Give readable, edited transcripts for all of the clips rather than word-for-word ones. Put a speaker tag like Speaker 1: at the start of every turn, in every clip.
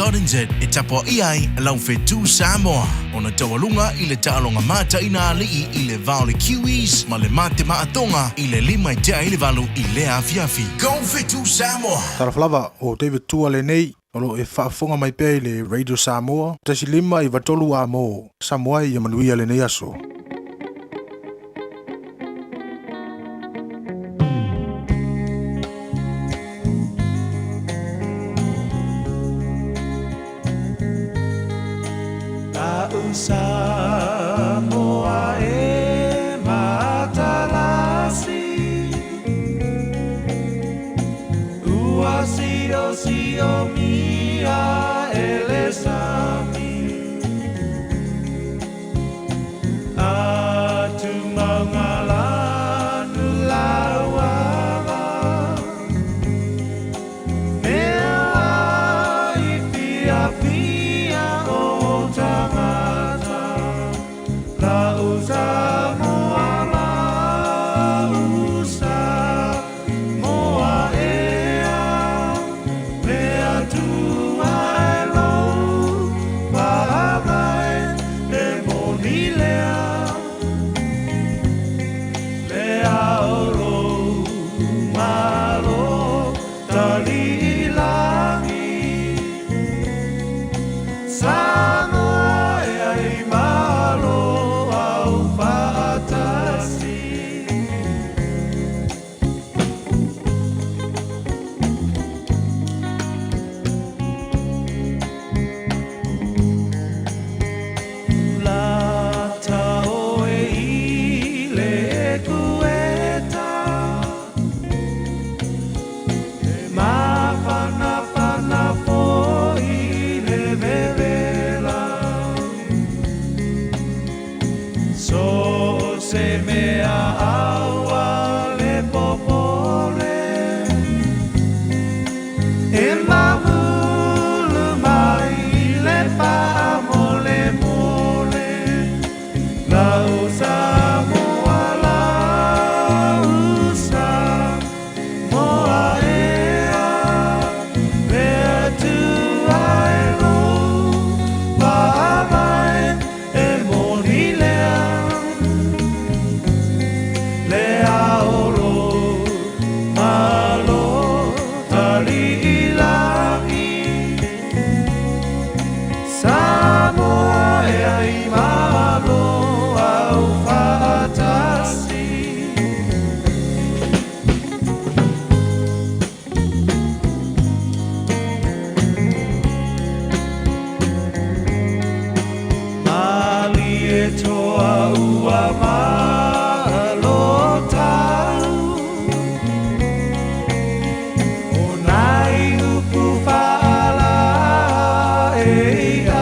Speaker 1: Torinjet etapo iai along fetu Samoa. Ona tawalunga ile talonga mata ina alii ile vaule kiwis ma le mate maatonga ile lima itea ile valu ile afiafi. Go fetu Samoa.
Speaker 2: Taraflava o David Tuale nei olo e whaafonga mai pia le Radio Samoa. Tasi lima i vatolu a mo Samoa i amanuia le nei aso.
Speaker 3: Samoa e matalasi Ua sio mia elesami Atu mangalanu lawala Mea i pia pia o tangata La usa moa la usa moa ea Mea tua e lo pahamai e monilea Lea oro malo tali ilangi Samoa e ai malo au fatasi La tao e ile e kueta E mawhana whana po ile vevela So se mea aua le popole E mamulu mai le pa mole mole La usa moa la usa moa ea Mea tua e lo pa mai e monilea Lea oro malo tali ilangi Samoa e ai malo au fatasi Mali e toa ua malo tau O nai upu whaala e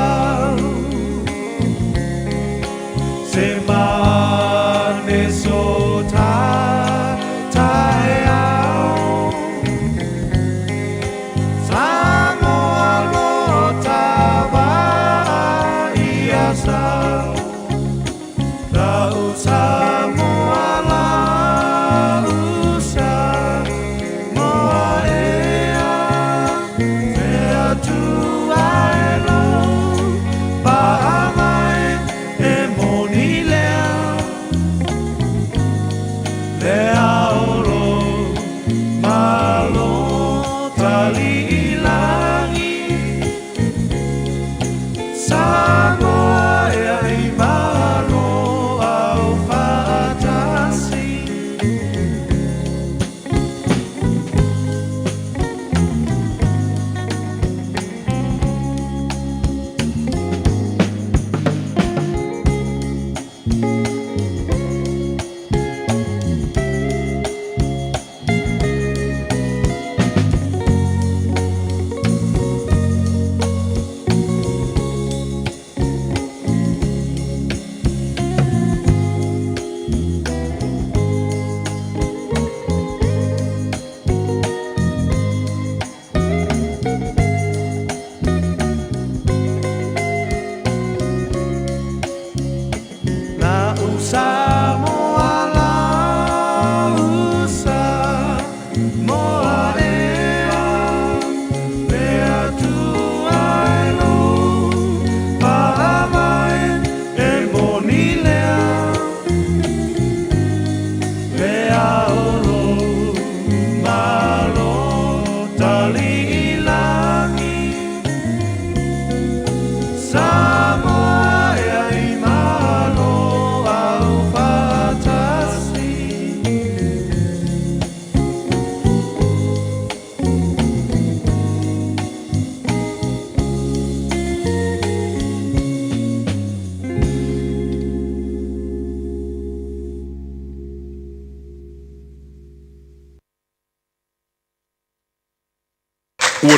Speaker 3: au Se mane so tae au Samoa lo tawa ia sau La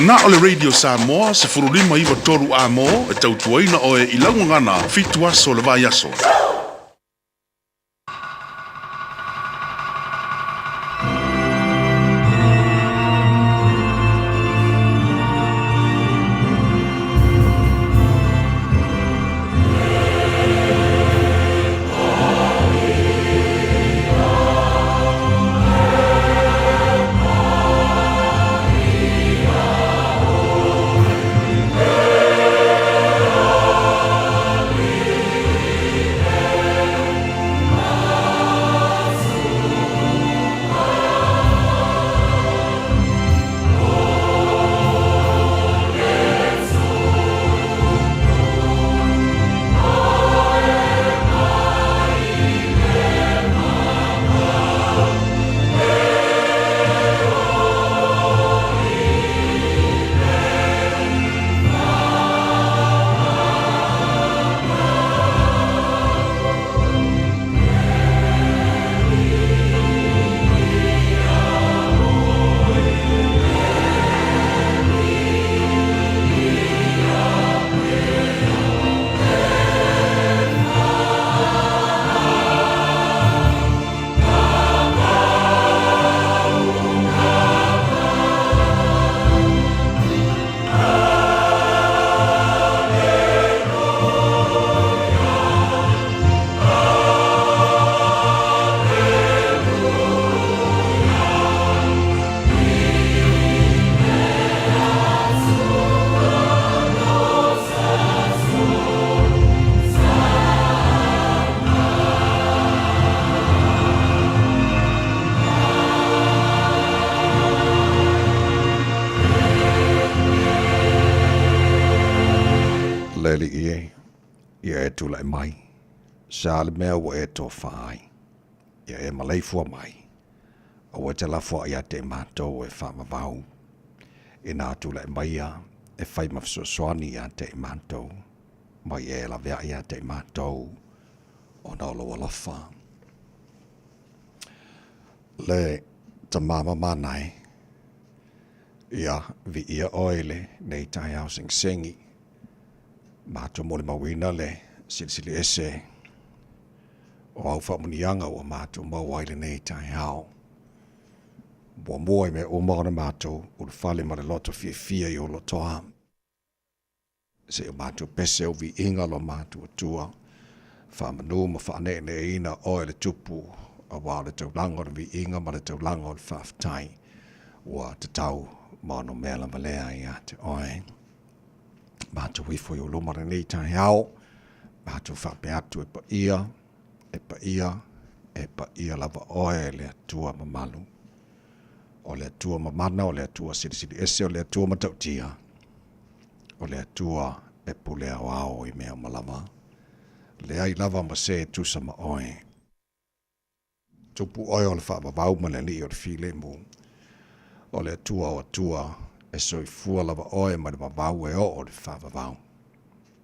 Speaker 4: na ole Radio Samoa se furulima iwa toru a mo e tautuaina o e ilaungangana fitua so le vai aso.
Speaker 5: leli ia e tula e mai. Sa le mea wa e to whaai. Ia e malei fua mai. O e te la fua ia te mātou e whamavau. E nā tula e mai ia e whai mawhsoani ia te mātou. Mai e la vea ia te mātou. O nā loa lofa. Le ta mama manai. Ia vi ia oile nei tai au sing singi. Mātou mole mawina le silisili ese. O au whamunianga o mātou mawaile nei tai au. Bua moe me o maana mātou o le whale ma le loto fia i o lo toa. Se o mātou pese o vi inga lo mātou atua. Whamanu ma whane ne ina oe le tupu. A wā le tau lango vi inga ma le tau lango le whaftai. Ua te tau mano mela malea ia te oe. Mātou wifo i o lomara nei tai au. Mātou whape atu e pa ia. E pa ia. E pa ia lava oe le atua mamalu. O le atua mamana, o le atua sirisiri ese, o le atua matautia. O le atua e pule au au i mea malama. Le ai lava ma se tusa ma oe. Tupu oe o le whaababau ma le li o le file mu. O le atua o atua e soifua lava oe ma le babau e o le whaababau.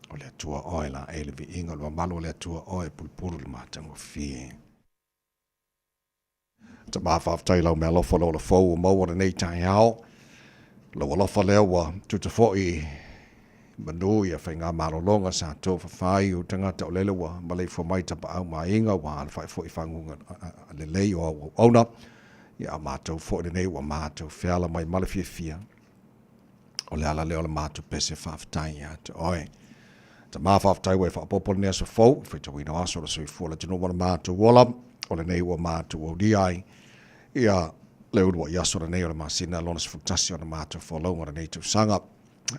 Speaker 5: O le atua oe la e le vi inga le mamalu o le atua oe pulpuru le mātango fie. Ta mawhawhtai lau mea lofa lo le fau o maua le nei tai hao. Lau lofa leo wa tuta foi manu ia whai ngā marolonga sa tō whawhai o tangata o lele wa malei fua mai tapa au ma inga wa al whai foi whangunga le lei o auna. Ia mātou foi le nei wa mātou whiala mai malawhia fia. O le ala leo le mātou pese whawhtai ia te oe. Ta mawhawhtai wa whapopo le nea sa fau. Whai ta wina aso le soi fua le tino wana mātou wala. O le nei wa mātou o diai. Ia leo rua iaso le nei o le masina lona se futasi o le mātou wholonga le nei tu sanga.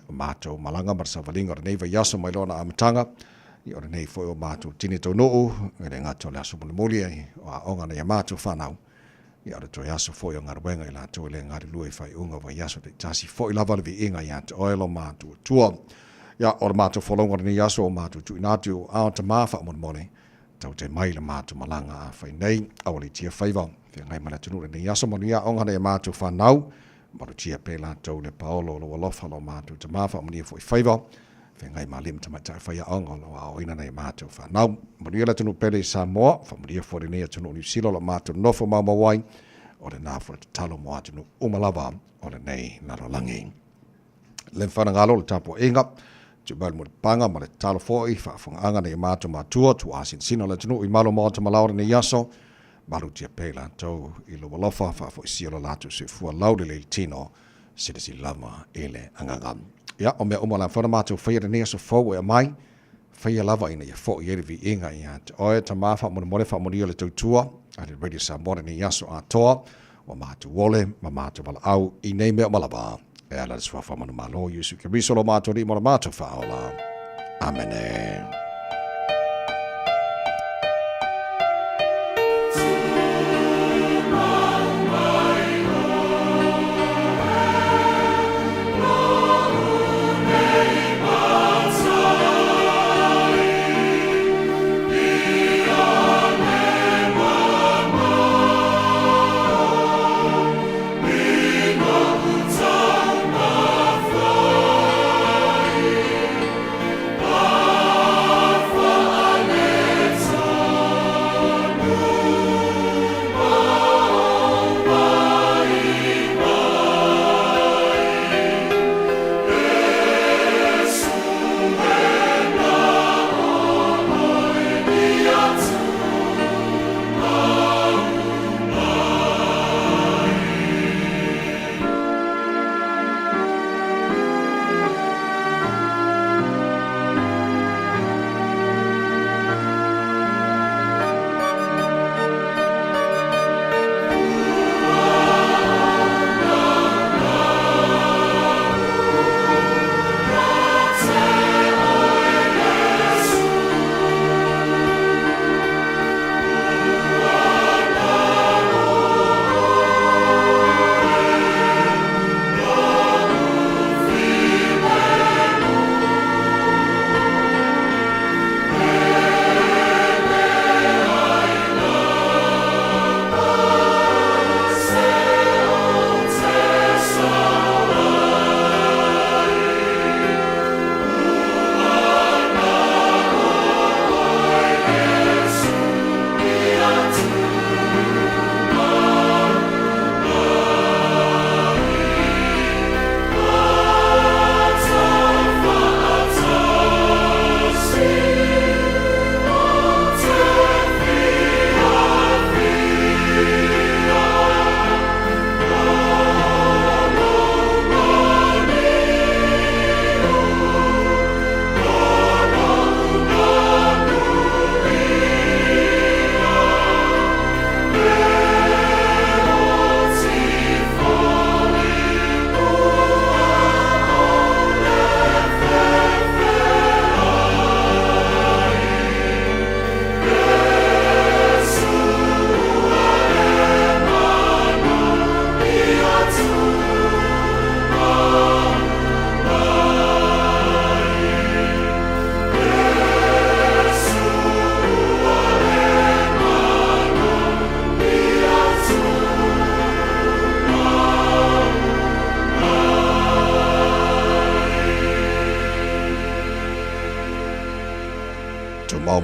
Speaker 5: O mātou malanga marasa walinga o le nei wa iaso mai lona amatanga. Ia o le nei foi o mātou tini tau noo. Ia le ngato le aso muli muli ai. O a onga na ia mātou whanau. Ia le toi aso foi o ngaruenga i la toi le ngari lue whai unga wa iaso te tasi foi lava le vi inga ia te oelo mātou tua. Ia o le mātou wholonga le nei aso o mātou tu inatu o ao te mawha o mone. Tau te mai le mātou malanga a whai nei, awali tia whaiva. Whia ngai mana tunu le ni aso manu ia ongana e mātou whanau, maru tia pe la tau le paolo lo walofa lo mātou te mawha mani e fwoi whaiva. Whia ngai malim ta mai tai whaia onga lo a oina nei mātou whanau. Manu ia la tunu pele i Samoa, whamani e fwoi nei a tunu New Zealand lo mātou nofo maumawai, o le nāwhara te talo mo a tunu umalava o le nei narolangi. le whanangalo le tapo inga, tu bal mo panga ma le talo foi, whaafonganga nei mātua mātua, tu asin sino le tunu i malo mo te malaura ni yaso, malu tia pela tau i lo walofa, whaafo i siolo latu se fua laude le tino, sida si lama ele angangam. Ia, o mea umala whana mātua whaia ni yaso fau e mai, whaia lava ina ia fo i eri vi inga i hat. Oe ta maa wha mori o le tautua, a le Radio Samoa ni yaso a toa, wa mātua wole, ma mātua wala au, i nei mea malaba. E ala le swafa manu malo, Yesu ke risolo mātua ri mora mātua whaola. Amen.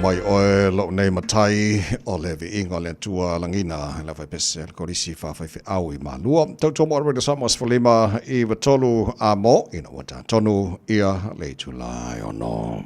Speaker 5: Mai oe lo nei matai o le vi inga le tua langina la vai pese ko risi fa fa fe au I malua tau mo re samos folima I vatolu a mo ina wata tonu ia le July ono.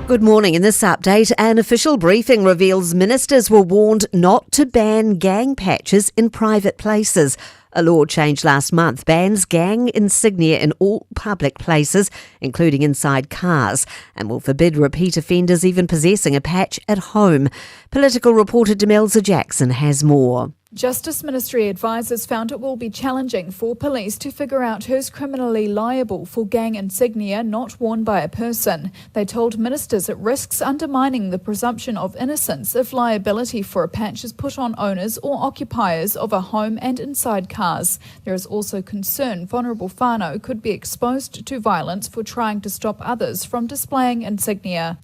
Speaker 6: Good morning. In this update, an official briefing reveals ministers were warned not to ban gang patches in private places. A law change last month bans gang insignia in all public places, including inside cars, and will forbid repeat offenders even possessing a patch at home. Political reporter Demelza Jackson has more.
Speaker 7: Justice Ministry advisers found it will be challenging for police to figure out who's criminally liable for gang insignia not worn by a person. They told ministers it risks undermining the presumption of innocence if liability for a patch is put on owners or occupiers of a home and inside cars. There is also concern vulnerable whānau could be exposed to violence for trying to stop others from displaying insignia.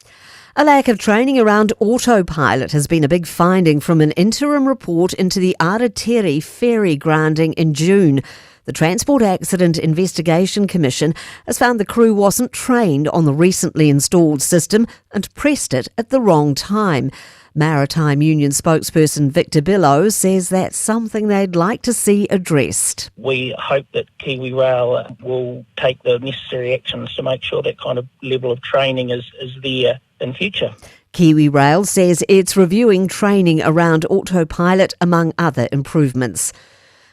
Speaker 6: A lack of training around autopilot has been a big finding from an interim report into the Aratiri ferry grounding in June. The Transport Accident Investigation Commission has found the crew wasn't trained on the recently installed system and pressed it at the wrong time. Maritime Union spokesperson Victor Billow says that's something they'd like to see addressed.
Speaker 8: We hope that Kiwi Rail will take the necessary actions to make sure that kind of level of training is there in future.
Speaker 6: Kiwi Rail says it's reviewing training around autopilot, among other improvements.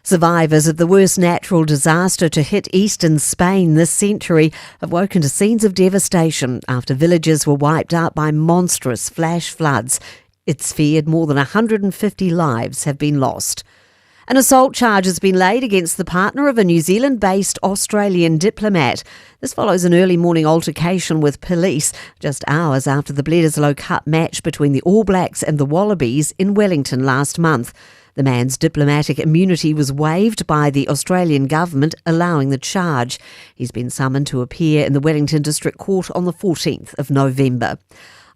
Speaker 6: Survivors of the worst natural disaster to hit eastern Spain this century have woken to scenes of devastation after villages were wiped out by monstrous flash floods. It's feared more than 150 lives have been lost. An assault charge has been laid against the partner of a New Zealand-based Australian diplomat. This follows an early morning altercation with police just hours after the Bledisloe Cup match between the All Blacks and the Wallabies in Wellington last month. The man's diplomatic immunity was waived by the Australian government, allowing the charge. He's been summoned to appear in the Wellington District Court on the 14th of November.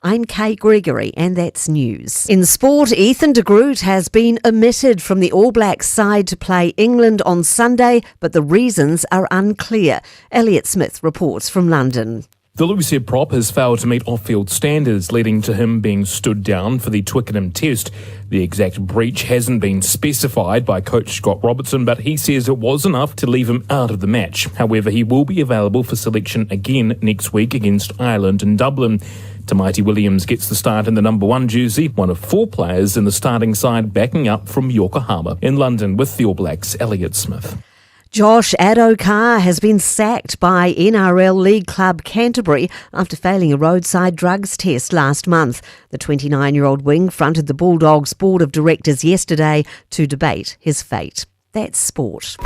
Speaker 6: I'm Kate Gregory, and that's news. In sport, Ethan de Groot has been omitted from the All Blacks side to play England on Sunday, but the reasons are unclear. Elliot Smith reports from London.
Speaker 9: The Loosehead prop has failed to meet off-field standards, leading to him being stood down for the Twickenham Test. The exact breach hasn't been specified by coach Scott Robertson, but he says it was enough to leave him out of the match. However, he will be available for selection again next week against Ireland in Dublin. Tamaiti Williams gets the start in the number 1 jersey, one of 4 players in the starting side backing up from Yokohama. In London with the All Blacks, Elliot Smith.
Speaker 6: Josh Adokar has been sacked by NRL League club Canterbury after failing a roadside drugs test last month. The 29-year-old wing fronted the Bulldogs board of directors yesterday to debate his fate. That's sport.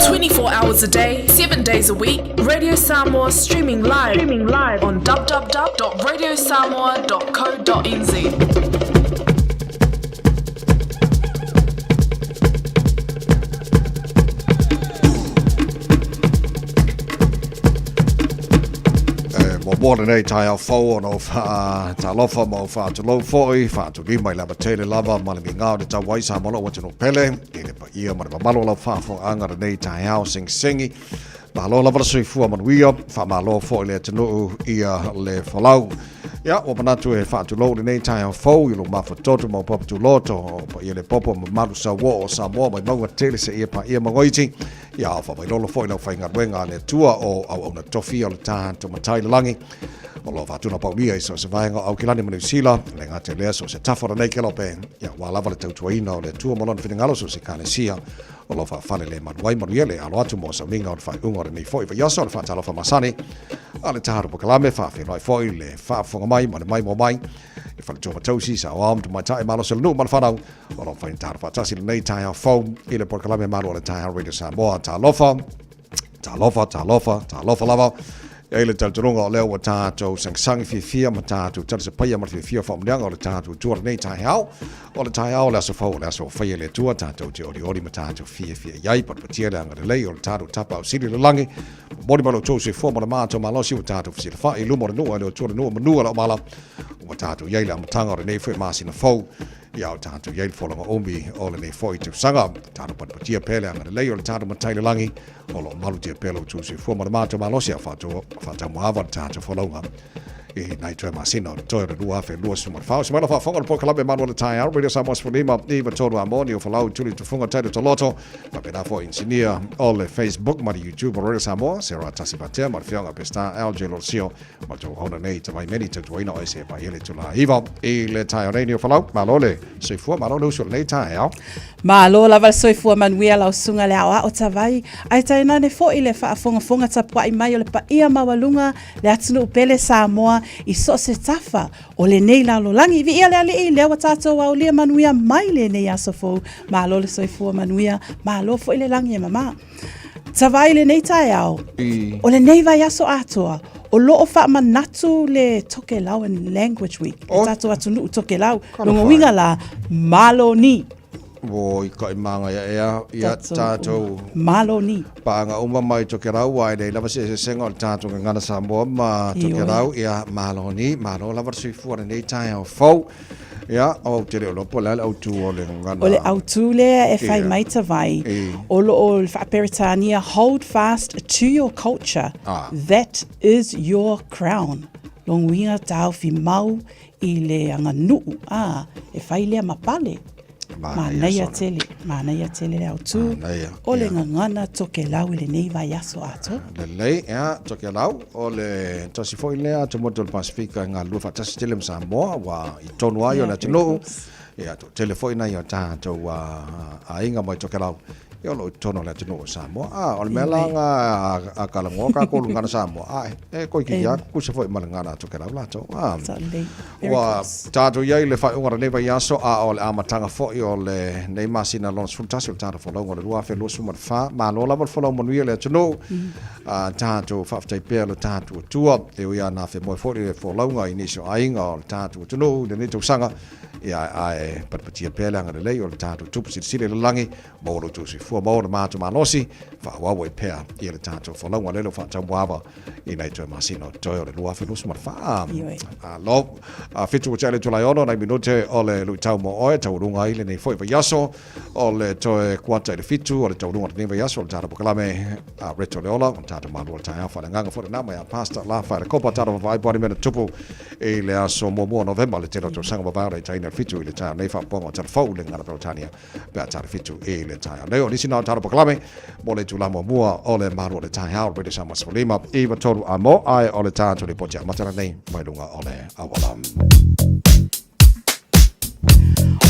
Speaker 10: 24 hours a day, 7 days a week. Radio Samoa streaming live on www.radiosamoa.co.nz.
Speaker 5: More nei tai au fau no fa ta lofa mo fa to lo foi fa to li mai lava tele lava ma le ngau de ta wai sa mo lo no pele ile pa ia ma malo la fa fo anga nei tai au sing singi ma lo lava sui fu ma wia fa ma lo fo le tino ia le folau ya o mana tu e fa to lo nei tai au fau i lo ma fo toto mo pop to loto pa ile popo ma malu sa wo sa mo mai mo tele se ia pa ia ma goiti ya fa mai lo fo ina fa ngar wenga le tua o au na tofi o le ta to matai langi o lo fatuna paulia so se vai au kilani mo sila le ngate le so se tafora nei kelo pe ya wa lava le tautuina o le tua mo lon finingalo so se kalesia o lo fa fale le manuai mo yele alo atu mo sa minga o fa ungo nei foi fa yaso fa talo fa masani ale taharu po kalame fa fe foi le fa fonga mai mo mai e fa toma tausi sa o am to mai tai malo se no mal fa o lo fa intar fa tasi nei tai a fo ile por kalame malo le tai radio Samoa ta lofa lava ele taltoronga leo wa tato sang fia matato tata se paia mar fia fa mlianga o le tato tuar nei tai hao o le tai hao la so fa le tua tato te ori matato fia yai pat patia anga le o le tato tapa o sili le langi bodi malo to se fo mo mato malo si o tato fia fa i lumo no o tuar no manu la mala o tato yai la matanga o nei foi masi na fo ya o tato yai folonga ombi o le nei foi tu sanga tato pat patia pele anga le o le tato matai le langi o lo malu te pelo tu se fo mo mato malo si fa moava tato folonga e nai toe masina toe rua fe lua suma fa se mala fa fonga po kalabe manu le tai ar radio Samoa spolima ni va todo amoni o falau tuli tu funga tai to loto fa pena fo engineer all le Facebook ma YouTube radio Samoa se ra tasi patea ma fianga pesta LJ Losio ma to hona nei te mai meni te toina o se pa ele tu la iva e le tai radio falau ma lole se fu ma lole so le tai au
Speaker 11: ma lo la val soi fu manuia la sunga le a o tavai ai tai na ne fo ile fa fonga tapa i mai o le pa ia mawalunga le atunu pele Samoa i so se tafa o le nei la lo langi vi ia le ali le wa tato wa o le manuia mai le nei aso fo ma lo le soi fu manuia ma lo fo ile langi mama tavai le nei tai au o le nei vai aso atoa o lo fa manatu le Tokelau and Language Week tato atunu Tokelau no winga la malo ni
Speaker 5: Voi kai manga ya tato
Speaker 11: maloni
Speaker 5: panga uma mai Tokelau ai dei lava se sengo tato ngana Samoa ma Tokelau ya maloni malo lava sui fuori nei tai o fo Ia, o te reo lopo lele au tu o le ngana.
Speaker 11: O le autu lea e whai mai ta vai. O lo o le whaaperitania, hold fast to your culture. That is your crown. Longuinga tau fi mau i le anga nuu. E whai lea mapale. Mānaia tele le autu. O le ngangana toke lau i le nei vai aso ato.
Speaker 5: Le lei, toke lau. O le tasi fo i lea, te moto le Pasifika ngā lua whatasi tele msa moa, wa i tonu ai o le tino. Ia, telefoi nei o tātou a inga mai toke lau. Ia lo tono le tino o Samoa. O le mea langa a kalangoa ka kolu ngana Samoa. E koi ki ia kusa foi mana ngana toke lau lato. Wa tātou iai le whai ungara neva i aso a o le amatanga foi o le nei masina lona sultasi o le tātou whalau o le rua whe losu mat wha. Ma lola mat whalau manuia le tino. Tātou whaftai pēr le tātou tua. E uia nā whe moe fori le whalaunga i niso ainga o le tātou tino. Le nitou sanga. Ia ai patpatia pēlanga le lei o le tātou tupu sile le langi. Mauro tu si fua maura mātu manosi. Whaawawa i pēr i le tātou whalaunga lelo whaatau muawa i nei toi masino toi o le lua whelusu mat wha. Lo, fitu o tele tulai ono nei minute o le lui tau mo oe, tau runga i le nei foi yaso o le toi kuata i le fitu o le tau runga i le yaso o le tātou pokalame reto le ola, o tātou malu o le tai awha le nganga fore nama ia pasta la whae le kopa tātou whai buani mena tupu i le aso mua November le tēnā tō sanga mawara i taina fitu i le tātou nei whaponga o tātou fau le ngana Peotania pēr tātou fitu i le tātou. Leo nisi nā tātou pokalame mo le tūlamo mua o le maru o le tai hao British Amos Lima i watoru a mo ai o le tātou le potia matara nei mai lunga o le awala.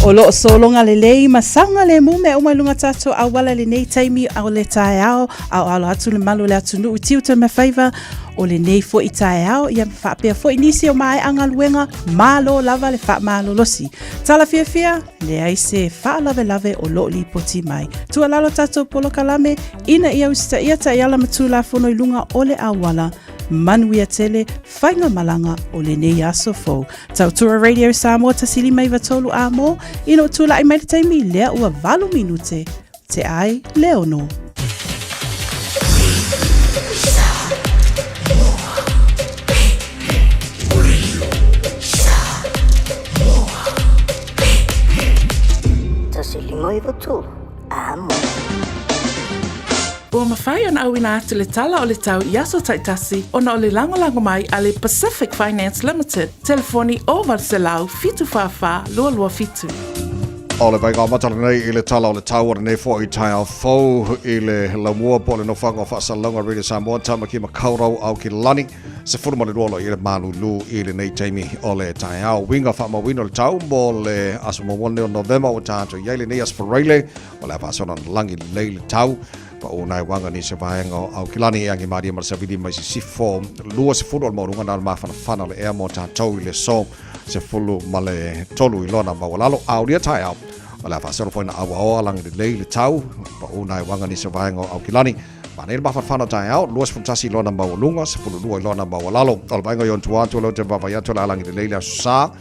Speaker 11: O lo solonga le lei masanga le mume o mai lunga tātou awala le nei taimi au le tae ao au alo atu le malu le atu nuu tiu te me faiva o le nei fo i tae ao ia whaapea fo inisi o mai anga luenga malo lava le wha malo losi. Tala fia fia le aise wha lave lave o lo li poti mai. Tua lalo tātou polo kalame ina ia usita ia ta iala matu la fono i lunga o le awala. Manuia tele, whainga malanga o le nei aso fo. Tautura Radio Samoa tasili mai watolu a mo, ino tula i mai taimi lea ua 8 minute. Te ai, Leono.
Speaker 12: Tasili mai watolu a mo.
Speaker 10: Ua mawhai ana au ina atu le tala o le tau i aso taitasi ona o le lango mai a le Pacific Finance Limited. Telefoni o Varselau fitu whawha lua fitu.
Speaker 5: O le vai ngā matara nei i le tala o le tau nei fo i tai au fau i le laumua po le nofanga o whaasalonga Radio Samoa tama ki makaurau au ki lani. Se furuma le ruolo i le malulu i le nei taimi o le tai au. Winga whaamawino le tau mo le asumawone o November o tātou iai le nei aspareile o le apasona langi le le tau. Pa o nai wanga ni se vaenga au kilani e angi maria mara savidi mai si sifo lua se fulu al maurunga na mawhana whana le ea mo tātou i le so se fulu ma le tolu i lona mawalalo au ria tai au o le awhasero poina awa oa langi le lei le tau pa o nai wanga ni se vaenga au kilani pa nei le mawhana whana tai au lua se funtasi i lona mawalunga se fulu lua i lona mawalalo o le vaenga yon tuatu leo te vavayatu la langi le lei le asusa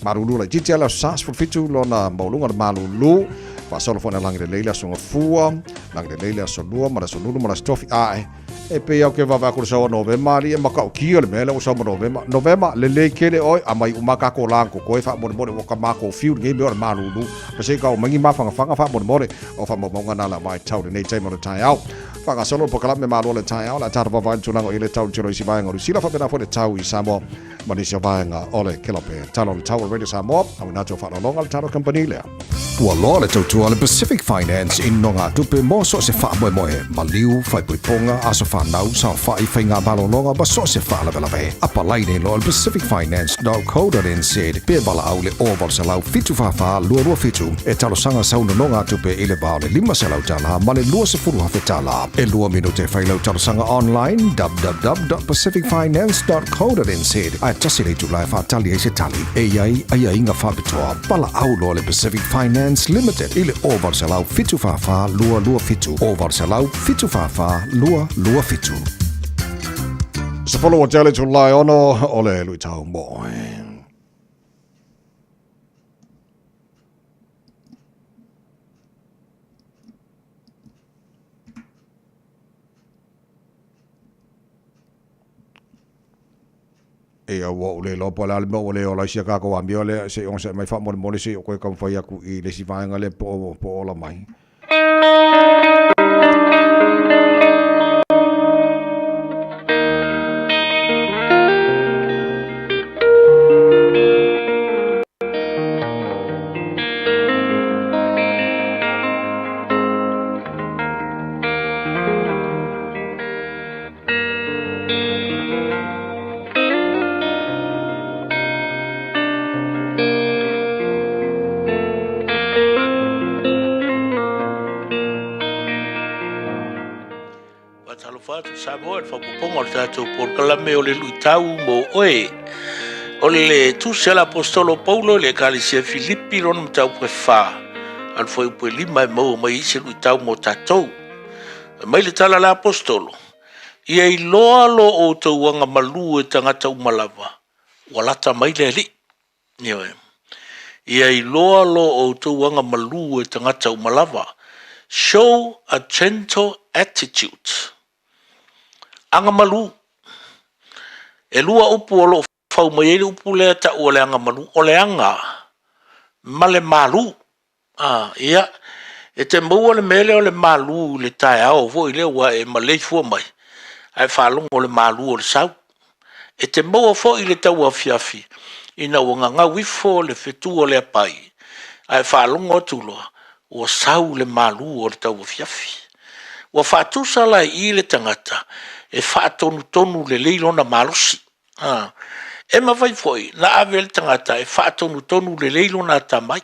Speaker 5: marulu la jiti ala asusa se fulfitu lona mawalunga le malulu pa solo fona langi le leila songa fua langi le leila solua mara solulu mara stofi ae e pe au ke vava ko so November li e maka o ki le mele o so November le kele oi a mai umaka ko lango ko fa mo o ka mako fiu nge me o malulu pa se ka o mangi mafanga fanga fa mo o fa mo ngana la mai tau nei tai mo tai au fanga solo po kala me malo le tai au la tar vava tulango ile tau tiro si vai ngoro sila fa pena fo le tau i Samoa mani se vai nga ole kelope talo le tau Radio Samoa au na to fa longa le tau company le
Speaker 13: Ua loa le tautua le Pacific Finance in no ngā tupe mo so se wha moe moe. Maliu, whai puiponga, aso whanau, sa whai whai ngā balononga, ba so se wha lawe lawe. Apa laine lo le pacificfinance.co.nz. Pea bala au le oval se lau fitu whawha, lua fitu. E talo sanga sauna no ngā tupe i le bao le 5 se lau tala, ma le lua se furu hawhe tala. E lua minute whai lau talo sanga online, www.pacificfinance.co.nz. Ai tasi le tu lai whatali e se tali. E iai, ai inga whabitoa. Bala au lo le Pacific Finance Limited ile oval se lau fitu whawha lua fitu. Oval se lau fitu whawha lua fitu.
Speaker 5: Se follow o tele tu lai ono ole lui tau mo. e o le lo pola le mo le o la sia ka ko ambio le se on se mai fa mo se o ko kam fa ya ku I le si vaanga le po la mai
Speaker 14: Samoa fa poponga o tātou porkalame o le luitau mo oe. O le tusi ala apostolo Paulo le kalisia Filipi rona matau prefā. Al foi upo lima e mau mai isi luitau mo tātou. Mai le tala la apostolo. Ia I loa lo o tau anga malu e tangata umalava. Walata mai le li. Ia I loa lo o tau anga malu e tangata umalava. Show a gentle attitude. Anga malu. E lua upu o lo fau mai ele upu lea ta ua le anga malu. O le anga. Ma le malu. Ia. E te maua le mele o le malu le tae ao. Vo I le ua e malei fua mai. Ai whalongo o le malu o le sau. E te maua fo I le tau a fiafi. Ina ua nganga wifo le fetu o le apai. Ai whalongo o tuloa. Ua sau le malu o le tau a fiafi. Ua whatusa lai I le tangata. E whaatonu le leilo na malusi. E mawai foi, na avel tangata e whaatonu le leilo na tamai.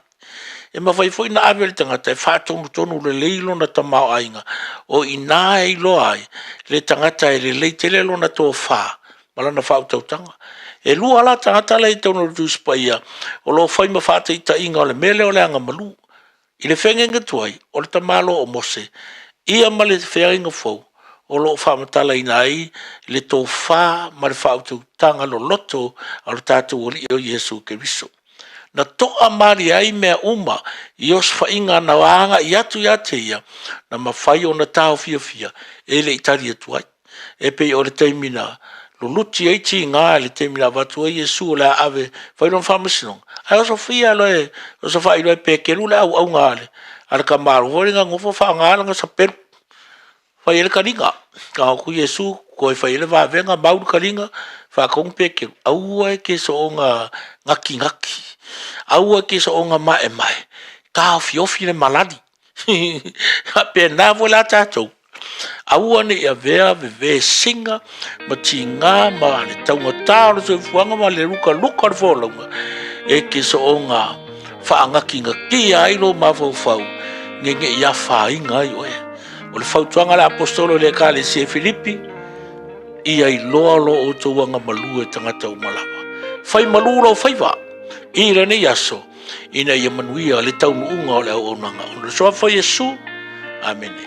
Speaker 14: E mawai foi na avel tangata e whaatonu le leilo na tamau ainga. O ina e ilo ai, le tangata e le leitele lo na tō wha. Malana whautautanga. E lua la tangata le tono duspaia. O lo whai ma whaata ita inga o le mele o le anga malu. I le whengenga tuai, o le tamalo o mose. Ia ma le whengenga fau. O lo whamatala ina ai, le tō whā ma le whautau tanga lo loto a lo tātou ori o Yesu Keriso. Na toa mari ai mea uma, I os whainga na wāanga I atu ia te ia, na mawhai o na tāo fia fia, e le itari atu ai. E pei o le teimina, lo luti eiti ngā le teimina watu e Yesu o le ave, whairon whamasinong. Ai oso fia loe, oso whai loe pekeru le au ngā le, ala ka maru horinga ngofo wha ngā langa sa peru. Fai ele karinga, ka ku Yesu ko fai ele va venga maulu karinga fa kong peke aua ke so nga ngaki aua ke so nga mai ka fiofi le maladi ha pe na vola tato aua ne ia ve singa matinga ma le taunga tau so fuanga ma le luka volonga e ke so nga fa ngaki ai lo ma fau ngenge ia fa inga yo o le fautuanga le apostolo le kale se Filipi ia I loa lo o tauanga malu e tangata umalawa. Fai malu lo faiva. I rene yaso. Ina ia manuia le taunu unga o le au onanga. O le soa fai Yesu. Amene.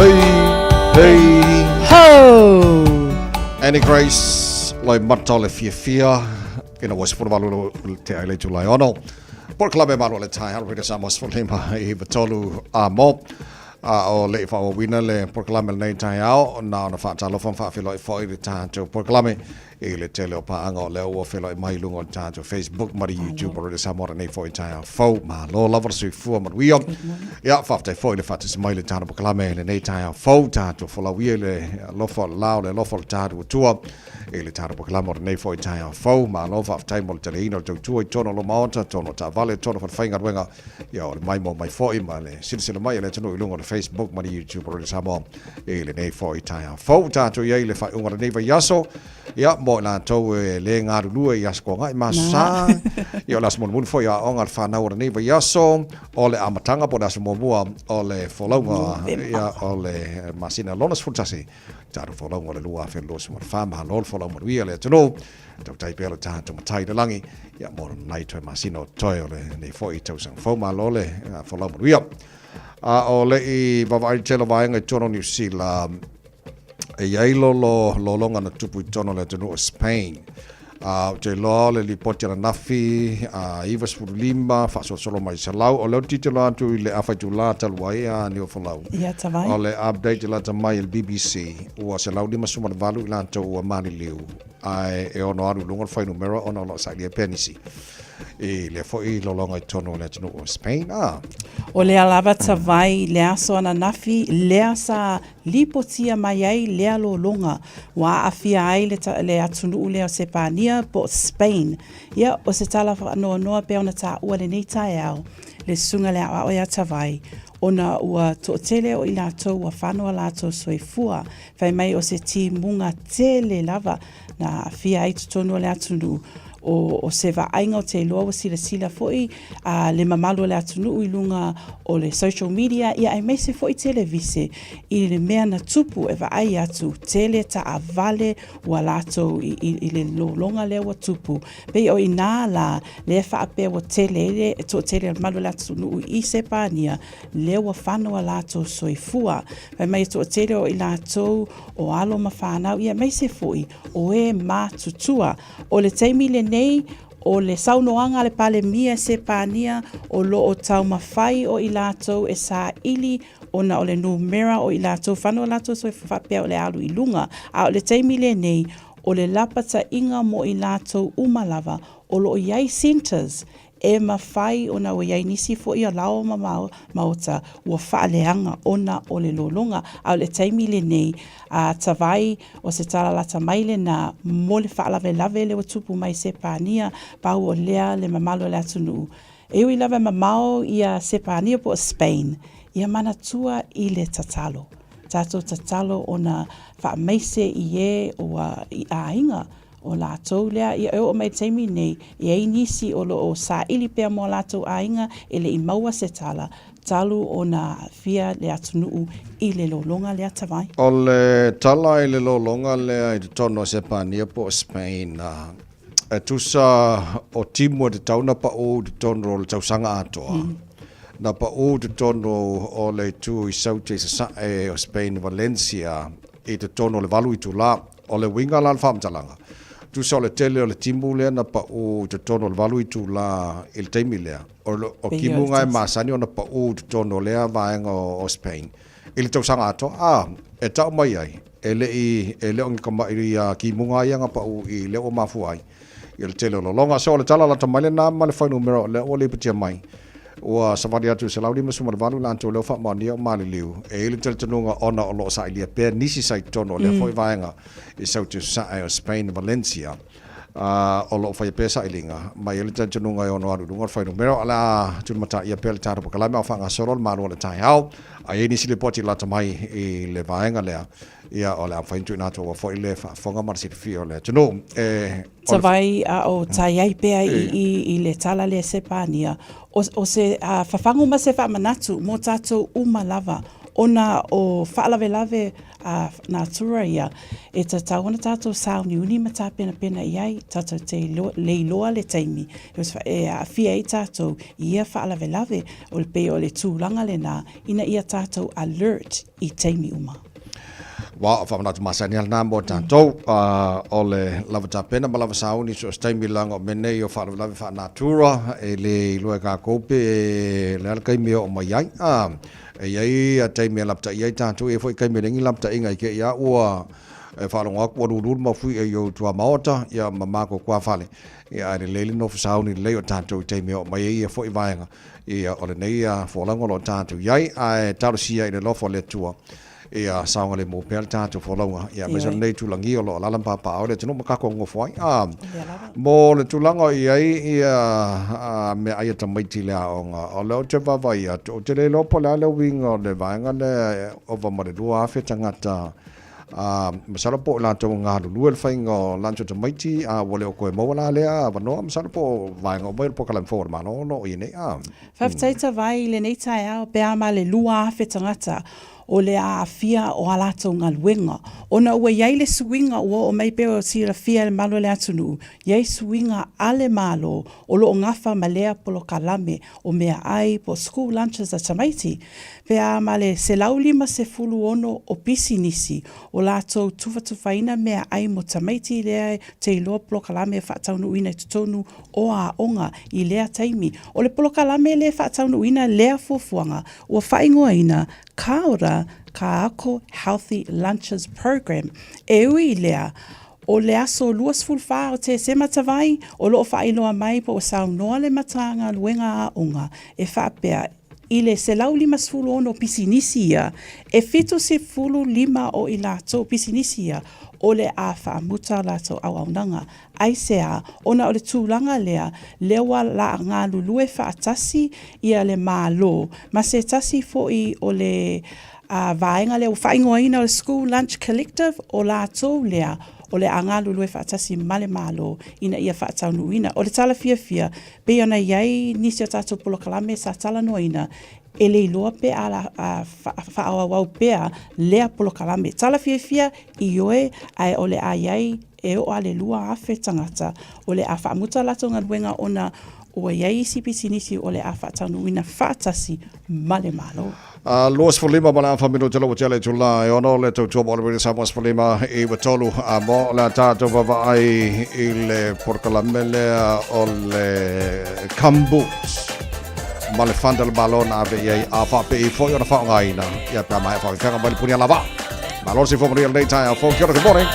Speaker 5: Hey.
Speaker 11: Ho!
Speaker 5: Annie Grace, lai mata le fia. Ina was for valu te ai le July ono. Por club e malu le tai haru rita samos for lima I batolu a mo. O le fa o wina le por club le nei tai ao na na fa talo fa filo fo I ta to por club e le tele o pa anga le o filo mai lungo ta to Facebook mari YouTube or le samora nei fo tai fo ma lo lover su fu ma wi ya fa te fo le fa te mai le ta por club le nei tai fo ta to fo la wi le lo fo lao le lo fo ta to tua e le tara por club nei fo tai fo ma lo fa tai mo te ino to tua tono lo maota tono ta vale tono fa fainga wenga ya o mai mo mai fo ma le sile mai le tono lungo le Facebook mari YouTube or le samora e le nei fo tai fo ta to ye le fa unga nei va yaso ya mo la to le nga lu ya sko ngai masa yo las mon mun fo ya onga fa na ora nei va yaso o le amatanga po das mo bua o le follow ya o le masina lonas futasi taru follow o le lua fe los mo fa ma lol follow mo wi le to tai pelo ta to tai de langi ya mo nai to masino to le nei fo I to sang fo ma lole follow mo wi o le I va telo va nga tono New Zealand e ai lo longa na tupu tono le tonu Spain te lo le li poti la nafi iva spurlima fa solo mai salau o le titolo atu le afa tula talwai ni o falau
Speaker 11: ia tavai
Speaker 5: o le update la tamai il BBC o salau di masuma valu la to o mani liu ai e ono aru lungo fai numero ono lo sai le penisi e le foi lo longa tono le tonu Spain
Speaker 11: o le alava tavai le aso ana nafi le asa lipotia mai ai le alo longa wa afia ai le atunu le sepania po Spain ia o se tala no pe ona ta ua le nei tai au le sunga le o ia tavai ona ua to tele o ila to ua whanua lato soifua fai mai o se ti munga tele lava na afia ai tutonu le atunu o se va ainga o te loa sila foi le mamalo le atunu I lunga o le social media ia ai mese foi televise I le mea na tupu e va ai atu tele ta avale wa lato I le longa le wa tupu pe o ina la le fa ape o tele to tele malo le atunu I sepania le wa fano lato soifua pe mai to tele o ilato o alo mafana ia mese foi o e ma tutua o le taimi le nei o le saunoanga le pale mia se pania o lo o tau mawhai o ilato e sa ili ona o le numera o ilato whanua lato so e whapea o le alu I lunga a o le teimi le nei o le lapata inga mo ilato umalava o lo o iai centers e mawhai ona o iai nisi fo ia lao maota ua whaaleanga ona o le lolonga a o le teimi le nei a tawai o se tala lata maile na mo le whaalave lave le watupu mai se pania pau o lea le mamalo le atunu e ui lave mamao ia se pania po Spain ia manatua I le tatalo tato tatalo ona whaameise I e o I ainga o lātou lea ia o mai teimi nei ia inisi o lo o sa ili pea mo lātou ainga ele I maua se tala talu o na fia le atunuu I le lolonga lea tawai
Speaker 5: o le tala I le lolonga lea I tono se pania po Spain e tusa o timu te tauna pa o te tono le tausanga atoa na pa o te tono o le tu I saute sa o Spain Valencia I te tono le valu I tula o le winga la whamtalanga tu so le tele o le timu lea na pa o te tono le valu I tula il teimi lea o kimunga e masani o na pa o te tono lea vaenga o Spain ili tausanga ato e tau mai ai e le ongi kama iri kimunga ia nga pa o I le o mafu ai I le tele o longa so le tala la tamale na ma le whai numero le o le pitia mai ua safari atu se laudi masuma le valu lanto leo wha mani o mali liu e ili tele tanunga ona o loo sa ilia pēr nisi sai tono le foi vaenga I sautu sa o Spain Valencia o loo whai pēr sa ilinga mai ili tele tanunga o no anu dunga whai numero ala tunu mata ia pēr le tāra pakalame au whanga sorol maru o le tai hao a e nisi le poti lata mai I le vaenga lea ia o le am whaintu inato wa foi le whafonga marasi fio le tunu
Speaker 11: tawai o tai ai pēr I le tala le sepania o se whafangu ma se whamanatu mo tātou umalava ona o whaalawelawe nā tura ia e ta tawana tātou sao ni uni ma tā pena iai tātou te leiloa le taimi e a fia i tātou ia whaalawelawe o le pe o le tūlanga le nā ina ia tātou alert i taimi uma.
Speaker 5: Wa whamanatu masani al nā mō tātou o le lava tā pena ma lava sauni so taimi langa o menei o whaalawelawe whanātura e le loe kā koupe e le alkai mea o mai ai e iai a taimi a lapta iai tātou e fwoi kai merengi lapta inga i ke ia ua e whalonga akua rurur ma fui e iau tua maota ia mamako kua whale ia le leili no whasauni leo tātou i taimi o mai e fwoi vaenga ia o le nei a wholangolo tātou iai a tarusia i le lofo le tua ia saunga le mōpea tātou wholonga ia mesa nei tulangi o lo alalampa pa au le tino makako ngofoi mō le tulanga iai ia me aia tamaiti le aonga o leo te vavai atu o te le lopo le ale winga o le vaenga le ova mare rua awhi tangata masara po la tau ngā lulu el whainga o lancho tamaiti wale o koe mawala lea wanoa masara po vaenga o mail po kalam forward mano no i nei
Speaker 11: Whaftaita vai le nei tai au pea ma le lua awhi tangata o le a fia o alato ngā luenga. Ona ua iai le suinga ua o mai peo o sira fia le malo le atunu. Iai suinga ale malo o lo o ngafa ma lea polo kalame o mea ai po school lunches a tamaiti. Pea ma le se laulima se fulu ono o pisi nisi o lato tuwhatuwhaina mea ai mo tamaiti lea te iloa polo kalame e whaataunu ina i tutonu o a onga i lea taimi. O le polo kalame le whaataunu ina lea fuafuanga ua whaingoa ina kaora ka ako Healthy Lunches Program. E ui lea, o le aso luas fulfa o te sema tawai, o loo whailoa mai po o sao noa le matanga luenga a unga, e whaapea i le se lau lima sfulu ono pisinisia, e fitu se fulu lima o i lato pisinisia, o le a whaamuta lato au aunanga. Ai sea, ona o le tūlanga lea, lewa la ngā lulue whaatasi ia le mālo. Ma se tasi fo i o le vaenga lea, o whaingoa ina o le School Lunch Collective o lato lea, o le anga lulue whaatasi male malo ina ia whaataunu ina. O le tala fia, pe ona iai nisi o tātou polo kalame sa tala noa ina, e le iloa pe a whaawawau pea lea polo kalame. Tala fia i oe ai o le a iai e o ale lua awhi tangata o le a whaamuta lato ngā ruenga ona o iai sipisi nisi o le a whaataunu ina whaatasi male malo.
Speaker 5: Luas Fulima mana famino telo o tele tula e ono le tau tua mo le Samoas Fulima i watolu mo le tātou vava ai i le porkalamele o le Kambus ma le Fandal Balon ave iai a whape i foi ona whaongaina ia pia mai whaonga whianga mai le punia lava Malon si fomri al daytime a fo kia ora, good morning.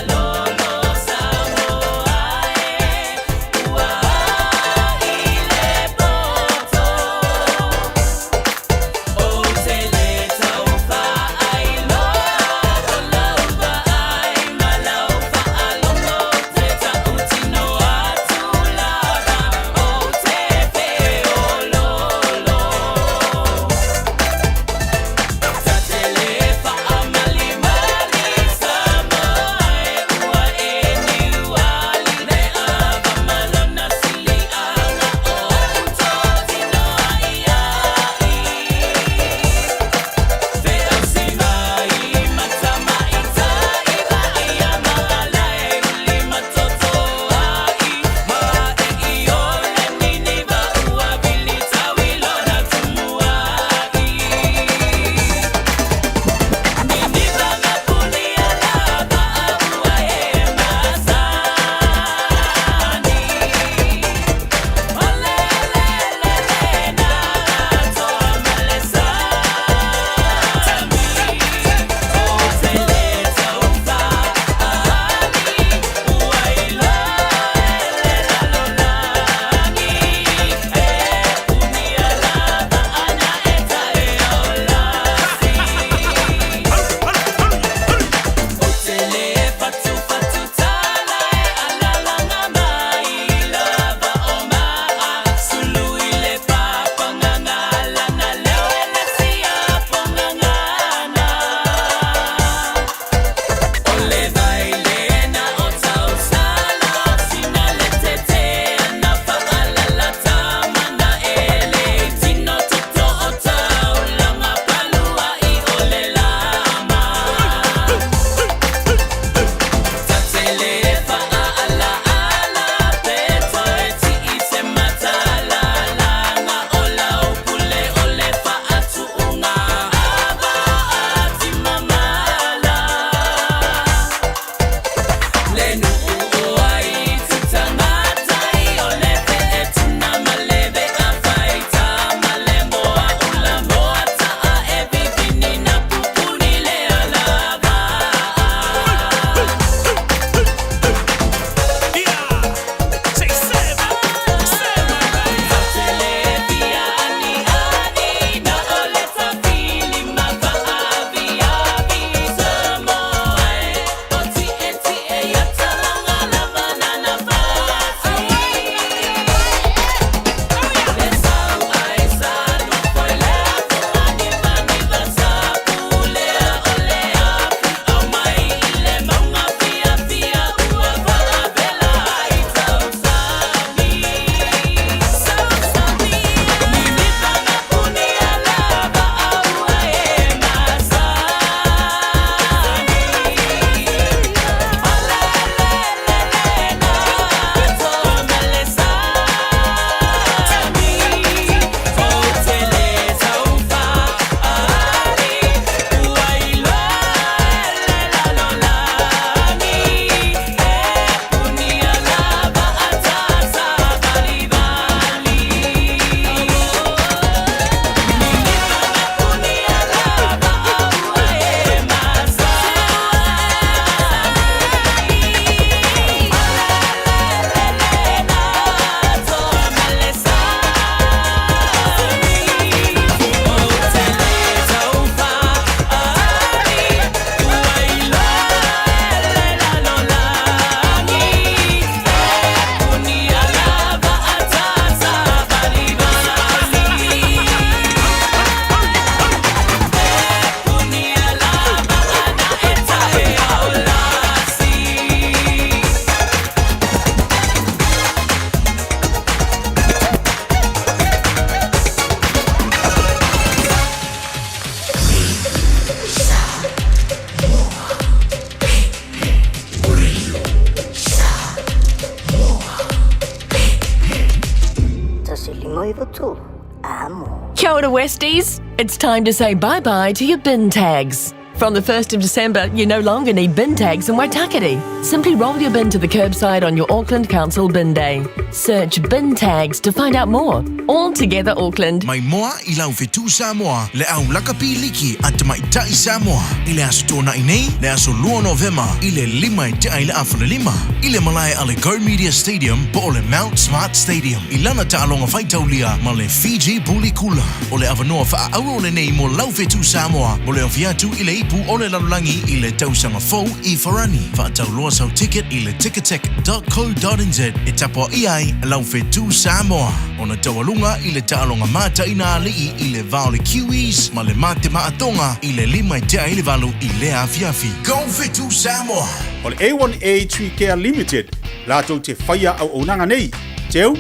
Speaker 15: a Westies? It's time to say bye-bye to your bin tags. From the 1st of December, you no longer need bin tags in Waitakere. Simply roll your bin to the curbside on your Auckland Council bin day. Search bin tags to find out more. All together Auckland.
Speaker 1: Mai moa I lau whetū Samoa, le au lakapi liki at maitai Samoa. I le aso tōna I nei, le aso lua Novema, I le lima I te ai le awhana lima. I le malai ale Go Media Stadium, po o le Mount Smart Stadium. I lana ta alonga whaitaulia, ma le Fiji Bully Kula. O le awanoa wha au o le nei mo lau whetū Samoa, mo le ofiatu I le ipu o le lalulangi I le tausanga fau I Farani. Whaatau loa sau ticket I le ticketek.co.nz. E tapo I ai lau whetū Samoa. O na taualunga I le taalonga mata I na alii I le vaole Kiwis, ma le mate maatonga I le lima I te ai le valu I le afiafi. Go whetū Samoa.
Speaker 16: O le A1A Tree Care Limited, lātou te whaia au aunanga nei. Teu,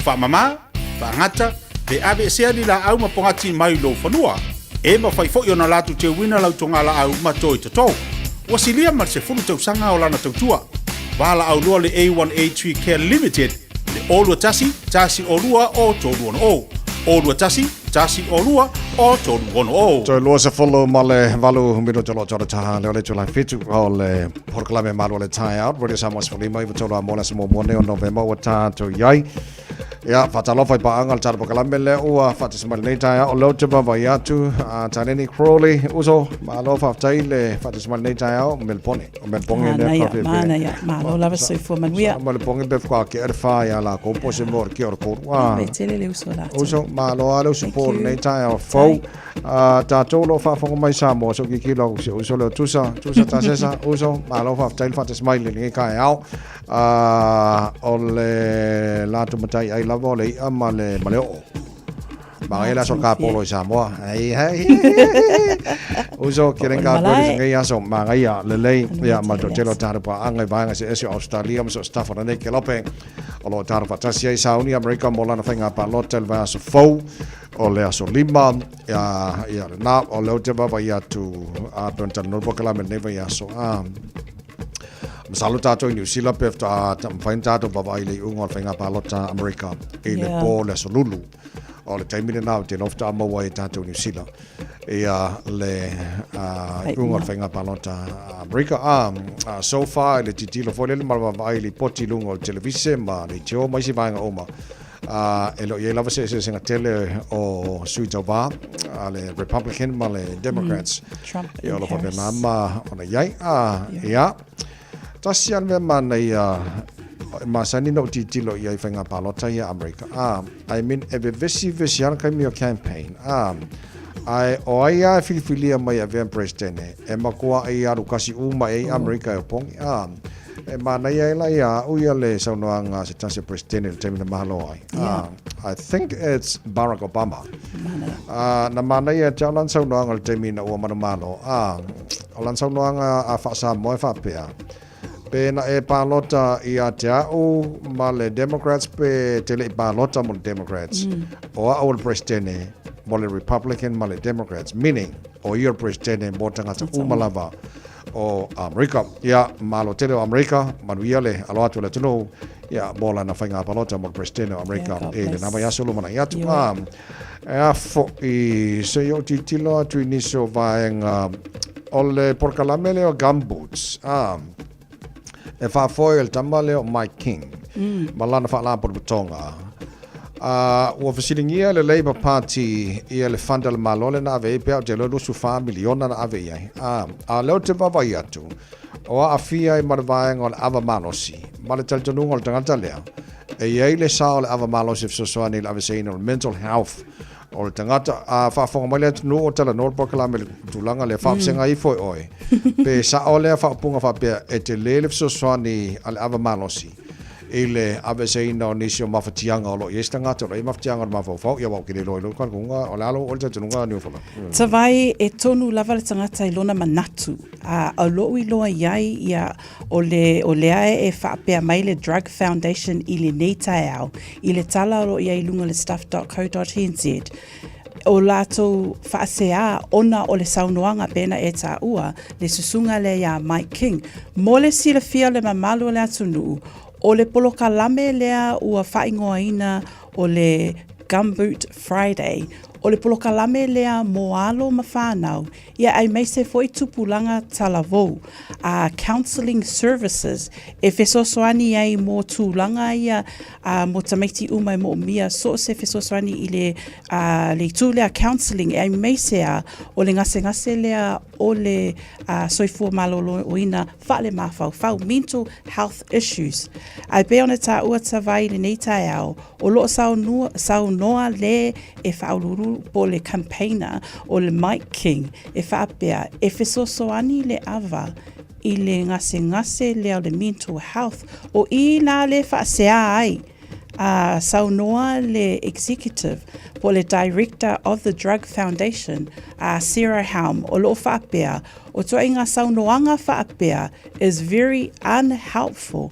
Speaker 16: whamama, whangata, te ave sea ni la au mapongati mai lo whanua. E ma whai fo na lātou te wina lau tonga la au matoi te tau. Wasilia ma se fulu tau sanga o lana tau tua. Wala au lua le A1A Tree Care Limited, le olua tasi olua o tolu ono o. Olua tasi olua o tolu ono o.
Speaker 5: Toi lua se follow ma le valu mino tolo tolo taha le ole tulai fitu o le porkalame malu le tie out. Radio Samoa Sfalima I tolo a mola se mo mone o November wa tato yai. Ya, fatalofa pa angal tar porkalame le ua fatismal nei taia o lo te bava yatu taneni Crawley uso malofa tai le fatismal nei taia o Melpone. O Melpone le coffee.
Speaker 11: Mana ya, malo lava soi fo manuia.
Speaker 5: Melpone be kwa ke erfa ya la ko pose mor ki or ko.
Speaker 11: Me tele le uso la.
Speaker 5: Uso malo alo support nei taia o fo. Ta tolo fa fo mai Samoa so ki kilo uso le tusa ta sesa uso malo fa tai fatismal le kai au. O le lato matai ai la vole ama le maleo Maela so ka polo Samoa ai uso kiren ka polo ngai aso mangai le lei ya ma to telo tar pa angai vanga se ese Australia so staff na ne ke lope o lo tar pa tasia Saudi America mola na fenga pa lotel va so fo o le aso lima ya na o le te baba ya tu a tonta no pokala me neva ya so Masalo tato I New Zealand pefta fain tato baba I le unga whainga palota America I le po le solulu o le taimine nao te nofta amawa I tato New Zealand le unga whainga palota America so far le titilo fo le marwa vai le poti lunga o televise ma le teo maisi vainga oma lo ye lava se singa tele o Suitova le Republican ma le Democrats
Speaker 11: Trump
Speaker 5: yo lo fa mama ona yai ya Tasian me mana ia masani no titilo ia whainga palota ia America. I mean ebe vesi ana kai mio campaign. Ai filifilia mai a ven presidente. E makua ai aru kasi uma e America e pongi. E mana ia ila ia uia le saunoanga se tasi presidente le temina mahalo ai. I think it's Barack Obama. Na mana ia jalan saunoanga le temina ua mana malo. Olan saunoanga a whaasa moe whapea. Pena e palota I a te au ma le Democrats pe tele palota mo le Democrats o a o le presidente mo le Republican ma le Democrats meaning o your presidente mo tangata umalava o America ya malo tele o America manuia le alo atu le tuno ya bola na whainga palota mo le presidente o America e le nama ya solo mana yatu e fo I se yo titilo atu iniso vaenga o le porcalamele o gumboots e fa foi el tamale o Mike King malana fa la por butonga o fasilingia le Labour Party I le fundal malole na ave pe o lo su fa miliona na ave ai lo te baba yatu o a fia I marvaeng on ava manosi male tal tonu ol tangata lea e ai le sa ol ava malosi so so ani ave sein on mental health o le tangata fa fonga mai le no o tala no por me tulanga le fa senga I foi oi pe sa ole fa punga fa pe e te lele so swani al ava malosi ile ave sei no nisio mafatianga o lo yestanga to le mafatianga ma fo ya wa kile lo kan kunga o lalo o te tunga ni fola
Speaker 11: Tawai e tonu lava le tangata I lona manatu a lo I loa iai ia o le ae e whaapea mai le Drug Foundation I le neitai au I le tala o iai lunga le stuff.co.nz o lato whaasea ona o le saunoanga pena e tā ua le susunga le ia Mike King mo le sila fia le mamalu le atunu o le poloka lame lea ua whaingoa ina o le Gumboot Friday O le polokalame lea moalo ma whanau, ia ai mai se foi tupulanga talavou, counselling services, e fesosoani ai mo tūlanga ia mo tamaiti umai mo mia, so se fesosoani i le tū lea counselling, e ai mai sea o le ngase lea o le soifua malolo o ina whaale mawhau, mental health issues. Ai pe ona tā ua tawai le nei tai au, o loo sau noa le e whauluru po le campaigner o le Mike King e whaapea e fesosoani le awa i le ngase lea le mental health o i nā le whaasea ai saunoa le executive po le director of the Drug Foundation Sarah Helm o loo whaapea o toa inga saunoanga whaapea is very unhelpful.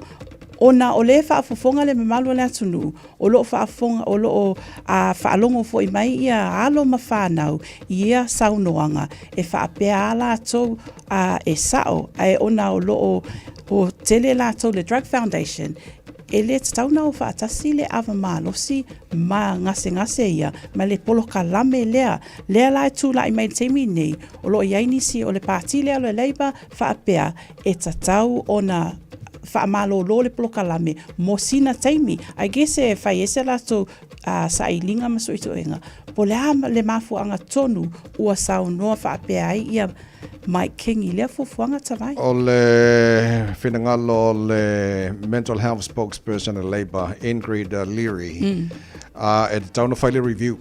Speaker 11: Ona o le whaafofonga le mamalu le atunu, o loo whaafonga, o loo whaalongo fo i mai ia alo ma whanau, ia saunoanga, e whaapea ala tau e sao, ai ona o loo o tele la tau le Drug Foundation, e le tauna o whaatasi le awa malosi ma ngase ia, ma le poloka lame lea lai tū la i mai teimi nei, o loo iainisi o le pāti lea le Labour whaapea, e tatau ona whaamalo le poloka lame mo sina teimi. I guess e whai ese lato sa i linga maso i toenga. Po le mafuanga tonu ua sau noa whaapea ai ia Mike King i lea fufuanga tawai.
Speaker 5: O le whinangalo le mental health spokesperson of Labour, Ingrid Leary, e te tauna whaile review.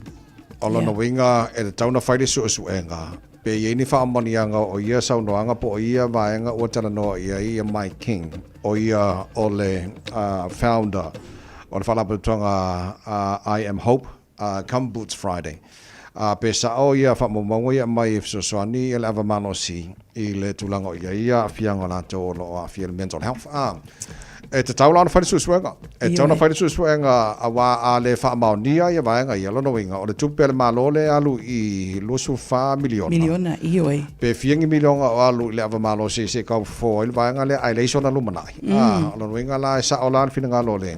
Speaker 5: O lana winga e te tauna whaile suesuenga. Pe i ni whaamanianga o ia saunoanga po o ia vaenga ua tana noa ia Mike King. O ia o le founder o le whalaputonga I Am Hope, Come Boots Friday. Pe sa o ia whamamongo ia mai e fsosoani e le avamano si i le tulanga o ia fianga lato o lo a fia mental health. E te taula ana whaile susuenga. E tauna whaile susuenga a wā a le whaamaunia ia vaenga ia lono winga. O le tupe le malole alu i lusu wha miliona.
Speaker 11: Miliona, iyo e.
Speaker 5: Pe fiangi milionga o alu le avamalo se kau fo il vaenga le aileison na lumanai. Lono winga la e sa o la whina lo le.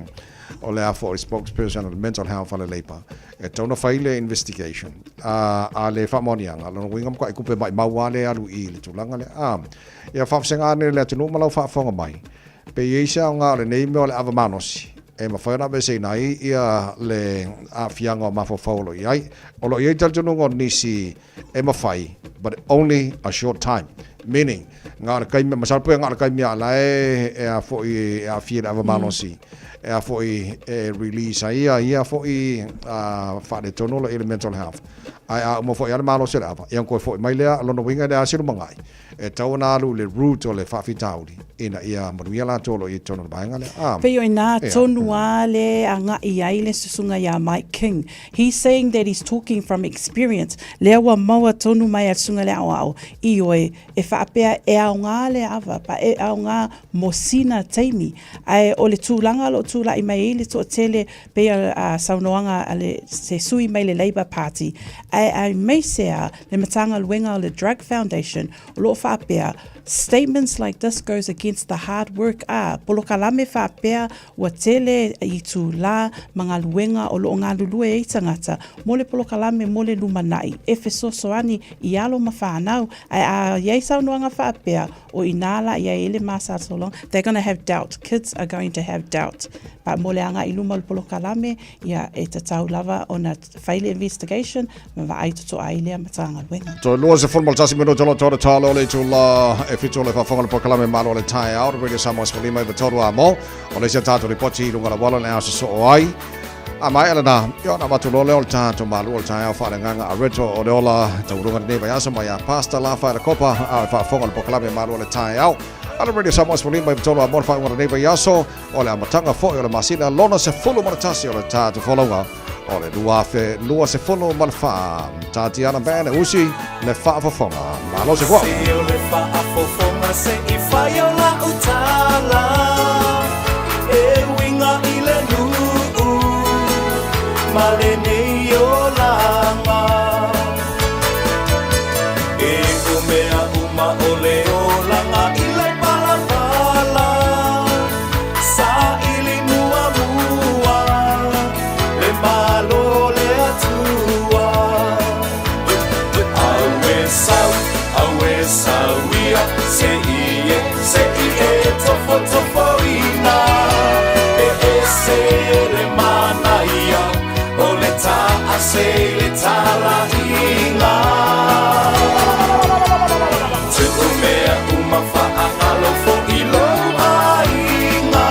Speaker 5: O le afo spokesperson of mental health ale Labour. E tauna whaile investigation. A le whaamonianga. Lono winga mkwa ikupe mai mawale alu i le tulanga le. Ia whafsenga ane le atunu malau whaafonga mai. Pe yeisa o ngā le nei meo le awa manosi. E mawhaina me se nai ia le awhianga o mawhawhaulo iai. O lo iai taltunungo nisi e mawhai, but only a short time. Meaning, ngā le kaimia, masarpua ngā le kaimia alae e a fwoi e a whia le awa manosi. E a fwoi e release a ia fwoi whare tono le mental health. Ai a umawhoi ale manosi le awa. Ian koe fwoi mai lea, alono winga le asiru mangai. E tau na alu le root o le whawhitauri. Ina ia manuia la tolo i tono bainga le.
Speaker 11: Peo ina tonu a le anga i ai le susunga ia Mike King. He's saying that he's talking from experience. Lea wa maua tonu mai a sunga le au i oe e whaapea e au ngā le awa pa e au ngā mosina teimi. Ai o le tūlanga lo tūla i mai le to tele pea saunoanga ale se sui mai le Labour Party. Ai mai sea le matanga luenga o le Drug Foundation o lo whaapea. Statements like this goes against the hard work polokalame whaapea ua tele i tū la mga luenga o loo ngā lulue e tangata mo le polokalame mo le lumanai e fesosoani i alo ma whanau ai a iei saunoanga whaapea o inala i ele masa so long they're going to have doubt. Kids are going to have doubt. But mo le anga i luma le polokalame ia e tatau lava o na whaile investigation ma wa ai tuto ai lea matanga luenga.
Speaker 5: So lua se formal tasi mino tolo tolo talo le tū la e fitu le whafonga le polokalame malo le tai out Radio Samoa Spalima i the toru a mo o le sia tātou ripoti i lunga la wala le asa so o ai. A mai ala na, io na matu lole o le tātou malu o le tai out whaare nganga a reto o le ola taurunga neva yasa mai a pasta la whaere kopa a whafonga le polokalame malo le tai out. Ala Radio Samoa Spalima i the toru a mo whaere neva yaso o le amatanga fo o le masina lona se fulu maratasi o le tātou wholonga. O le lua se fulu malfa tāti ana bēne usi le whaafafonga. Malo se kua.
Speaker 3: O le whaafafonga se I whai o la utala e winga I le nuu ma le nei o langa e umea uma o le o langa I le palapala sa ili mua mua le malo le atua se le tala inga Te umea umafa alo fo ilo ainga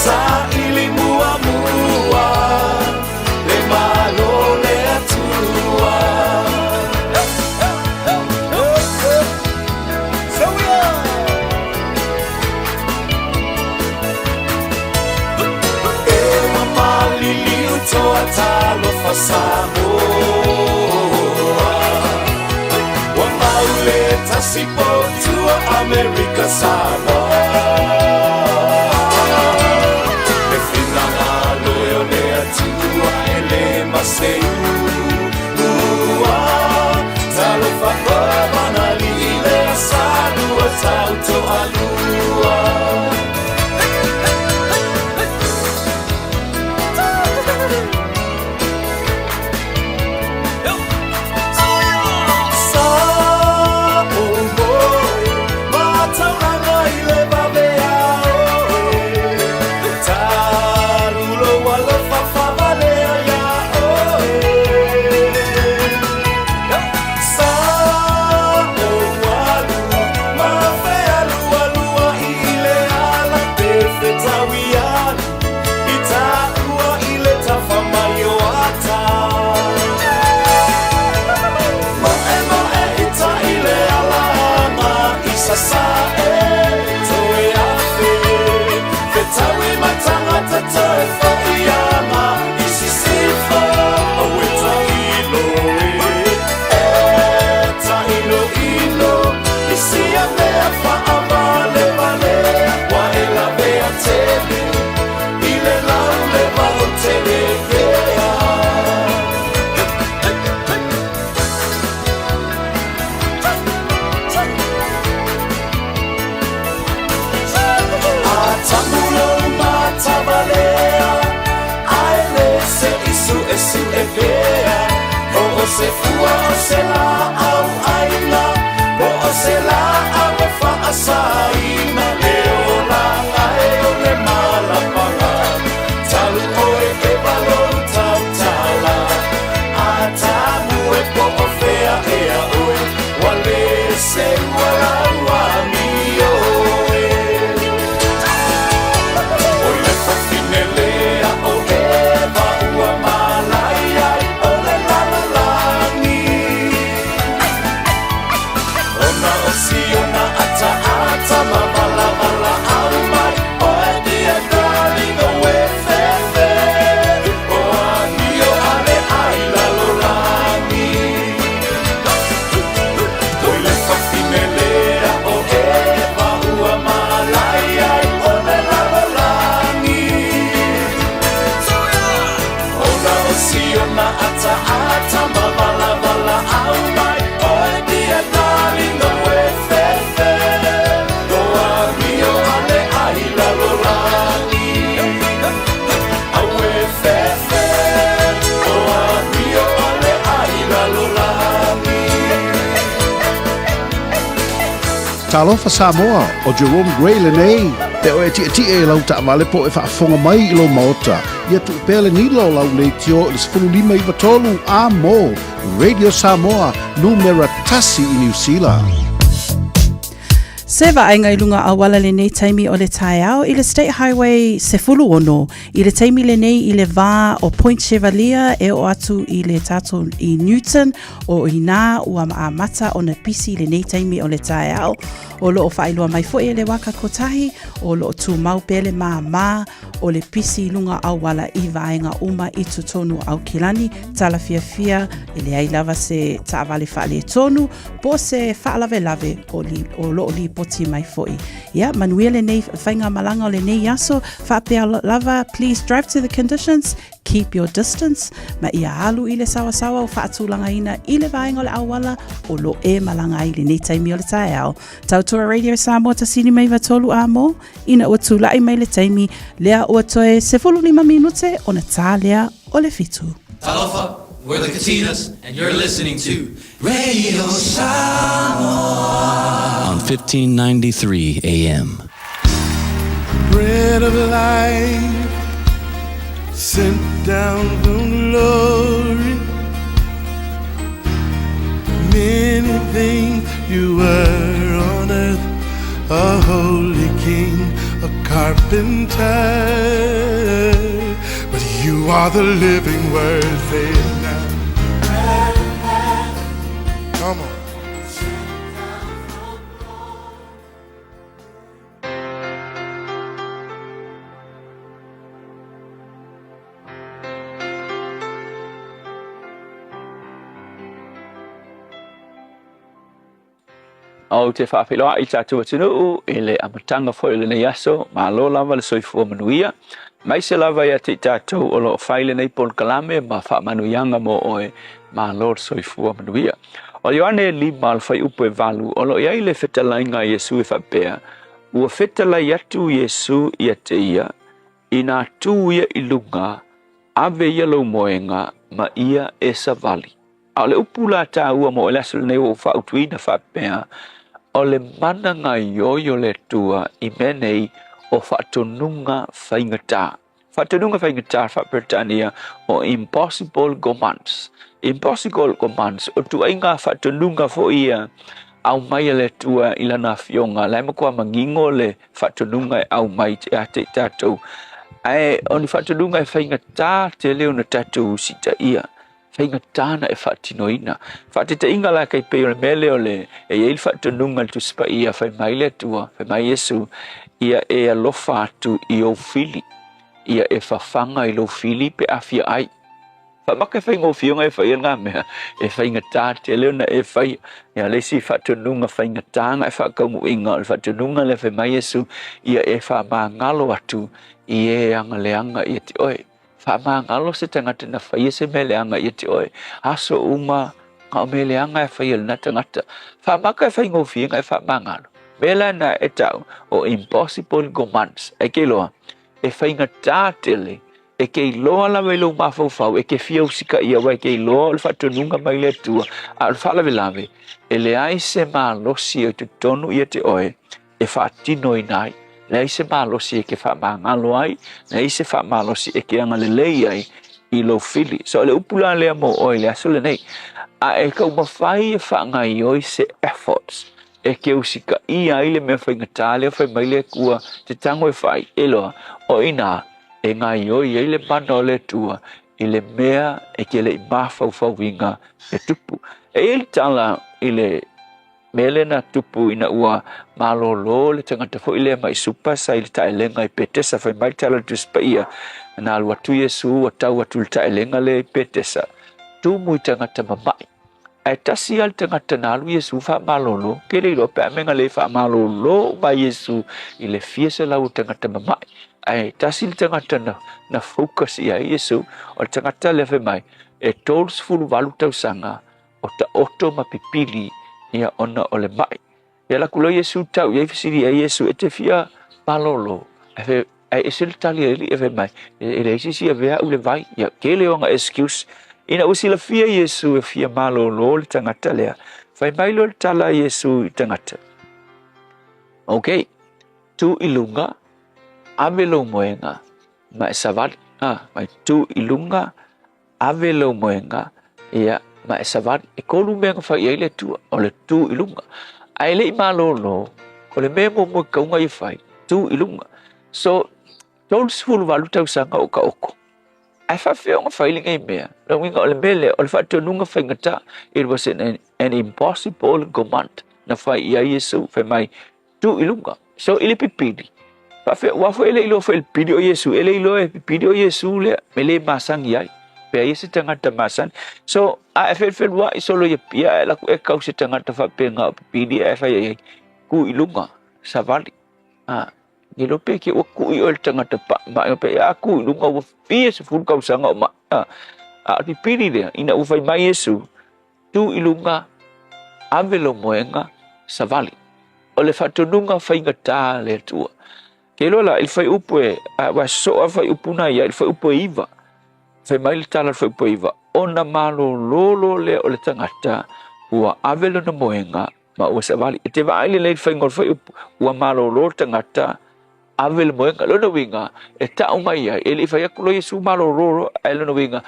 Speaker 3: Sa ili mua mua Le malo le atua So yeah Toa talo fasamoa Wa maule tasipo tua America Samoa Le finanga loyo le atua ele maseu Ua talo fakoa manali le asadua tauto alua Se fua o se la au aina o se la au fa asaina leo la ai o le mala panga talu oe e balon tau tala a tamu e po o fea e a oe wale se wala wami oe o le fa finelea o eva ua malai ai o le lala Siona ata ata mabala bala au mai o dia darling o fefe o anio ale ai la lolani o le fafinelea o eva ua malai ai o le lolani o la siona ata ata mabala bala au mai o dia darling
Speaker 5: Talofa Samoa o Jerome Gray lenei pe o eti e lau ta male po e whaafonga mai I lo maota ia tu pele ni lo lau le tio I sfuru lima I watolu a mo Radio Samoa numera tasi I New Zealand.
Speaker 11: Seva ainga I lunga awala le nei taimi o le taiao I le State Highway sefulu ono I le taimi le nei I le vā o Point Chevalier e o atu I le tato I Newton o I nā ua maamata o na pisi le nei taimi o le taiao o lo o whailua mai fo e le waka kotahi o lo o tu mau pele mā o le pisi lunga awala I vaenga uma I tutonu au kilani tala fia e le ai lava se taavale whaale tonu po se whaalave lave o lo li poti mai foi. Yeah, manuele nei whainga malanga o le nei aso whapea lava, please drive to the conditions, keep your distance, ma ia alu I le sawa o whaatulanga ina I le vaenga o le awala o lo e malanga I le nei taimi o le tae au. Tautua Radio Samoa tasini mai watolu a mo, ina ua tūlai mai le taimi, lea ua toe 75 minute o na tā lea o le fitu.
Speaker 17: Talofa, we're the Katinas, and you're listening to Radio Samoa on 1593 AM.
Speaker 3: Bread of life, sent down from glory. Many things you were on earth, a holy king, a carpenter, but you are the living word. Say it now. Come on.
Speaker 18: O te whaawiloa I tātua tunu e le amatanga fo le nei aso, ma lo lava le soifua manuia. Mai se lava ia te tātou o lo whaile nei pol kalame ma wha manuianga mo oe ma lo soifua manuia. O Ioane li mal whai upo e valu, o lo iai le whetalainga Iesu e whapea, ua whetalai atu Iesu ia te ia, I nā tū ia I lunga, ave ia lau moenga ma ia e savali. A le upula tā ua mo e lasu nei o whautuina whapea, o le mana ngai yoyo le tua I menei o whatonunga whaingata. Whatonunga whaingata whapretania o impossible commands. Impossible commands o tu ainga whatonunga fo ia au mai le tua ilana fionga. Lai makua mangingo le whatonunga au mai te ate tātou. Ai oni whatonunga whaingata te leo na tātou sita ia. Whaingatana e whaatinoina. Whaatita inga la kai peo le mele o le e eil whaatonunga tu spa ia whai mai le tua, whai mai Yesu, ia e alofa atu I o fili. Ia e whawhanga I lo fili pe awhia ai. Whamaka whai ngō whionga e whai ngā mea, e whaingata te leo na e whai. Ia lesi whaatonunga whaingatanga e whaakaungu inga, le whaatonunga le whai mai Yesu, ia e whamangalo atu, I e anga leanga I te oe. Whamangalo se tangata na whaia se meleanga I te oe. Aso uma ngā meleanga e whaia na tangata. Whamaka e whai ngō whionga e whamangalo. Mela na e tau o impossible commands. E ke loa, e whainga tātele, e ke loa la wei lo mawhauwhau, e ke whiau sika ia wai ke loa o le whatonunga mai le tua, a le whalawe lawe, e le ai se mā losi o te tonu I te oe, e whaatino I nai, le ai se mā losi e ke whamangalo ai, le ai se whamalosi e ke anga le lei ai, I lo fili. So le upula lea mo oe le aso le nei, a e kau mawhai e whangai oi se efforts, e ke usika I ai le mea whaingata lea whai mai le kua te tango e whai eloa o ina e ngai oi e le mana o le tua I le mea e ke le I mawhau winga e tupu. E ele tala I le mele na tupu ina ua malolo le tangata fo I le mai supa sa I le taelenga I petesa whai mai tala tu spaia na alua tu Yesu a tau atu le taelenga le petesa tu mui tangata mamai. Ai tasi al tangata na alu Yesu wha malolo, ke le ilo pe amenga le wha malolo ma Yesu I le fiesa lau tangata mamai. Ai tasi le tangata na focus I a Yesu, o tangata le wha mai, e tolus fulu walu tau sanga, o ta oto ma pipili ia ona o le mai. Ia la kulo Yesu tau, ia fisiri a Yesu e te fia malolo, e ese le tali e li e wha mai, e le isi si a vea ule vai, ia ke le onga excuse, ina usi la fia Yesu e fia malolo le tangata lea. Whai mai lo le tala Yesu I tangata. Ok, tu ilunga, ave lo moenga, ma e savali. Mai tu ilunga, ave lo moenga, ia ma e savali. E kolu mea whai eile tua, o le tu ilunga. Ai le I malolo, o le mea mo mo kaunga I whai, tu ilunga. So, tolu sifulu walu tau sanga o ka oko. Ai whawhionga whailinga I mea. Rau inga o le mele, o le whatonunga whaingata, it was an impossible command na whai ia Yesu, whai mai tu ilunga. So, ili pipili. Wafo ele ilo whai pipili o Yesu, ele ilo e pipili o Yesu lea, mele masang iai. Pea ia se tangata masang. So, a e whelwhelwa I solo ia pia, e laku e kau se tangata whapenga o pipili, e whai iai, ku ilunga, savali. Gilo pe ke o ku I o le tangata pa, ma e pe a ku ilunga o fia se fulu kau sanga o ma. A pipili lea, ina u whai mai Yesu, tu ilunga, ave lo moenga, savali. O le whatonunga whaingata le tua. Ke lola, il whai upo e, wa soa whai upuna ia, il whai upo e iwa. Whai mai le tala whai upo e iwa. Ona malo lolo le o le tangata, ua ave lo na moenga, ma ua savali. E te wa aile le whai ngol whai upo, ua malo lolo tangata, ave le moenga lona winga e ta mai ai ele fa yaku lo Yesu malororo ai lona winga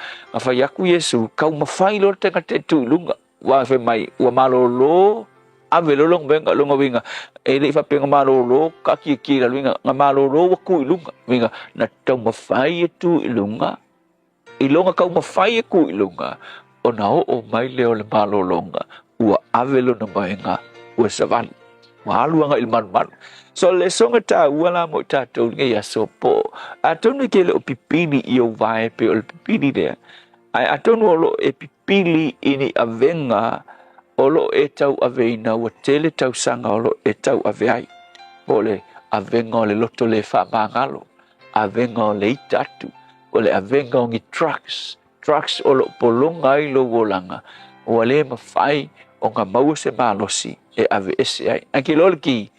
Speaker 18: fa yaku Yesu kau mafai lo te te tu lunga wa fe mai wa malolo ave lo long venga longa winga ele fa penga malolo ka ki la winga nga malolo wa ku lunga winga na tau mafai tu lunga ilonga kau mafai ku ilunga ona o mai leo le malolonga ua ave lo na maenga ua savan waluanga ilman man so le songa ta wala mo ta to nge ya so po atonu ke le pipini io vai pe o pipini de ai atonu lo e pipili ini avenga olo e tau aveina ua tele tau sanga olo e tau aveai ole avenga le loto le fa mangalo avenga le itatu ole avenga ngi trucks olo polonga i lo wolanga ole mafai o nga mau se malosi e AVS ai anki lolki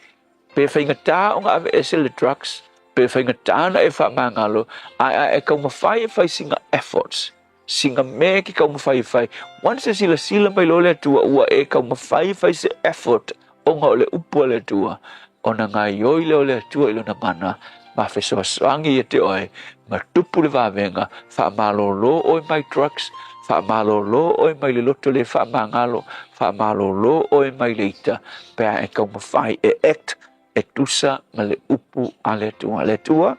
Speaker 18: pe fainga ta o nga AVS le trucks pe fainga ta na e fa mangalo ai ka mafai fai singa efforts singa me ki ka mafai once sila mai lo le tua ua e ka mafai se effort o nga ole upo le tua ona nga yoi le tua ilo na mana ma fe so swangi te oi ma tupu le vavenga fa malolo oi mai trucks fa malolo oi mai le loto le fa mangalo fa malolo oi mai le ita pe e ka mafai e act e tusa ma le upu ale tua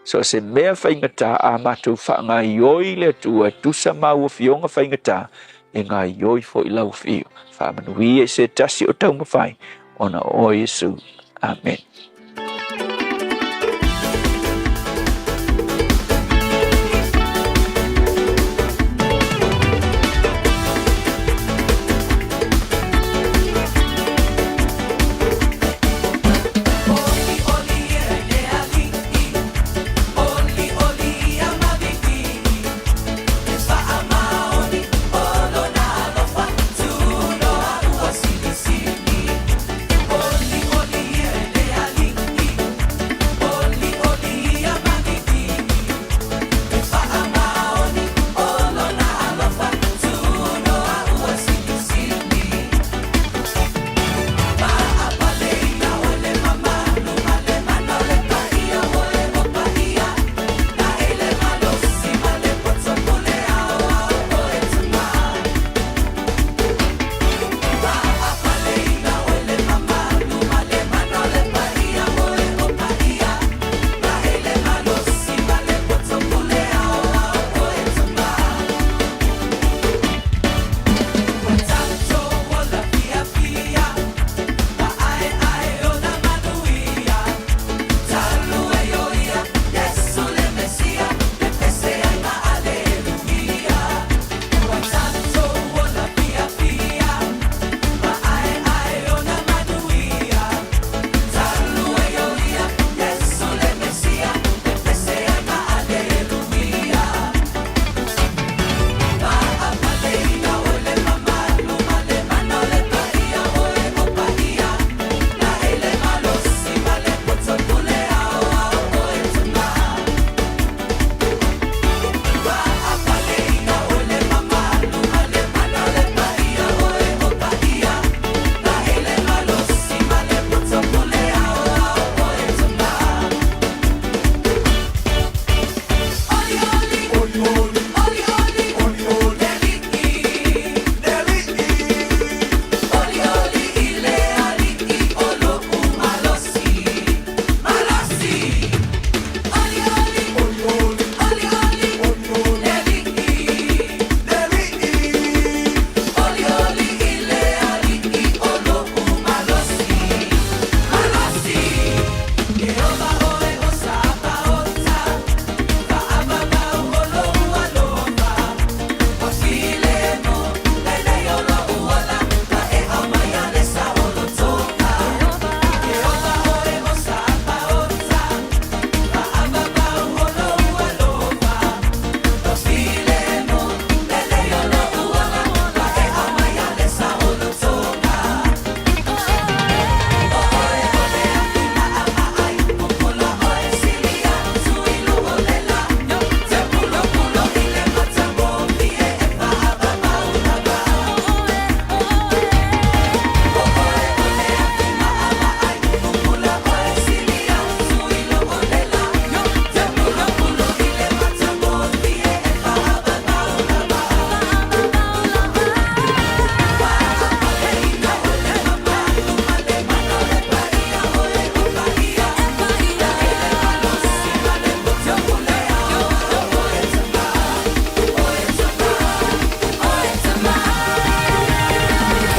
Speaker 18: so se mea whaingata a matu wha ngā ioi le tua tusa mau fionga whaingata e ngā ioi fo i lau fio wha manuia e se tasi o tau mawhai ona o Yesu. Amen.
Speaker 3: Ali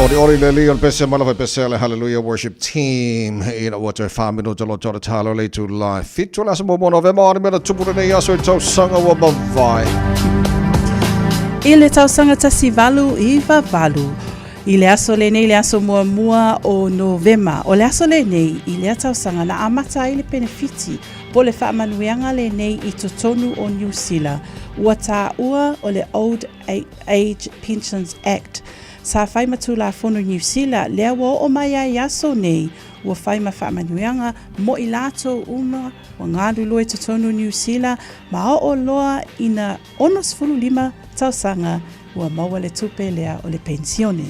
Speaker 5: Ori le Leon Pese Malafa Pesele Hallelujah Worship Team ina water 5 minutos lo jora talo le to live fit to last mo November ni mena tupu ne yaso tau sanga wa bavai
Speaker 11: I le tausanga tasivalu I vavalu I le aso le nei le aso mua o Novema o le aso le nei I le tausanga na amata I le benefiti po le whaamanuianga le nei I totonu o New Zealand ua tā ua o le Old Age Pensions Act sa whai matu la whono New Zealand lea wo o mai ai aso nei ua whai ma whaamanuianga mo I lato uma o ngāru loe totonu New Zealand ma o loa ina onos fulu lima tausanga ua maua le tupe lea o le pensione.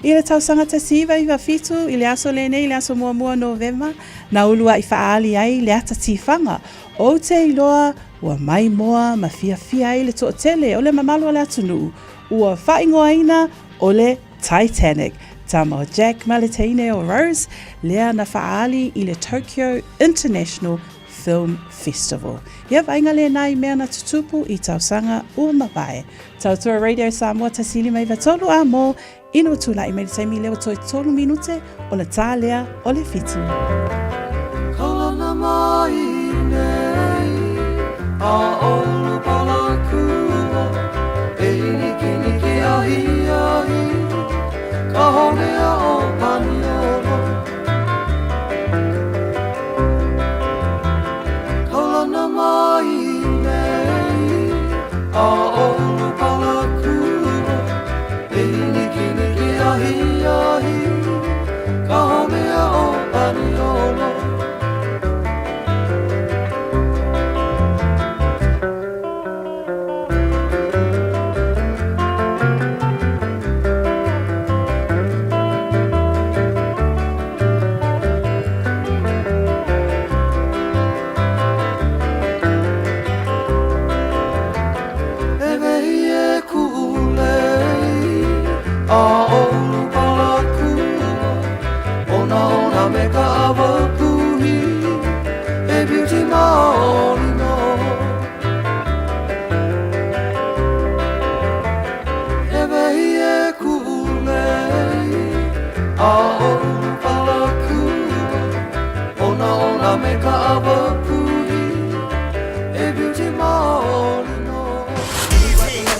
Speaker 11: I le tausanga te siva I wafitu I le aso le nei le aso mua Novema na ulua I whaali ai le ata tifanga o te iloa ua mai moa ma fia ai le tootele o le mamalo o le atunu ua whaingoaina o le Titanic. Tama o Jack Malatine o Rose lea na whaali I le Tokyo International Film Festival. Ia vainga le nai mea na tutupu I tausanga ua mawai. Tautua Radio Samoa tasili mai vatolu a mo ino tula I meitaimi leo toi tolu minute o le tālea o le fitu.
Speaker 3: Kalana mai nei a olu palakua e niki ahi ka honea o paniolo Kalana mai nei a olu palakua e niki ahi ka honea o paniolo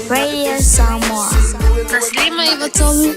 Speaker 19: Radio Samoa. Taslima Ivatolu.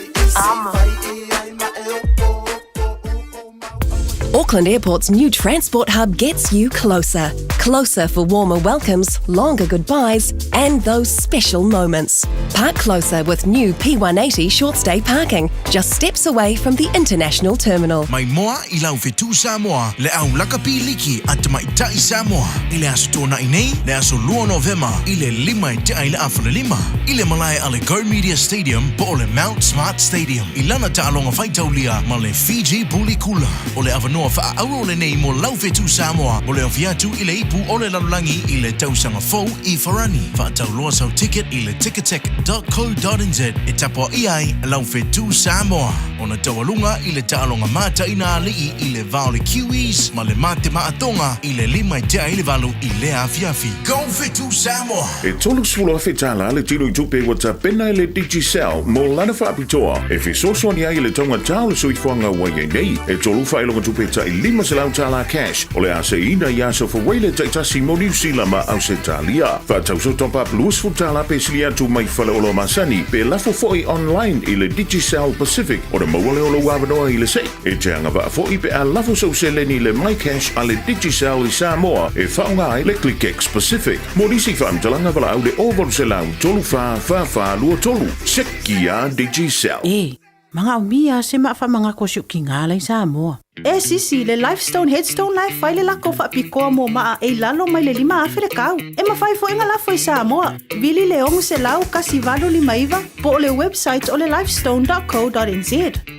Speaker 20: Auckland Airport's new transport hub gets you closer. Closer for warmer welcomes, longer goodbyes, and those special moments. Park closer with new P180 short stay parking, just steps away from the international terminal.
Speaker 1: Mai moa I lau whetū Samoa, le au lakapi liki at mai tai Samoa. I le aso tōna I nei, le aso lua Novema, I le lima I te aile awhana lima. I le malai ale Go Media Stadium, po o le Mount Smart Stadium. I lana ta alonga whaitaulia, ma le Fiji Bully Kula. O le awanoa wha au o le nei mo lau whetū Samoa, mo le awhiatu I le ipu o le lalulangi I le tausanga fau I Farani. Wha tau loa sau ticket I le ticketek.co.nz. E tapoa I ai, lau whetū Samoa. Ona tawalunga I le taalonga mata ina alii I le vaole Kiwis, ma le mate maatonga I le lima I te ailevalu I le afiafi. Go whetū Samoa!
Speaker 4: E tolu sula whetala le tino I tupe wata pena le Digicel mo lana whaapitoa. E whesoswani ai le tonga tau le soifuanga wai nei. E tolu whailonga tupe ta I lima se lau tala cash. O le ase ina I aso whaweile taitasi mo New Zealand ma au se talia. Whatau so top up luas futala pe silia tu mai whale olo masani. Pe lafo foi online I le Digicel Pacific. O le mawale olo wawanoa I le sei. E te anga wa foi pe a lafo so se leni le My Cash a le Digicel I Samoa. E whaunga ai le ClickX Pacific. Mo nisi whaamtalanga wala au le over se lau tolu wha lua tolu. Seki a Digicel.
Speaker 10: Mga umia se maafa mga kosyo kingalay Samoa.
Speaker 11: Sisi, le Lifestone Headstone Life fai le lako whaapikoa mo maa e lalo mai le lima awhire kau. E mawhai fo inga lafo I Samoa. Vili le ongu se lau kasi valo lima iwa po o le website o le lifestone.co.nz.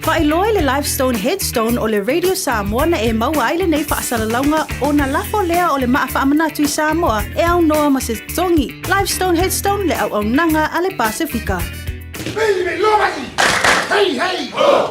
Speaker 11: Wha iloe le Lifestone Headstone o le Radio Samoa na e maua ai le nei whaasalaunga o na lafo lea o le maa whaamanatu I Samoa e au noa ma se tongi. Lifestone Headstone le au nanga a le Pasifika.
Speaker 3: Baby, lobaki! Hey, hey! Oh!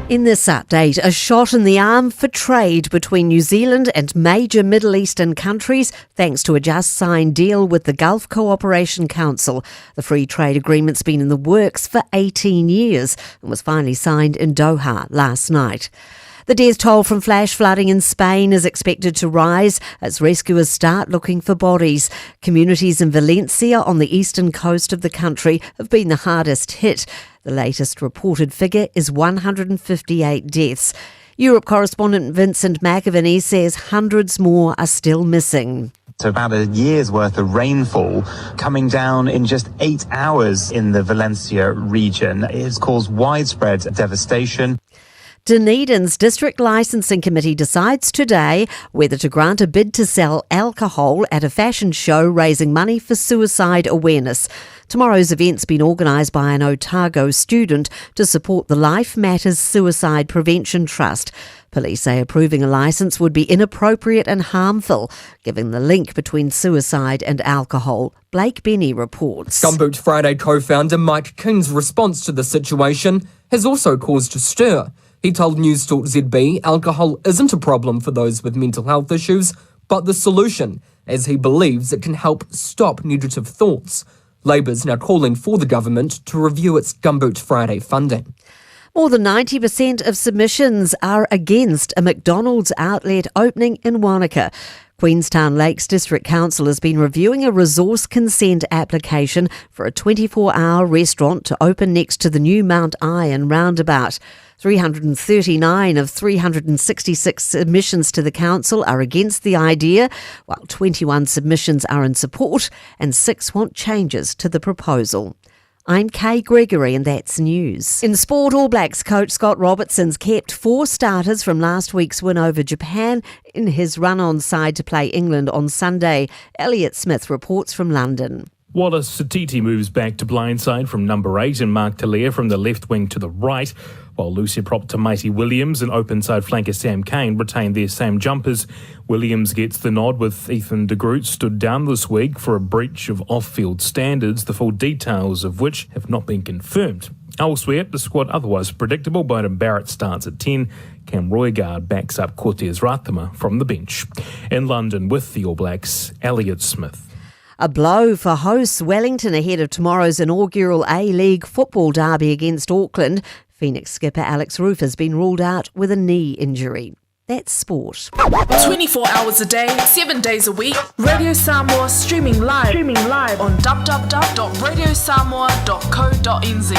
Speaker 6: In this update, a shot in the arm for trade between New Zealand and major Middle Eastern countries thanks to a just-signed deal with the Gulf Cooperation Council. The free trade agreement's been in the works for 18 years and was finally signed in Doha last night. The death toll from flash flooding in Spain is expected to rise as rescuers start looking for bodies. Communities in Valencia on the eastern coast of the country have been the hardest hit. The latest reported figure is 158 deaths. Europe correspondent Vincent McAvaney says hundreds more are still missing.
Speaker 21: So about a year's worth of rainfall coming down in just 8 hours in the Valencia region. It has caused widespread devastation.
Speaker 6: Dunedin's District Licensing Committee decides today whether to grant a bid to sell alcohol at a fashion show raising money for suicide awareness. Tomorrow's event's been organised by an Otago student to support the Life Matters Suicide Prevention Trust. Police say approving a licence would be inappropriate and harmful, given the link between suicide and alcohol. Blake Benny reports.
Speaker 22: Gumboot Friday co-founder Mike King's response to the situation has also caused a stir. He told Newstalk ZB alcohol isn't a problem for those with mental health issues, but the solution, as he believes it can help stop negative thoughts. Labour's now calling for the government to review its Gumboot Friday funding.
Speaker 6: More than 90% of submissions are against a McDonald's outlet opening in Wanaka. Queenstown Lakes District Council has been reviewing a resource consent application for a 24-hour restaurant to open next to the new Mount Iron roundabout. 339 of 366 submissions to the council are against the idea, while 21 submissions are in support and 6 want changes to the proposal. I'm Kay Gregory and that's news. In sport, All Blacks coach Scott Robertson's kept 4 starters from last week's win over Japan in his run-on side to play England on Sunday. Elliot Smith reports from London.
Speaker 9: Wallace Satiti moves back to blindside from number 8 and Mark Talia from the left wing to the right, while Lucia Prop to Matey Williams and open side flanker Sam Cane retain their same jumpers. Williams gets the nod with Ethan de Groot stood down this week for a breach of off-field standards, the full details of which have not been confirmed. Elsewhere, the squad otherwise predictable. Bowden Barrett starts at 10. Cam Roygaard backs up Cortez Ratama from the bench. In London with the All Blacks, Elliot Smith.
Speaker 6: A blow for hosts Wellington ahead of tomorrow's inaugural A-League football derby against Auckland. Phoenix skipper Alex Roof has been ruled out with a knee injury. That's sport.
Speaker 23: 24 hours a day, 7 days a week. Radio Samoa streaming live on www.radiosamoa.co.nz.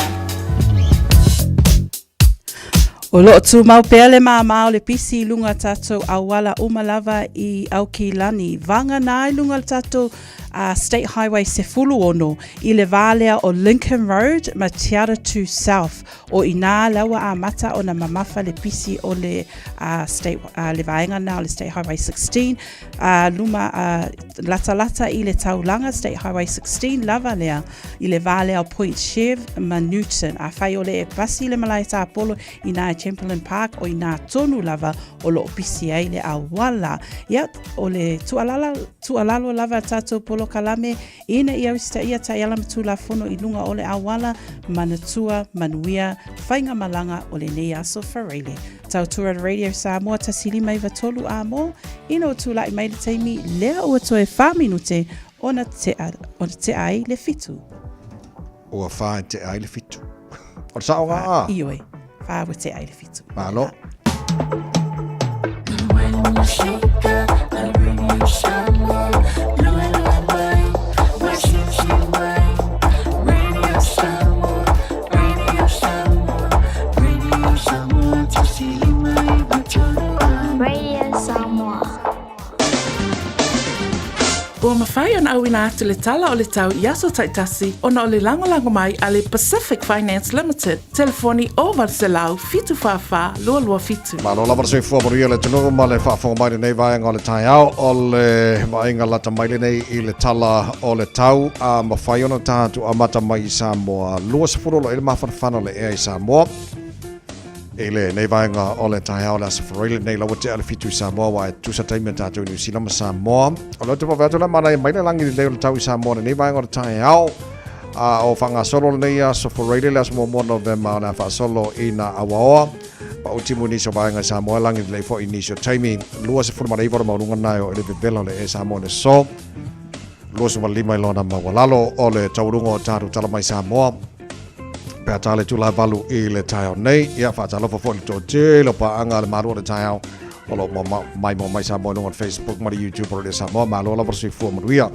Speaker 11: O loo tu mau pele ma le pisi lunga tatou awala umalava I Aukilani. Vanga nai lunga tatou State Highway Sefulu ono I le valea o Lincoln Road ma Tiara to South o ina lawa a mata o na mamafa le pisi o le state le vaenga na le State Highway 16 luma lata I le taulanga State Highway 16 lava lea I le valea o Point Chev ma Newton a fai o le pasi le malai ta polo ina Chamberlain Park o ina tonu lava o lo pisi ai le awala o le tualalo lava tatou polo kalame ina ia sta ia taiala mtula fono I lunga ole awala manatua manuia fainga malanga ole nei aso farele tautura Radio Samoa tasilima I vatolu amo ino tula I mai taimi lea o to e 5 minute ona te ai le fitu
Speaker 5: o fa te ai le fitu o saonga
Speaker 11: ioi fa te ai le fitu
Speaker 5: malo
Speaker 3: when you shake up I bring you Samoa
Speaker 10: Ua mawhai ona au ina atu le tala o le tau Iaso Taitasi ona o le langolango mai a le Pacific Finance Limited. Telefoni o Varselau fitu whawha lua fitu.
Speaker 5: Malo lava se fua moria le tunu ma le whaafonga mai nei vaenga o le tai au o le vaenga lata mai nei I le tala o le tau a mawhai ona tātu a mata mai I Samoa. Lua se furolo ele mawhanawhana le ea I Samoa. Ele nei vaenga o le tai au le asafarile nei lawa te ale fitu I Samoa wa e tusa taimi tātou New Zealand ma Samoa. O le te pawhatu la mana e mai le langi leo le tau I Samoa nei vaenga o le tai au. O whanga solo nei asafarile le asmo mo November o le wha solo I na awaoa. pa o timu ni so vai nga Samoa langi le fo inisio taimi lua se fulu mai mo runga nai o le velo le e Samoa le so lua se lima i lona ma walalo o le taurunga o taru tala mai Samoa pe tale tula valu i le taio nei ia fa talo fo le tote lo pa anga le maru le taio o lo mai Samoa no on Facebook ma YouTube o le Samoa ma lo la versi fu mo ria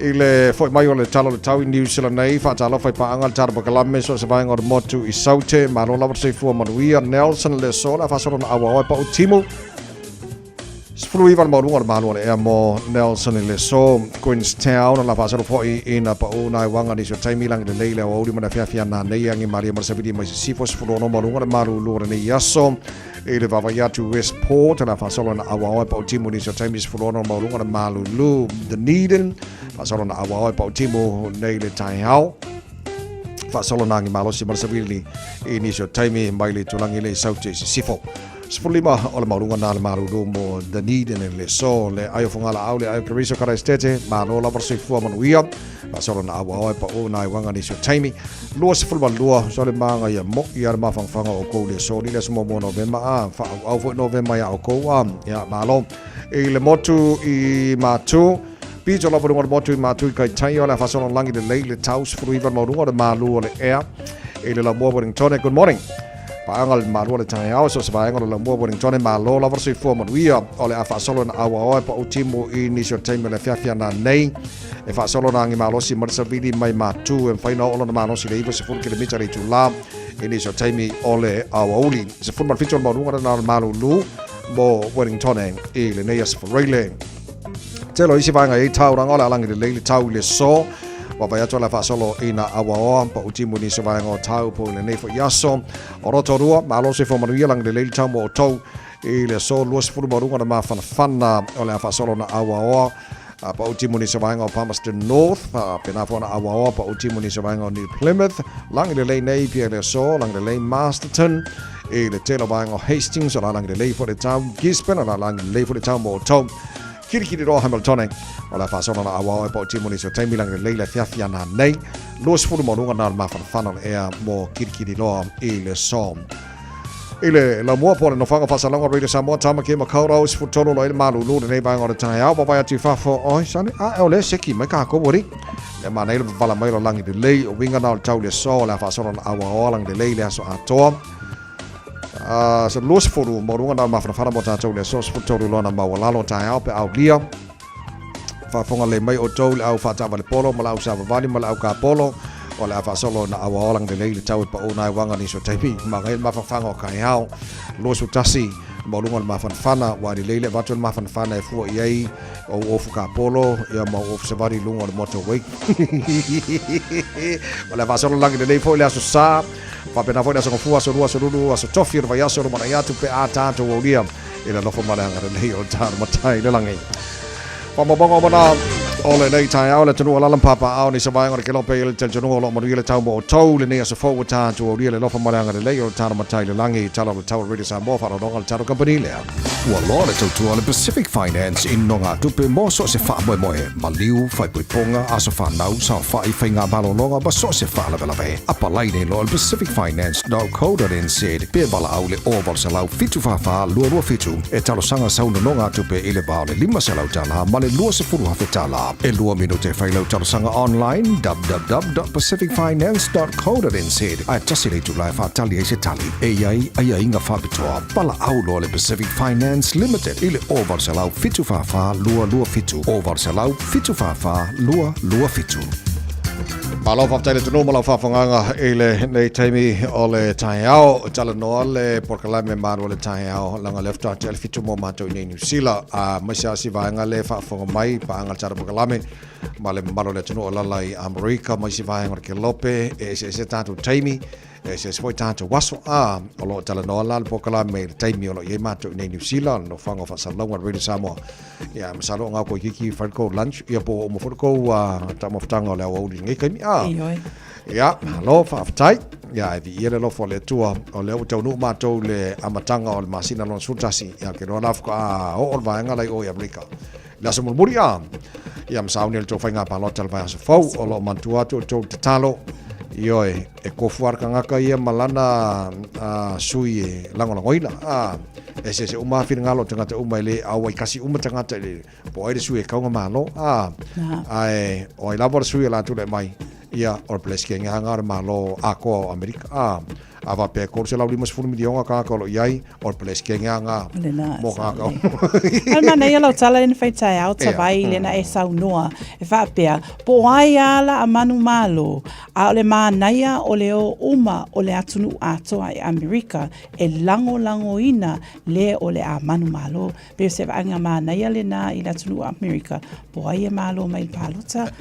Speaker 5: ile foi mai o le talo le tau i New Zealand nei fa talo fai pa anga taro bakalame so se vai ngor motu i saute ma lo la versi fu mo ria Nelson le sola fa solo na awa pa o timu Spulu iwan maurunga malu le mo Nelson le so Queenstown la fa solo foi ina pa una wanga ni so taimi lang de leile o uri mana fia na nei angi Maria Marsavidi mai sifo spulu no maurunga malu lura ni yaso ele va vai to Westport la fa solo na awa pa o timu ni so taimi spulu no maurunga malu lu Dunedin fa solo na awa pa o timu nei le taihau fa solo na ngi malo si Marsavidi ini so taimi mai le tulangi le saute sifo Spulima o le maurunga na le maruru mo Dunedin le so le ayo fungala au le ayo kariso kara estete ma lo la versi fua manuia ma solo na awa pa o na wanga ni so taimi lua se fulma lua so le manga ia mo ia ma fanga o ko le so le smo mo November a fa au fo November ya o ko ya ma lo e le motu i matu Pito la vorunga motu i matu kai tai o la fa solo langi de le taus fruiva maurunga de malu le air e le la mo Wellington good morning Paangal marua le tangai au so se vai ngolo la mua Wellington ma lo la versi fo mo ia o le afa solo na awa o pa utimu i ni so time le fia na nei e fa solo na ngi malo si Marsavidi mai matu e faina o na malo si le ivo se fu kilometer i tula i ni so time o le awa uli se fu mal fitol mo na malo lu mo Wellington e le nei as for railing telo isi vai ngai tau ranga la langi le tau le so wa vai atola fa solo ina awa pa utimu ni se vai ngo tau po le nei fo yaso o roto rua ma lo se fo manuia lang le tau mo tau i le so luas fu marunga na ma fana o le fa solo na awa pa utimu ni se vai ngo Palmerston North pa pena fo na awa pa utimu ni se vai ngo New Plymouth lang le nei pia le so lang le Masterton i le telo vai ngo Hastings o lang le fo le tau Gisborne o lang le fo le tau mo tau Kiri ro Hamilton o la fa solo na awa pa timu ni so taimi lang leila fia na nei los fu mo runga na ma fa e mo kiri ro i le som ile la mo po no fanga fa salonga radio Samoa tama ke ma kaura os fu tolo lo ile malu lu nei ba ngora tai au pa ya ti fa fo o sani a ole se ki ma ka ko bori le ma nei vala mai lo langi de lei o winga na tau le so la fa solo na awa lang de leila so ato so los foru mo runga na ma fa mo ta tau le so fu tolo lo na ma wala lo tai au pe au lia fa fonga le mai o tau le au fa ta vale polo ma la sa vali ma la ka polo o le fa solo na awa lang de le tau pa o na wanga ni so taipi ma ngai ma fa fanga kai hao lo su tasi mo lunga ma fa fana wa di le va tu ma fa fana e fu ai o fu ka polo ya ma o se vari lunga mo to wei o le fa solo lang de le fo le aso sa fa pena fo le aso fu aso ru aso ru aso tofir va aso ma ya tu pe ata to o dia ila lo fo ma nga le o tar ma tai le langai Pamabongo mana ole nei tai au le tunu ala papa au ni savai ngor ke lope le tenu lo mo ile tau mo tau le nei so fo ta to ile lo fa maranga le o tana matai le langi talo le tau really Samoa fa ro ngal taro company le
Speaker 13: wa lo le to ole Pacific Finance in nonga tupe mo so se fa mo maliu fa ponga aso fa nau sa fa I fainga balo longa ba so se fa la ve apa lai nei lo pacificfinance.co.nz pe bala au le over sa lau fitu fa lo fitu e talo sanga sa nonga tupe ile ba le lima sa lau tala le lua se furu hafetala e lua minute whailau tarasanga online www.pacificfinance.co.nz ai tasile tu lai whaatali e se tali e ai inga whapitoa pala au loa le Pacific Finance Limited ile over se lau fitu whawha lua fitu over se lau fitu whawha lua fitu
Speaker 5: Malo faftaile tunu malo fafanganga ele nei taimi ole taiao tala no le porkalame maru le taiao langa lefta tel fitu mo mato nei New Zealand a masa si vanga le fafanga mai pa anga tara porkalame male malo le tunu ala lai America mai si vanga ke lope e se tanto taimi e se foi tanto waso a lo tala no ala porkalame taimi o ye mato nei New Zealand no fanga fa salonga really Samoa ya masalo nga ko kiki farko lunch ya po mo farko ta mo ftanga le o ngi kai ya lo fa aftai ya vi ile lo fo le tua o le o no mato le amatanga o masina lon sutasi ya ke no lafka o va nga lai o America la so muria ya msauni le to fainga pa lo tal va so fo o lo mantua to talo Ioi, e kofuar ka ngaka ia malana sui e langolangoina. E se uma whina ngalo tangata uma ele au ai kasi uma tangata ele po aire sui e kaunga malo. Ai, o ai lava sui e la tule mai. Ia, or pleski ngā ngāra malo ako o Amerika. Awa pe kor se lau 50 milionga ka kolo iai, or pleski ngā mo ka kau.
Speaker 11: Alma nei lau tala ina whaitai au tawai lena e sau noa. E whapea, po ai ala a manu malo, a ole maa naia o le o uma o le atunu atoa e Amerika, e lango ina le o le a manu malo. Pero se vaanga maa naia le na i le atunu Amerika, po ai e malo mai palota,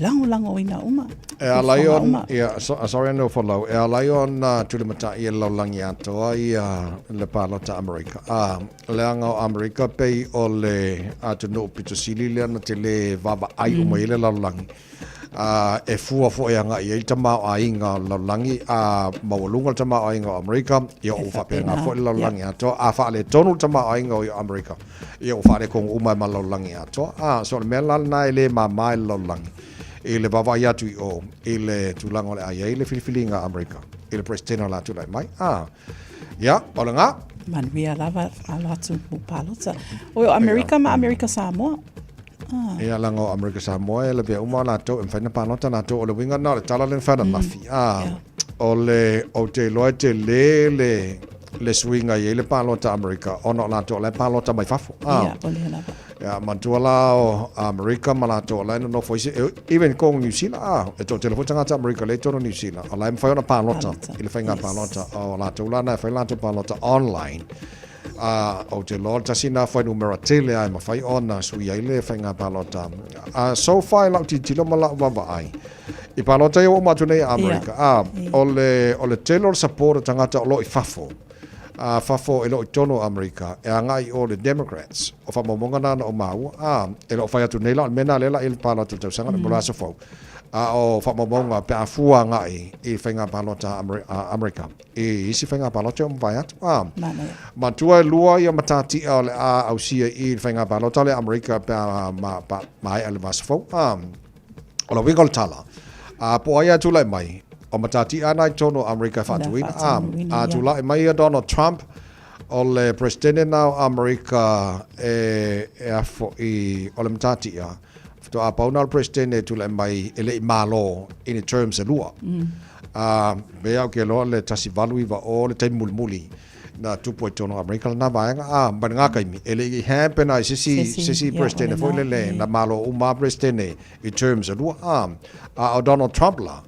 Speaker 11: lango ina uma.
Speaker 5: E a laion, sorry no follow, e a laion tulimata i e laulangi atoa i le palota Amerika. Leanga o Amerika pei o le atunu pitusili le ana te le vava ai uma i le laulangi. E fua fo e anga i tamau a inga laulangi a mawalunga tamau a inga o Amerika i o whape ngā fo i laulangi atoa. A wha le tonu tamau a inga o Amerika i o wha le kong umai ma laulangi atoa. So le mea lana e le mai laulangi. I le vavai atu i o, i le tūlanga o le aia, i le whiliwhilinga Amerika, i le presidente la tūlai mai. Ia, ola ngā.
Speaker 11: Manuia lava ala atu mupalota. O Amerika ma Amerika Samoa.
Speaker 5: Ia langa o Amerika Samoa, e le vea uma la tau, en whaina pānota la tau, o le winga na, le tala le whaina mafi. O te loa te le swinga i le pālota Amerika, ono la tau, le pālota mai fafo.
Speaker 11: Ia, o le lava.
Speaker 5: Ja, mantua la o Amerika malato la no foi even con New Zealand e to telefone tanga Amerika le to New Zealand ala me fai una palota il fai una palota o la to la na fai la to palota online o te lo tasina fai numero tele ai ma fai ona su ia le fai una palota so fai la ti lo mala va ai I palota yo ma tune Amerika o le tele support tanga lo I fafo fafo e lo tono Amerika e anga I o le Democrats o fa momonga na o mau e lo fa atu nei la mena lela il pala tu tau sanga mo la so fo o fa momonga pe afua ngai I fenga palota Amerika e isi fenga palota o vai atu ma tua lua ia matati o le au sia I fenga palota le Amerika pe mai ale vas fo o lo wigol tala po ia tu lai mai o matati ana tono Amerika fatuina tu la mai Donald Trump o le presidente now Amerika e afo I o le matati to a pauna presidente tu le mai ele malo in terms lua vea ke lo le tasi valui va o le tai mulmuli na tupo tono Amerika na vaenga ba nga kaimi ele happen I sisi presidente foi le na malo uma presidente in terms lua o Donald Trump la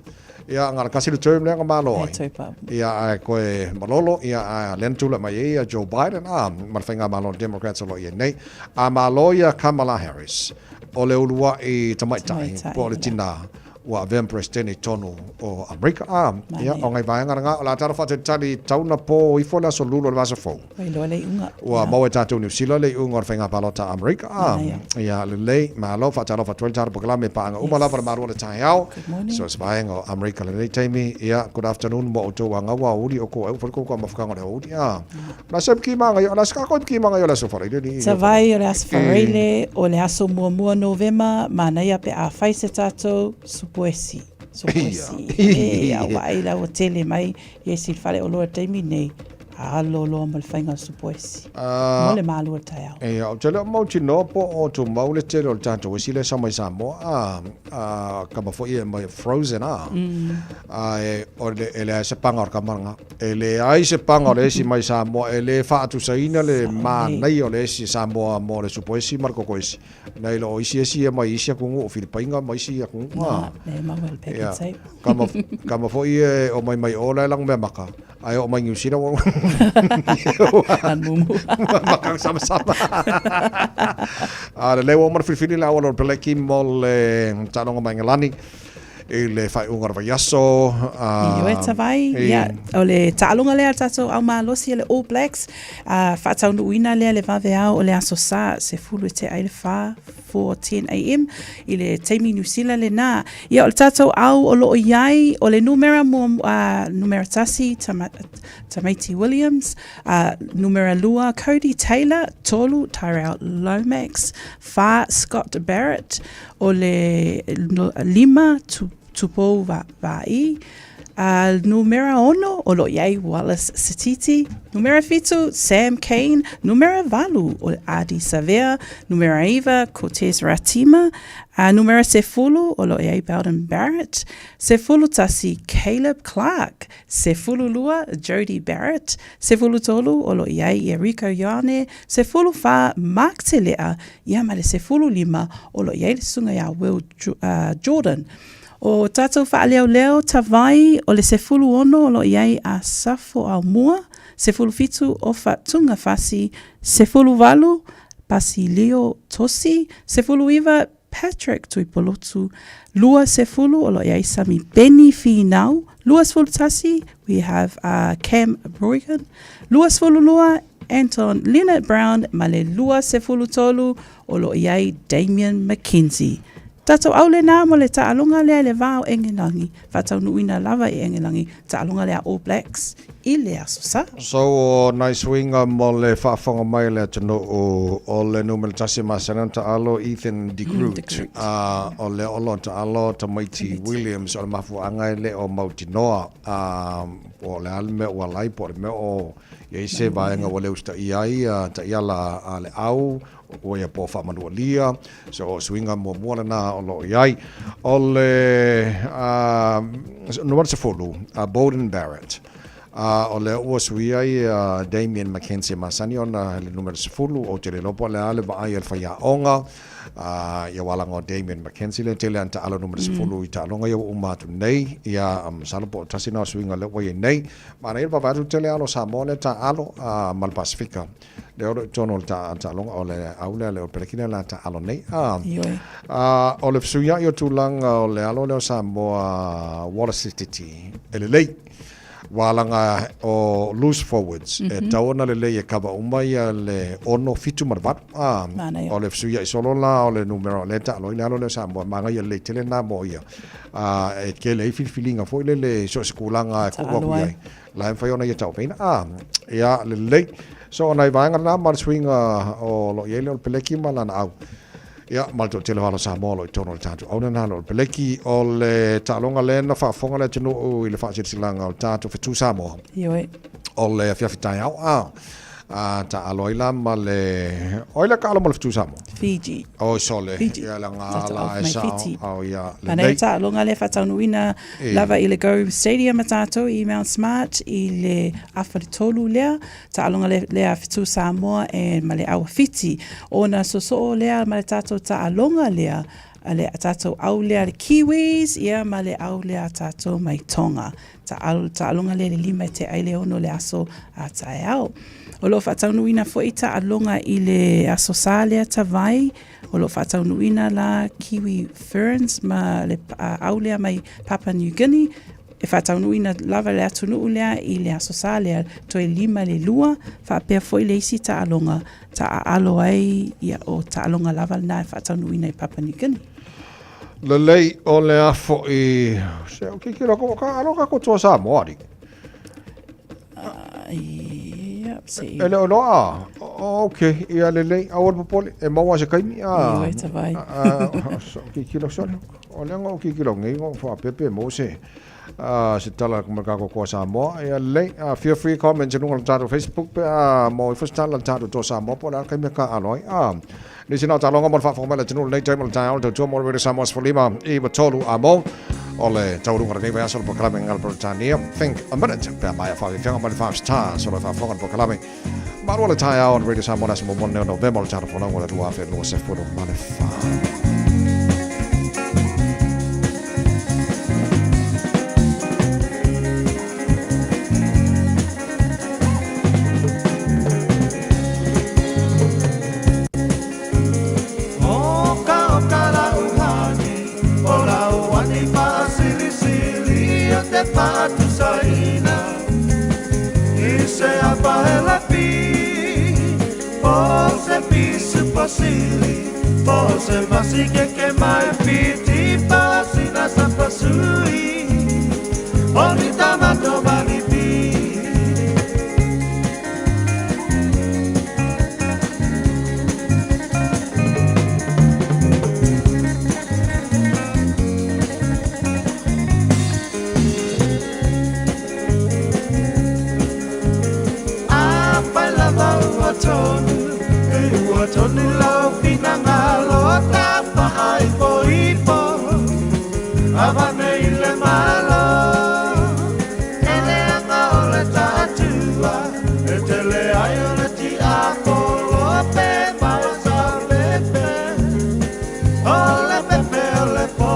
Speaker 5: ia ngara kasi le term le malo ia koe malolo ia lentula mai ia Joe Biden ma fenga malo Democrats lo ia nei malo ia Kamala Harris o le ulua I tamaitai po le tina wa vem presidente tonu o Amerika ia o ngai vai ngara la tara fa tali tauna po I fola so lulo le vasa fo wa mo tatu New Zealand le unga fenga palota Amerika ia le malo fa tala fa 12 tar po me pa uma la para maru le tai au so vai ngo Amerika le taimi ia good afternoon mo to wanga wa uri o ko ko ma fka ngore uri na sep ki manga yo la ska ko ki manga yo la so fa ile
Speaker 11: sa vai le asfarele o le aso mo novema mana ia pe a faise tato Poesi. E awa ai la o tele mai e si fale o loa taimi nei. Alo lo mal fainga su poesi. Mole malu tai au.
Speaker 5: E o tele mo tino po o tu mau le tele o tanto si le sama samo kama fo ia mai frozen e o le ele se panga ka manga. Ele ai se panga le si mai samo ele fa tu saina le ma nei o le si samo mo le su poesi marco coisi. Nei lo isi mai isi ku o Filipainga mai isi ku.
Speaker 11: Ne ma wel pe sai.
Speaker 5: Kama fo ia o mai o la lang me maka. Ai o mai ngiusina wo makang sama-sama le lewa mar filfili la wala peleki mol tanong mangalani le fai ungar vayaso
Speaker 11: Io tavai ia o le talunga le tato au malosi le All Blacks fa taunu uina le vavea o le asosa se fulu te ai le fa 4:10 AM I le taimi New Zealand le na ia o tato au o lo iai o le numera mo numera tasi Tamaiti Williams numera lua Cody Taylor tolu Tyrell Lomax fa Scott Barrett o le lima Tupou Vai. Numera ono, o lo iai Wallace Sititi. Numera fitu, Sam Kane. Numera valu, o Adi Savea. Numera iva, Cortez Ratima. Numera sefulu, o lo iai Bowden Barrett. Sefulu tasi, Caleb Clark. Sefulu lua, Jody Barrett. Sefulu tolu, o lo iai Eriko Yane. Sefulu fa, Mark Telea. Ia male sefulu lima, o lo iai sunga ia Will Jordan. O tātou whaaleo tawai o le sefulu ono o lo iai a safo au mua, sefulu fitu o tunga fasi, sefulu walu, pasi Leo Tosi, sefulu iwa Patrick Tuipolotu, lua sefulu o lo iai sami Benny Finau, lua sefulu tasi, we have Cam Brogan, lua sefulu lua, Anton Leonard Brown, male lua sefulu tolu o lo iai Damian McKenzie. Tātou au le nā mo le taalonga lea le vāo engelangi. Whatau nuina lava e engelangi. Taalonga lea All Blacks I le asosa.
Speaker 5: So, nai swinga mo le whaafonga mai le tano o le numele tasi masanan ta alo Ethan de Groot. O le olo ta alo ta Maiti Williams o le mafu angai le o Mauti Noa. O le alme o alai po le me o Ia se vaenga o le usta iai ta iala a le au o ia po whamanua lia so swinga mo moana na o lo iai o le numar se folu Bowden Barrett o le ua sui ai Damian McKenzie Masani o na le numar se folu o te le lopo le ale va ai al whaia onga ia walanga o Damian McKenzie le tele anta ala numar se folu I ta longa ia umatu nei ia salapo tasina swinga le ua nei mana ia vavatu tele alo Samoa ta alo mal Pasifika le oro tono ta longa o le aule le perekina la ta alo nei o le suya yo tulanga o le alo le Samoa Wallace City ele lei walanga o loose forwards e taona le lei e kava umai le ono fitu marvat o le suya solo la o le numero le ta alo le Samoa manga ia le tele na mo ia e ke le filinga foi le so sekulanga ko ko ia la fa ona ia tau pena ia le lei so nai vanga na mar swinga o lo yele o peleki malana au ia malto tele hala Samoa lo tono tatu ona na lo peleki o le talonga le na fa fonga le tino o le fa silanga o tatu fetu Samoa o le fiafitai au ta aloila male oila ka alo mal fetu Samoa
Speaker 11: Fiji
Speaker 5: o sole ia la ngala esa au ia le
Speaker 11: nei ta longa le fataunuina lava I le Go Stadium atato I Mount Smart I le afaritolu lea ta longa le fetu Samoa e male au fiti ona so lea male tato ta longa lea ale atato au lea le Kiwis ia male au lea atato mai Tonga ta longa le lima te aile ono le aso atai au o lo fataunuina fo ita alonga I le asosalia tawai o lo fataunuina la Kiwi Ferns ma le aulea mai Papua New Guinea e fataunuina lava le atunu lea I le asosalia to e lima le lua fa pe fo le isi ta alonga ta alo ai ia o ta alonga lava na fataunuina I Papua New Guinea
Speaker 5: le lei o le afo I se o ki kilo ko alonga ko to Samoa ele o loa okay ia le lei awor popole e maua se kaimi ki kilo solo o le ngo ki kilo ngai ngo fa pepe mo se tala ko Samoa ia lei feel free comment no ngata Facebook pe mo first tala tatu to Samoa po la kaimi ka aloi ni sina talonga mo fa formela tunu nei time tao to mo re Samoa Folima I batolu amo ole taurunga nei va solo po kalame ngal Britania think a minute pe mai fa fianga mai fa star solo fa fonga po kalame ma rola tao on Radio Samoa nas mo no November tao fo ngol tu afe no se fo mane fa
Speaker 3: Patu saina Ise apahela pi Pose pisu pasili Pose masike ke mai piti Pasina sampasui Onita mato manipi tonu ua tonu lau pinanga lo tapa ai po ipo avane ile malo ele anga ole tatua e tele ai ole ti ako lo pe mai sa pepe ole pepe ole po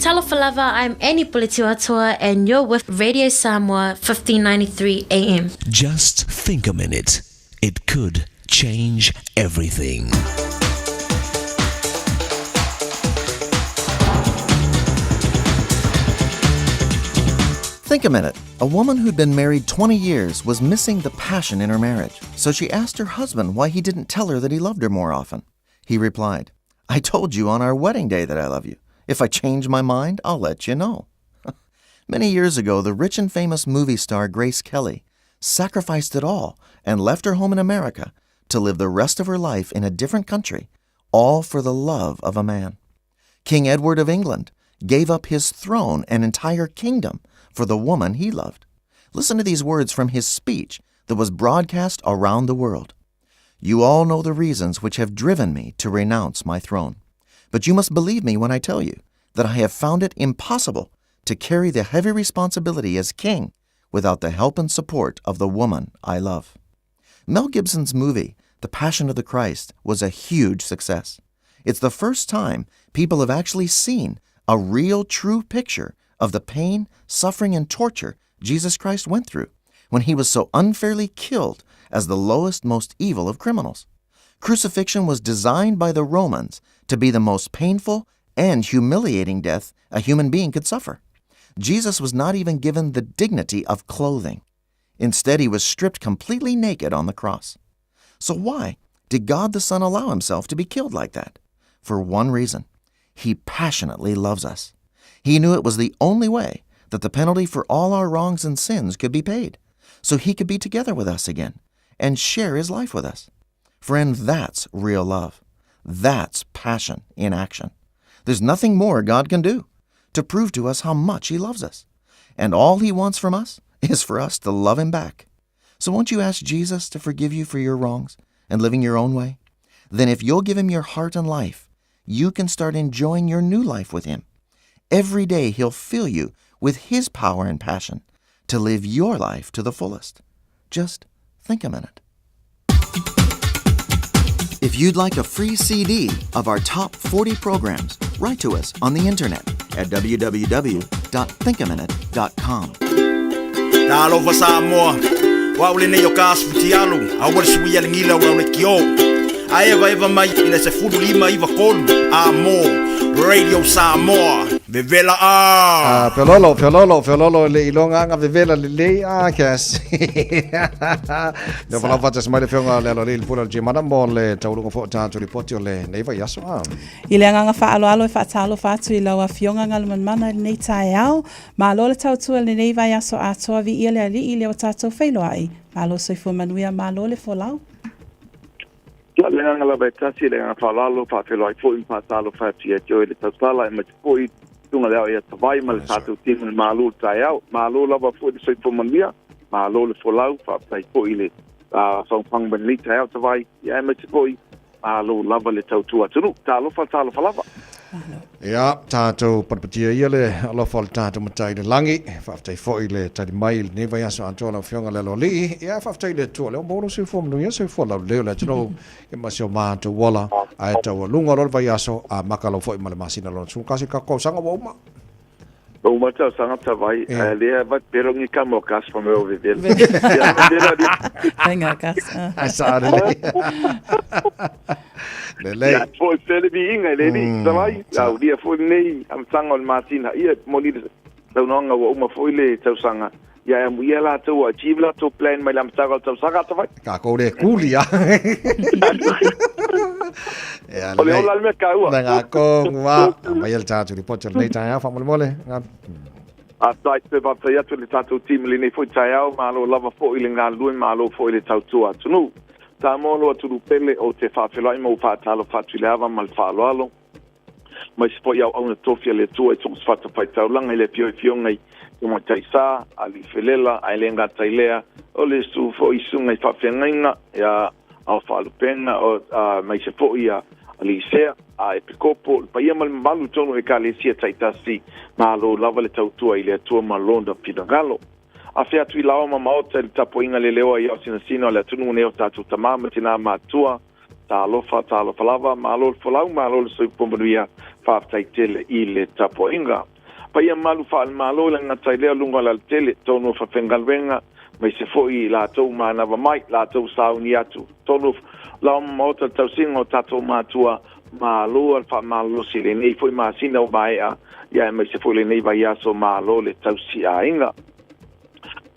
Speaker 2: Talofalava, I'm Annie Politiwatua and you're with Radio Samoa 1593 AM.
Speaker 7: Just think a minute. It could change everything.
Speaker 8: Think a minute. A woman who'd been married 20 years was missing the passion in her marriage, so she asked her husband why he didn't tell her that he loved her more often. He replied, "I told you on our wedding day that I love you. If I change my mind, I'll let you know." Many years ago, the rich and famous movie star Grace Kelly sacrificed it all and left her home in America to live the rest of her life in a different country, all for the love of a man. King Edward of England gave up his throne and entire kingdom for the woman he loved. Listen to these words from his speech that was broadcast around the world. "You all know the reasons which have driven me to renounce my throne. But you must believe me when I tell you that I have found it impossible to carry the heavy responsibility as king without the help and support of the woman I love." Mel Gibson's movie, The Passion of the Christ, was a huge success. It's the first time people have actually seen a real, true picture of the pain, suffering, and torture Jesus Christ went through when he was so unfairly killed as the lowest, most evil of criminals. Crucifixion was designed by the Romans to be the most painful and humiliating death a human being could suffer. Jesus was not even given the dignity of clothing. Instead, he was stripped completely naked on the cross. So why did God the Son allow himself to be killed like that? For one reason: he passionately loves us. He knew it was the only way that the penalty for all our wrongs and sins could be paid, so he could be together with us again and share his life with us. Friend, that's real love. That's passion in action. There's nothing more God can do to prove to us how much he loves us. And all he wants from us is for us to love him back. So won't you ask Jesus to forgive you for your wrongs and living your own way? Then if you'll give him your heart and life, you can start enjoying your new life with him. Every day he'll fill you with his power and passion to live your life to the fullest. Just think a minute. If you'd like a free CD of our top 40 programs, write to us on the internet at www.thinkaminute.com.
Speaker 24: Talo fa Samoa, wa ule ne yokas putialu, awal suya ngila wa ule kio. Aeva eva mai ina se fudu lima iva kolu, amo Radio Samoa, vevela a.
Speaker 5: Pelolo le ilonga nga vevela le a kas. Ya fala fata smile fionga le lo le pula je madam le taulunga fo tanto le potio le neiva yaso a.
Speaker 11: Ile nga fa alo fa talo fa tu ila wa fionga nga man mana nei taiao, ma lo le tau tu le neiva yaso a to vi ile ali ile o tato feilo ai. Ma lo so fo manuia ma lo le fo lau.
Speaker 25: La lenga la betasi le nga falalo fa felo ai fo impatalo fa tia joy le tasala e matpoi tunga le ia tavai mal tatu tim malu taiao malu la ba fo de soi fo mania malu le fo lau fa tai po ile fa pang ben li taiao tavai ia matpoi malu lava le tautu atu talo fa lava.
Speaker 5: Ja, tato patpatia ia le alo fal tato matai le langi, faftai foi le tadi mai ne vai aso antola fionga le loli, ia faftai le tu le bolo se fom no ia se fo la le le tino e masio ma to wala ai to lunga ro vai aso a makalo foi male masina lo su kasi ka ko sanga wo ma
Speaker 25: O mata sanga tavai, lea bat perongi ka mo kas pa meu vivel.
Speaker 11: Venga, kas.
Speaker 5: Asa le. Le.
Speaker 25: Ya foi fele bi inga le ni, tavai. Au dia foi nei am sanga on Martina. Ia moni tau nonga wa uma foi le tau sanga. Ya mu ia la tau achieve la to plan mai lam sanga tau sanga tavai.
Speaker 5: Ka ko le kulia.
Speaker 25: Ole ola me ka ua.
Speaker 5: Nga ko wa mai el cha tu pot le cha fa mole nga.
Speaker 25: A tai te va te atu le tatu team le nei foi taiao malo lava fo ile nga luin malo fo ile tau tua tunu. Ta molo atu pele o te fa felai mo fa talo fa tu lava mal fa lalo. Mai spo ia au na tofia le tua e tong fa pai tau langa ile pio fio ngai. Mo taisa ali felela ai nga tailea o le su fo isunga fa fenga ya au fa lupenga o mai se fo ia ali sea a epikopo pa ia mal malu tono e kalesia taitasi malo lava le tautua ile tua malonda pinagalo a fea tui lawa ma maota le tapoinga le leo ia sino le tunu neo tatu tamama tina matua ta alofa lava malo folau malo so pombuia fa taitele ile tapoinga pa ia malu fa malo le ngataile lunga la tele tono fa fengalwenga mai se foi la tau mana va mai la tau sauni atu tono la mota tau singo tato matua malo alfa malo sile nei foi masina o baia ya mai se foi le nei vai aso malo le tau si ainga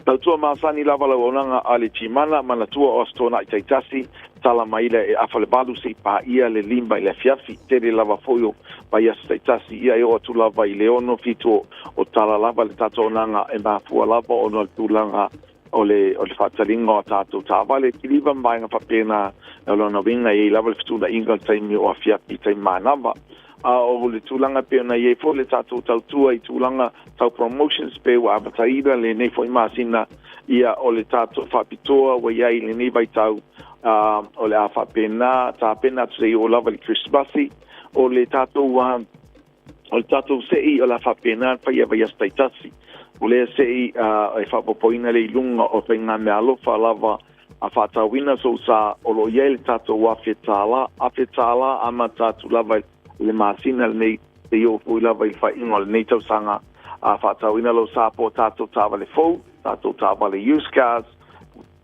Speaker 25: tau tua masani lava la onanga ale chimana mana tua ostona taitasi tala maila e afale balu se pa ia le limba le fiafi tere lava foio vai aso taitasi ia e o tu lava i leono fito o tala lava le tato nanga e mafua lava o no tulanga ole fatalinga o tato tavale kiliva mbainga papena lo no vinga e lava fitu da inga taimi o fiafi taimi manamba o le tulanga pena e fo le tato tautua i tulanga tau promotions pe wa abataida le nei foi masina ia o le tato fapitoa wa ia i le nei vai tau o le afa pena ta pena tse o lava le Christmasi o le tato sei o la fa pena fa ia vai staitasi o le sei e fa popoina le lunga o penga me alofa lava a fata wina so sa o lo yel tato wa fetala ama tatu lava le masina nei te yo fu lava il fa ingol nei tau sanga a fata wina lo sa po tato tava le fo tato tava le use cars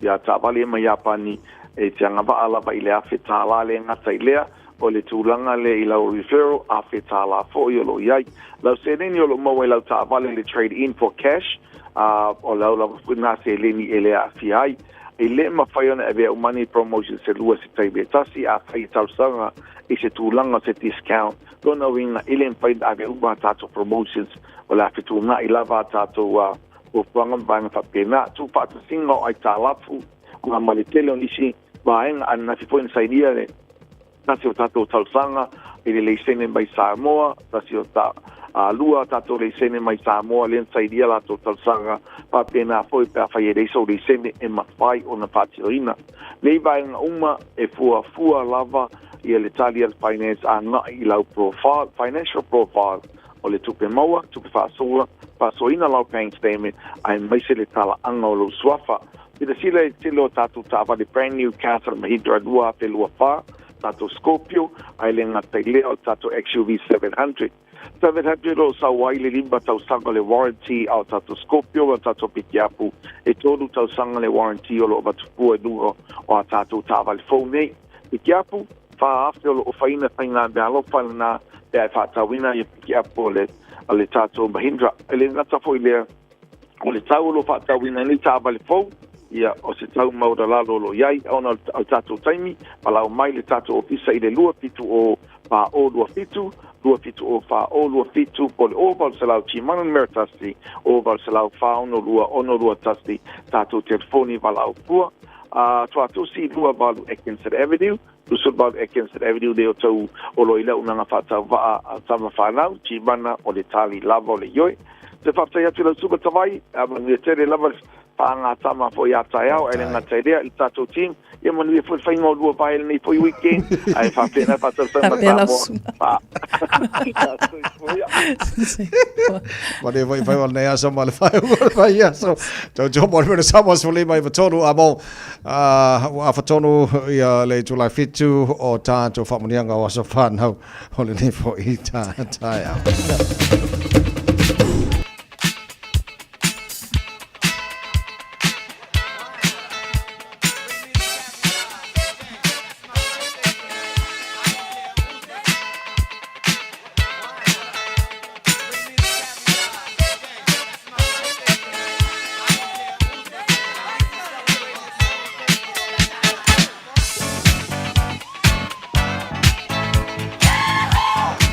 Speaker 25: ya tava le ma yapani e tianga ba ala ba ile a fetala le ngata ilea o le tūlanga le i lau referral a whetala fo i lo iai. Lau se neni o lo maua lau ta avale le trade in for cash o lau whuna se leni e le a fiai. E le mawhaiona e vea umani promotion se lua se taibe tasi a whai tausanga i se tūlanga se discount. Lona winga ile mwhaid a vea uma tato promotions o la whetuna i lava tato o whanga mbanga whapena. Tu pata singa ai ta lafu kua malitele o nisi vaenga ana fipoina saidia le tasi o tato tausanga i le leisene mai Samoa, tasi o lua tato leisene mai Samoa len saidia la to tausanga pa pena foi pa fai reiso leisene e mawhai o na patirina. Nei vaenga uma e fua lava i le Italian Finance a nga i lau profile, financial profile o le tupe maua, tupe whaasoina lau paying statement ai maise le tala anga o lo suafa. Pida sila e tilo tato tava de brand new Castle Mahidra Lua pe Lua Wha, tato Scorpio, ai le ngatai leo tato XUV 700. 700 o sa waile limba tau sanga le warranty au tato Scorpio o tato Pikiapu. E tolu tau sanga le warranty o lo batupua nuho o a tato tava le phone. Pikiapu, wha afte o lo faina mea lopa na pe ai whaatawina i Pikiapu o le tato Mahindra. Ele ngata foi lea o le tau lo whaatawina ni tava le phone. Ia o se tau maura lalo lo iai ona au tato taimi palau mai le tato ofisa i le lua pitu o pa o lua fitu o fa o lua fitu po le oval salau chimanan meritasti oval salau fa ono lua tasti tato telefoni valau pua tua tusi lua balu Ekinset Avenue Lusur balu Ekinset Avenue leo tau o lo ila unanga fata vaa sama whanau chimana o le tali lava o le yoi te whaftai atu lau suba tawai ngia tere lava panga tama fo ya taiao ele nga taidea i tato team ia manu e foi fainga o lua vai nei foi weekend ai fa pena pa tau sama pa
Speaker 5: Wale vai nei aso male vai aso jo mo me sama so le mai vatonu amo a fatonu ia le July fitu o tato famunianga o so fan ho le nei fo i taiao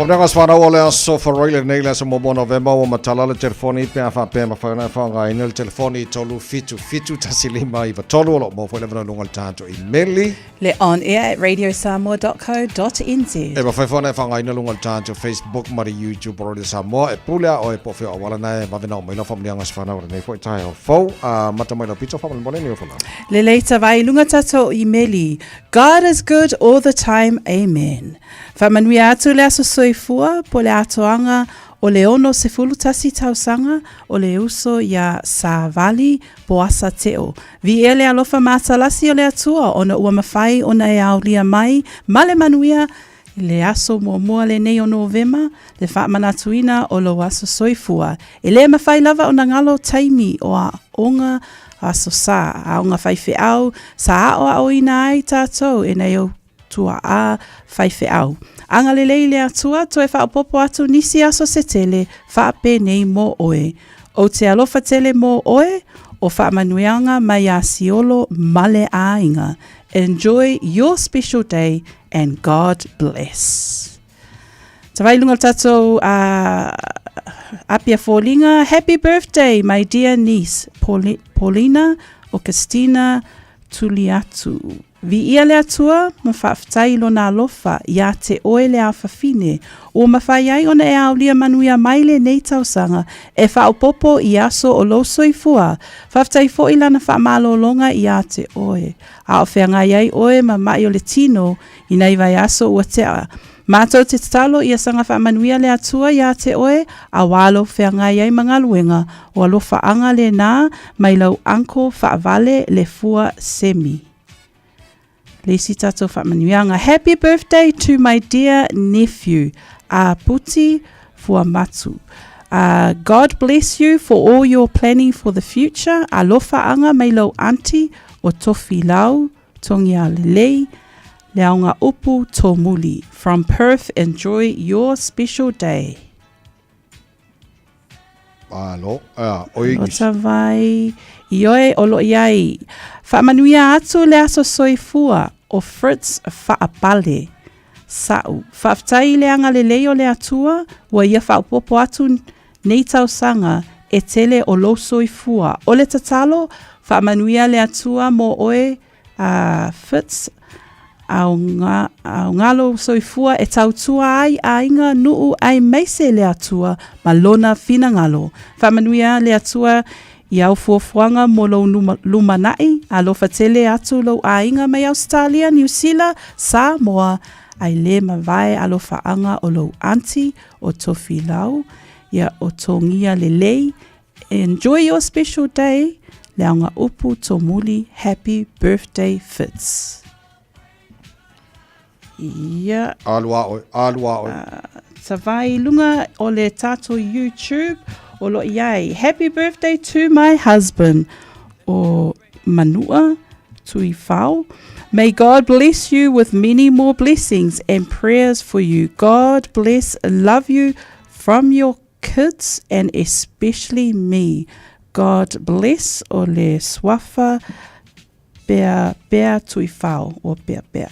Speaker 5: Pagdaga swana wala so for roile neila sa mobo November wa matala le telefoni pe afa pe mafana fa nga inel telefoni tolu fitu tasilima iva tolu lo mo fole vana lungal tanto emaili
Speaker 11: le on air at radiosamoa.co.nz
Speaker 5: e ba fa nga inel lungal tanto Facebook mari YouTube Radio Samoa e pula o e po fe wala na ba vena mo ina family nga swana wa nei fo tai fo mata mai la pizza fa mo ne fo
Speaker 11: le leita vai lunga tato emaili God is good all the time, amen. Whamanui atu le aso soifua po le atoanga o le ono se fulutasi tausanga o le uso ya Savali Boasa Teo. Vi ele alofa matalasi o le atua o na ua mawhai o na e au lia mai ma le manuia le aso mua le nei o Novema le whaamanatuina o lo aso soifua. E le mawhai lava o na ngalo taimi o a onga aso sa a onga whaife au sa a o ina ai tātou e nei o tua a whaife au. Anga le leile atua to e whaapopo atu nisi aso se tele whaape nei mo oe. O te alofa tele mo oe o whaamanuianga mai a siolo male a inga. Enjoy your special day and God bless. Tawai lunga tatou apia fōlinga. Happy birthday, my dear niece, Paulina o Christina Tuliatu. Vi ia le atua, ma whaaftai lo nā lofa, ia te oe le a whawhine. O ma whai ona e au lia manuia maile nei tausanga, e whaopopo i aso o loso i fua. Whaaftai fo ilana whaamalo longa i a te oe. A o whea iai oe ma mai o le tino, i nei vai aso ua tea. Mātou te talo i a sanga whaamanuia le atua i a te oe, a walo whea iai mga luenga, o alofa anga le nā, mai lau anko whaavale le fua semi. Lesi tato whaamanuianga. Happy birthday to my dear nephew, Puti Fuamatu. God bless you for all your planning for the future. Alofa anga mai lau auntie o tofi lau, tongia lelei, leaunga upu tomuli. From Perth, enjoy your special day.
Speaker 5: Alo, oi.
Speaker 11: Ota vai, ioe olo iai. Whaamanuia atu le aso soifua o Fritz Whaapale. Sau. Whaaftai le anga le leo le atua, wa ia whaapopo atu nei tausanga e tele o lo soifua. O le tatalo, whaamanuia le atua mo oe Fritz au ngalo soifua e tautua ai a inga nuu ai meise le atua ma lona fina ngalo. Whaamanuia le atua i au fuafuanga mo lau lumanai, a lo fatele atu lau ainga mai Australia, New Zealand, Samoa, ai le mawai a lo faanga o lau auntie o tofi lau, ia o tongia lelei. Enjoy your special day, leaunga upu tomuli, happy birthday Fitz. Ia.
Speaker 5: Alua oi.
Speaker 11: Savai lunga o le tato YouTube, Olo iai. Happy birthday to my husband, o Manua Tuifau. May God bless you with many more blessings and prayers for you. God bless, love you from your kids and especially me. God bless o le swafa bea tuifau o bea.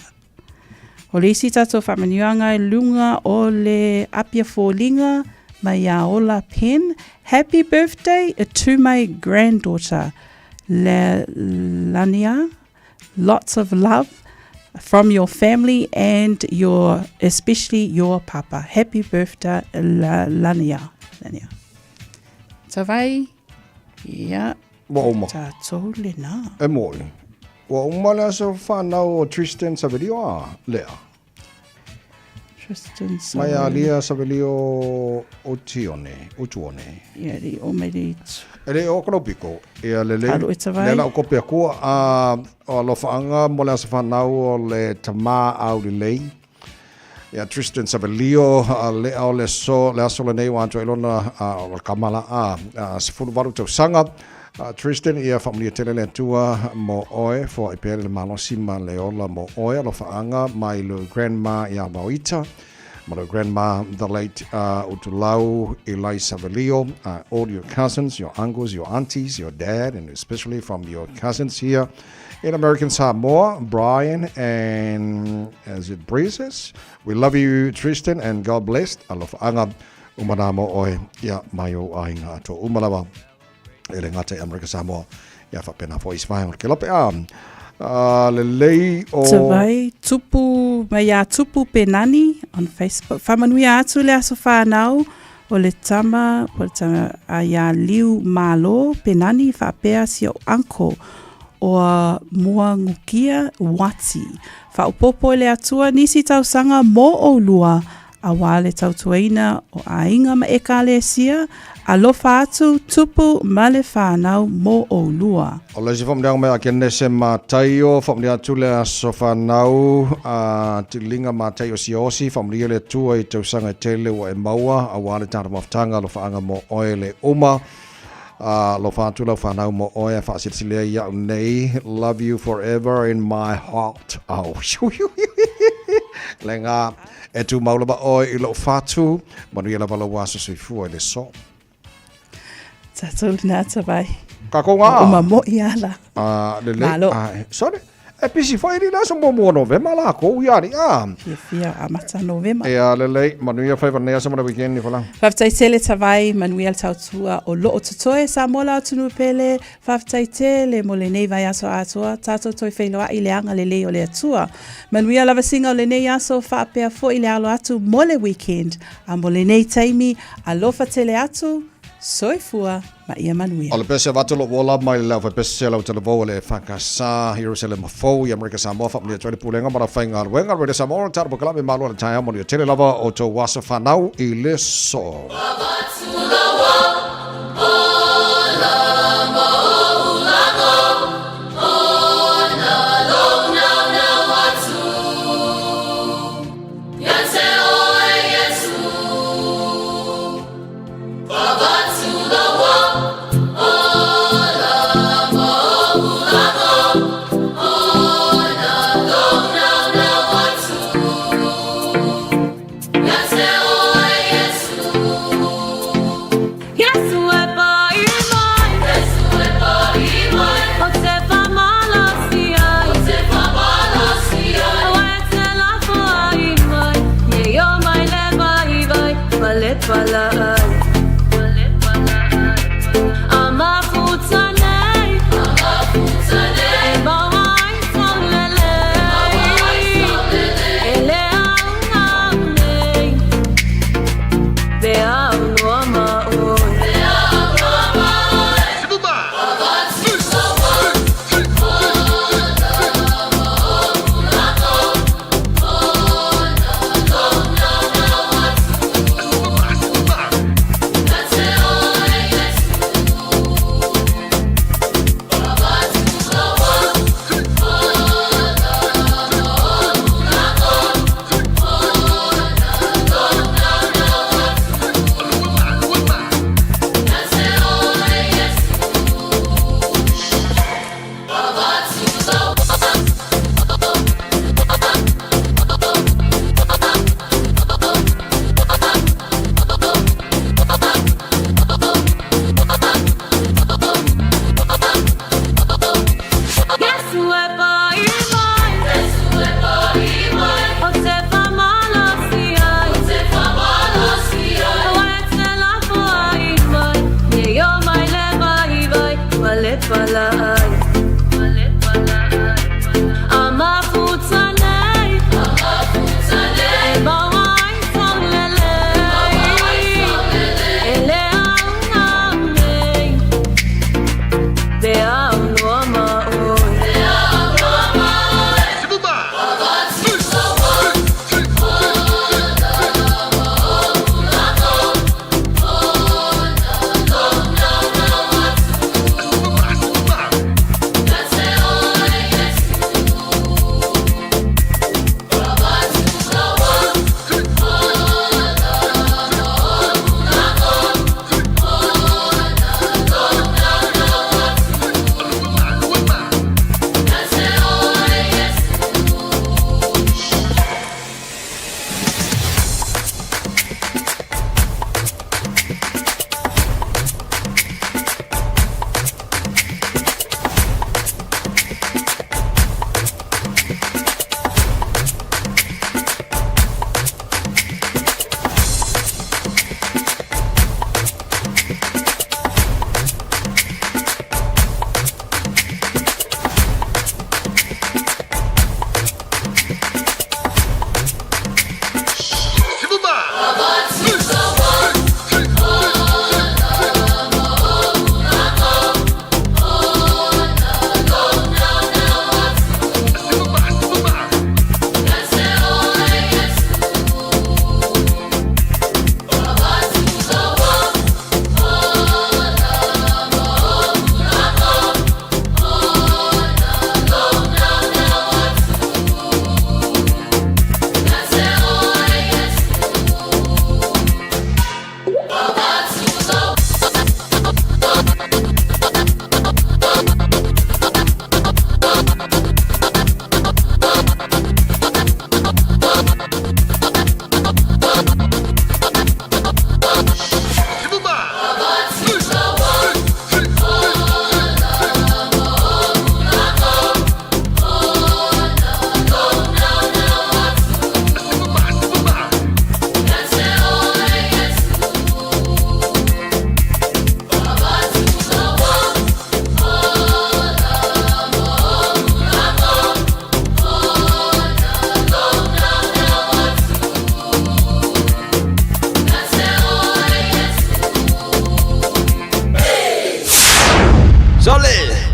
Speaker 11: O le isi tato whamaniuanga lunga o le apia fōlinga mai a ola pen. Happy birthday to my granddaughter, Lania. Lots of love from your family and especially your papa. Happy birthday, Lania. Tawai, ia. Tātou le nā.
Speaker 5: E moi. Wa umala so whanau o Tristan Savelio lea.
Speaker 11: Tristan Savelio.
Speaker 5: Mai a lia Savelio utuone.
Speaker 11: Ia li o meri.
Speaker 5: Ele o Kropiko. Ia lele.
Speaker 11: Haru e tawai.
Speaker 5: Lela o kopia kua o lofaanga mo le asa whanau o le tama au li lei. Ia Tristan Savelio le au le so le aso le nei wanto elona o kamala sifuru waru tau sanga. Tristan ia whamlia tele le tua mo oe fo i pere le malosima le ola mo oe alo whaanga mai lo grandma ia Mauita, mo lo grandma the late Utulau Eli Savelio, all your cousins, your uncles, your aunties, your dad, and especially from your cousins here in American Samoa, Brian and as it breezes. We love you, Tristan, and God bless. Alofa anga umanamo oe ia mayo ainga to umalawa ele ngate American Samoa ia fa pena fo ismail ke lope lelei o
Speaker 11: Tawai tupu mai tupu penani on Facebook. Whamanui atu le aso whanau o le tama a ia liu malo penani whapea si o anko o mua ngukia wati. Whaupopo le atua nisi tausanga mo o lua a wale tautuaina o ainga ma ekale sia alofa atu tupu male whanau mo o lua.
Speaker 5: O le si whamdeang mea kene se mātaio, whamdea tule a so whanau, tilinga mātaio si osi, whamdea le tua i tausanga tele o e maua, a wale tāra maftanga lo whaanga mo oe le uma, lo whantu lo whanau mo oe, whaasitilea iau nei, love you forever in my heart. Au, le ngā, e tu maulaba oe i lo whatu, manu i la wala wasa sui fua i le so.
Speaker 11: Tatou nā tawai.
Speaker 5: Ka ko ngā?
Speaker 11: O ma mo i ala.
Speaker 5: Malo. Sorry. E pisi whai ni nasa mo mua novema la ko uiari.
Speaker 11: Fia a mata novema.
Speaker 5: E a lelei, manuia whai vanea sa mana weekend ni whalang.
Speaker 11: Whaftai tele tawai, manuia al tautua o loo tutoe sa mola o tunu pele. Whaftai tele mo le nei vai aso atua. Tato toi whailoa i le anga le lei o le atua. Manuia lava singa o le nei aso whaapea fo i le alo atu mo le weekend. A mo le nei taimi a lofa tele atu. Soifua ma ia manuia.
Speaker 5: O le pese vatolo wola mai le lau pese lau tele vo le whakasa Jerusalem fo i Amerika Samoa whapnia tuare pulenga mara whainga ruenga rede Samoa tara pokalame malo le tai amo ni tele lava o to wasa whanau i le so.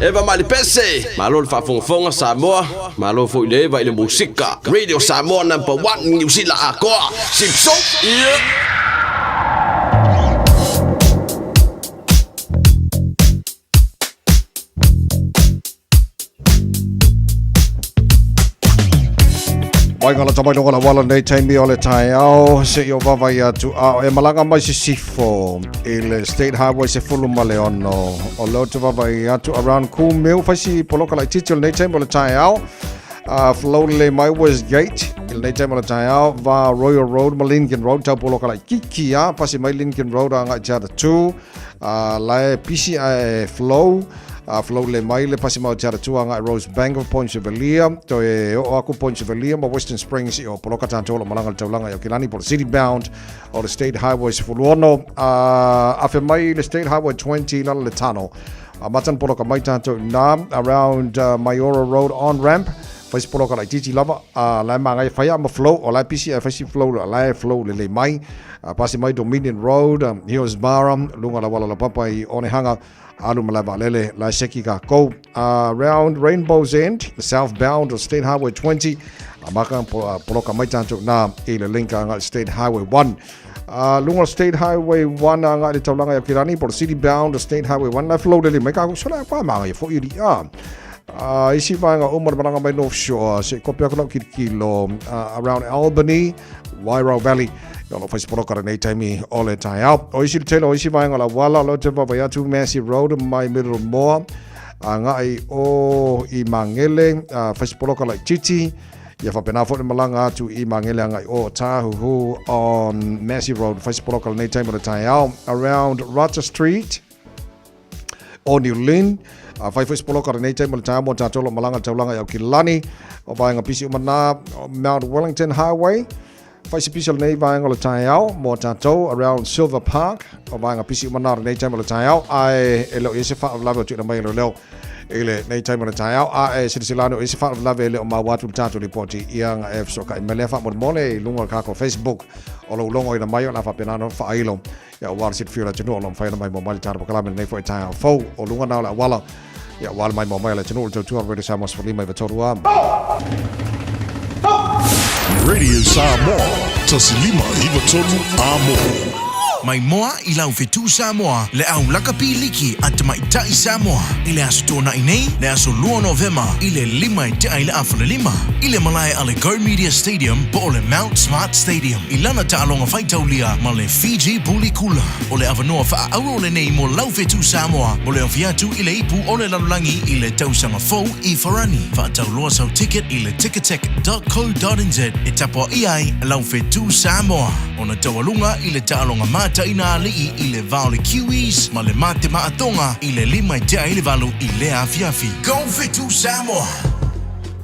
Speaker 12: Eva mali pese. Malo le whaafongafonga Samoa. Malo fo ile vai le musika. Radio Samoa #1 New Zealand akoa. Sipso.
Speaker 5: Mai ngala tamai no ngala wala nei taimi o le tai au se yo vava ia tu au e malanga mai se sifo il State Highway se fulu male ono o lo tu vava ia tu around cool mill fasi poloka lai titil nei taimi o le tai au flow le mai was gate il nei taimi o le tai au va Royal Road Lincoln Road tau poloka lai kikia fasi mai Lincoln Road anga jada tu lai PCI flow flow le mai le pasi mau tiara tuanga Rose Bank of Point Chevalier to e o aku Point Chevalier ma Western Springs i o poloka tanto malanga le taulanga i Kilani por city bound o le State Highway se fuluono afe mai le State Highway 20 lala le tano matan poloka mai tanto na around Mayora Road on ramp fai poloka lai titi lava lai mangai fai ama flow o lai PCI fai flow lai flow le mai pasi mai Dominion Road Hillsborough lunga la wala la papa i Onehanga alu malava lele la seki ka ko around Rainbow's End southbound of State Highway 20 amaka poloka mai tanto na ile linka nga State Highway 1 lunga State Highway 1 nga le taulanga ya Kirani por city bound of State Highway 1 la flow lele mai ka sola pa manga fo iri isi vanga umar malanga mai North Shore se kopia ko kilo around Albany Wairau Valley Yolo fai poloka nei taimi ole tai au. O isi telo isi vai ngala wala lo te papa ya tu Massive Road mai middle more. Ngai o I mangele fai poloka like titi. Ya fa pena fo malanga tu I mangele ngai o tahu on Massive Road fai poloka nei taimi ole tai au around Roger Street. O New Lynn fai poloka nei taimi ole tai mo tatolo malanga taulanga ya Kilani. O vai nga pisi umana Mount Wellington Highway. Fai special nei vai ngolo tai au mo tatou around Silver Park o vai nga pisi manar nei tai mo tai au ai elo ese fa lava tu na mai lo ele nei tai mo tai au ai silsilano ese fa lava ele o ma watu tatou reporti yang f so kai mele fa mo mole lunga ka ko Facebook o lo longo ina mai na fa penano fa ilo ya war sit fiora tino lo fa na mai mo mal tar bakala nei fo tai au fo o lunga na la wala ya wal mai mo mai la tino tu already samos for lima vetorua
Speaker 1: Radio Samoa, tasilima iwa tolu amo. Mai moa I lau fetu Samoa, le au lakapi liki at mai tai Samoa. Ile aso tona inei, le aso lua Novema, ile lima I tai le afale lima. Ile malai ale Go Media Stadium, po ole Mount Smart Stadium. Ilana ta alonga faitaulia, ma le Fiji Buli Kula. Ole avanoa faa auro le nei mo lau fetu Samoa. Ole o fiatu ile ipu ole lalulangi ile tausanga fau I Farani. Faa taulua sau ticket ile ticketek.co.nz. E tapo iai lau fetu Samoa. Ona tawalunga ile ta alonga mata ina alii ile vaole kiwis ma le mate maatonga ile lima tea ile valu ile afiafi. Go fetu Samoa.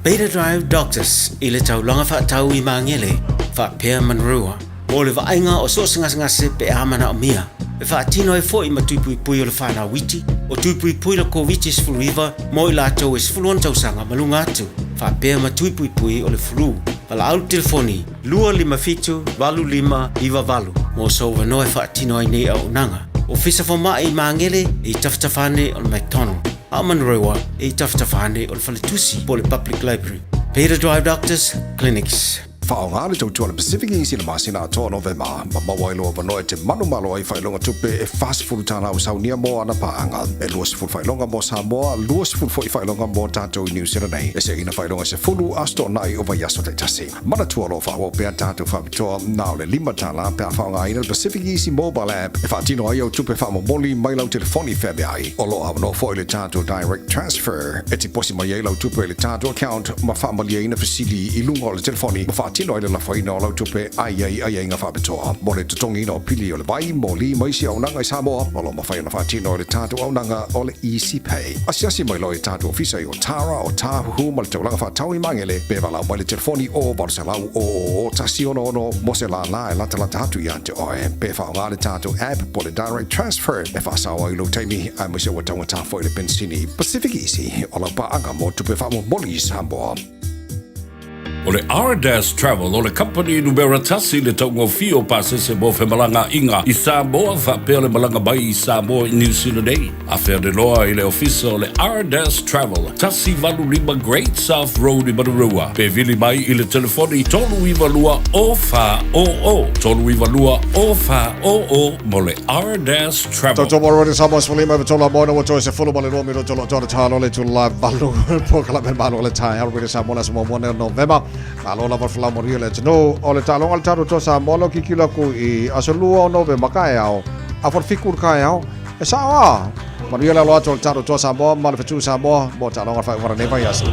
Speaker 14: Beta Drive Doctors ile taulanga fa tau I mangele fa pea manrua. Mo le vainga o so ngase pe amana o mia. E fa tino e fo I matui pui o le whana witi. O tui pui la ko witi Sful River mo I lato e Sfuluan tausanga malunga atu. Fa pea matui pui o le flu. Ala au telefoni, 255-25 mo so wanoe whaatino ai nei au nanga. O fisa wha I maangele I taftafane o le McDonald. Aman rewa I taftafane o le Whaletusi po le Public Library. Beta Drive Doctors Clinics.
Speaker 13: Whaonga le tautua le Pacific East na masina atoa Novema. Ma mawailoa wanoe te manu malo ai whailonga tupe e fast food tana au saunia mo ana paanga. E luas food whailonga mo Samoa, luas food foi whailonga mo tātou I New Zealand nei. E se ina whailonga se fulu asto nai o yaso te tasi. Mana tua lo whaua pia tātou whabitoa nao le lima tala pia whaonga ina le Pacific East mobile app. E whaatino ai au tupe whamomoli mai lau telefoni whabe ai. O loa no foi le tātou direct transfer. E te posi mai ai lau tupe le tātou account ma whamali ina fasili I lunga o le telefoni. Ma tino ile la faina o lau tupe ai nga whabitoa. Mo le tutongi no pili o le vai, mo li maisi au nanga I Samoa, o lo mawhaina whaatino le tātou au nanga o le Easy Pay. Asiasi mai loi tātou ofisa I o Tara o Tāhuhu ma le taulanga whaatau I mangele, bewa lau mai le telefoni o Barcelau o tasi ono mo se la e lata hatu I ante oe. Bewa o ngā le tātou app po le direct transfer, e whaasawa I lo teimi, ai mo se wa taunga tāwhoi le pensini Pacific Easy, o lau paanga mo tupe whaamo moli I Samoa.
Speaker 15: O le R-Dash Travel o le company numera tasi le taungo fio pasese mo fe malanga inga i Samoa whapea le malanga bai i Samoa i New Zealand ei. A whea de loa i le ofisa o le R-Dash Travel. Tasi valu lima Great South Road i Matarua. Pe vili mai i le telefoni i tolu iwa lua o fa o o. Tolu iwa lua o fa o o mo le R-Dash Travel.
Speaker 5: Toto moro de Samoa Swalima be tola mono wo se fulu male no mi ro tolo tolo talo le tula valu po kala me malo le tai haru de Samoa mo mo November. Malo la fala morio le no o le talo al taro to Samoa ki kila ku I asolua no be makai ao. A for fikur kai ao. E sawa. Morio le lo taro to Samoa mal fetu Samoa mo talo fa ora ne vai aso.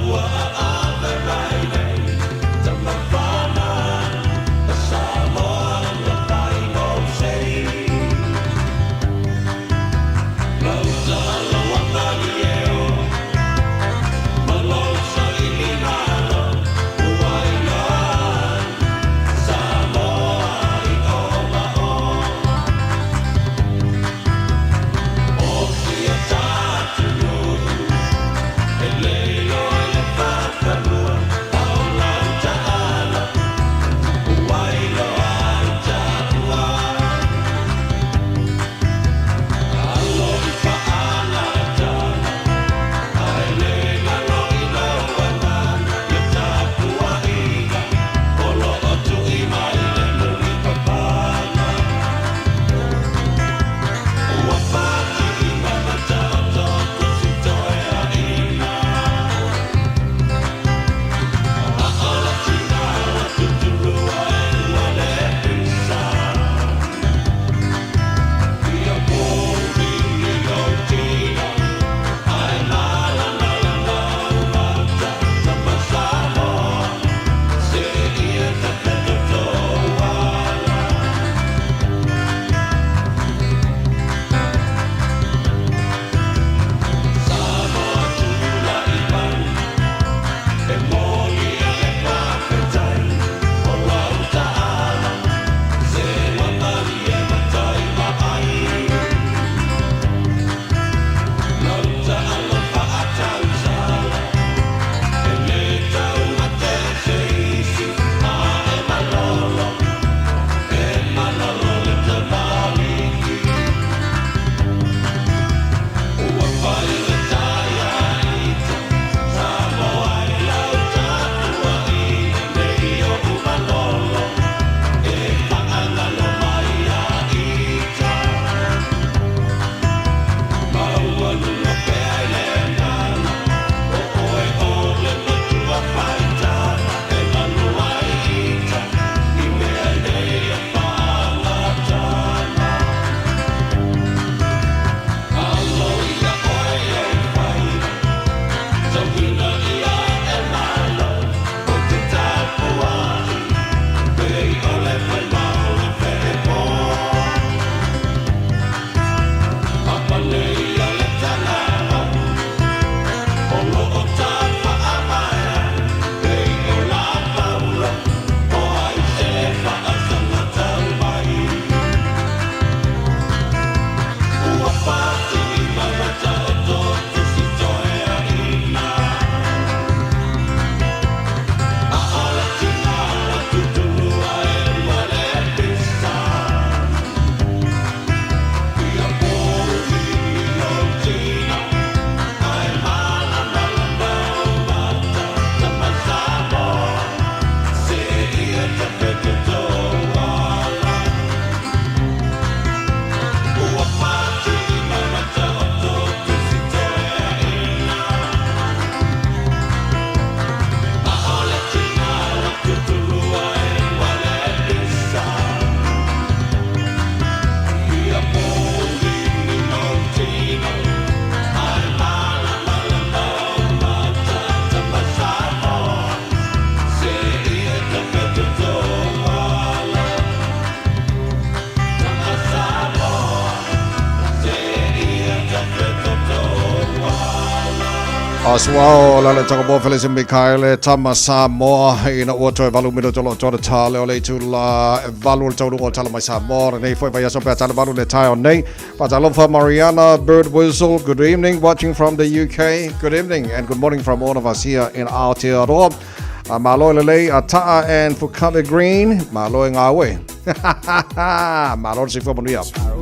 Speaker 5: Aswao la le toko Felix Mikaele tama Samoa ina oto e valu mino tolo tolo tale o le tula valu tolo o tala mai Samoa nei foi vai aso pe tala valu le tai on nei but alofa Mariana Bird Whistle. Good evening, watching from the UK. Good evening and good morning from all of us here in Aotearoa. Malo lele a taa and for cover green. Malo ngā we. Malo si fo manu up.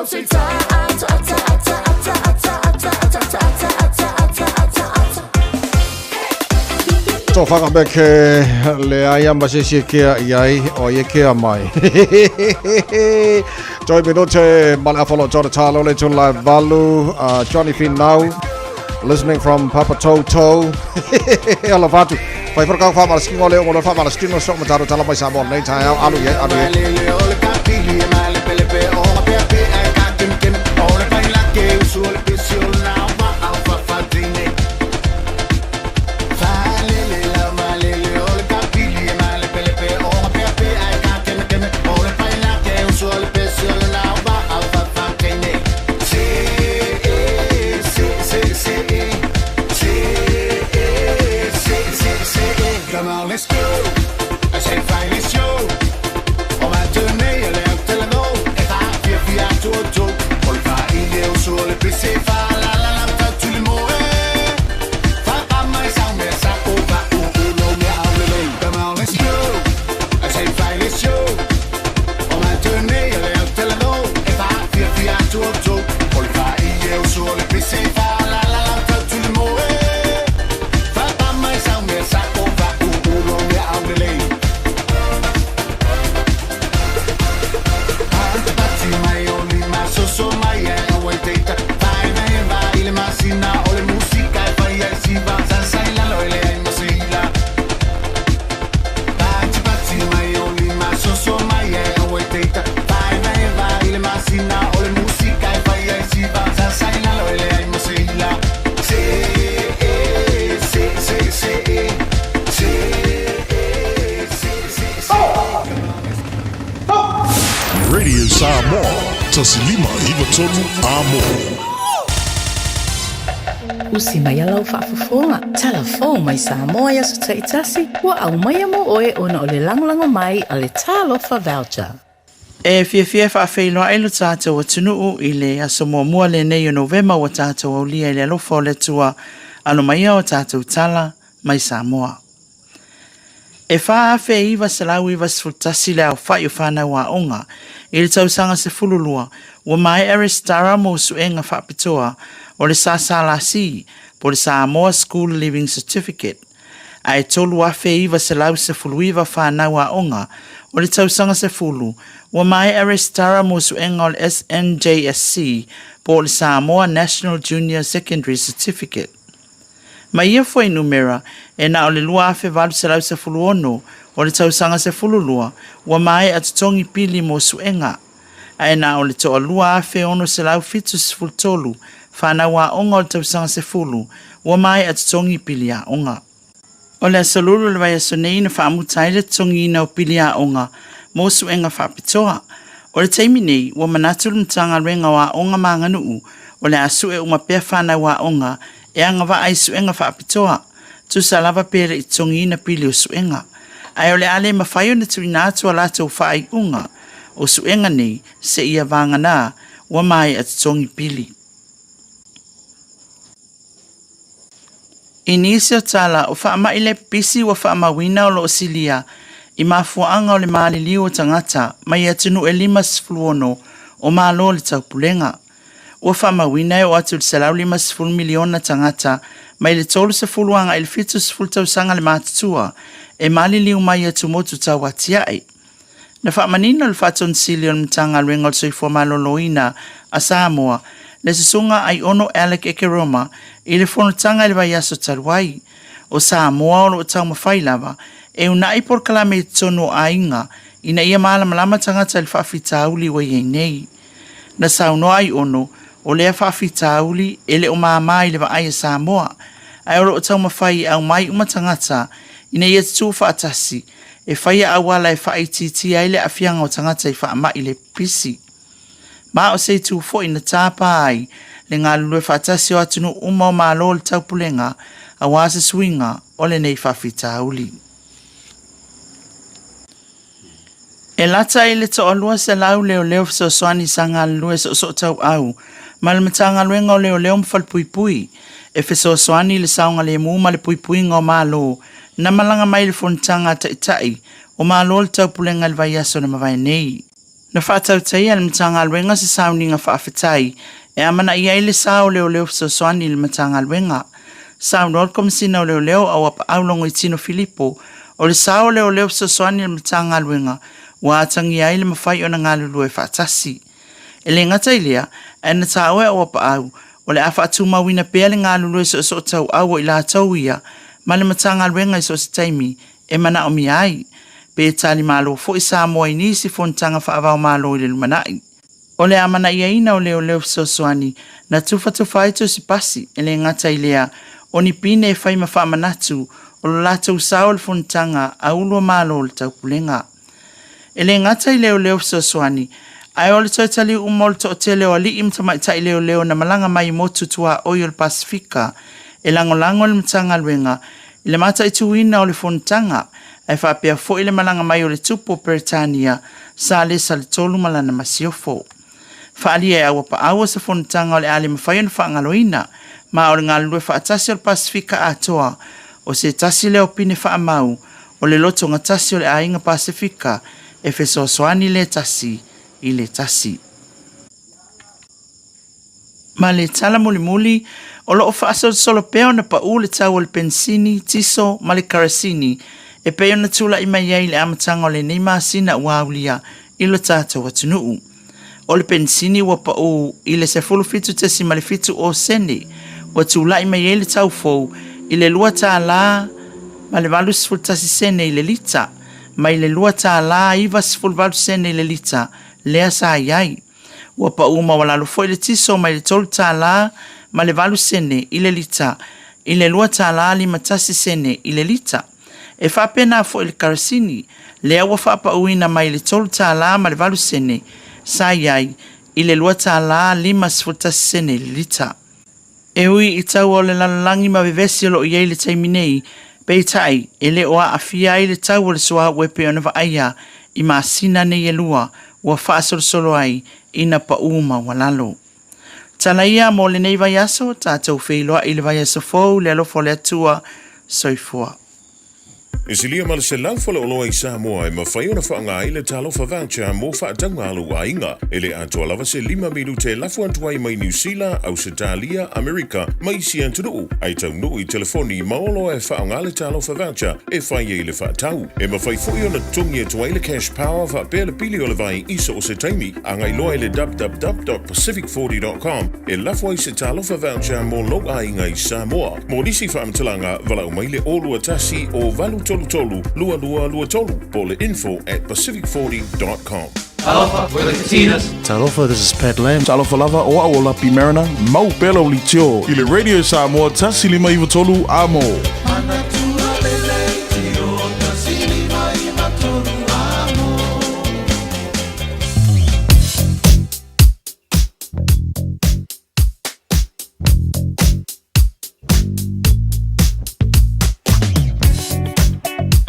Speaker 5: So whakapeke le aia masisi kia iai o ie kia mai. Joy minute mala follow Jota Talo le tula valu Johnny Finau listening from Papa Toto. Ala vatu. Pai forka fa mala skingo le mo fa mala skingo sok mataro tala mai sabon nei tai alu ye alu ye.
Speaker 1: Radio Samoa, tasilima iwa tonu amo.
Speaker 16: Usi mai alau whaafafonga. Telefon mai Samoa ya sa taitasi. Wa au mai amo oe ona o le langolango mai a le talofa voucher.
Speaker 10: E fia whaafeiloa e lo tātou atunuu i le aso mua le nei o Novema wa tātou au lia i le alofa o le tua alo mai o tātou tala mai Samoa. E whaafe iwa se lau iwa sfutasi le au whai o whanau a onga i le tausanga se fululua wa mai Aristara mo suenga whaapitoa o le sasala si po le Samoa School Living Certificate. A e tolu afe iwa se lau se fuluiwa whanau a onga o le tausanga se fulu wa mai Aristara mo suenga o le SNJSC po le Samoa National Junior Secondary Certificate. Ma ia foi numera e na o le lua afe valu se lau se fulu ono o le tausanga se fulu lua wa mai atutongi pili mo suenga. A e na o le toa lua afe ono se lau fitu se fulu tolu whanau a onga o le tausanga se fulu wa mai atutongi pili a onga. O le asalulu le vai asonei na whaamutai le tongi na o pili a onga mo suenga whaapitoa. O le teimi nei wa manatulu mtanga renga wa onga manganuu o le asu e umapea whanau a onga e anga wa ai suenga whaapitoa, tu sa lava pere i tongi na pili o suenga. Ai ole ale mawhaio na tui nātua lātou whaai unga, o suenga nei se ia vanga nā, wa mai at tongi pili. I nisi o tala, o whaama ile pisi wa whaama wina o lo osilia, i mafuanga o le maali liu o tangata, mai atunu e 5 o malo le taupulenga. Ua whamawina o atu le salau 5 miliona tangata, mai le tolu se fuluanga i le fitu se fultausanga le mātutua, e mali liu mai atu motu tau atiai. Na whamanina le whaton silion mtanga luenga o soifua maloloina a Samoa, le sisunga ai ono Alec Ekeroma, i le whanutanga i le vai aso taruai. O Samoa o lo tau mawhai lava, e una i por kalame tono a inga, ina ia malama tangata le whawhitauli wa iei nei. Na sauno ai ono, o lea whawhitauli e le o māmai le wa aia Samoa, ai oro o tau mawhai au mai umatangata, ina ia tu whaatasi, e whaia awala e whaititi ai le awhianga o tangata i whaama i le pisi. Ma o se tu fo ina tāpa ai, le ngā lulue whaatasi o atunu uma o mālo le taupulenga, a wāsa swinga o le nei whawhitauli. E lata i le to olua se lau leo fiso soani sanga lue so tau au, malamatanga luenga o leo mfal pui, e fiso soani le saunga le muuma le pui ngā malo, na malanga mai le fontanga tai, o malo le tau pulenga le vai aso na mawai nei. Na whaatautai al matanga alwenga se sauninga whaafetai, e amana ia ile sao leo fesoasoani le matanga alwenga. Sao nol komisina o leo au apa aulongo i Tino Filipo, o le sao leo fesoasoani le matanga alwenga, wa atangi ai le mawhai o na ngalulu e whaatasi. E le ngata ilea, e na taoe o apa au, o le afa atu mawina pea le ngalulu e so tau au o ila tau ia, ma le matanga alwenga i so se taimi, e mana o mi ai. Pe tali malo fo i Samoa i nisi fontanga whaavao malo i le lumanai. O le amana ia ina o leo fesoasoani, na tufa tu si pasi, e le ngata ilea, o ni pine e whai mawha manatu, o lo lātou sao le fontanga, a ulua malo le tau pulenga. E le ngata i leo fesoasoani, ai o le toitali umol to o te leo ali im tamaitai leo na malanga mai motu tua o le Pasifika, e lango le matanga alwenga, i le mata i tuina o le fontanga, ai whapea fo i le malanga mai o le tupo Britania, sa le tolu malana masiofo. Whaalia e awa pa awa sa fontanga o le ale mawhai na whaangaloina, ma o le ngā lue whaatasi o le Pasifika atoa, o se tasi leo pine whaamau, o le loto ngatasi o le ainga Pasifika, e fesoasoani le tasi, i le tasi. Ma le tala muli, o loo whaasol solo peo na pa u le tau o le pensini, tiso, ma le karasini, e peo na tula i mai ai le amatanga o le neima sina ua aulia, i lo tātou atunuu. O le pensini wa pa u i le se fulu fitu tesi ma le fitu o sene, wa tula i mai ai le tau fou, i le lua tā la, ma le valu siful tasi sene i le lita, ma i le lua tā la iwa siful valu sene i le lita, lea sa iai. Wa pa u ma wala lufo i le tiso ma i le tolu tā la, ma le valu sene i le lita, i le lua tā la li matasi sene i le lita. E whapena fo i le karasini, lea wa whapa uina ma i le tolu tā la ma le valu sene, sa iai, i le lua tā la lima sifutasi sene i le lita. E ui i tau o le lalangi ma vevesi o lo iei le taiminei, peitai, e le oa a fia i le tau o le soa wepe o na vaaya, i maasina ne i lua, ua whaasolo ai, ina pa uma walalo. Tala ia mo le nei vai aso, tātou whiloa i le vai aso fōu, le alofo le atua, soifua.
Speaker 4: E silia ma le se laufala o loa i Samoa e mawhai ona whaanga i le talofa voucher mō whaatanga alu a inga. E le atua lava se 5 milu te lafu antuai mai New Zealand, Australia, Amerika, mai si antunu. Ai tau nuu i telefoni maolo e whaanga le talofa voucher e whai e le whaatau. E mawhai fui ona tungi e tuai le cash power wha pēle pili o le vai iso o se taimi. Angai loa i le www.pacific40.com e lafu ai se talofa voucher mō lo a inga i Samoa. Mō nisi whaamtalanga vala o mai le olua tasi o valu tolu, lua tolu, po le info@pacific40.com.
Speaker 17: Talofa, we're the Katinas.
Speaker 24: Talofa, this is Pat Lam. Talofa lava o aola pi marina, mau pelo li tio. I le Radio Samoa, tasi lima iwa tolu amo.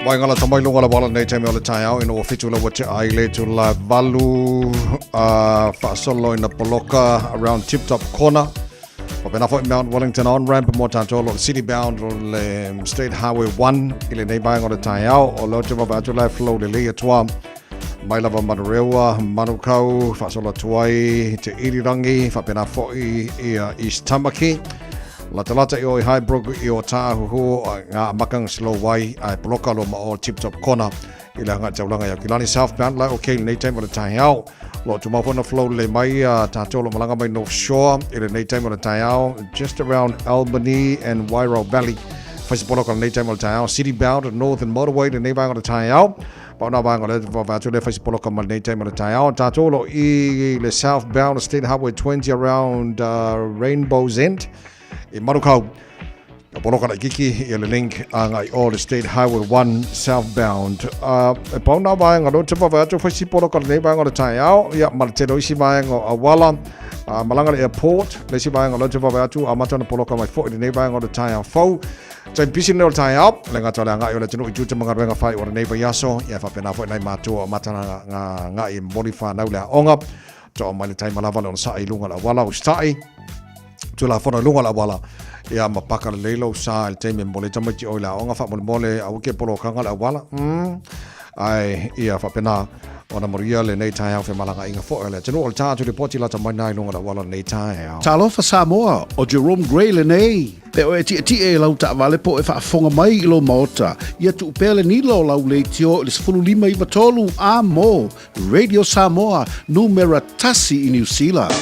Speaker 5: Mai ngala tamai lunga la wala nei taimi o le tai au ina o fitu la wache ai le tu la valu whaasolo ina poloka around Tip Top Corner. O pena fo Mount Wellington on-ramp mo tanto lo city bound o le State Highway 1 ile nei bai o le tai au o lo te wa atu la flow le le atua. Mai lava manurewa, manukau, whaasolo tuai te irirangi, whapena fo i East Tamaki. Lata i o i Highbrook i o Tāhuhu ngā makang slow wai ai poloka lo ma o Tip Top Corner i le hanga taulanga i Kilani southbound lai o kei nei taimi o le tai au lo tu mawhona flow le mai tātou lo malanga mai North Shore i le nei taimi o le tai au just around Albany and Wairau Valley whaisi poloka le nei taimi o le tai au city bound Northern Motorway le nei vai o le tai au Pauna vai o le vavatu le whaisi poloka ma le nei taimi o le tai au tātou lo i le southbound State Highway 20 around Rainbow's End I Marukau, a poloka na kiki I le link ngai o le State Highway 1 southbound. E pauna vai ngā rota whawatu whaisi poloka nei vai ngā le tai au, ia maratero isi vai ngā awala, Malanga Airport, le si vai ngā rota whawatu, a matana poloka mai fo I nei vai ngā le tai au fau. Tai pisi nei o le tai au, le ngā tala ngai o le tinu I tuta mga renga whai o le nei vai aso, ia whapena fo nei mātua o matana ngai mori whanau lea onga, to mai le tai malawa le on sa I lunga la wala o stai, tu la fona lunga la wala ia mapaka le leilo sa el teime mole tamati oila onga fa mole au ke polo kanga la wala ai ia fa pena o ona moria le nei tai au fe malanga inga fo le tunu o tātu le poti la tamai nai longa la wala nei tai au.
Speaker 18: Talofa Samoa o Jerome Gray le nei. Pe o e ti lau ta vale po e whaafonga mai i lo maota. Ia tu pele ni lo lau le tio le 15 iwa tolu a mo. Radio Samoa, numera tasi i New Zealand.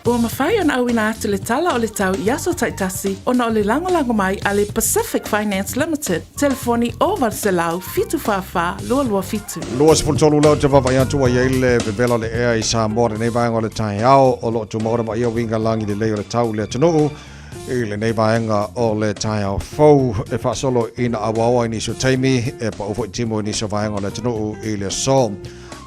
Speaker 10: Ua mawhai ana au ina atu le tala o le tau Iaso Taitasi o na o le lango mai a le Pacific Finance Limited. Telefoni o Varselau, fitu whawha, lua fitu.
Speaker 5: Lua se tolu lau te wawa iantua i eile vevela le ea i Samoa le nei vaenga o le tai au o lo tu maora ma ia winga langi le leo le tau le tunu i le nei vaenga o le tai au fau e whaasolo ina awawa i niso teimi e pa ufo i timo i niso vaenga o le tunu i le so.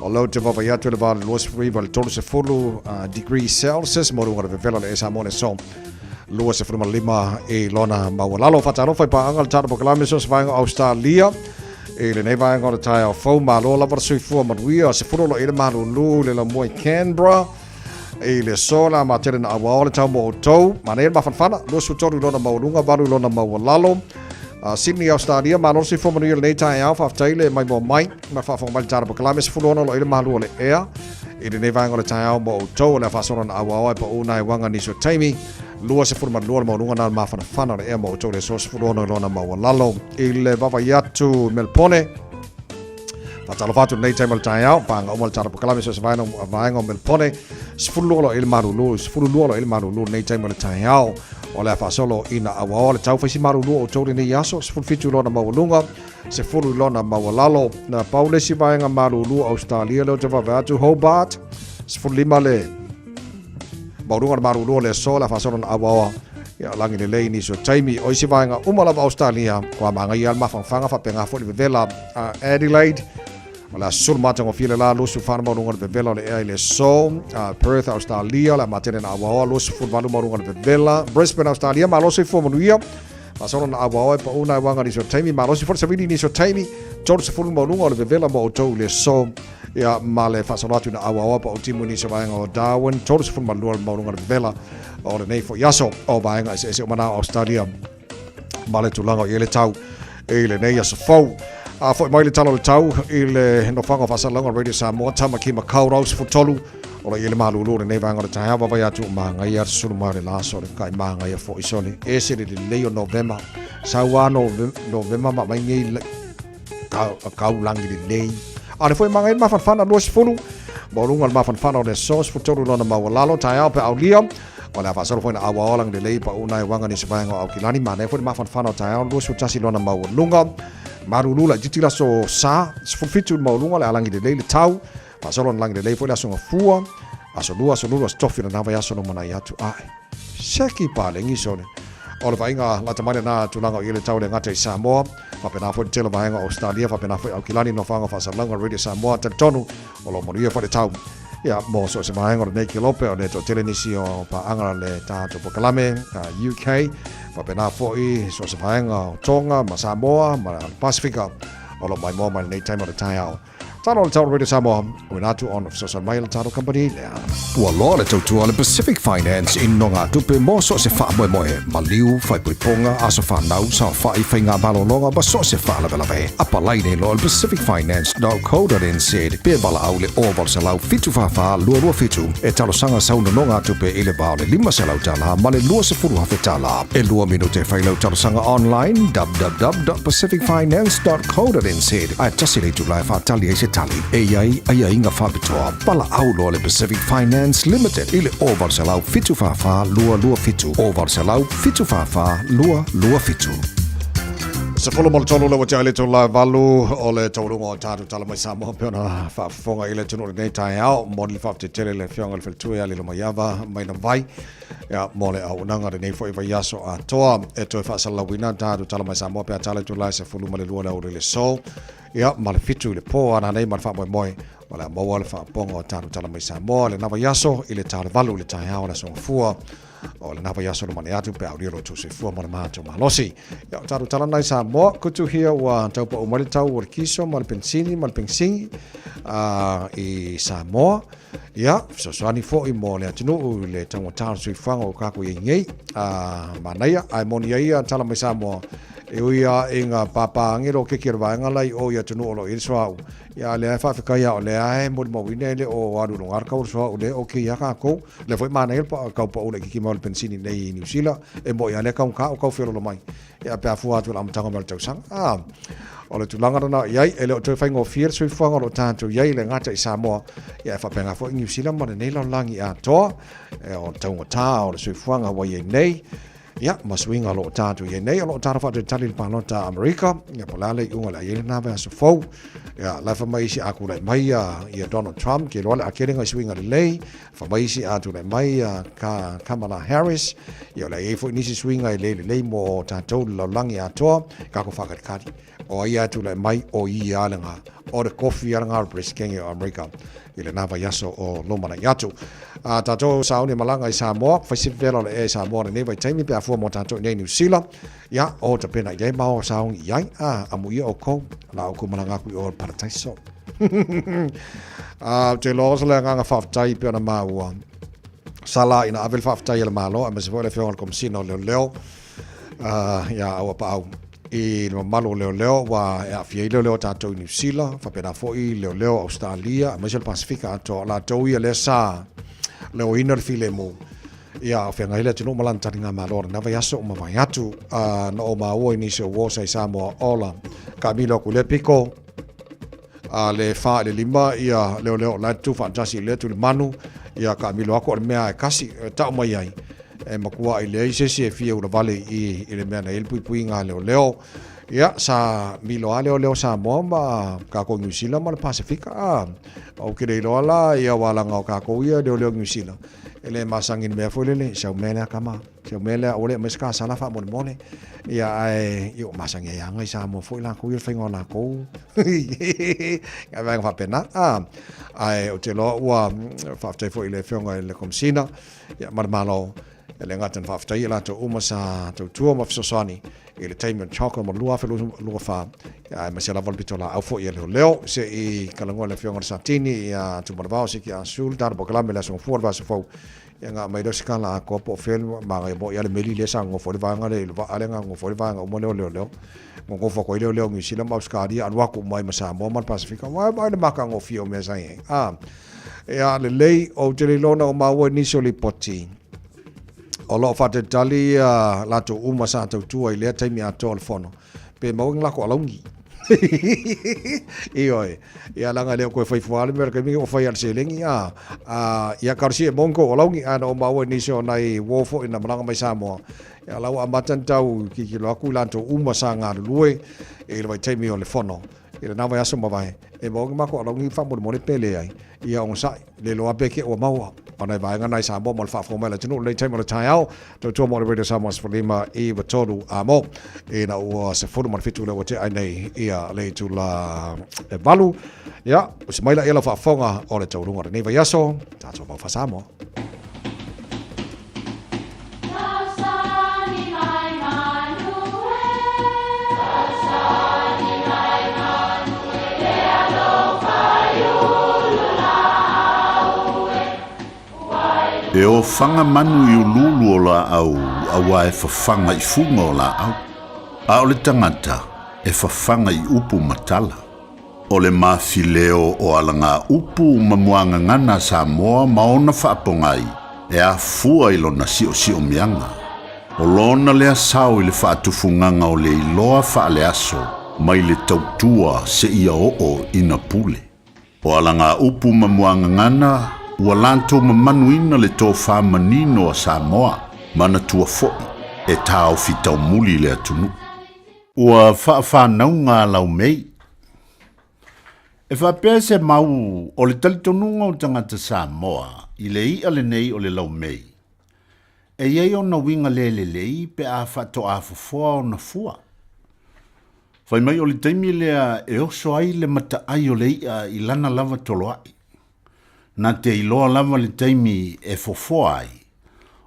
Speaker 5: O lau te wawa iatu le vale lua sefriva le tolu se fulu degree Celsius mo runga le vevela le e Samoa le so. Lua se fruma lima i lona maua lalo whatarofa i pa angal tata pokalame so se vaenga Australia. E le nei vaenga o le tai au fau ma lo lava sui fua manuia se furolo i le malulu le la mua i Canberra. E le sola ma tere na awa o le tau mo o tau. Ma nei ma fanfana, lua su toru lona maurunga varu lona maua lalo. Sydney Australia ma lo sui fua manuia le nei tai au whaftai le mai mo mai. Ma whafong mai tata pokalame se furolo lo i le malu o le ea. E le nei vaenga o le tai au mo o tau le whasora na awa o e pa unai wanga niso taimi. Lua se furma lua le maurunga na ma fanfana le ea mo o tau le so se furolo lona maua lalo. I le wawa iatu Melpone. Fatalo fatu nei taimel tai au panga o mal tara pokalame so vaina vaenga o Melpone sfuluolo il marulu sfuluolo il marulu nei taimel tai au o le fa solo ina awa o le tau fasi marulu o tau nei yaso sfulfitu lona maulunga se fulu lona maulalo na paule si vaenga marulu Australia lo te vavatu Hobart sfulima le maulunga marulu le sola fa solo awa ya langi le lei ni so taimi o si vaenga umala Australia kwa manga ia mafanga fa penga fo le vela Adelaide. La sul matang o file la lusu farma runga de vela le ele so Perth Australia la matene na awa lusu fulvalu runga de vela Brisbane Australia ma lusu fo manuia ma sono na awa pa una wanga ni so taimi ma lusu forse vini ni so taimi George fulma runga de vela mo to le so ya male fa sonatu na awa pa o timu ni so vanga o Darwin George fulma runga de vela o le nei fo yaso o vanga se o mana Australia male tulanga o ele tau ele nei yaso fo fo mai le talo le tau i le no whanga whasalanga Radio Samoa tama ki makau raus fotolu o la ile malulu le nei vanga le tai hawa vai atu manga ia sulu mare la so le kai manga ia fo isole e se le leo November sawa November ma mai ngai kau langi le lei ale foi manga ma fanfana lo sfulu mo lunga ma fanfana le sos fotolu lona ma walalo tai au pe aulia o la fasolo foi na awa lang le lei pa una wanga ni se vanga au kilani ma nei foi ma fanfana tai au lo sutasi lona ma lunga marulula jitila so sa sfufitu maulunga le alangi de le tau pa solo langi de le foi la so fua aso lua stofi na va yaso no mana yatu ai seki pale ngisone o le vainga la tamane na tulanga ile tau le ngata i Samoa fa pena foi tele vainga Australia fa pena foi Aukilani no fanga fa salanga Radio Samoa tonu o lo moria foi tau ya mo so se vainga le kilope o le to tele nisi o pa angara le tato pokalame UK fa pena foi so se vainga Tonga ma Samoa ma Pasifika o lo mai mo mai nei time o le tai au tano le tau Radio Samoa we natu on so so mai le tato company le
Speaker 13: ua loa le tautua le Pacific Finance in no ngā tupe mo so se wha moe moe ma liu whai puiponga aso whanau sa whai whai ngā malolonga ba so se wha lawe apa laine lo le pacificfinance.co.nz pe bala au le oval se lau fitu whawha lua fitu e talo sanga sauna no ngā tupe i le bao le 5 se lau tala ma le lua se furu hawhi tala e lua minute whai lau talo sanga online www.pacificfinance.co.nz ai tasi le tu lai whatali e se tali e iai inga whabitoa pala au lo le Pacific Finance Limited ile oval se lau fitu whawha lua fitu oval se lau fitu whawha lua fitu
Speaker 5: se folo mo tolu le wata ile to la valu o le tolu ngo tatu tala mai Samoa pena fa fonga ile tonu nei tai au mo le fafte tele le fianga le feltu ya le mayava mai na vai ya mo le au nanga de nei foi vai yaso a toa e to fa sala wina tatu tala mai Samoa pe tala to la se folo mo le lua le so ya ma le fitu le po ana nei ma fa moi wala mo wala fa pongo tatu tala mai Samoa le nava yaso ile tala valu le tai au la so fua o le nava yaso mane atu pe au rio tu se fua mane mato malosi ya tatu tala nai Samoa kutu hia wa taupa o mali tau o kiso mal pensini i Samoa ya so swani fo i mo le atinu le tango tau sui fanga o kako i ngei manaya ai moni ia tala mai Samoa e uia inga papa ngero ke kirwa ngalai o ia tunu o lo ilswa ia le fa ka ia le ai mo mo wine le o aru no arka o so le o ki ya ka ko le foi mana el pa ka pa o le ki mo le pensini nei New Zealand e mo ia le ka o ka fero lo mai ia pe afu atu la mtanga mal tau sang o le tulanga na ia ele o te faingo fier sui fanga lo tanto ia le ngata i Samoa ia fa penga fo New Zealand mo nei lo langi a to e o tau ta o le sui fanga wa ia nei ia maswinga lo tanto ia nei lo tara fa te tali pa nota America ia polale unga la ia na va so fo ia la fa mai si aku le mai ia Donald Trump ke lo la kerenga swinga le lei fa mai si atu le mai ka Kamala Harris ia la e fo ni si swinga le lei mo tanto lo langi a to ka ko fa ka kati o ia tu le mai o ia langa o le coffee langa brisking o America ile nava yaso o lomana yatu tato sauni malanga i Samoa faisivelo le e Samoa ne vai taimi pe afua mo tato nei New Zealand ya o te pena ia mau sauni ia amu ia o ko la o ko malanga ku o paradiso te los le nga faftai pe na mau sala ina avel faftai le malo ama se vole fe on komsino leo ya o pa au i le malo leo wa e afia leo tato New Zealand fa pena foi leo Australia ma se Pacifica ato la toia le sa leo iner file mo ia fe ngai le tino malan taringa malor na vai aso ma vai atu no o ma o ni se wo sai Samoa ola Camilo Kulepiko le fa le lima ia leo la tu fantasi le tu manu ia Camilo ako mea kasi ta mai ai e makua i le se fia ura vale i le mea na il pui nga leo ia sa milo a leo sa momba ka ko New Zealand ma le Pacifica o kire lo ala ia wala nga ka ko ia leo New Zealand ele masangin mea folele sa mena kama sa mena ole meska sala fa mone ia ai yo masangia ya ngai sa mo foi la ko ia fengo na ko ya va fa pena ai o te lo wa fa te foi le fengo le komsina ia marmalo ele ngatan faftai la to umasa to tuo mafsosani ele taimon chako mo lua lua fa ya ma se la volpitola au fo ele leo se i kalango le fiona satini ya tu marvao se ki a sul dar bokla me la son for va se fo ya nga mai dos kala ko po fel ma ga bo ya le meli le sango fo va nga le va ale nga ngo fo va nga mo leo ngo fo ko leo ngi sila ma skadi anwa ko mai ma sa mo man pacifica wa ba le maka ngo fio me sai ya le lei o te lona o ma wo ni so li poti o lo fa te tali la to uma sa to tu ai le taimi a tol fono pe mo ngla ko longi oi ia langa le ko foi fuale mer ke mi o foi al selingi ia karsi monko o longi ana o mawo ni so nai wo fo ina malanga mai Samoa ia lawa amatan tau ki lo aku la to uma sa nga lue e le vai taimi o le fono ia na vai aso ma vai e mo ngma ko longi fa mo le pele ai ia on sai le lo apeke o mawa ona vai nga nai Samoa mo fa fo mala tino le taimi o tai au to mo le radio Samoa for lima e vatoru amo e na o se fono mo fitu le o te ai nei ia le tu la e valu ia o se mai la ela fa fonga o le taurunga nei vai aso tato mo fa Samoa
Speaker 9: E o whanga manu i ululu o la au, awa e whawhanga i funga o la au. A o le tangata e whawhanga i upu matala. O le mawhileo o alanga upu mamuanga ngana Samoa maona whaapongai, e a fua i lona sio mianga. O lona lea sao i le whaatufunganga o le iloa whaale aso, mai le tautua se ia o ina pule. O alanga upu mamuanga ngana, ua lantou mamanuina le tō whamanino a Samoa, mana tua fo'i, e tāo fitau muli le atunu. Ua whaafānau ngā lau mei. E whapea se mau o le talitonunga o tangata Samoa, i le ia le nei o le lau mei. E iei o na winga lei pe a whato a fofoa o na fua. Whai mai o le taimi lea e oso ai le mata ai o le ia i lana lava tolo ai. Na te iloa lava le taimi e fofoa ai.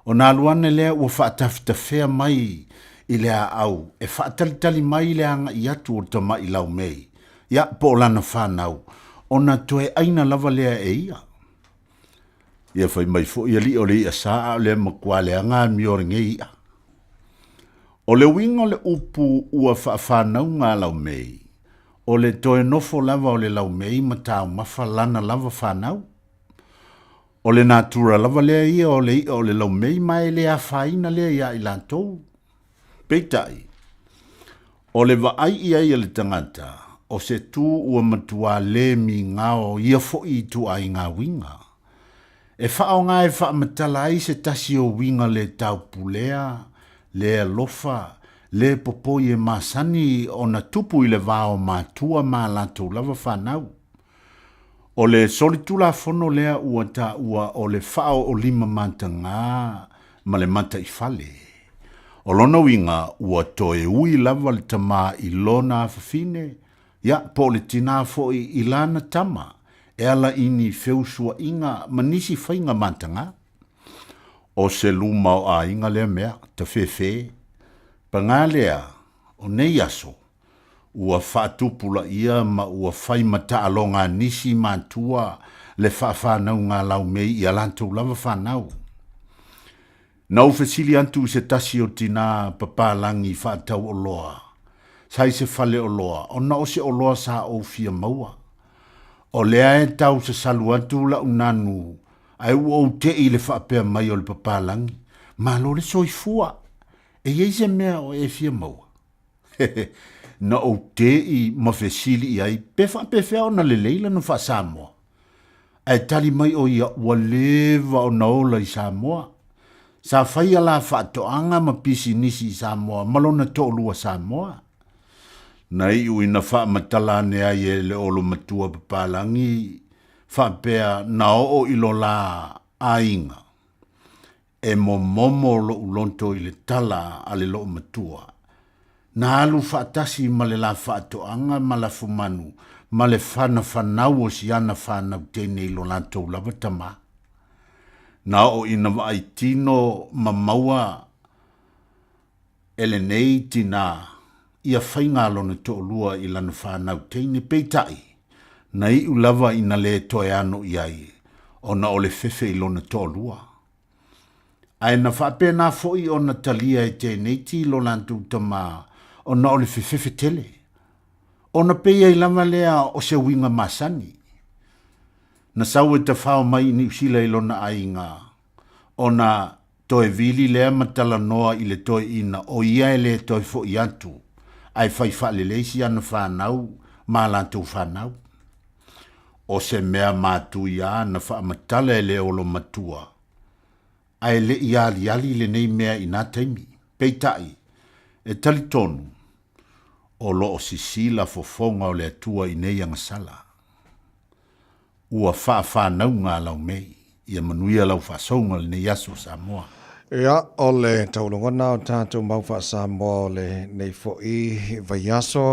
Speaker 9: O nā luane lea ua whaatawhitawhea mai i lea au, e whaatalitali mai lea anga i atu o tama i lau mei. Ia po lana whanau, o na toe aina lava lea e ia. Ia whai mai fo ia li o le ia saa o lea makua lea ngā miore ia. O le wingo le upu ua whaafānau ngā lau mei. O le toe nofo lava o le lau mei ma tau mawhalana lava whanau. O le natura lava lea ia o le lau mei mai lea whaina lea ia i lantou. Peitai. O le vaai ia ia le tangata, o se tū ua matua le mi ngao ia fo i tu ai ngā winga. E whao ngā e wha matala ai se tasi o winga le tau pulea, le alofa, le popo i e masani o na tupu i le vao mātua mā lantou lava whanau. O le solitula fono lea ua ta ua o le whao o lima manta ngā, ma le manta i fale. O lona winga ua toe ui lava le tama i lona afafine, ia po le tina fo i lana tama, e ala ini feusua inga manisi whainga mantanga. O se luma o a inga lea mea, ta fefe, pa ngā lea o nei aso, ua whaatupula ia ma ua whai mata alonga nisi mantua le whaafānau ngā lau mei i alantou lava whanau. Nau fesili antu se tasi o tina papalangi whaatau o loa. Sai se fale o loa, o na o se o loa sa o fia maua. O lea e tau se salu atu la unanu, ai ua o te i le whaapea mai o le papalangi, ma lo le soifua, e iei se mea o e fia maua. Na o te i mawhesili i ai, pe whaapewhea o na le leila no wha Samoa. Ai tali mai o ia ua lewa o na ola i Samoa. Sa whai ala whaatoanga ma pisi nisi i Samoa, malona tōlua Samoa. Nei ui na wha matala nea i le olo matua papalangi, whaapea na o ilo la ainga. E momo lo ulonto i le tala a le lo matua. Na alu whaatasi ma le la whaatoanga ma la fumanu, ma le whana whanau o si ana whanau tēne ilo lantou lava tama. Na o ina vai tino mamaua ele nei tina ia whainga lona to lua i lana whanau teine peitai. Na i ulava ina le toe ano iai o na ole fefe i lona to lua. Ai na whape na foi o na talia e tēnei ti lo lantu tama o na ole fefe tele. O na peia i lava lea o se winga masani. Na sau e te whao mai ni usila i lona ainga. O na toe vili lea matala noa i le toe ina o ia e le toe fo i atu. Ai whai whale leisi ana whanau, mā lantou whanau. O se mea mātu ia na wha matala e le olo matua. Ai le i ali le nei mea i nā taimi. Peitai, e tali tonu. O lo o sisila fo fonga o le atua i nei angasala. Ua whanau ngā lau mei. Ia manuia lau whasonga le nei aso Samoa.
Speaker 5: Ia, o le taulongona o tātou mau wha Samoa o le nei fo i vai aso,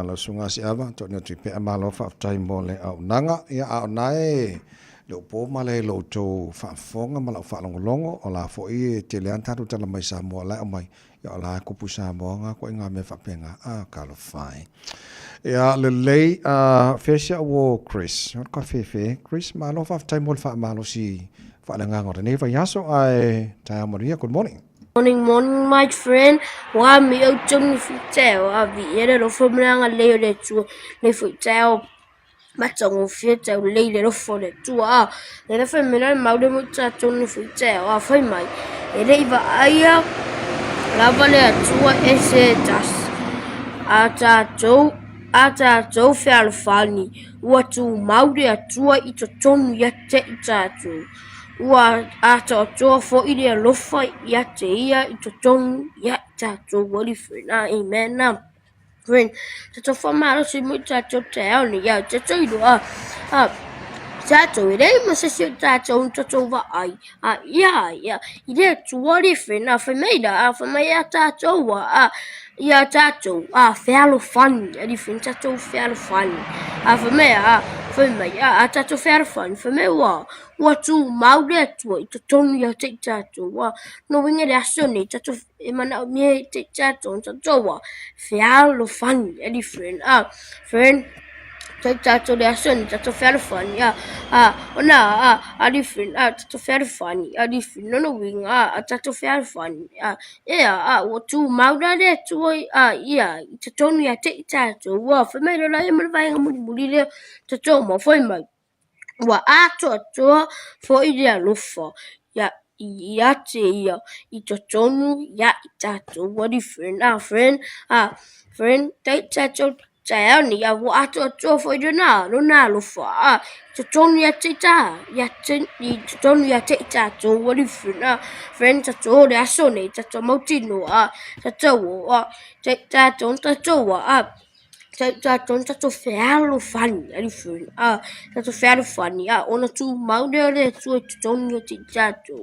Speaker 5: lau sunga si awa, tō ni atu i pēa malo whaafutai mo le au nanga. Ia au nae, le upo ma le lo tō whaafonga ma lau whaalongolongo, o la fo i te lean tātou tala mai Samoa lai o mai. Ia o la kupu Samoa ngā koe ngā me whapenga, kalo whai. Ia, le lei, whesea uo Chris, o ka whewhe, Chris, malo whaafutai mo le wha malo si whaalanga ngota nei vai aso ai tai Maria, good morning.
Speaker 6: Morning, my friend. Wa mi o tung fiteo a vi era lo fomanga leo le tu le fiteo matongo fiteo le lo fo le tu a le femina maude mo ta tung fiteo a fai mai e le va aia la vale tu ese das ata jo fe alfani wa tu maude tu i to tonu ya te itatu. Ua ata o toa fo i rea lofa ia te ia i to tongu ia tato wali whina. Amen. Friend, tato whamaro si mui tato te ao ni ia tato i roa. Tato i rei masasi o tato un tato wa ai. Ia, i rea tu wali whina. Whameida, whamea tato wa. Ia tato, whealo whani. Eri whina tato whealo whani. Whamea, whamea, tato whealo whani. Whamea wa. Wa tu maude atua i to tonu ia te tato wa no winga de aso ni tato e mana me te tato tato wa whealo whani edi friend friend tato le ason tato ferfani ona adifin tato ferfani adifin no winga tato ferfani wo tu mauda de tu tato ni ate tato wo fa me la yemma vai ngam le tato mo foi mai wa to fo idea lufo ya te I totonu ya tato what different friend tato ni ya wa to fo idea no na lufo totonu ya te totonu ya te tato what different friend tato le asone tato motino tato wo tato wa tato ferro funny tato ferro funny ona tu maudere tu tonio ti tato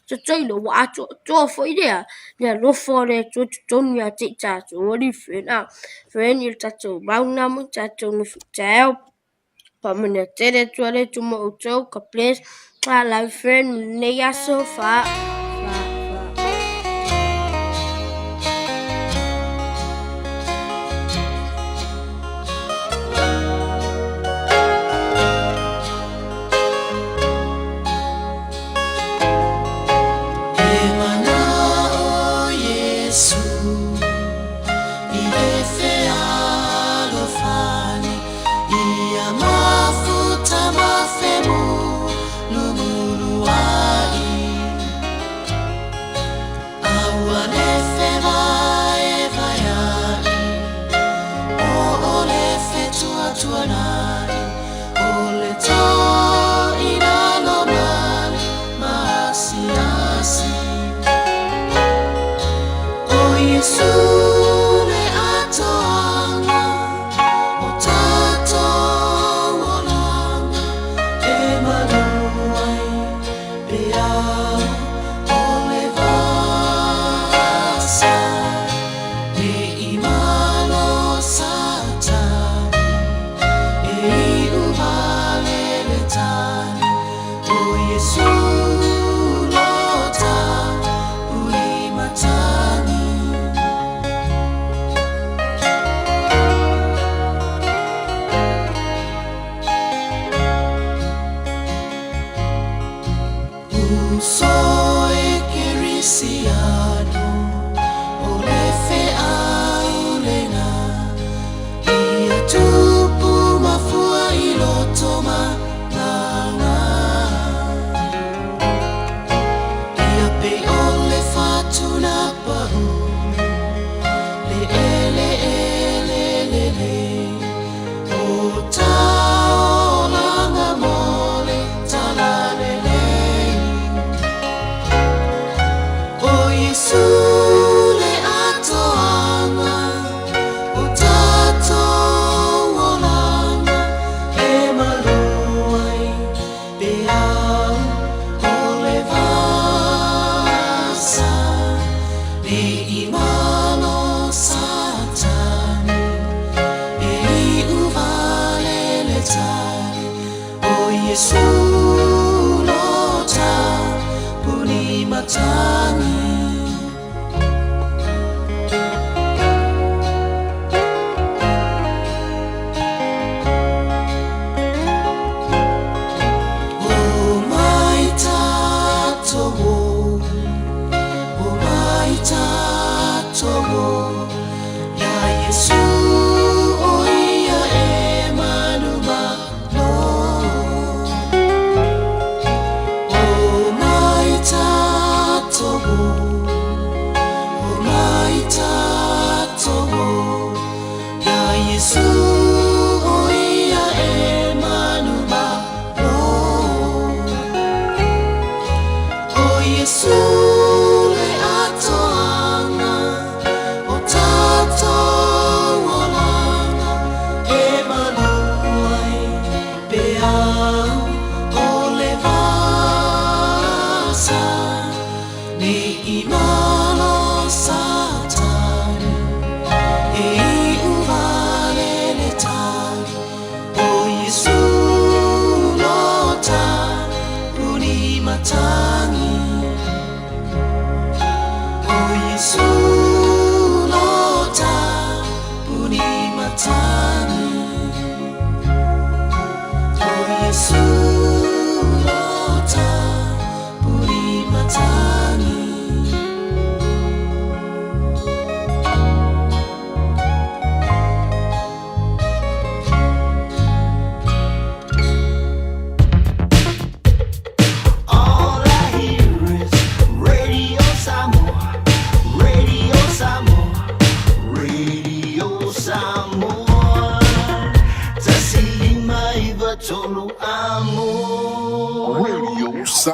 Speaker 6: tato wa to fo idea ne lo fore tu tonio ti tato ori friend il tato mauna mo tato no futeo pamene tere tu ale tu mo to kaples la friend ne ya sofa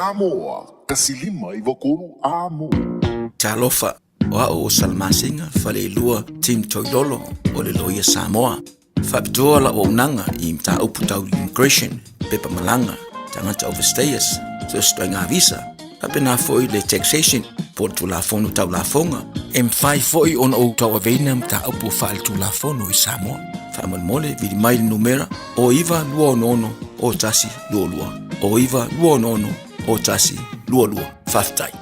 Speaker 19: Samoa. Kasilima Ivokuru Amo.
Speaker 20: Talofa, o Salmasinga, Fale Lua, Tim Toilolo, o le loia Samoa. Fabitola o Nanga, Imta Uputau Immigration, Pepa Malanga, Tangata Overstayers, so Stringa Visa, Apena foi le taxation, Porto La Fono Tau La Fonga, M5 foi on o Tau Avenam Ta Upu Fal Tu La Fono i Samoa. Famal mole vidi mai numera o iva lua nono o tasi lua lua. O iva lua nono o tasi lua lua. Faftai.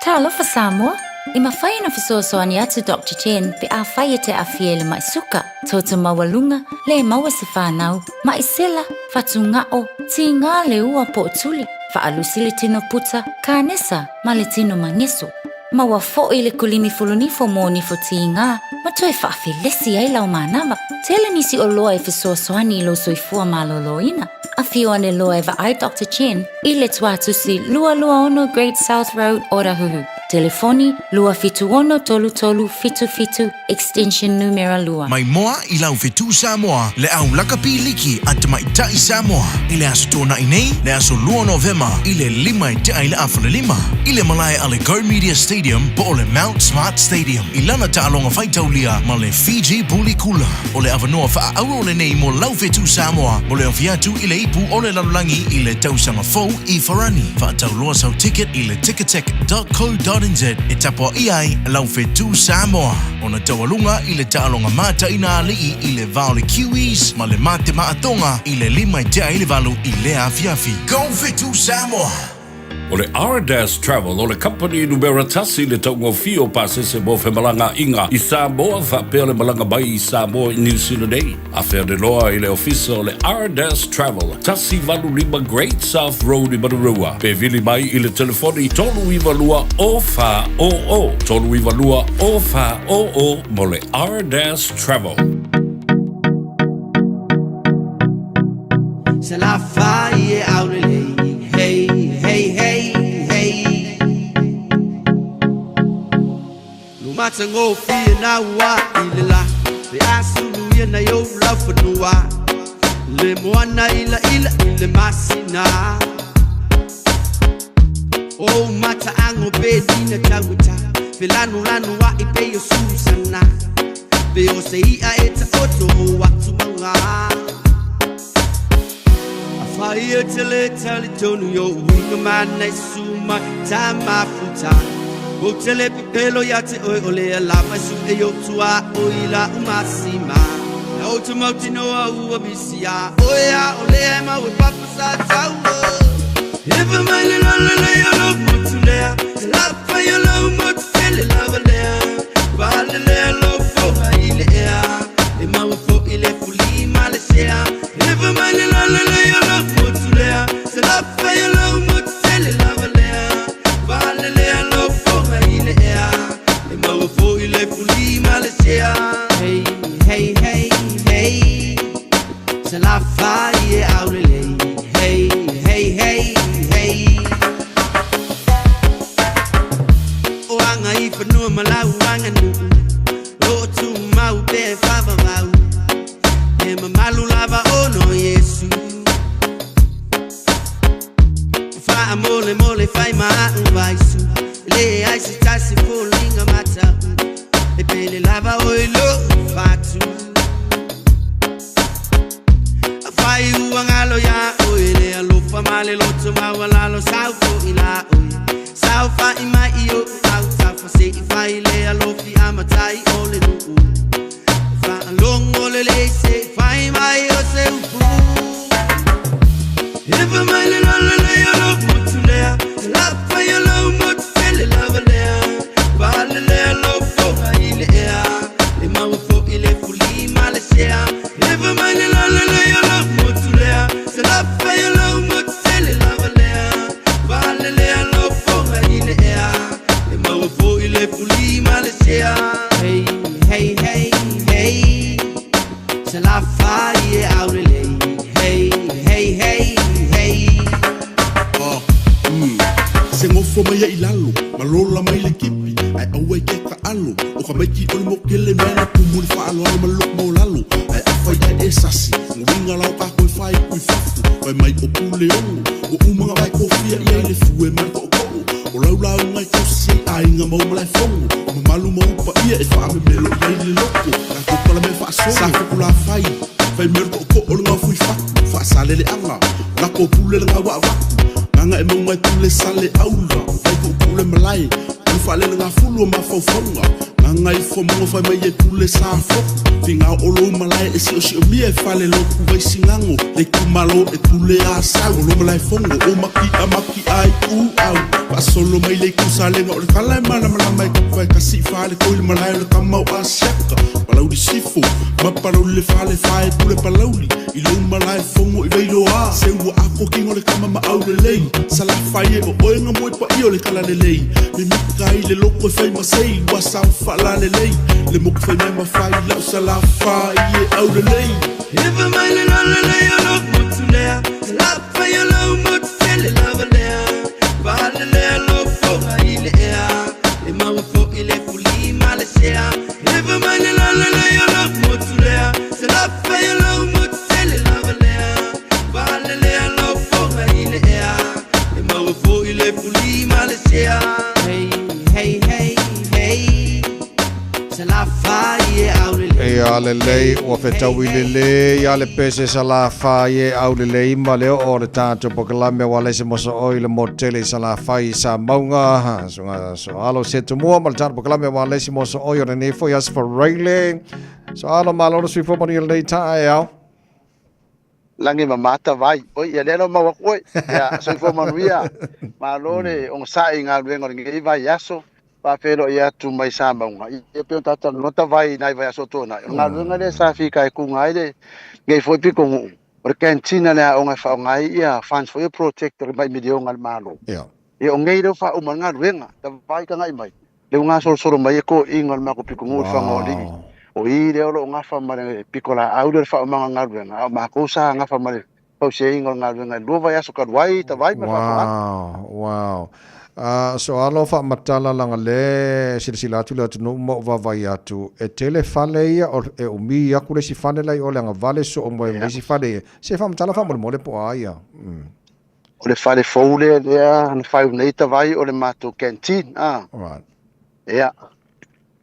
Speaker 21: Talofa Samoa, i mawhai na fisosoani atu Dr. Chen pe a whai te a fiele mai suka. Tota mawalunga le maua se whanau, mai sela, fatu ngao, ti ngā le ua po tuli. Faalusi le tino puta, kānesa, ma le tino mangeso. Maua fo i le kulini fulunifo mo ni fo ti ngā, ma toi whaafilesi ai lau mānama. Tele nisi o loa e fisosoani lo soifua maloloina. A fio ane loa e va ai Dr. Chen, i le tuatusi lua lua ono Great South Road, Orahuhu. Telefoni lua fitu ono tolu tolu fitu fitu extension numero lua.
Speaker 1: Mai moa i lau fitu Samoa le au lakapi liki at mai tai Samoa. I le aso tōna inei le aso lua Novema i le lima i tai le afale lima. I le malai ale Go Media Stadium po o le Mount Smart Stadium. I lana ta alonga whaitaulia ma le Fiji Bully Kula. O le avanoa wha auro le nei mo lau fitu Samoa. Mo le awhiatu i le ipu o le lalulangi i le tausanga fau i Farani. Wha tau loa sau ticket i le ticketek.co.nz. E tapo iai lau fitu Samoa. Ona tawalunga i le taalonga mata ina alii i le vao le Kiwis ma le mate maatonga i le lima i tea i le valu i le afiafi. Go fitu Samoa!
Speaker 15: O le R-Dash Travel o le company numera tasi le taungo fio pasese mo fe malanga inga i Samoa whapea le malanga bai i Samoa i New Zealand Day. A whea de loa i le ofisa o le R-Dash Travel tasi valu lima Great South Road i Marurua. Pe vili mai i le telefoni tolu iwa lua o wha o o. Tolu iwa lua o wha o o mo le R-Dash Travel.
Speaker 22: Se la fai e aurelei, hey, hey, hey, hey. Lumata ngo fia na wa ilela, be asulu ye na yo love nuwa. Le moana ila ile masina. Oh mata ango be dina tawita, filanu lanu wa ipe yo susana. Be o se ia eta oto watu manga. Fire till it tell it to you, wing man, nice suma, time my futa. Go tell it, pelo yate, ole, lava, suit, yo, tua, oila, umasima. No to Motino, who will be sia, oya, ole, ma, with papa, tower. If a man in all the lay, I love Motulea, love for your love, but feel it, love there. While the lay, love for Ilea, the mouth for Ile Fuli, Malaysia. If a man in all the lay, I love Motulea, the love for your love, but feel it, love there. While the lay, love for Ilea, the mouth for Ile Fuli, Malaysia. Hey, hey, hey, hey, c'est la faille out of lay. Hey, hey, hey, hey. Oh, anga ifa no malau anga nu. Lo tu mau be fava mau. E malu lava ono Yesu. Fa mole mole fai ma vaisu. Le ai si tasi folinga mata. E pele lava oilo fatu. Fai uangalo ya oile alofa male loto mawalalo saufo ila oile saufa ima iyo auta fase ifai le alofi amatai ole nu fa long ole le se fai mai o se ufu if a man in all le alof mutulea la fa yo lo mut fele love le va le alof fo ile ya le ma fo ile fuli Malaysia if a man in all le alof mutulea se la fa yo lo mut fele love le va le alof fo ile ya le ma fo ile fuli Malaysia hey hey hey hey se la fa ye aurele hey hey hey hey
Speaker 23: oh se ngofo mai ia ilalo malola mai le kipi ai awe ke ka alo o ka mai ki o mo kele mena ku mu fa alo ma lo mo lalo ai fai ai e sasi Ngwinga lau ka koe fai kui fafu Pai mai o pule ongu O umanga vai kofia ia le fue mai ko koku O lau lau ngai kosi a inga mau malai fongu O mamalu mau pa ia e wha me melo ia le loko Ka kupala me wha sori Sa kukula fai Fai mero ko ko o ngā fui faku Wha sale le anga La ko pule le ngā wa waku Nganga e mau mai pule sale aula Fai ko pule malai Ufa le ngā fulu o mawhauwhaunga Nganga i fo mongo fai mai e pule sa foku Finga o lo malai e si o si o mia e fale loku vai singango Le kumalo e pule a sau O lo malai fongo o maki a maki ai ku au Pa solo mai le kusa lenga o le kala e mana mana mai Kufai kasi fale koe le malai o le kamau a siaka Palau di sifu Ma palau le fale fae pule palauli I lo malai fongo i veilo a Se ua ako kingo le kama ma au le lei Sala fai e o oenga moe pa i o le kala le lei Me mika i le loko e fai masei Wa sau fala le lei Le moku fai mai ma fai lau sala fai e au le lei
Speaker 22: Ifa mai le lala lei o lok mutu lea Sala fai o lau mutu fele lava lea Vale lea lo foga i le ea Le mawa fo i le puli ma le sea Ifa mai le lala lei o lok mutu lea Sala fai o lau mutu fele lava lea Vale lea lo foga i le ea Le mawa fo i le puli ma le sea Hey, hey, hey, hey Sala fai e au le lei
Speaker 5: Ia le lei ua whetau i le le ia le pese sa la whai e au le lei ma leo o le tātou pokalame wa lese moso oi le motele sa la whai sa maunga so alo setu mua ma le tātou pokalame wa lese moso oi o le nefo yas for railing so alo maloro sui fo mani le ta e au
Speaker 2: Langi mamata vai oi ia lelo ma wakoi ya sui fo manuia malore on sa inga luengo ngi vai yaso pa pero ia tu mai samba nga e pe tata nota vai nai vai aso na nga nga le sa fi kai ku ngai le ngai foi pi ko o cantina le o nga fa ngai ia fans for protector mai medio ngal malo e o ngai do fa o nga ruenga ta vai ka ngai mai le nga solo mai ko ingal ma ko pi ko fa ngoli o i le o nga fa mai pikola au le fa o nga ruenga ma ko sa nga fa mai o se ingal nga ruenga do vai aso ka vai ta vai ma fa
Speaker 5: wow so alo fa matala langa le sila tu le no mo va vai atu e tele fale ia o e o mi aku le si fale lai o langa vale so o mo le si fale se fa matala fa mo le po aia
Speaker 2: o le fale foule le an fai neita vai o le mato canteen
Speaker 5: right
Speaker 2: ia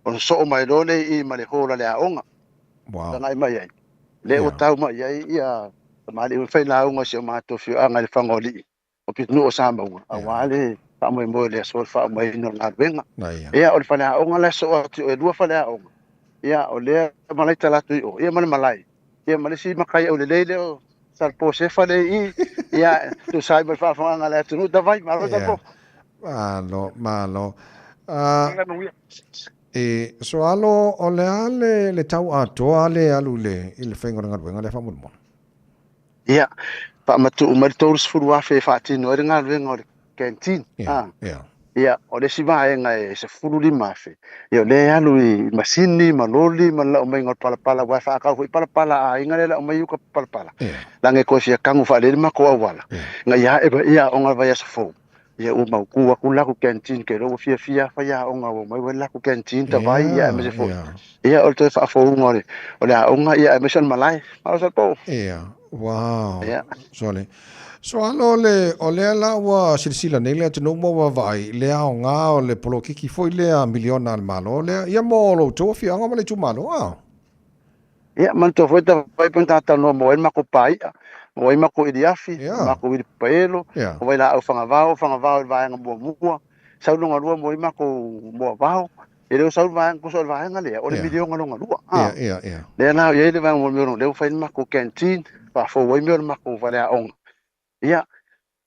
Speaker 2: o so mai dole I ma le hola le aonga
Speaker 5: wow
Speaker 2: ngai mai ai le o tau mai ai ia ma le fai na unga se mato fi anga le fangoli o pitnu o samba a wale fa mo le so fa mo no na venga ia o le fale aonga le so e dua fale aonga ia o le malai tala tu o ia malai ia malai si makai o le le o sal po se fale I ia tu sai ba fa nga le tu da vai malo da po
Speaker 5: malo e so alo o le ale le tau ato ale alu le il fengo nga venga le fa mo
Speaker 2: ia pa matu o mal tours fu wa fe fa ti no nga venga canteen ia o le si vai nga e se fulu di mafe io le alu I masini maloli mala o mai ngor pala wa fa ka fu pala a inga le o mai ko pala lange ko sia kangu fa le ma ko wala nga ia o nga va ya se fo ia o mau ku aku la ku canteen ke ro fia fa ya o nga o mai wa la ku canteen ta vai ia me se fo ia o te fa fo ngore o le o nga ia me son malai ma so po
Speaker 5: ia wow sole so alo le o le ala wa silsila nei le tino mo wa vai le ao nga o le polo kiki foi le a miliona al malo le ia mo lo to fi anga le tu malo
Speaker 2: ia man to foi ta vai punta ta no mo en mako pai mo en mako idiafi mako i pelo o vai la o fanga vao vai nga mo mua sau no ngua mo mako mo vao e le sau vai ko sau vai nga le o le miliona nga ngua
Speaker 5: ia
Speaker 2: le na ye le vai mo le fai mako canteen pa fo vai mo mako vai a on ia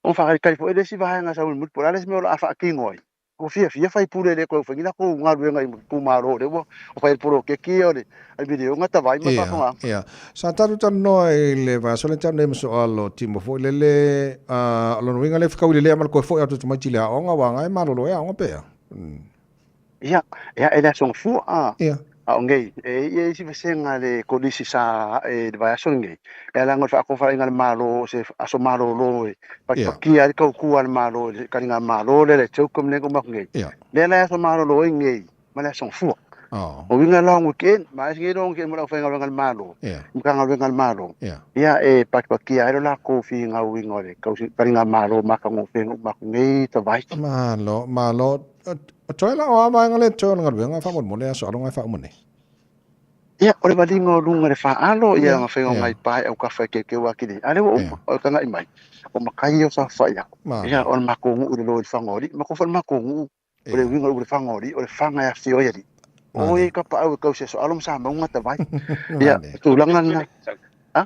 Speaker 2: on fa kai fo ele si vai nga sa mut por ales me la fa kingoi ko fia fai pure le ko fingina ko ngaru nga ku maro le o fai puro ke ki o le ai video nga ta vai ma fa fa
Speaker 5: ia sa taru tan no le va so le tan nem so alo timo fo le alo no nga le fa le mal ko fo ya tu mai tile a nga wa nga malo lo ya nga pe
Speaker 2: ia ele son fu ia ngai e si vesenga le kodisi sa e vai so ngai e la ngol fa ko fa ngal malo se aso malo lo pa ki al ko ku al malo ka ngal malo le chokum ne ko mak ngai le la so malo lo ngai ma la son fu O winga long weekend, mas ngirong ke mo fa ngal malo. Mga ngal malo. Ya pakpaki ay la ko fi nga wingore. Kausi paringa malo makangufeng makngi tabay.
Speaker 5: Malo. Choy la wa ba ngale choy ngal wenga fa mon mole so along fa mon.
Speaker 2: Ya, ore badingo lunga re faalo ya ma fengo mai pai au ka fa ke wa kini. Ale o ka ngai mai. O makai o sa fa ya. Ya on makongu ure lo fangori, mako fa makongu. Ore wingo ure fangori, ore fanga ya fio ya di. O e ka pa au ka se so alom sa ma ngata vai. Ya, tulangan na. Ha?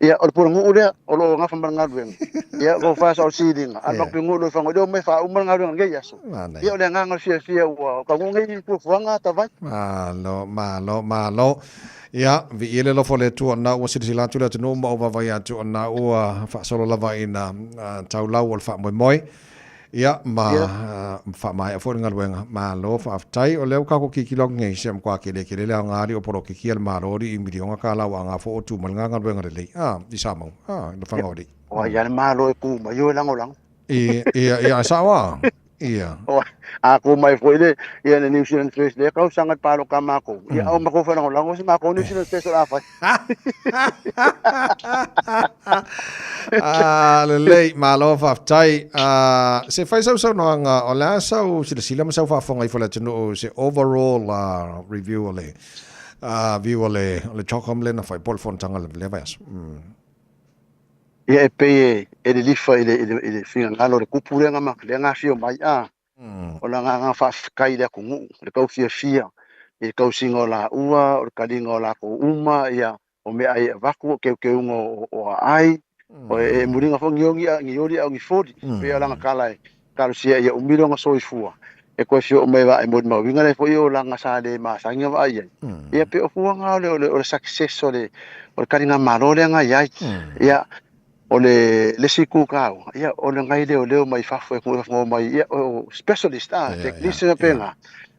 Speaker 2: Ya, ore purang ure o lo nga fa ngadwen. Ya, go fa so siding. Anak pingu lo fangori o me fa umar ngadwen ge ya so. Ya, ole nga fia wa ka ngai pu fanga ta vai.
Speaker 5: Malo. Ya, vi ile lo fole tu na o sila tu la tu no ma va ya tu na o fa solo la va ina tau lau o fa moi. Ya, fa mai fo ngal wenga malo fa tai o leu ka ko kikilong ngai sem kwa kele le ngari o poro kikiel marori i milionga ka la wanga fo tu mal ngal wenga le. Di samo. Lo fa ngori.
Speaker 2: O ya malo ku ma yo lang.
Speaker 5: Iya sawa. Iya.
Speaker 2: Ako may fo ile yan New Zealand Face le kau sangat palo kama ko. Ya au mako fa lang si mako New Zealand Face la fa.
Speaker 5: Lelei malo fa tai se fai so no nga ola so sila sa fa fonga ifola tino se overall review le view le chokom le na fai pol fon tanga le vas.
Speaker 2: Ia pe ele lifa ele finga ngalo le kupure nga mak le nga fio mai ola nga fa kai le kungu le kau fia e kau singo la ua o kalingo la ko uma ia o me ai vaku ke ungo o ai o e muringa fo ngiongi ngiori au ngifodi pe ala nga kala kalu sia ia umiro nga soifua e ko fio me va e mod ma winga le fo yo la nga sa de ma sanga va ia ia pe o fuanga o success o kalinga marole nga ia ole siku kau ia ole ngai leo mai fafu ko mai ia o specialist technician penga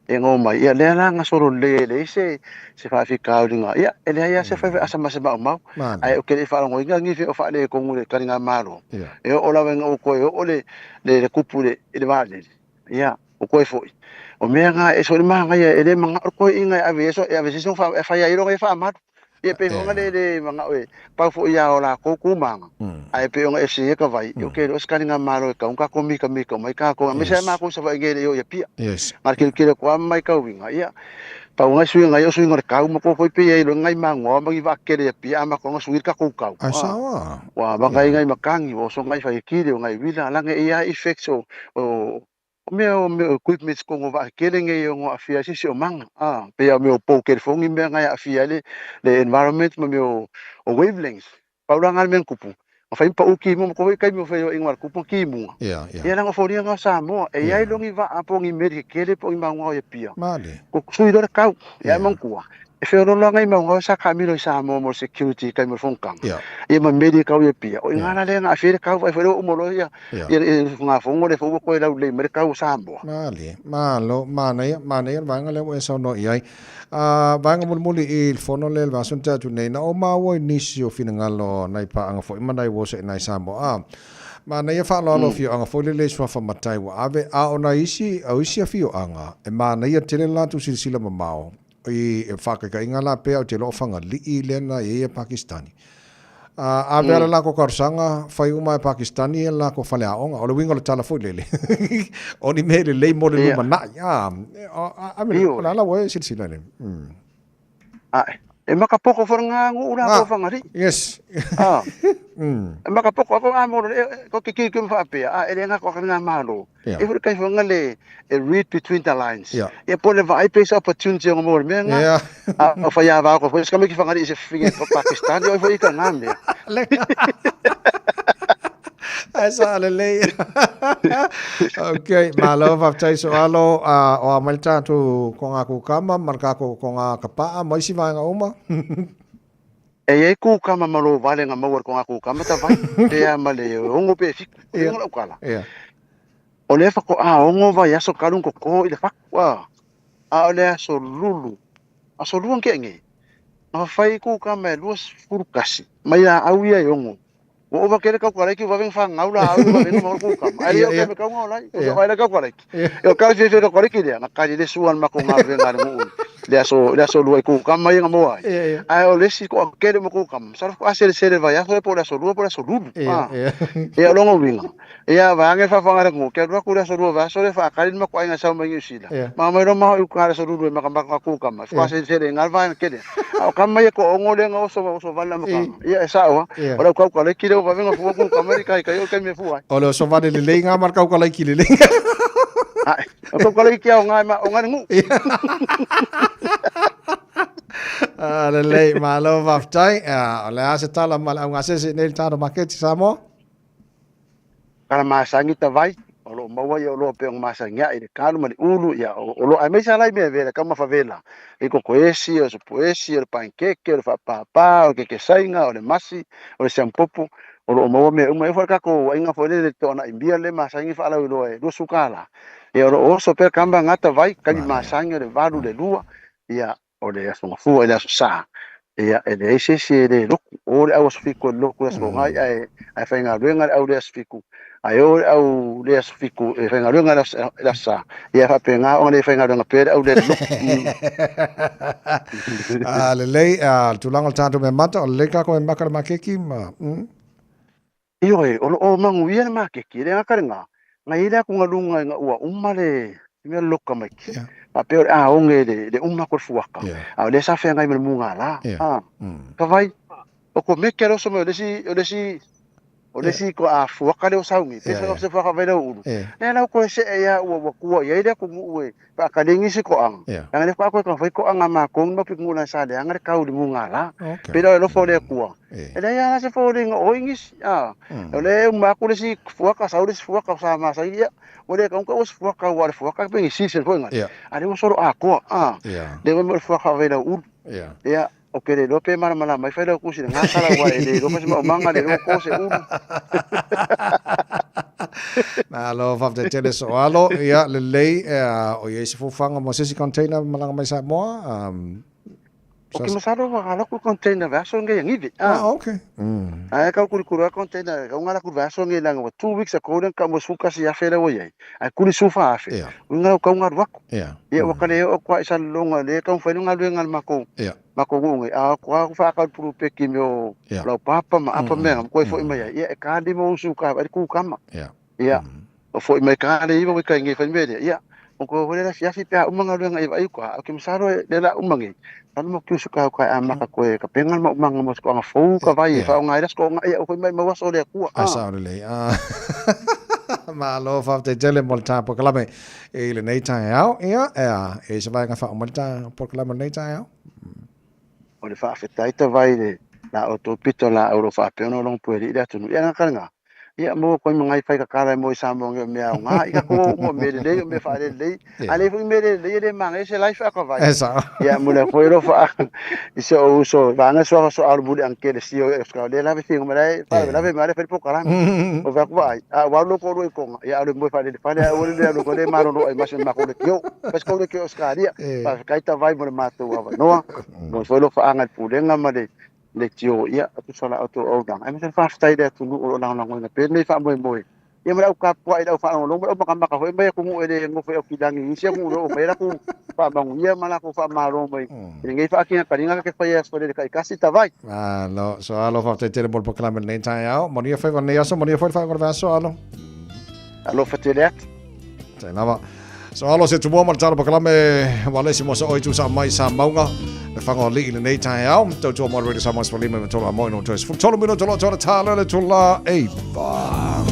Speaker 2: e ngo mai ia le nga solo le se fa fi kau dinga ia ele ia se fa asa mas ba mau ai o ke fa ngo inga ngi o fa le ko ngule karinga maro e o la venga o ko ole le kupule e vale ia o ko foi o me nga e so ma nga ia ele manga ko inga ave so fa ia iro fa ma ia pe nga le manga we pa fo ia ola ko kumanga ai pe nga ese ka vai o ke os karinga maro ka un ka komi ka mai ka ko me se ma ko sa vai ge yo ia pia mar ke ko mai ka winga ia pa nga sui nga yo sui nga ka mo ko foi pe ia lo ngai mango ma gi va ke ia pia ma ko nga sui ka ko ka
Speaker 5: sawa
Speaker 2: wa ba ngai makangi o so ngai fa ki le ngai vila la ngai ia effect so o meu equipment ko ngova kelenge yo ngo afia si o manga pe o meu poker fongi me nga afia le environment mo meu o wavelengths paulangan men kupu o fa impa uki mo ko kai mo fa yo ingwar kupu ki mo ia nga foria nga sa mo e ai longi va apongi me kele po imango ye pia
Speaker 5: male
Speaker 2: ko sui do kau ia mangkua e fe ro longa imango sa kamilo sa mo security kai mo fongkang ia ma medical ye pia o ngana le nga afia kau fa ro mo lo ia nga fongo le fo ko la le merkau sambo
Speaker 5: male malo manai vanga le so no ia vanga muli il fono le va sunta tu nei na o ma wo inisio finangalo nai pa anga fo manai wo se nai sambo ma na ia fa lo fio anga fo le so fa matai wa ave ona isi au isi fio anga e ma na ia tele la tu sila mamao i fa ka ingala pe o te lo fanga li le na ia pakistani avela la ko karsanga fai uma pakistani la ko fale aonga o le winga le tala fo lele oni mele le mo le luma na ya la we sila le
Speaker 2: e makapoko for nga ura ko fangari
Speaker 5: yes
Speaker 2: e makapoko ko amo ko kiki fa pe ele nga ko nga malo e for kai fangale e read between the lines e pole vai pe opportunity ngo mo me nga fa ya va ko fo ska me ki fangari se finge ko Pakistan o fo ika ngambe
Speaker 5: asa lele okay malo va tai so alo o amalta tu ko aku kama marka ko nga kapa mai si va nga uma
Speaker 2: e ku kama malo vale nga mawar ko aku kama ta vai e amale ngo pe fik ngo kala o le fa ko ngo va ya so kalun ko ile fa wa le so lulu so luang ke ngi ma fai ku kama luas furkasi mai au ia yongo o va kere ka kwala ki va veng fa ngau la au va veng mo ku kam ai o ke me ka ngau lai o vai la ka kwala ki o ka fe fe kwala ki le na ka le suan ma ko ma veng ar mu le so lu ku kam mai ngamo ai ai o le si ko kere mo ku kam sa ko ase se va ya so por eso lu e lo ngo vinga e va nge fa fa ngara ku ke ro ku le so lu va so le fa ka ma ko ai nga sa ma yusila ma mai ro ma ku ka so lu ma ka ku kam ko ase se ngal va ke le o kam mai ko ngo le ngo so va la ma ka ia sa o ora ko le ki le va venga fu ku kam kai kai o ke me fu ai
Speaker 5: o le so va le le nga mar ka le ki le
Speaker 2: ai o ko le ki o nga ma o nga ngu
Speaker 5: le le malo va tai o le ase tala mal au ngase se nel taro market Samoa
Speaker 2: kala ma sangi ta vai o lo maua o lo pe ma sangia i kalu mali ulu ya o lo ai me sa lai me vela kama favela e ko koesi o so poesi o pancake o fa papa o ke sainga o le masi o le sampopo o lo maua me uma e fa ka ko inga fo le to na imbia le ma sangi fa la lo e do sukala e o lo so pe kamba ngata vai kali ma sangi le valu le lua ya o le aso fu e le aso sa ia e le ese se le lo o le au fiku lo ku so ngai ai fa nga renga au le fiku ai o au le fiku e fa nga renga la sa ia fa penga o le fa nga renga pe au le lo
Speaker 5: le le tu langal tanto me mata o le ka ko me makara makeki ma
Speaker 2: io e o mangu ia makeki le ngakarenga ngai le ku ngalunga nga ua umale me loka mai a pe o nge de umma ko fuaka a le sa fe ngai me munga la ka vai o ko me kero so me le si ko a fuaka le o saungi pe se fuaka vai le ulu le la ko se ya o ko ya ile ko mu e pa ka lengi se ko ang ang le pa ko vai ko ang ma ko no pi ngula sa de ang le ka u munga la pe lo fo le ko e le ya se fo le o ingis le ma ko le si fuaka sa sa ma sa ya o le ka os fuaka wa fuaka pe si se fo nga ale mo solo a ko le mo fuaka vai le ulu ya o ke le lope mala mai fa le ku si nga sala wa le lo ma manga le ko se ulu
Speaker 5: na lo fa de tele so alo ya le le o ye se fu fanga mo se container malanga mai sa mo
Speaker 2: o ke masaro wa ala ku container va so nge ngivi
Speaker 5: okay
Speaker 2: ai ka ku container ka ngala ku va so nge langa 2 weeks ago den ka mo suka si afela wo ye ai ku li sufa afe nga ka nga wa ya wa ka le o kwa isa longa le ka fa nga ngal mako mako ngue a kwa fa ka pu pe ki mo la papa ma apa me ko fo mai ya ka di mo suka ba ku kama ya o fo mai ka le ibo ka nge fa me ya o ko le la fiafi pe umanga nga ai kwa ke masaro le la umangi kan mo ku suka ka ama ka ko ka pengal mo umanga mo ko nga fo ka vai fa nga ira ko nga o ko mai ma waso le ku
Speaker 5: asa le ma lo fa te tele molta po kala me e le nei tai ao e se vai nga fa molta po kala me nei tai ao
Speaker 2: o le fa fetai ta vai le la o to pito la euro fa pe no long pueri ida tunu ia nga kanga ia mo ko mangai fai ka kala mo sa mo me nga ia ko mo me le me fa le ale fu me le mangai se life ka vai ia mo le ko ro fa so va nga so al buli anke le sio ska le la ve ngo mai pa la ve mare per po kala o va ko vai a wa lo ko ro ko ia le mo fa le o le ko le maro no ai mas ma ko le kio pas ko le kio ska dia pa ka ta vai mo ma to va no mo so lo fa angat pu le nga ma le tio ia tu sala auto o dang ai me fa stai de tu o lang lang na pe me fa mo ia me ka po ai da fa lo mo ka ma ka ho me ku mo ele mo fa o kidang ni se mo ro me la ku fa bang ia mala ku fa ma ro mo ngai fa ki na paringa ke fa ia so de kai kasi ta vai
Speaker 5: lo so alo fa te tele bol proclame nei tai ao mo ia fa va nei so mo ia fa va so
Speaker 2: alo fa te le
Speaker 5: tai lava so alo se tu mo mal talo proclame wale si mo so oi tu sa mai sa maunga le fango li le nei tai ao to to mo radio sa mo so lima to la mo no to fu tolo mino to la tala le to la e ba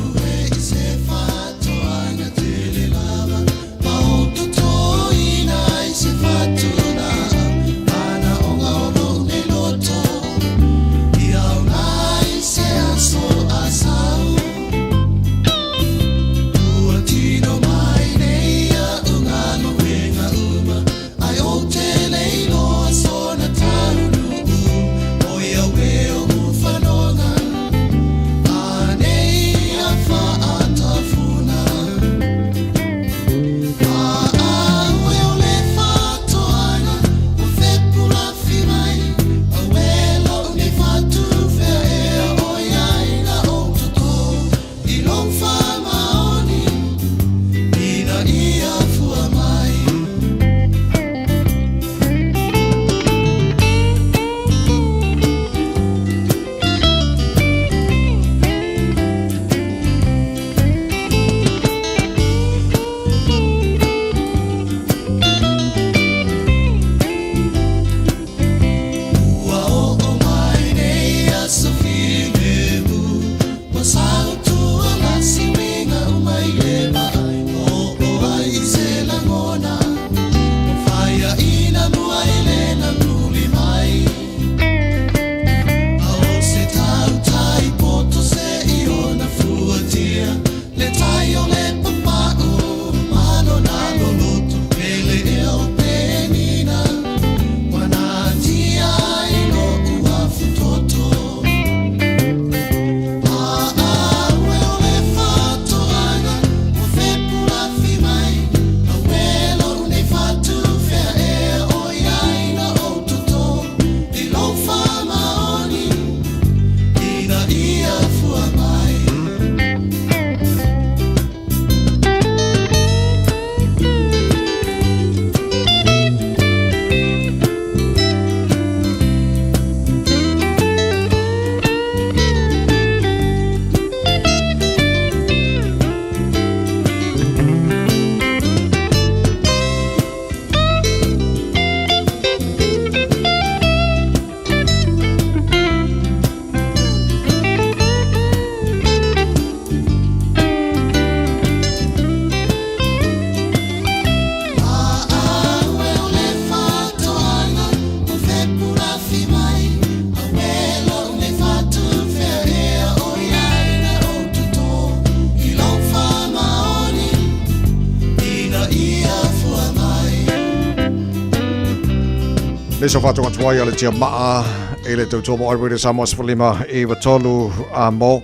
Speaker 5: Le so fatu atuai ale tia maa e le tautomo ai Radio Samoa Sifulima e watolu a mo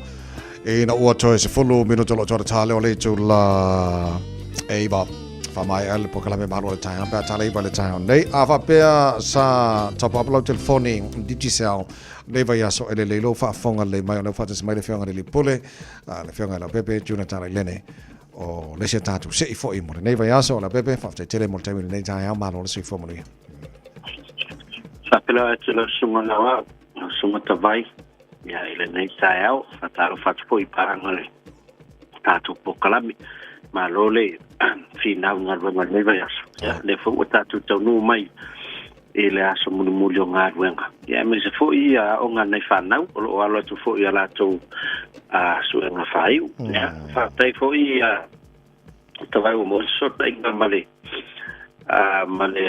Speaker 5: e na ua toe se fulu minuto lo tōra tāle o le tu la e iba whamai ale pokalame maru le tai ambea tāle iba le tai nei a whapea sa tapu apalau telefoni Digicel le vai aso ele leilo whaafonga le mai o nau whata se mai le whianga le pule le whianga la pepe tuna tāle lene o le se tātu se i fo i more nei vai aso la pepe whaftai tele mo le taimi nei tai au maru le se i fo mori
Speaker 3: Sapela te la sunga lawa, sunga tawai, ia ile nei tae au, whataro whatpo I paranga le tātou pokalami, ma lole whinau ngā ruenga newa yaso. Le fo tātou tau nuu mai, e le aso munu muli o ngā ruenga. Ia me se fo I o ngā nei whanau, o lo alo atu fo I a lātou suenga whaiu. Whatai fo I tawai o mo sota inga male, mane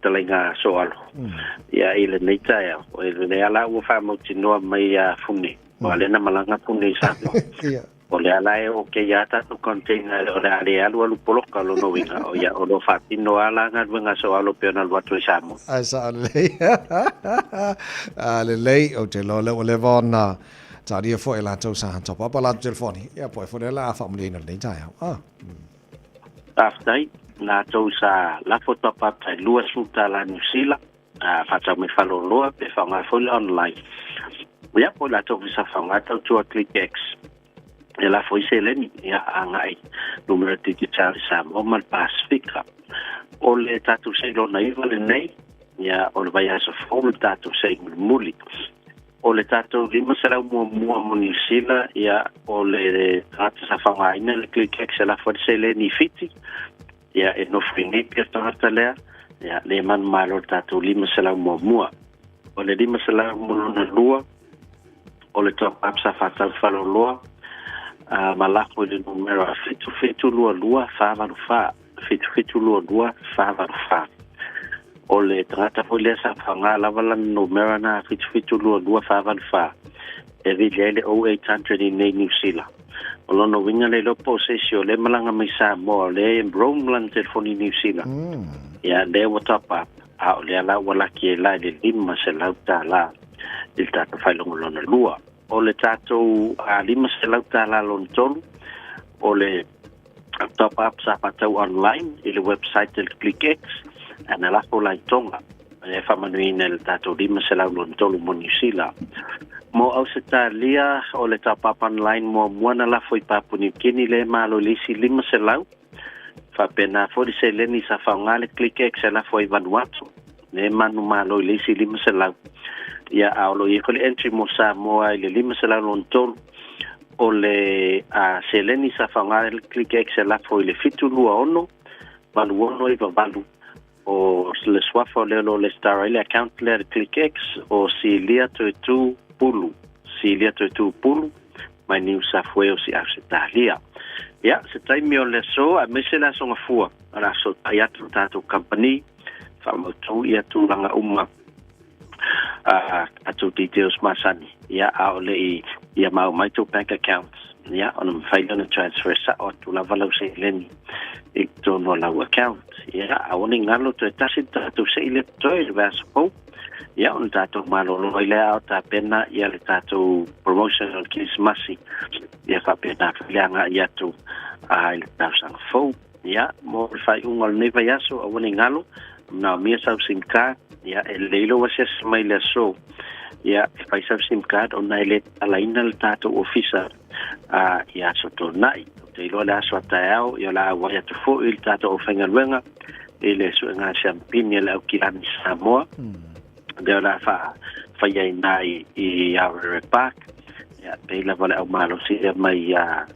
Speaker 3: talenga soalo ya ile neita ya o ile ala u fa mo tino mai funi o le na malanga funi sa o le ala e o ke ya ta to container o le ale alu polo ka lo no winga o ya o lo fa tino ala nga wenga soalo pe na watu sa mo
Speaker 5: asa le lei o te lo le vona taria fo ela to sa to papa la telefoni ya poi fo la fa mo le neita ya
Speaker 3: after na tau sa la foto papa lua suta la nusila fata me falo loa pe fanga full online ya po la tau sa fanga tau tu ClickX e la foi seleni ya angai numero digital sa o mal pacifica o le tatu se lo naiva le nei ya o le vai aso full tatu se muli o le tatu lima sera mo munisila ya o le tatu sa fanga ina le ClickX la foi seleni fiti ya e no fini pia tangata lea ya le man malo tatu lima sela mua o le lima sela muluna lua o le top up sa fatal falo loa malako le numero fitu lua fava fa fitu lua fava fa o le trata po le sa fanga lava la numero na fitu lua fava fa e vile o 800 in New Zealand o no winga le lo posesio le malanga mai sa mo le Bromland telefoni New Zealand ya de top up a le ala wala ki la le lima se lauta la il tato fai lo lona lua o le tato a lima se lauta la lon tolu o le top up sa patau online il website del ClickX ana la fola tonga e fa manuina il tato lima se lauta lon tolu mo New Zealand mo Australia o le top up online mo moana la foi Papua Kini le malo lisi lima se lau fa pena foi se leni sa fa ngale ClickX la foi Vanuatu ne manu malo lisi lima se lau ya aulo i kole entry mo sa mo le lima se lau non tol o le se leni sa fa ngale ClickX la foi le fitu lua ono balu ono I balu o le swafo le lo le star ile account le ClickX o si lia tu pulu si lia tu pulu mai New South Wales si Australia ya se taimi o le so a mesela songa fua ala so ayatu tato company fa mo tu ia tu langa uma atu details masani ya a ole ia mau mai tu bank accounts ya on failure transfer sa o tu la valo se leni ik to no la account ya a oni ngalo to tasi tu se ile to vaspo ya on tato malo lo ile auta pena ya le tato promotional Christmasi ya fa pena fianga ya tu ile tasang fo ya mo fai ungol ne vayaso a oni ngalo na mia sa sim card ya el leilo was mai le so ya fai sa sim card on ile alaina le tato officer ya so to nai te lo la so taao ya la wa ya tu fo il tato ofenga luenga ile so nga champagne la ukilani Samoa de la fa ya nai I our park ya pe la vale au malo si mai ya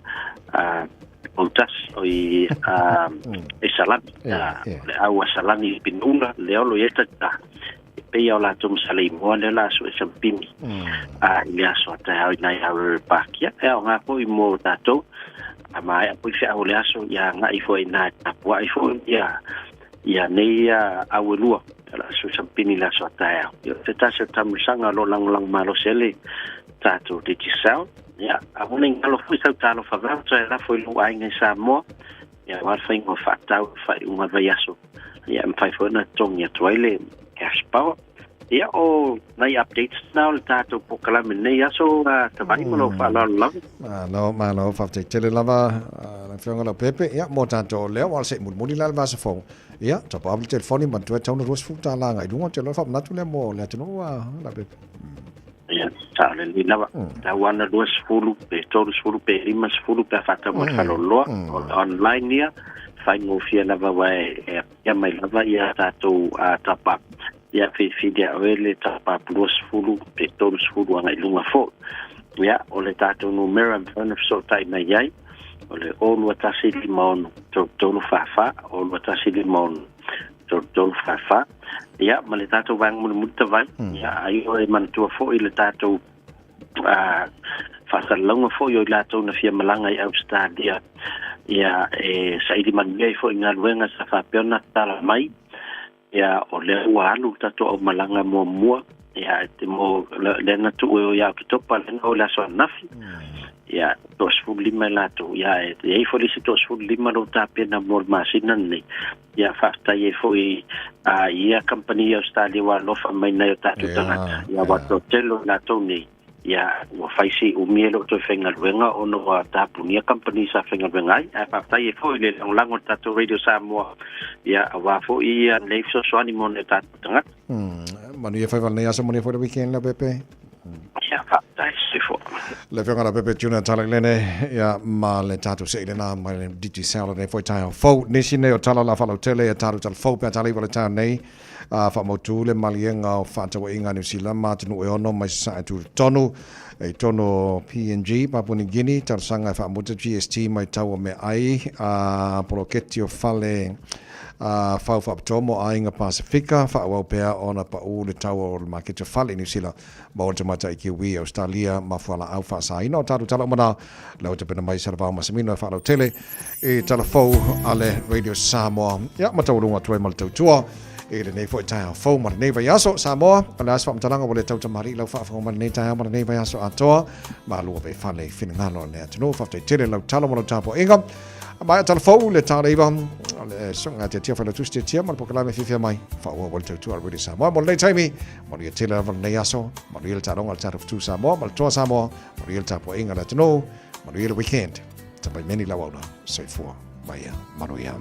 Speaker 3: Ultas oi salami le au salami pinunga le olo yeta ta pe ya la tum salai mo le la so champini ya so ta nai our park ya nga ko I mo tato ama ya po se au le aso ya nga I foi na tapua I foi ya nei awelua la so champini la so ta yo te tasa tamusanga lo lang malo sele tato de tisau ya abone ngalo fui sa talo fa tra la foi lu ai ngai Samoa ia wa fai ngo fatau fai uma vai aso ia mfai fona tongi atoile cash power ia o nai updates now le tato pokala mene aso tabai mo fa la
Speaker 5: ma lo fa te tele lava la fionga la pepe ia mo tato le wal se mul la va se fo ia to pa el telefoni man tu tau no ros futa la ngai dungo te lo fa na tu le mo le tu no la pepe
Speaker 3: ia ta le ni lava ta wana dos fulu pe todos fulu pe rimas fulu pe fata mo fa lo online ia fai mo fia lava vai ia mai lava ia tato tapa ia fi dia ele tapa plus fulu pe todos fulu ngai lunga fo ia o le tato no mera fana so tai na yai o le olu atasi limon tolu fafa olu atasi limon tolu fafa ia ma le tato vang mo muta vai ia ayo e man tu fo ile tato fa longa fo yo lato na fia malanga i Australia ia e saidi man ngai fo inga luenga sa fa peona tala mai ia o le walu tato o malanga mo mua ia te mo le na tu o ia to pa le o la so nafi ia dos ful lima lato ia e fo li dos ful lima lo ta pena mo masina ni ia fasta e fo ia company Australia wa lo fa mai na ta tu tanga ia wa to telo lato ni ia wa faisi o mielo to fenga luenga o no wa ta punia company sa fenga luenga ai fasta e fo le lango tato radio Samoa ia wa fo ia le so so ani mon ta tanga
Speaker 5: manu ia fai valnei asa moni for the weekend la pepe
Speaker 3: ia fasta e fo
Speaker 5: le fenga la pepe tuna tala lene ia ma le tato se le na ma le diti sala ne foi tai fo nisi ne o tala la falo tele e tato tal fo pe tala i ta nei fa motu le malienga o fa tawa inga New Zealand ma tunu e ono mai sa tu tonu e tono PNG Papua New Guinea tal sanga fa motu GST mai tawa me ai proketi o fale fau fa tomo ainga Pacifica fa wa pea ona pa u le tawa o market fale New Zealand ma o mata i kiwi Australia ma fala au fa sa ino tatu tala mana la o te pena mai serva ma semino fa lo tele e telefo ale radio Samoa ya mata o lunga tuai mal tua e le nei foi tai fo ma nei vai aso Samoa ala asfa mtalanga wole tau tamari lau fa fa ma nei tai ma nei vai aso atoa ma lu be fa le fin ngalo le tino fa te tele lau talo mo tapo inga ma telefo le tale iva le songa te tia fa le tuste tia ma po kala me fifia mai fa o wole tau tua really Samoa mo nei tai mi mo le tele va nei aso mo le talonga al tatu tu Samoa ma to Samoa mo le tapo inga le tino mo le weekend tapai meni la wona sei fo mai manuia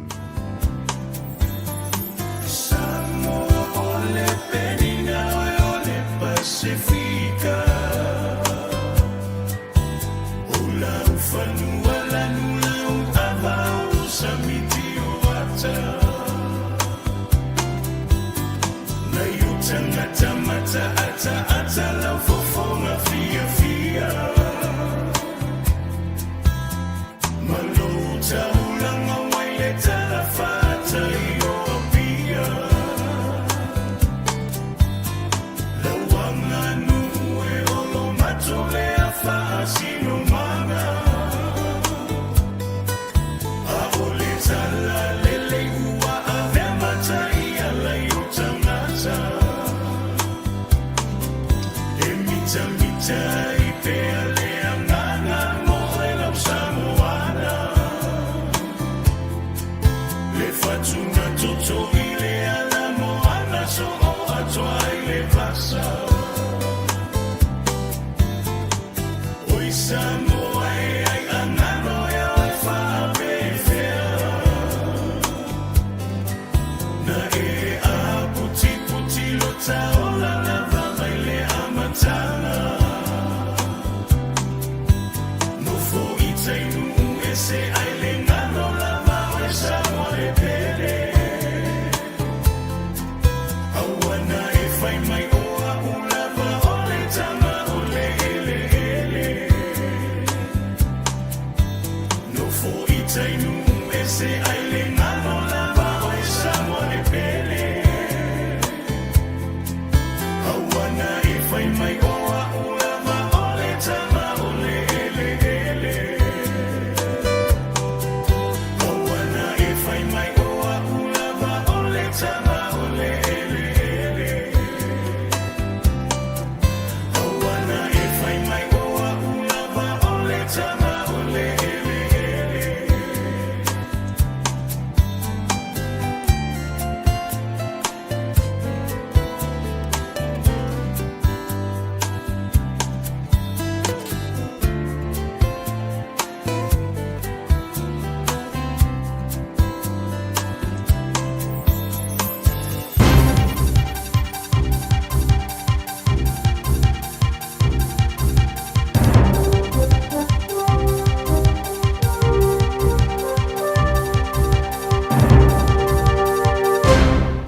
Speaker 7: Samoa le penina o le Pacifica Ula ufanua la nula utava usamiti uata Na yutanga tamata ata la fofonga fia Maluta ulanga waile talafata iyo Sino mana Abolita la lele ua avemata ia la yutangata Emita ipea le anganga mohe la Samoana Le fatuna toto ile ala moana so o atoa ile pasa Samoa ai angano ya fa befea na e a puti lo taola la va ile amatana no fo itenu ese ai le ngano la va Samoa e pele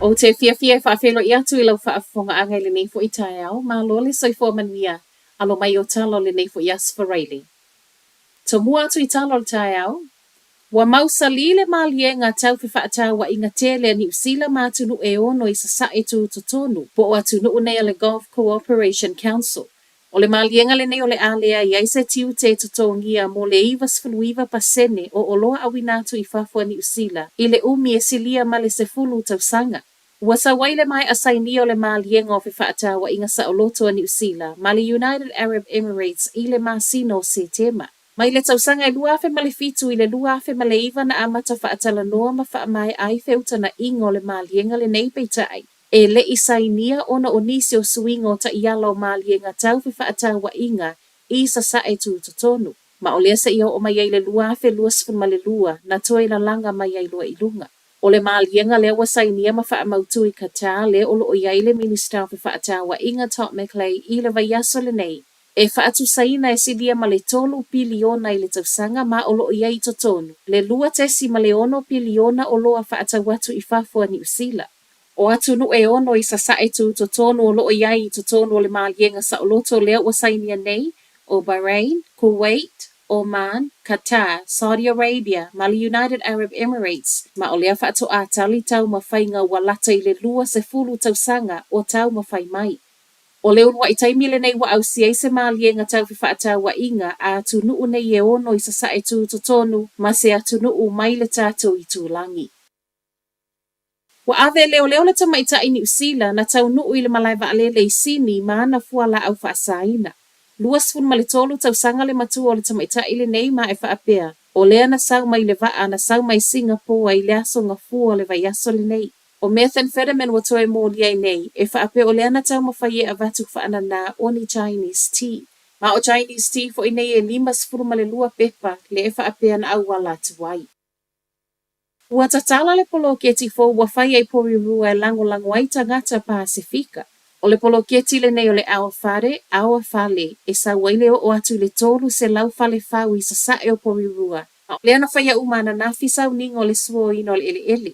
Speaker 8: O te fia whaafelo i atu I lau whaafonga anga le nei fo I tae au, ma lo le soifua manuia, alo mai o talo le nei fo I Asfareili. To mua atu I talo le tae au, wa mausa li le malie ngā tau fi whaatawa I ngā tele ni usila mātunu e ono I sa sae tu tonu, po o atu nuu nei le Gulf Cooperation Council. O le malienga le nei o le alea I aise tiu te totongia mo le iwa sfunuiva pasene o oloa awinatu I fafua ni usila, I le umi e silia ma le sefulu tausanga. Ua sa waile mai asaini o le malienga o fi whaatawa I ngā saoloto ni usila, ma le United Arab Emirates I le masino se tema. Mai le tausanga I luafe ma le fitu I le luafe ma le iwa na amata whaatala noa ma wha mai ai feuta na ingo le malienga le nei peitai. E le isainia ona o nisi o suingo ta iala o malienga tau fi whaatawa inga I sa sae tu tonu. Ma o lea sa ia o mai ai le luafe luasfun ma le lua na toi la langa mai ai lua ilunga. O le malienga lea wasainia ma wha mautu I Qatar le olo o iai le minister fi whaatawa inga Top McClay I le vaiaso le nei. E whaatu saina e sidia ma le tolu piliona I le tausanga ma olo o iai tonu. Le lua tesi ma le ono piliona o loa whaatawatu I fafua ni usila. O atu nu e ono I sa sae tu tonu o loo iai tonu o le malienga sa oloto lea wasainia nei o Bahrain, Kuwait, Oman, Qatar, Saudi Arabia, ma le United Arab Emirates, ma o lea whaato a tali tau mawhainga walata I le lua se fulu tausanga o tau mawhai mai. O leo wa I taimile nei wa au siai se malienga tau fi whaatawa inga a atu nuu nei e ono I sa sae tu tonu ma se atu nuu mai le tātou I tūlangi. Wa ave leo le tamaita I New Zealand na tau nuu I le malaiva alele I sini ma ana fuala au whaasaina. Luasfun ma le tolu tausanga le matua o le tamaita I le nei ma e whaapea. O lea na sau mai le vaa na sau mai Singapore I le aso ngafua le vaiaso le nei. O methamphetamine wa toe mōlia I nei e whaapea o lea na tau mawhaie a vatu whaanana o ni Chinese tea. Ma o Chinese tea fo I nei e lima sfuru ma le lua pepa le e whaapea na au wala tuwai. Ua tatala le poloketi fo ua whai ai porirua e lango ai tangata Pasifika. O le poloketi le nei o le awa whale e sa waile o atu le tolu se lau whale whau I sa sae o porirua. O le ana whaia umana na fisau ningo le suo ino le ele.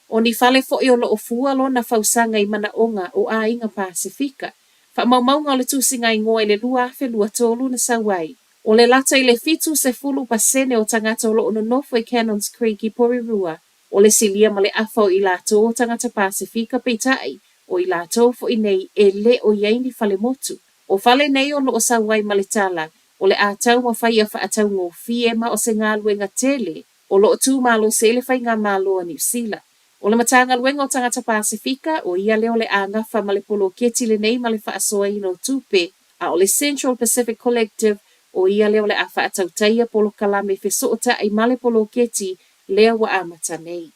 Speaker 8: O ni whale fo I o lo o fua lo na whausanga I mana onga o a inga Pasifika. Wha maumaunga o le tusinga I ngoa I le luafe lua tolu na sawai. O le lata I le fitu se fulu pasene o tangata o lo ono nofo I Cannons Creek I Porirua. O le silia ma le afa o I lato o tangata Pasifika peitai. O I lato fo I nei e le o iaini fale motu. O fale nei o lo o sawai ma le tala. O le atau ma whai a whaatau ngō fie ma o se ngā luenga tele. O lo o tū malo se le whai ngā malo a New Zealand. O le matanga luenga o tangata Pasifika o ia leo le angafa ma le polo keti le nei ma le whaasoa ino tupe. A o le Central Pacific Collective o ia leo le afa atau taia polo kalame fesoota ai male polo keti lea wa amata nei.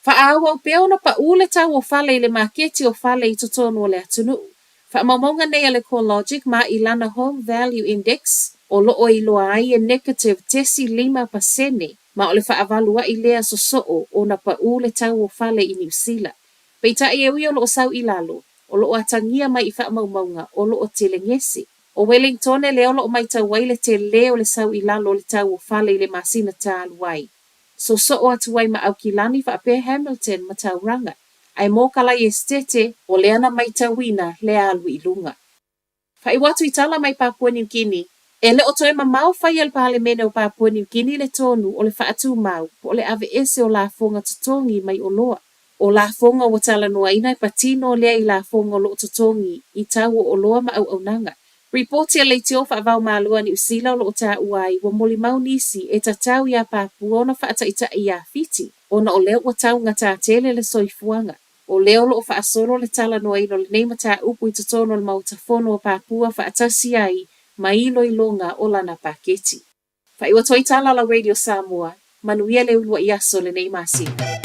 Speaker 8: Whaawa o peo na pa ule tau o whale le maketi o whale I totonu o le atunu. Whaamamonga nei ale CoreLogic ma I lana Home Value Index o loo I loa ai e negative 15%. Ma o le whaavalua I lea sosoo o na pa ule tau o whale I New Zealand. Peita I ewi o loo sau I lalo, o loo atangia mai I whaamaumaunga o loo telengesi. O Wellington e leo loo mai tau waile te leo le sau I lalo le tau o whale I le masina tālu wai. Sosoo atu wai ma au kilani whaapea Hamilton ma tau ranga. Ai mōkala I estete o leana mai tau wina le alu I lunga. Whai watu I tala mai Papua New Guinea. E le o toe ma mau whai al parlemene o Papua New Guinea le tonu o le whaatu mau o le ave ese o la fonga tutongi mai o loa. O la fonga o tala noa ina I patino lea I la fonga o lo tutongi I tau o loa ma au nanga. Reporti a leiti o whaavau maalua ni usila o lo ta uai wa moli mau nisi e tatau ia Papua o na whaata ita ia fiti. O na o leo o tau ngata tele le soifuanga. O leo lo o whaasoro le tala noa ino le neima ta upu I tutono le mautafono o Papua whaatasi ai mailo I longa o lana paketi. Whaiwa toi tala la Radio Samoa, manuia le ulua iaso le nei masi.
Speaker 7: Oh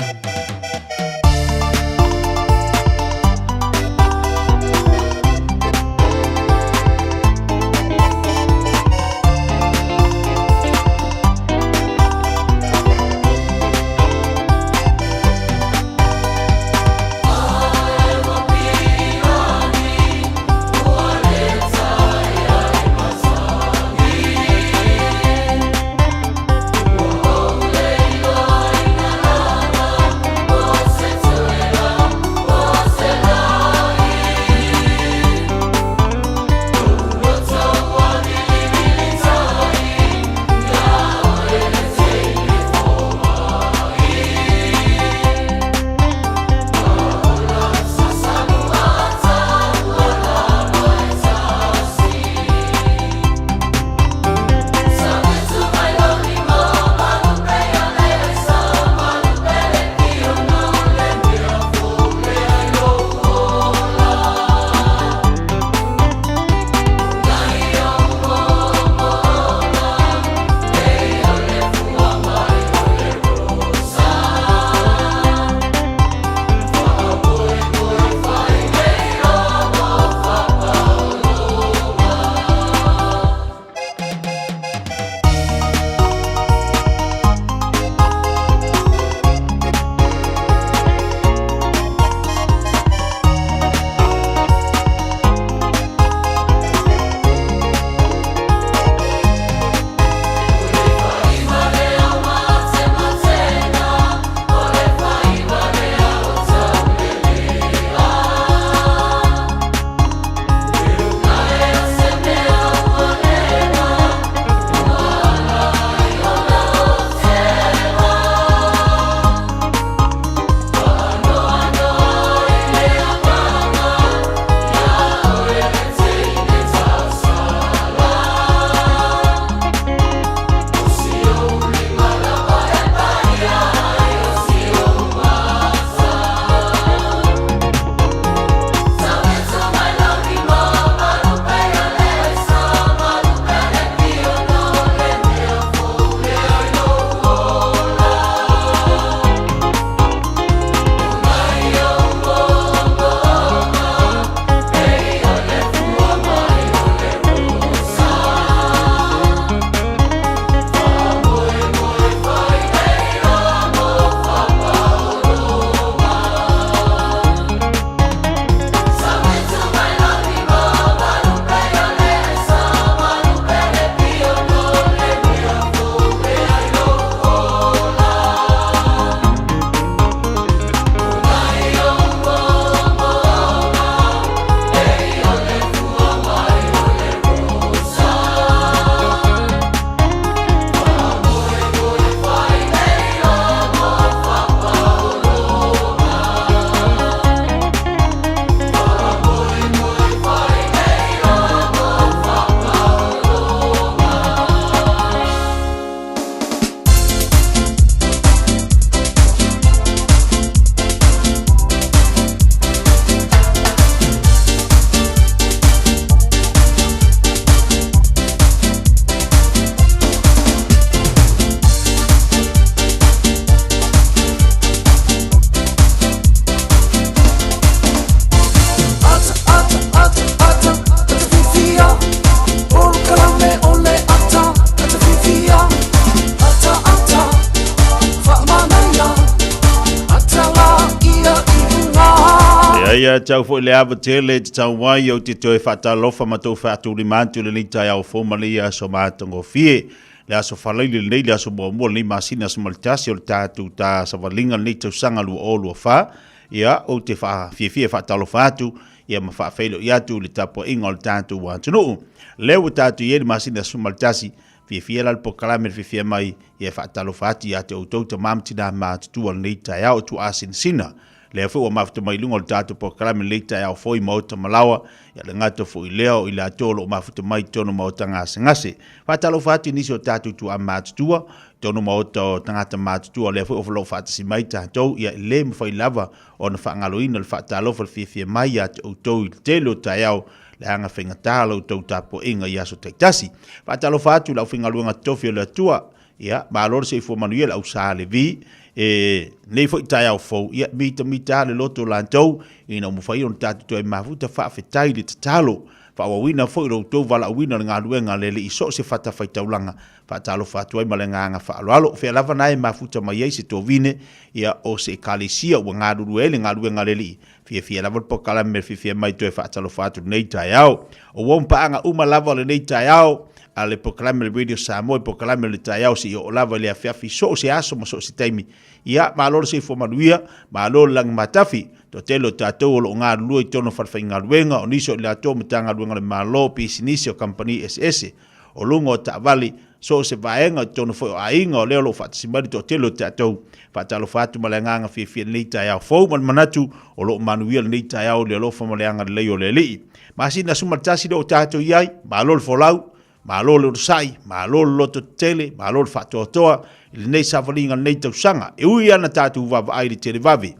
Speaker 11: Ia tau fo le ava tele te tau wai o te toe whaatalofa ma tau whaaturi mantu le ni tai au fōmali a so mātango fie. Le aso whalaili le nei le aso mua mua le ni masina aso malitasi o le tātu tā sawalinga le nei tau sanga lua o lua wha. Ia o te fie whaatalofa atu. Ia ma whaafeilo i atu le tapo inga o le tātu wātunu. Leo tātu i e le masina aso malitasi. Fie la po kalame fie mai ia whaatalofa atu i ate o tauta mamtina mātutua le nei tai au tu asin sina. Le fu o mafta mai lungo tatu po kalame leita ya foi mauta malawa ya le ngato fu leo ila tolo mafta mai tono mauta ngase fatalo fati ni so tatu tu amat tua tono mauta tangata mat tua le fu o lo fati si mai tatu ya le foi lava on fa ngaloina le fatalo fo fie mai ya o to telo tayao le anga finga talo to tapo inga ya so taitasi fatalo fatu la finga luanga tofio le tua ya ba lor se fo manuel au sale vi nei foi tai au fo ia mita le loto lantou ina mo fai on tatu to mafuta fa fetai le talo fa wina foi ro to vala wina nga luenga le iso se fata fai taulanga fa talo fa to mai nga fa alo fe lava nai mafuta mai se to vine ia o se kalisia wa nga luele nga luenga le fie lava po kala me fie mai to fa talo fa to nei tai au o won pa nga uma lava le nei tai au ale proclame le radio Samoa proclame le taiao si o lava le afiafi so se aso mo so se taimi ia malor se fo manuia malor lang matafi to telo tatou lo nga lu tono farfainga luenga oniso le ato mtanga luenga le malo pisinisi o company SS o lungo ta vali so se vaenga tono fo ainga le lo fat simari to telo tatou fatalo fatu malanga fi le taiao fo manatu o lo manuia le taiao le lo fo malanga le yo le li masina sumatasi do tatou yai malor folau malolo sai malolo loto tele malolo fatotoa le nei savalinga nei tausanga e ui ana tatu vava ai le tele vavi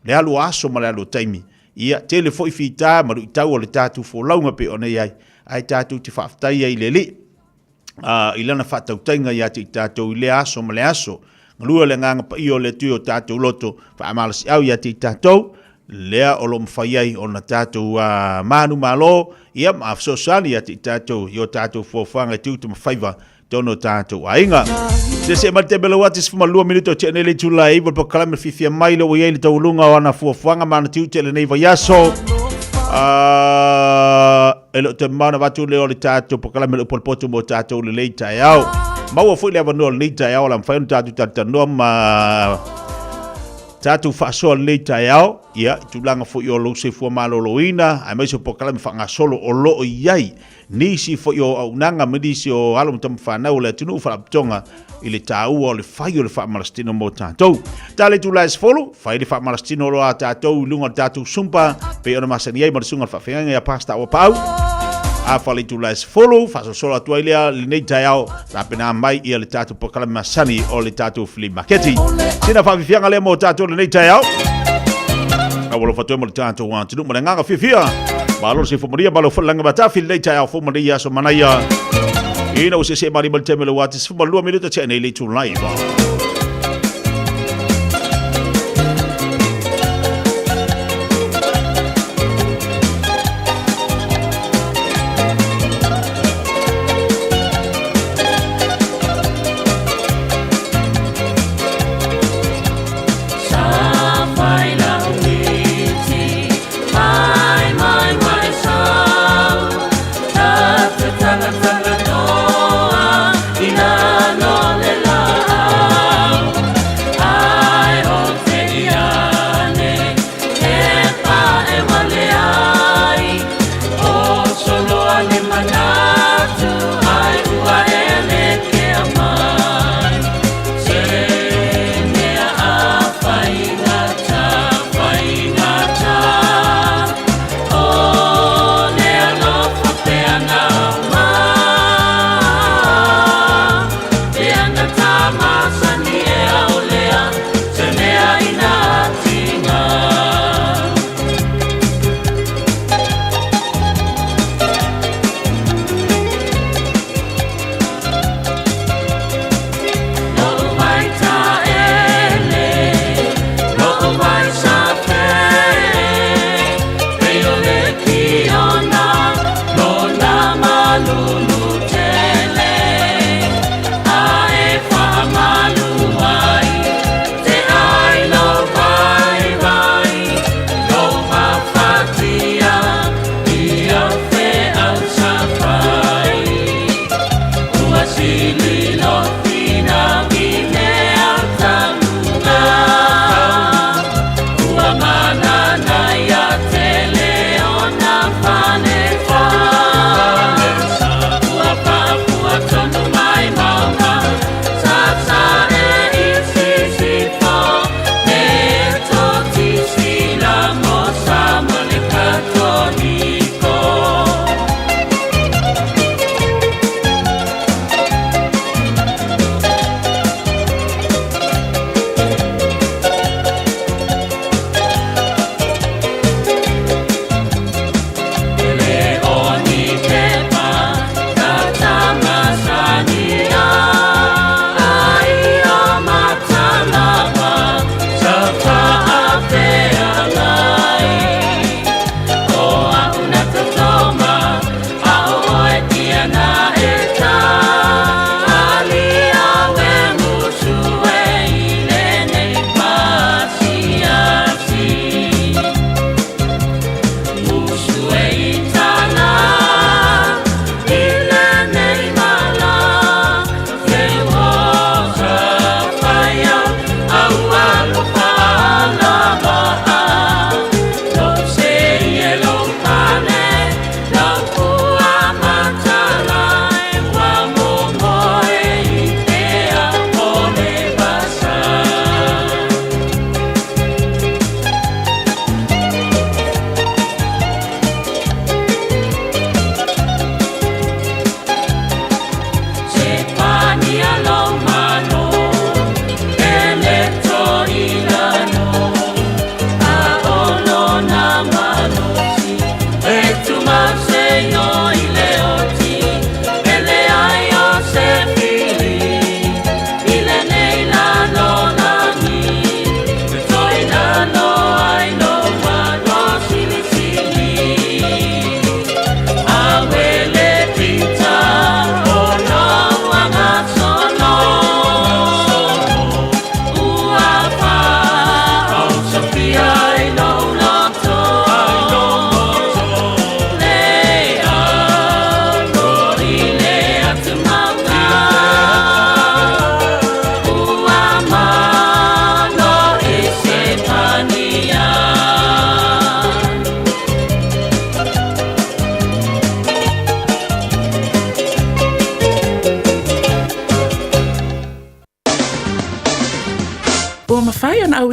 Speaker 11: le alu aso ma le alu taimi ia tele foi fita maru itau o le tatu fo launga pe ona ai tatu te whaftai ai le li ilana whatautainga ia te tatu i le aso ma le aso ngalua le nganga pa io le tui o tatu loto whaamalasi au ia te tatu lea o lo mwhaiai o na tātou manu malo ia maafsosani ati tātou i o tātou fōwhanga tiutu mawhaiva tono tātou ainga. Se mate bela wati sifuma lua minuto te nele tula iwa pa kalame fifia mailo o iei le taulunga o ana fōwhanga mana tiutu ele neiva yaso. Elo te mauna watu leo le tātou pa kalame le polpoto mo tātou le leita e au. Maua fui le avanoa le leita e au la mwhainu tātou tātanoa Tatu whaasoa nei tai au, ia, tūlanga fo i o lo se fua maloloina, ai mai se pokalami whangasolo o lo o iai, nisi fo i o aunanga, medisi o alo mtamu whanau le tunu whaaptonga, i le tāua o le whai o le whaamalastino mo tātou. Tāle tūlai se folo, whai le whaamalastino lo a tātou, lunga tātou sumpa, pe ona masani ei marisunga whaafenganga ia pasta o pau. A whale tūlai se folo, whaasosola tua ilea le nei tai au, tāpena mai ia le tātou pokalami masani o le tātou flea marketi. Sina whaafifianga lea mo tātou le nei tai au. Awalo whatoe mo le tātou wāntinu, mo le nganga whiwhia. Malolo se whumaria, malo whalanga matafi le nei tai au, whumaria so manaia. Ina o se mari mali temele wātis, whumalua minuta te nei le tūlai ba.
Speaker 7: Ina no le la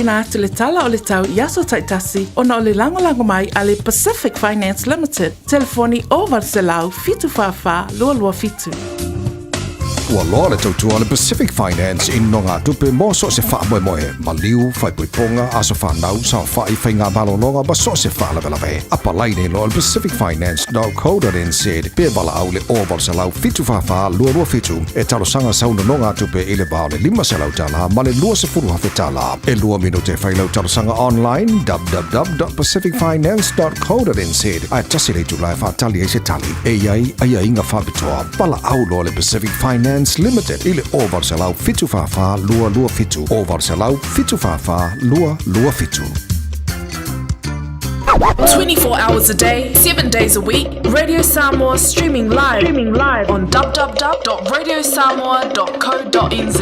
Speaker 10: auina atu le tala o le tau Yaso Taitasi ona o le lango mai a le Pacific Finance Limited. Telefoni o Valselau fitu fafa lua fitu.
Speaker 13: Ua loa le tautua le Pacific Finance in no ngā tupe mō so se wha moe ma liu whai puiponga a so whanau sa whai whai ngā malononga ba so se wha lawe. Apa lai nei loa le Pacific Finance.co.nz pe bala au le oval se lau fitu whawha lua fitu e talo sanga sauna no ngā tupe i le bao le 5 se lau tala ma le lua se furu hawhi tala. E lua minute whai lau talo sanga online www.pacificfinance.co.nz ai tasi le tulai whatali e se tali e iai inga whabitoa bala au loa le Pacific Finance Limited ile oval se lau fitu fafa lua fitu oval se lau fitu fafa lua fitu.
Speaker 4: 24 hours a day, 7 days a week. Radio Samoa streaming live on www.radiosamoa.co.nz.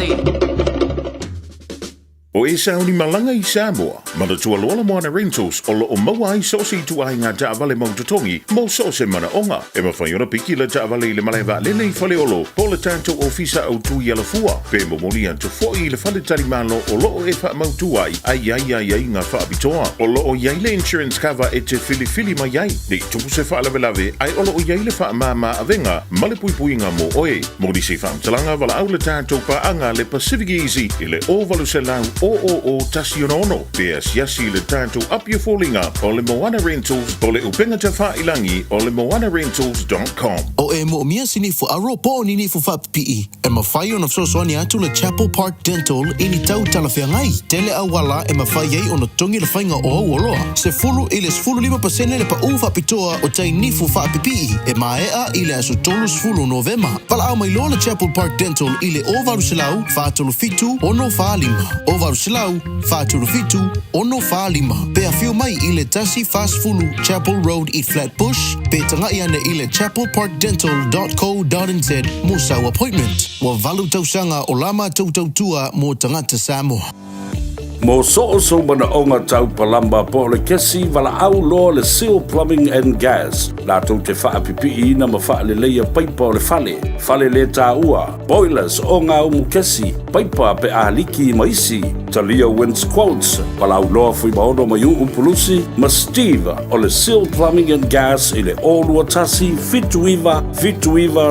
Speaker 12: O e sauni malanga I Samoa, mana tua lola moana rentals o lo o maua ai so si tu ai ngā taawale mautotongi, mo so se mana onga. E mawhai ona piki le taawale I le malewa lele I whale olo, po le tātou ofisa au tui ala fua. Pe mo moni anto fwoi le whale tari malo o lo o e wha mautua ai ngā whaabitoa. O lo o yaile insurance cover e te fili mai ai. Nei tuku se whaalawe ai o lo o yaile wha mama avenga, male pui ngā mo oe. Moni se whaamtalanga wala au le tātou pa anga le Pacific Easy I le ovalu se lau o tasi ono. Pea siasi le tātou apia fōlinga o le Moana Rentals o le upenga te whailangi o le moanarentals.com.
Speaker 1: O e mo mia sini fu aro po nini fu whapipi. E mawhai ona fsosoni atu le Chapel Park Dental ini tau talawhia ngai. Tele awala e mawhai ei ona tongi le whainga o auoloa. Se fulu I le 15% le pa u whapitoa o tai nifu whapipi. E maea I le aso tolu sfulu Novema. Pala au mai loa le Chapel Park Dental I le ovaru silau whaatolu fitu ono whaalima. Ovaru silau whaatolu fitu ono whaalima. Pea whiu mai I le tasi fast fulu Chapel Road I Flatbush. Pe tanga iane I le chapelparkdental.co.nz Musau appointment. Wa valu tausanga o lama tautautua mo tangata Samoa.
Speaker 15: Mo so mana onga tau palamba po le kesi wala au lo le Seal Plumbing and Gas. La tau te whaapipi na ma wha le leia paipa o le fale. Fale le tā ua. Boilers o ngā umu kesi. Paipa pe ahaliki maisi. Talia Wins Quotes. Wala au loa fui maono mai umpulusi. Ma Steve o le Seal Plumbing and Gas i le o lua tasi fituiva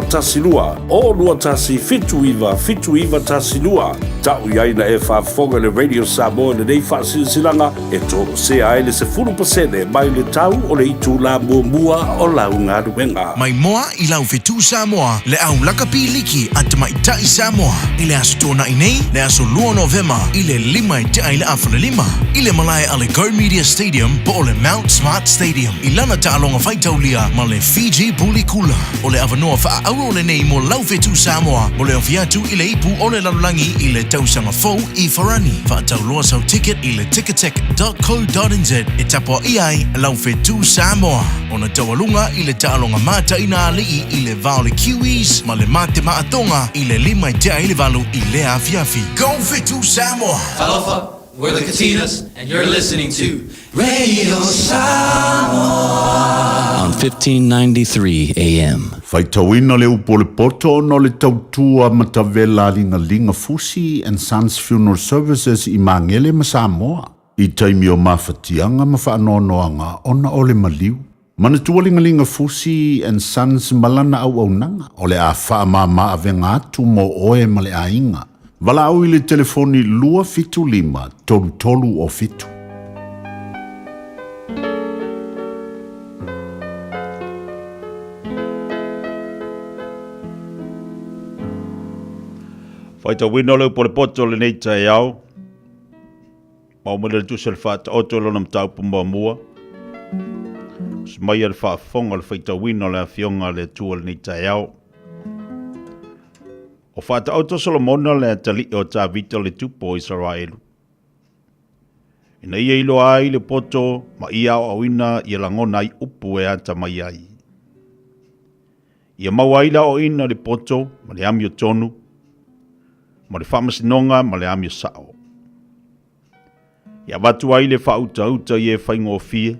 Speaker 15: tasi lua. O lua tasi fituiva tasi lua. Tau iaina e whaafonga le Radio Samoa le nei whaasilanga e tōro se ai le se 10% mai le tau o le itu la mua o lau ngā ruenga.
Speaker 1: Mai moa I lau whetu Samoa, le au lakapi liki at mai tai Samoa. I le aso tōna I nei, le aso lua Novema, I le 5 tai le awhana 5. I le malai ale Go Media Stadium po o le Mount Smart Stadium. I lana ta alonga whaitaulia ma le Fiji Puli Kula. O le awanoa wha auro le nei mo lau whetu Samoa. Mo le ofiatu I le ipu o le lalulangi I le tausanga fau I Farani. Whaatau loa sau ticket I le ticketek.co.nz e tapo iai lau whetu Samoa. Ona tawalunga I le taalonga mata ina alii I le vao le Kiwis ma le mate maatonga I le 5 te le valu I le afiafi. Go whetu Samoa!
Speaker 17: Aloha, we're the Katinas, and you're listening to Radio Samoa on 1593 AM.
Speaker 9: Faitauina le upo le poto no le tautua matavela linga Fusi and Sons Funeral Services I Mangele ma Samoa. I taimi o mawhatianga ma whaanoanoanga ona o le maliu. Mana tualinga Fusi and Sons malana au nanga o le a whaamama avenga atu mo oe ma le ainga. Wala au I le telefoni lua fitu 5 tolu o fitu.
Speaker 11: Faita wino leo po le poto le nei tai au. Maumele tu se le whaata oto lona mtau pumba mua. Smai al whaafonga le faita wino le awhionga le tua le nei tai au. O whaata auto Solomona le tali o tā vita le tupo Israelu. Ina ia ilo ai le poto ma ia o awina I langona I upu e ata mai ai. Ia mawaila o ina le poto ma le ami o tonu. Ma le whamasinonga ma le ami o sao. Ia watu ai le whauta I e whaingo o fie.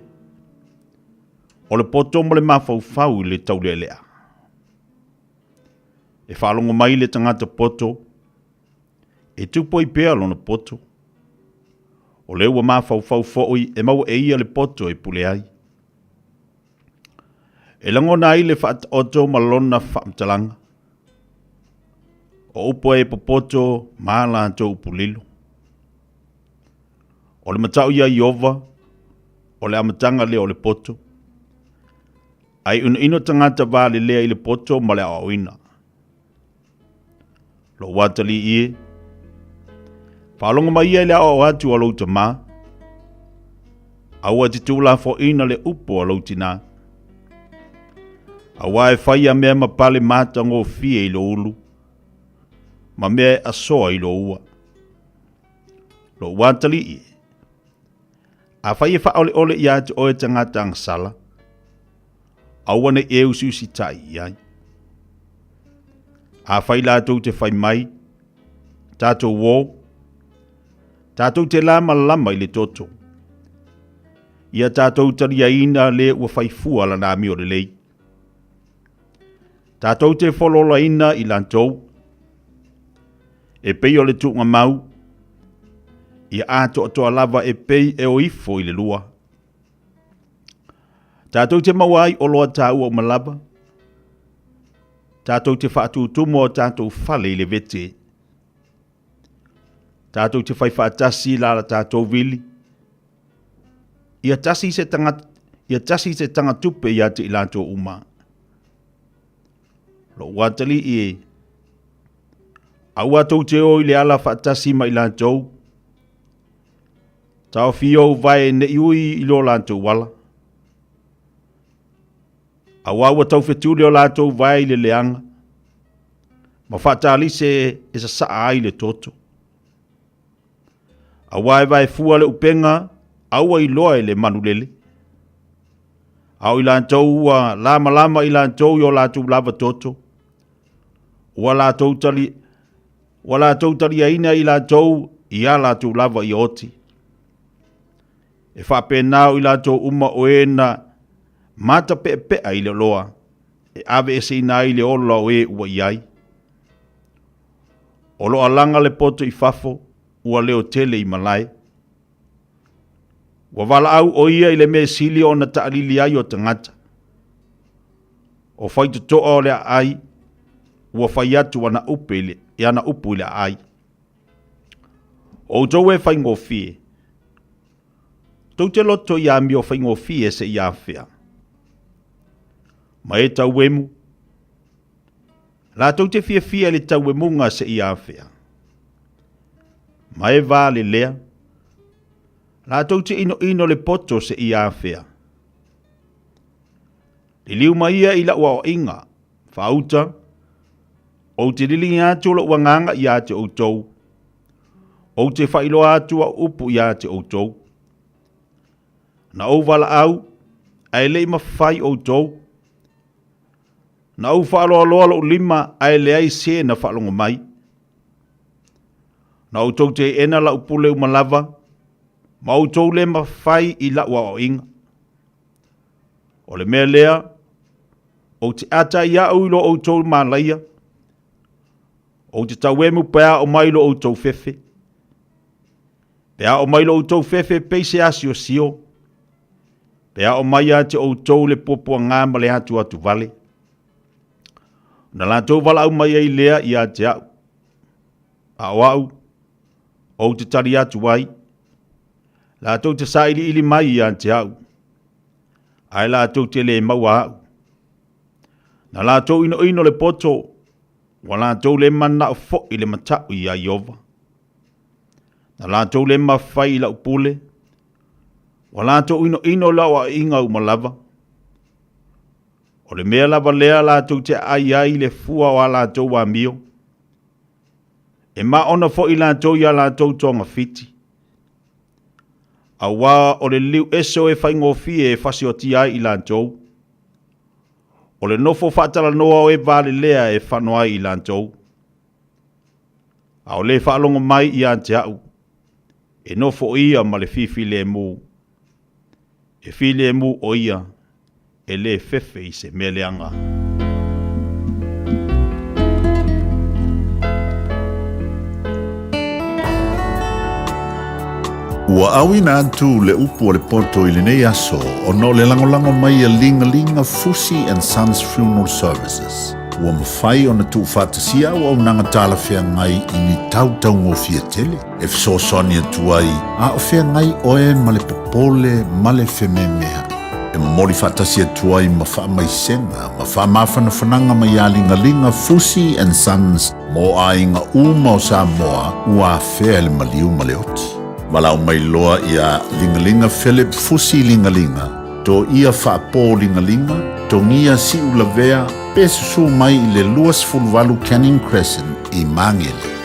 Speaker 11: O le poto ma le mawhau le tau le lea. E whalongo mai le tangata poto. E tupo I pea lona poto. O le ua mawhau fo'i e mau e ia le poto e pule ai. E langona ai le whaat oto malona whaamtalanga. O upo e popoto maala anto upulilo. O le matau ia iova, o le amatanga le o le poto. Ai ino tangata vale lea i le poto ma le aoina. Lo watali ie. Whalonga mai ia le ao atu a louta maa. Aua te tūla fo ina le upo a loutina. Awa e whaia mea mapale mata ngō fie i lo ulu. Ma mea asoa i lo ua. Lo watali ie. A whaia whaole ole i atu oe tangata ang sala. Aua ne e ususi tai iai. A whai lātou te whai mai. Tātou wō. Tātou te lama lama i le toto. Ia tātou taria ina le ua whai fua la nā mi o le lei. Tātou te wholola ina i lantou. E pei o le tuunga mau. Ia āto atoa lava e pei e o ifo i le lua. Tātou te mawai o loa tāua o malaba. Tātou te whaatu tumo o tātou whale i le vete. Tātou te whai whaatasi la tātou vili. Ia tasi se tanga tupe ia te ilanto uma. Lo watali i e. Aua tau te o i le ala whaatasi ma ilanto. Tau fio vai ne iui i lo lanto wala. Awa tau fetu leo lātou vai le leanga. Ma whatali se e sa saa ai le toto. Awa e vai fua le upenga, awa i loa e le manulele. Au i lātou ua lama i lātou i o lātou lava toto. Ua lātou tali aina i lātou i a lātou lava i oti. E whapenau i lātou uma o ena mata pe ai le loa. E ave e seina ai le ola o e ua iai. O loa langa le poto i fafo, ua leo tele i malai. Ua wala au o ia i le me sili o na taalili ai o tangata. O whaitu toa o le ai, ua whai atu ana upele, e ana upu le ai. O tau e whai ngofie. Tau te loto i ami o whai ngofie se i awhia. Ma e tau emu. La tau te fia le tau emunga se i awhia. Ma e vā le lea. La tau te ino le poto se i awhia. Le liu ma ia i la ua o inga. Whauta. O te lilingi atu la ua nganga i ate o tau. O te whailo atu a upu i ate o tau. Na o wala au. Ai le ima whai o tau. Na u whaaloa loa lo lima ai le ai se na whaalonga mai. Na u tau te ena la upule umalava. Ma u tau le ma whai i la ua o inga. O le mea lea. O te ata ia au ilo o tau ma laia. O te tau emu pēa o mailo o tau fefe. Pēa o mailo o tau fefe peise asio sio. Pēa o maia te o tau le popua ngāma le hatu atu vale. Na lātou wala au mai ei lea i a te au. A o au. O te tari atu wai. Lātou te sairi ili mai i a te au. Ai lātou te le maua au. Na lātou ino le poto. Wa lātou le mana o fo i le matau i a iova. Na lātou le mawhai i la upule. Wa lātou ino la wa inga umalava. O le mea lava lea lātou te ai le fua o a lātou wa mio. E ma ona fo i lātou i a lātou tonga fiti. A wā o le liu eso e whaingofie e whasi o ti ai i lātou. O le nofo whatala noa o e vale lea e whanoa i lātou. A o le whaalonga mai i a te au. E nofo ia ma le fifi le mu. E fi le mu o ia. E le fefe i se meleanga.
Speaker 9: Ua Ua awina atu le upu o le poto i le nei aso o no le langolango mai a linga Fusi and Sons Funeral Services. Ua mawhai o na tu whātasia o au nanga tāla whea ngai i ni tautau ngō fia tele. E fsosoni atu ai, a o whea ngai oe ma le popole ma le whememea. E mori whātasia atu ai ma wha mai senga, ma wha mawhana whananga mai a linga Fusi and Sons mo a inga uma o Samoa ua whea le maliu ma le oti. Malau mai loa ia lingalinga Philip Fusi lingalinga, to ia whaapo lingalinga, to ngia si ulavea, pe susu mai i le luas fulvalu Canning Crescent i Mangele.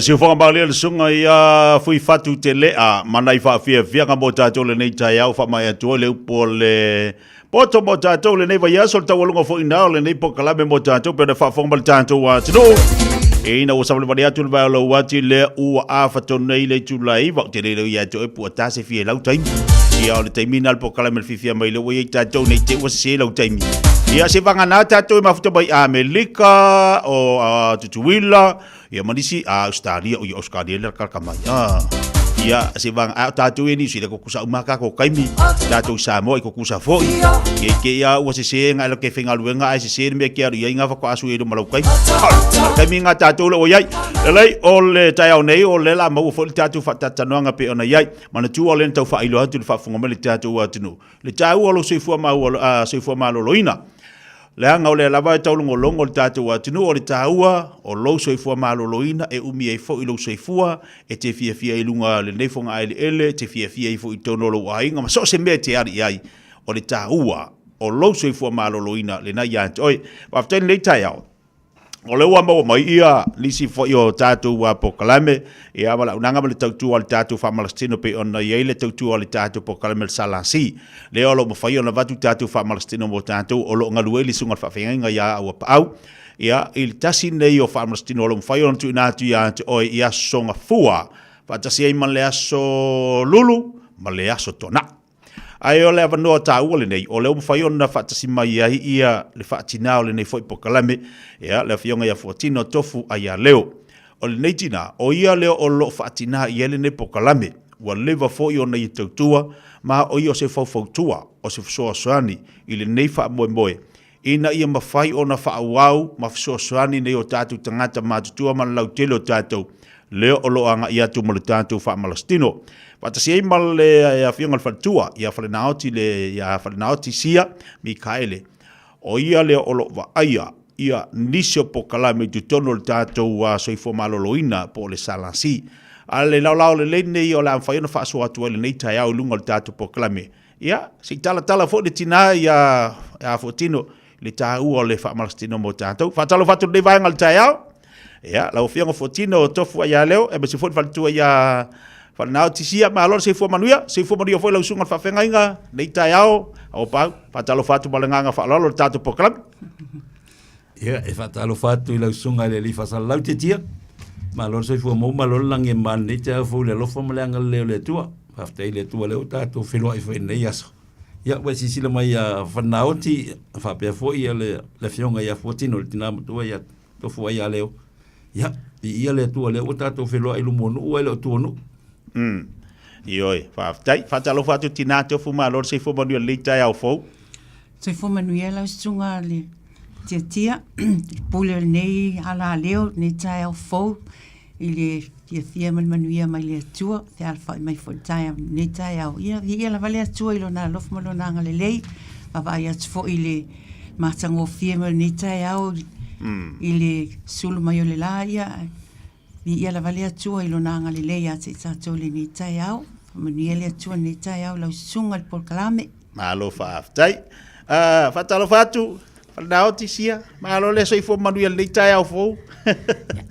Speaker 11: Si ufonga bali le sunga ia fui fatu te lea manai fa fia nga mo tatou le nei tai au fa mai atu le upo le poto mo tatou le nei vai aso tau lunga fo ina le nei po kalame mo tatou pe fa fonga bali tatou wa tino e ina o sable bali atu le vai lo wati le u a fa to nei le tu lai va te le ia to e pu ta se fia lau tai ia le taimina po kalame fifia mai le wei tatou nei te o se lau tai ia se vanga na tatou ma futa bai Amerika o tutuila ia manisi a Australia o Australia le kalkamai ia se vang a tatu ni sile ko kusa umaka ko kaimi tatu Samoa ko kusa foi ke ia o se nga lo ke finga luenga ai se me ke ia nga ko asu e malo kai kaimi nga tatu lo yai lei ole tai au nei ole la mo fo tatu fa tatananga pe ona yai mana tu ole tau fa ilo hatu fa funga me tatu wa tunu le tau o lo se fu ma lo loina le anga ole lava e taulungo longo le tātou atinu o le tāua o lou soifua maloloina e umi e fo i lou soifua e te fia i lunga le neifonga ai le ele te fia i fo i taunolo wa inga ma so se mea te ari ai o le tāua o lou soifua maloloina le nai ante oi waftain le tai au o le ua maua mai ia lisi fo i o tātou wa pokalame e amala unanga ma le tautua le tātou whamalastino pe ona iei le tautua le tātou pokalame le salasi le olo ma whai ona vatu tātou whamalastino mo tātou o lo ngalue li sunga whawhenga ia au apau ia il tasi nei o whamalastino o lo ma whai ona tu inatu ia ante oi ia songa fua patasi ei ma le aso lulu ma le aso tona ai ole avanoa tāua le nei o le umwhai ona whaatasi mai ai ia le whaatina o le nei foi pokalame ia le whionga ia fuatino tofu ai a leo o le nei tina o ia leo o lo whaatina ia le nei pokalame ua lewa foi ona i tautua ma o ia o se faufautua o se fsoa soani i le nei wha moe moe ina ia mawhai ona whaawau ma fsoa soani nei o tātou tangata mātutua ma lau telo tātou leo o lo anga ia tu mo le tātou whaamalastino Patasi ei mal le whionga le whatua, ia whalenaoti le ia whalenaoti sia, Mikaele. O ia leo olo wa aia, ia nisio po kalame tu tono le tātou soifo maloloina po le salasi. A le lau le leine i o la mwhaiona whaasua atua le nei tai au lunga le tātou po kalame. Ia, si tala fo le tina ia fotino le tāu o le whaamalastino mo tātou. Whatalo whatu le vaenga le tai au. Ia, lau whionga fotino o tofu ia leo, e basi fot whatua ia Whanau tisia ma alor se fua manuia foi lau sunga whawhenga inga nei tai au au pau whatalo whatu malanganga whalalo tātou pokalam.
Speaker 14: Ia e whatalo whatu i lau sunga le li whasal lau te tia ma alor se fua mou malor lange man nei te au le lofa malanga leo le tua whaftei le tua leo tātou whenua i whain nei aso. Ia wai sisila mai a whanau ti whapea fo ia le whionga ia fuatino le tinama tua ia tofu ai a leo. Ia ia le tua leo tātou whenua i lumonu ua leo tua nu.
Speaker 11: Ioi, whatalo whatu tina te ofu maa lor se fo manuia le tai au fau.
Speaker 16: Se fo manuia lau sunga le tia pule nei ala leo nei tai au fau i le tia manuia mai le atua te alfa mai fo tai nei tai au ia la vale atua i lo na lof malo nanga le lei ma vai atu fo i le matango fie mal nei tai au i le sulu mai o le la ia la vale atua i lo nanga le lei ate tātou le nei tai au. Mania le atua nei tai au lau sunga le polkalame.
Speaker 11: Malo whaaftai. Whatalo whatu, whanau tisia. Malo le soifo manuia nei tai au fau.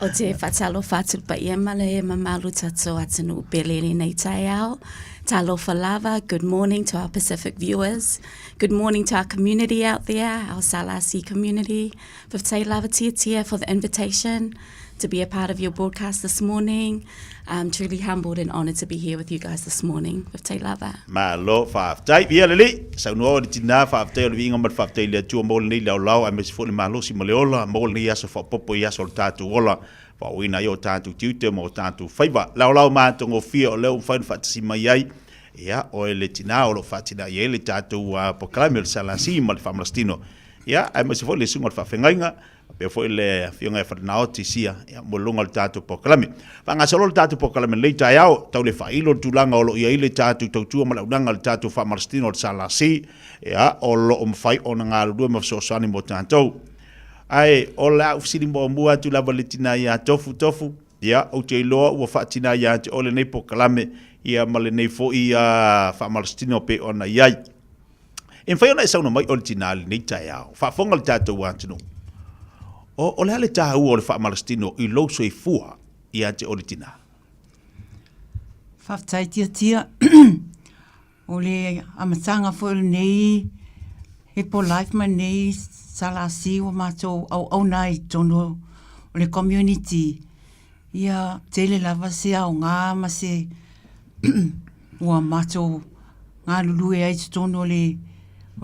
Speaker 18: O te whatalo whatu pa ia male e mamalu tātou atanu upeleni nei tai au. Talofa lava, good morning to our Pacific viewers. Good morning to our community out there, our Salasi community. Vivtai lava tia for the invitation to be a part of your broadcast this morning. I'm truly humbled and honoured to be here with you guys this morning. Vivtai lava.
Speaker 11: Malo whaaftai, via lili. Sau noa di tina whaaftai o le vinga mat whaaftai le atua mole nei lau a mesi fo le malo si mole ola, mole nei asa whapopo i asa o le tātu ola. Whauina i o tātu tiute mo o tātu whaiva. Lau mātongo fia o leo whain whaatasi mai ai. Ia, o le tina o lo whaatina i le tātu pokalame o le salasi ma le whamalastino. Ia, ai masi fo le sunga le whawhengainga. Pea foi le whionga e whanau tisia mo longa le tātou pokalame. Whangasolo le tātou pokalame lei tai au, tau le whailo tūlanga o lo ia i le tātou tautua malaunanga le tātou whamarastino o le salasi, o lo mwhai o na ngā lua mawhasosani mo tātou. Ai, o le au fsiri mo mua tu lava le tina ia tofu, ia, o te iloa ua whaatina ia te ole nei pokalame, ia male nei fo ia whamarastino pe ona iai. E mwhai ona e sauna mai o le tina le nei tai au, whaafonga le tātou wātino. O le ale tāu o le whaamalastino i louso i fua i ante o le tina.
Speaker 16: Whaftai tia. O le amatanga fo le nei he po life man nei salasi o mātou au nai tono o le community. Ia tele lava se au ngā ma se ua mātou ngā lulu e ai tono o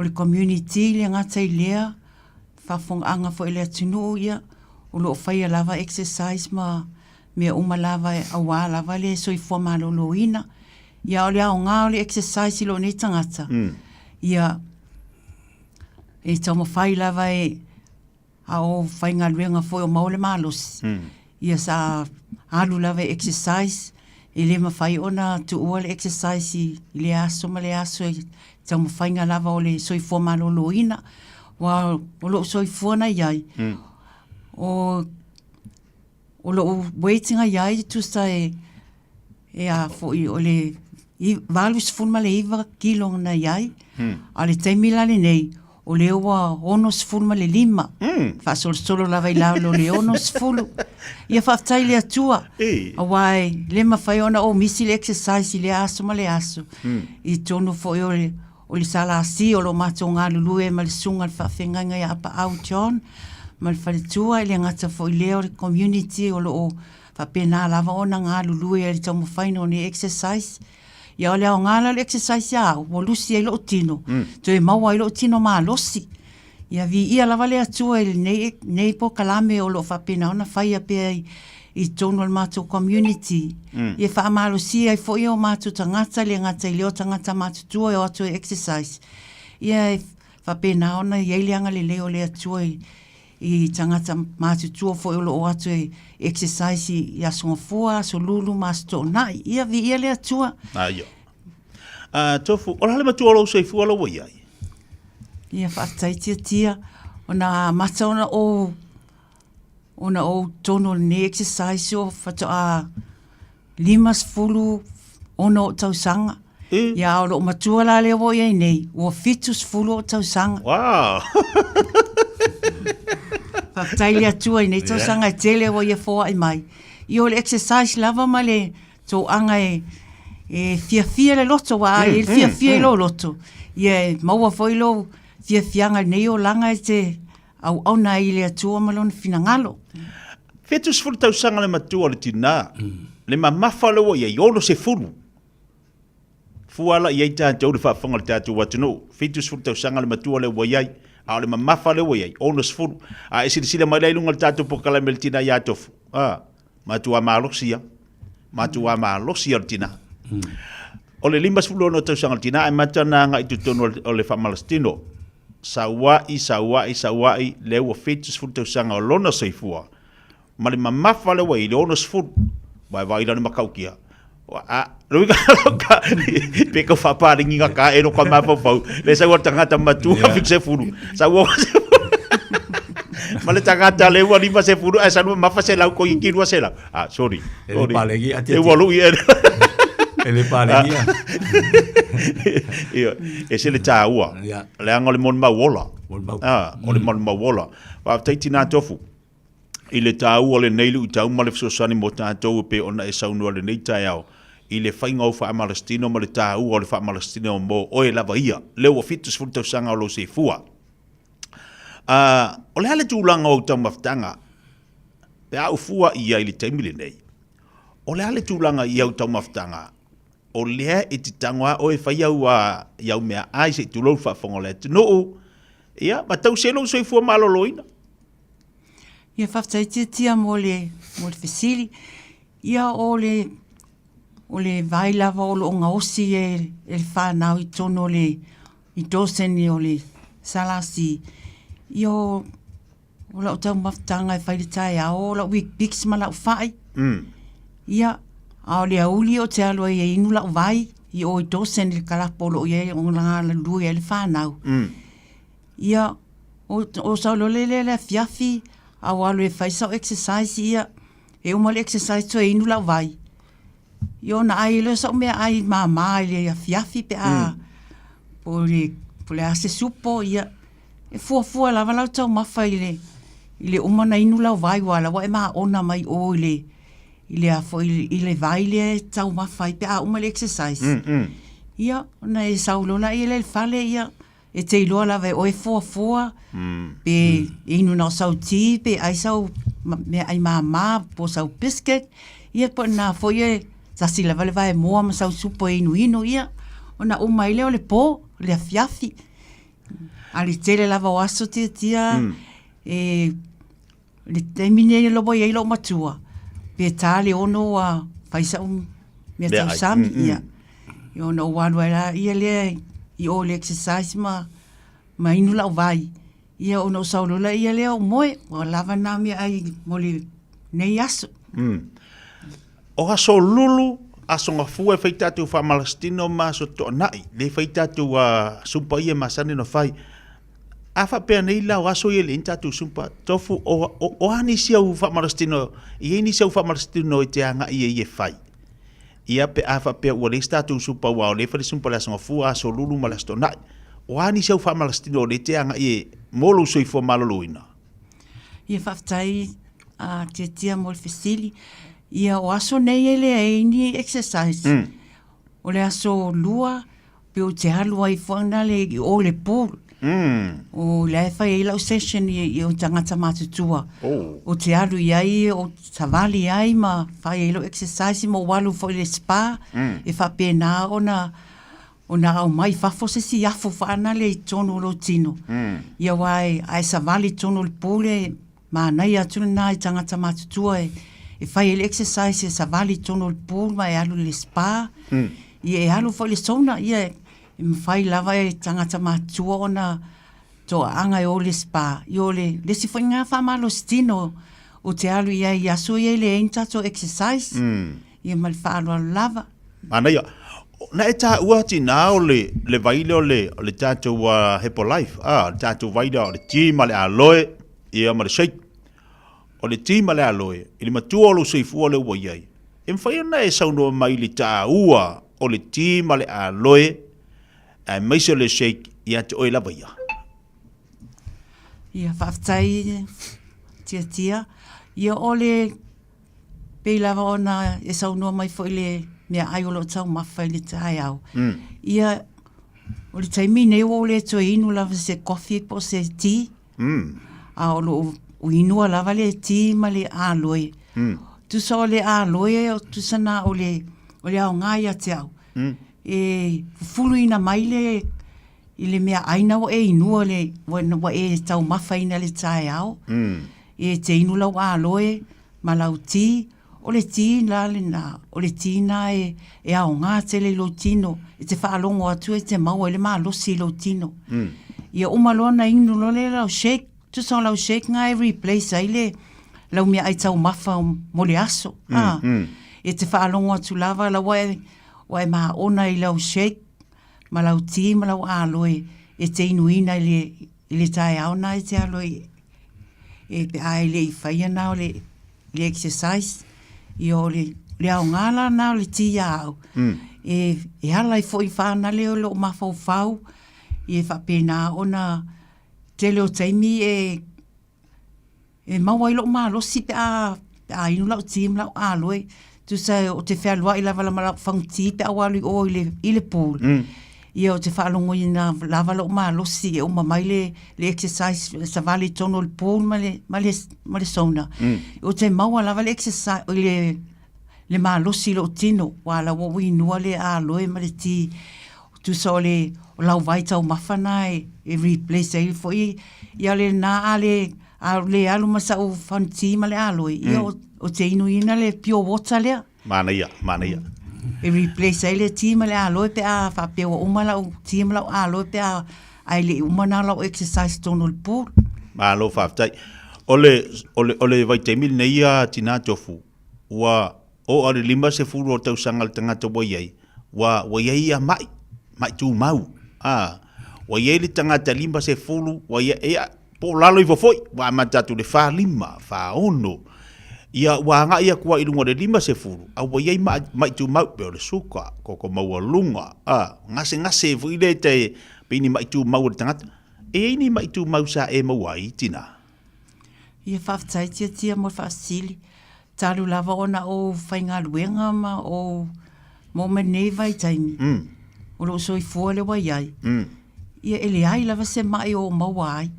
Speaker 16: le community le ngatai lea. Whawhonga anga fo ele atunu ia o lo whaia lava exercise ma mea uma lava e awa lava le soifua maloloina. Ia o le ao ngā o le exercise lo nei tangata. Ia e tau mawhai lava e a o whai ngā luenga foi o maule malosi. Ia sa alu lava e exercise e le mawhai ona tu ua le exercise i le aso ma le aso e tau mawhai ngā lava o le soifua maloloina. Wa o lo soifua na iai. O lo waitinga iai tu sa e a foi o le valus fulma le iwa kilo na iai. A le taimila le nei o le ua onos fulma le 5. Fa solo lava i lao le onos fulu. Ia whaftai le atua. A wai le mawhai ona o misi le exercise i le aso ma le aso. I tonu foi o le sala asi o lo mato ngā lulue ma le sunga le whawhenga i apa au John. Ma le whaletua i le ngata foi leo le community o lo o whapena lava ona ngā lulue e le tau mawhaino o ni exercise. Ia o le au ngala le exercise au, o lusi ai lo tino. To e maua ai lo tino maa losi. Ia vi ia lava le atua i nei po kalame o lo whapena ona whaia pia i tono le mātou community. Ia wha amalo si ai fo i o mātou tangata le ngata i leo tangata mātou tua e o atu exercise. Ia whapena ona i eileanga le leo le atua i tangata mātou tua fo i o lo atu exercise i asunga fua, so lulu masto nai. Ia vi ia le atua.
Speaker 11: Aio. Tofu, ola le matua lo sei fua lo wai ai.
Speaker 16: Ia whaatai tia. Ona mata ona o tono ne exercise o whato a 5 ona o tausanga. Ia o lo matua la le wai ai nei. O 7 o tausanga.
Speaker 11: Wow.
Speaker 16: Whaatai le atua i nei tausanga e tele wai e fōa i mai. I o le exercise lava ma le tō anga e fia le loto wa e fia lo loto. Ia maua foi lo fianga nei o langa e te au na i le atua malon finangalo.
Speaker 11: Fetus fulu tausanga le matua le tina. Le mamafa le wa i ono se fulu. Fuala i eita tau le whaafonga le tātou watino. Fetus fulu tausanga le matua le wa iai. A le mamafa le wa iai. Ono se fulu. A e sila mai leilunga le tātou pokala me le tina i atofu. Matua malosia. Matua malosia le tina. O le 5 fulu ono tausanga le tina. E matana nga i tutono o le whamalastino. Sawai, le ua fetus fulu tausanga o lona seifua. Ma le mamafa le wa i le ono se fulu. Vai lana makaukia. Rui ka peka whaparingi ngā ka ero ka mapapau. Le sa ua tangata matua fikse furu. Sa ua ma le tangata le ua 5 se furu. Sa nua mafa se lau ko i kirua se lau. Sorry.
Speaker 14: Ele palegi ati.
Speaker 11: E walu i ere.
Speaker 14: Ele palegi.
Speaker 11: E se le tā ua. Le anga le mon mawola. O le mon mawola. Wa taiti nā tofu. I le tāua le neilu i tau ma le fisosani mo tātou pe ona e saunua le nei tai au. I le whainga o whaamalastino ma le tāua o le whaamalastino mo oe lava ia. Leo o fitus fultau sanga o lo se fua. O le hale tūlanga o tau maftanga. Pe au fua i ai le taimile nei. O le hale tūlanga i au tau maftanga. O lea e te tangwa o e whai au a iau mea ai se tūlou whaafonga le tino. Ia, ma tau selo so i fua maloloina.
Speaker 16: Ia whaftai tia mo le fesili. Ia o le vai lava o lo onga osi e le whanau i tono i doseni o le salasi. Ia o lau tau maftanga e whaile tai a o lau wik biks ma lau whai. Ia a o le auli o te aloa i inu lau vai i o i doseni le kalapo lo i e o ngā la lui e le whanau. Ia o sau lo le fiafi a walo e whaisau exercise ia, e umale exercise to e inu lau vai. Io na ai le sau mea ai mama le a fiafi pe a po le ase supo ia, e fua lava lau tau mafa i le umana inu lau vai wala, wa e maa ona mai o i le vai le tau mafa i pe a umale exercise. Ia, na e saulona i le fale ia, e te iloa lava e oe fua, pe inu nao sau ti, pe ai sau, me ai mama, po sau biscuit, ia po na foi e, tasi lava le vai moa ma sau supo e inu ia, o na umai leo le po, le afiafi, a le tele lava o aso tia, e le temine lobo i eilo matua, pe tale ono a faisa me
Speaker 11: Lea
Speaker 16: tau
Speaker 11: ai.
Speaker 16: sami
Speaker 11: Mm, mm.
Speaker 16: ia i ono walu la ia le i o le exercise ma inu lau vai ia ono saulula ia le o moe o lava nami ai moli nei aso
Speaker 11: O aso lulu, aso ngafua fai tatu wha malastino ma so to nai. Le fai tatu sumpa ia masane no fai. A wha pia nei lau aso ia le tatu sumpa. Tofu o ani sia u wha malastino. I ni sia u wha malastino i te anga ia ia fai. Ia pe a wha pia ua le tatu sumpa wa o le fai sumpa le aso ngafua aso lulu malasto nai. O ani sia u wha malastino le te anga ia molo soi fo maloloina.
Speaker 16: ia whaftai a te tia mo le fesili ia o aso nei ele e ni exercise o le aso lua pe o te halu ai whana le i o le pool o le whai e lau session i o tangata matutua o te halu i ai o tawali ai ma whai e lau exercise mo walu fo le spa e whapena o na au mai fafo se si afo whana le i tono lo tino ia wai ai savali tono le pool e ma nai atu na i tangata matutua e whai ele exercise e savali tono le pool ma e alu le spa ia e alu fo le sauna ia e mwhai lava e tangata matutua ona to anga e o le spa i o le si fwai ngā whamalo stino o te alu ia i aso ia le einta to exercise ia ma le whaalo alu lava
Speaker 11: Mana ia, na e tā ua ti nā o le vaile o le tātou Hepo Life, le tātou vaile o le tīma le aloe, ia ma le shake, o le tīma le aloe, i le matua o lo seifua le ua iai. E mwhai ana e saunoa mai le tā ua o le tīma le aloe, e maise le shake, ia te oe lava ia.
Speaker 16: Ia whaftai tia, ia o le pei lava ona e saunoa mai fo le mea ai o lo tau mawhai le tai au. Ia o le taimi nei o le to inu lava se coffee po se tea, a o lo o inua lava le tea ma le aloe. Tu sa o le aloe o tu sana o le au ngai a te au. E fulu ina mai le i le mea aina o e inua le wa e tau mawhai na le tai au. E te inu lau aloe ma lau tea o le tina le na o le tina e au ngā te le lo tino e te whaalongo atu e te mau e le maa losi lo tino ia umalona inu lo le lau shake tu sa lau shake ngā e replace ai le lau mea ai tau mafa mo le aso e te whaalongo atu lava la wae maa ona i lau shake ma lau ti ma lau aloe e te inuina i le tae au na e te aloe e pe ai le i whaia na o le exercise i o le au ngala na o le tia au. E hala i fo i whana leo lo mawhau whau i e whapena ona te leo taimi e maua i lo maa losi pe a inu lau tim lau aloe tu sa o te whea lua i lava lama lau whangti pe awalu o i le pool. Ia o te whaalongo i na lava lau maa losi e o mamai le exercise sa vali tono le pool ma le sauna. O te maua lava le exercise o le maa losi lo tino wala wo inua le aloe ma le ti tu sa o lau vai tau mawhana e replace e fo ia le na le alu masa o whanti ma le aloe. Ia o te inuina le pure water lea.
Speaker 11: Mana ia.
Speaker 16: E replace ai le tima le aloe pe a whapea o umala o tima lau aloe pe a ai le umana lau exercise tono le pool.
Speaker 11: Malo whaftai. Ole vai te mil nei a tina tofu. Wa o ale lima se furu o tau sangal tangata wa iei. Wa iei a mai tu mau. Wa iei le tangata lima se furu wa iei po lalo i fofoi. Wa matatu le wha lima, wha ono. Ia wanga ia kua i lunga le lima se furu. A wa iei mai tu mau pe o le suka. Koko maua lunga. Ngase vuile te pini mai tu mau le tangata. E ni mai tu mau sa e mawai tina.
Speaker 16: Ia whaftai tia mo whaasili. Talu lava ona o whainga luenga ma o mo menei vai taimi. O lo soi fua le wai ai. Ia ele ai lava se mai o maua ai.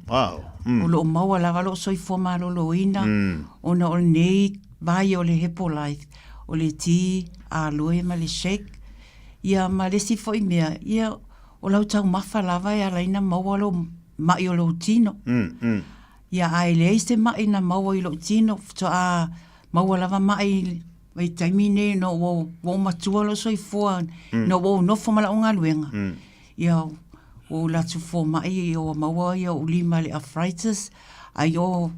Speaker 16: O lo maua lava lo soi fua ma lo ina. Ona o nei vai o le Hepo Life. O le ti a loe ma le shake. Ia ma le si foi mea. Ia o lau tau mafa lava e alaina maua lo mai o lo tino. Ia ai le se mai na maua i lo tino. So a maua lava mai mai taimine no wo matua lo soifua no wo no fo mala onga luenga ia o la tu fo mai o maua ia o lima le arthritis ai o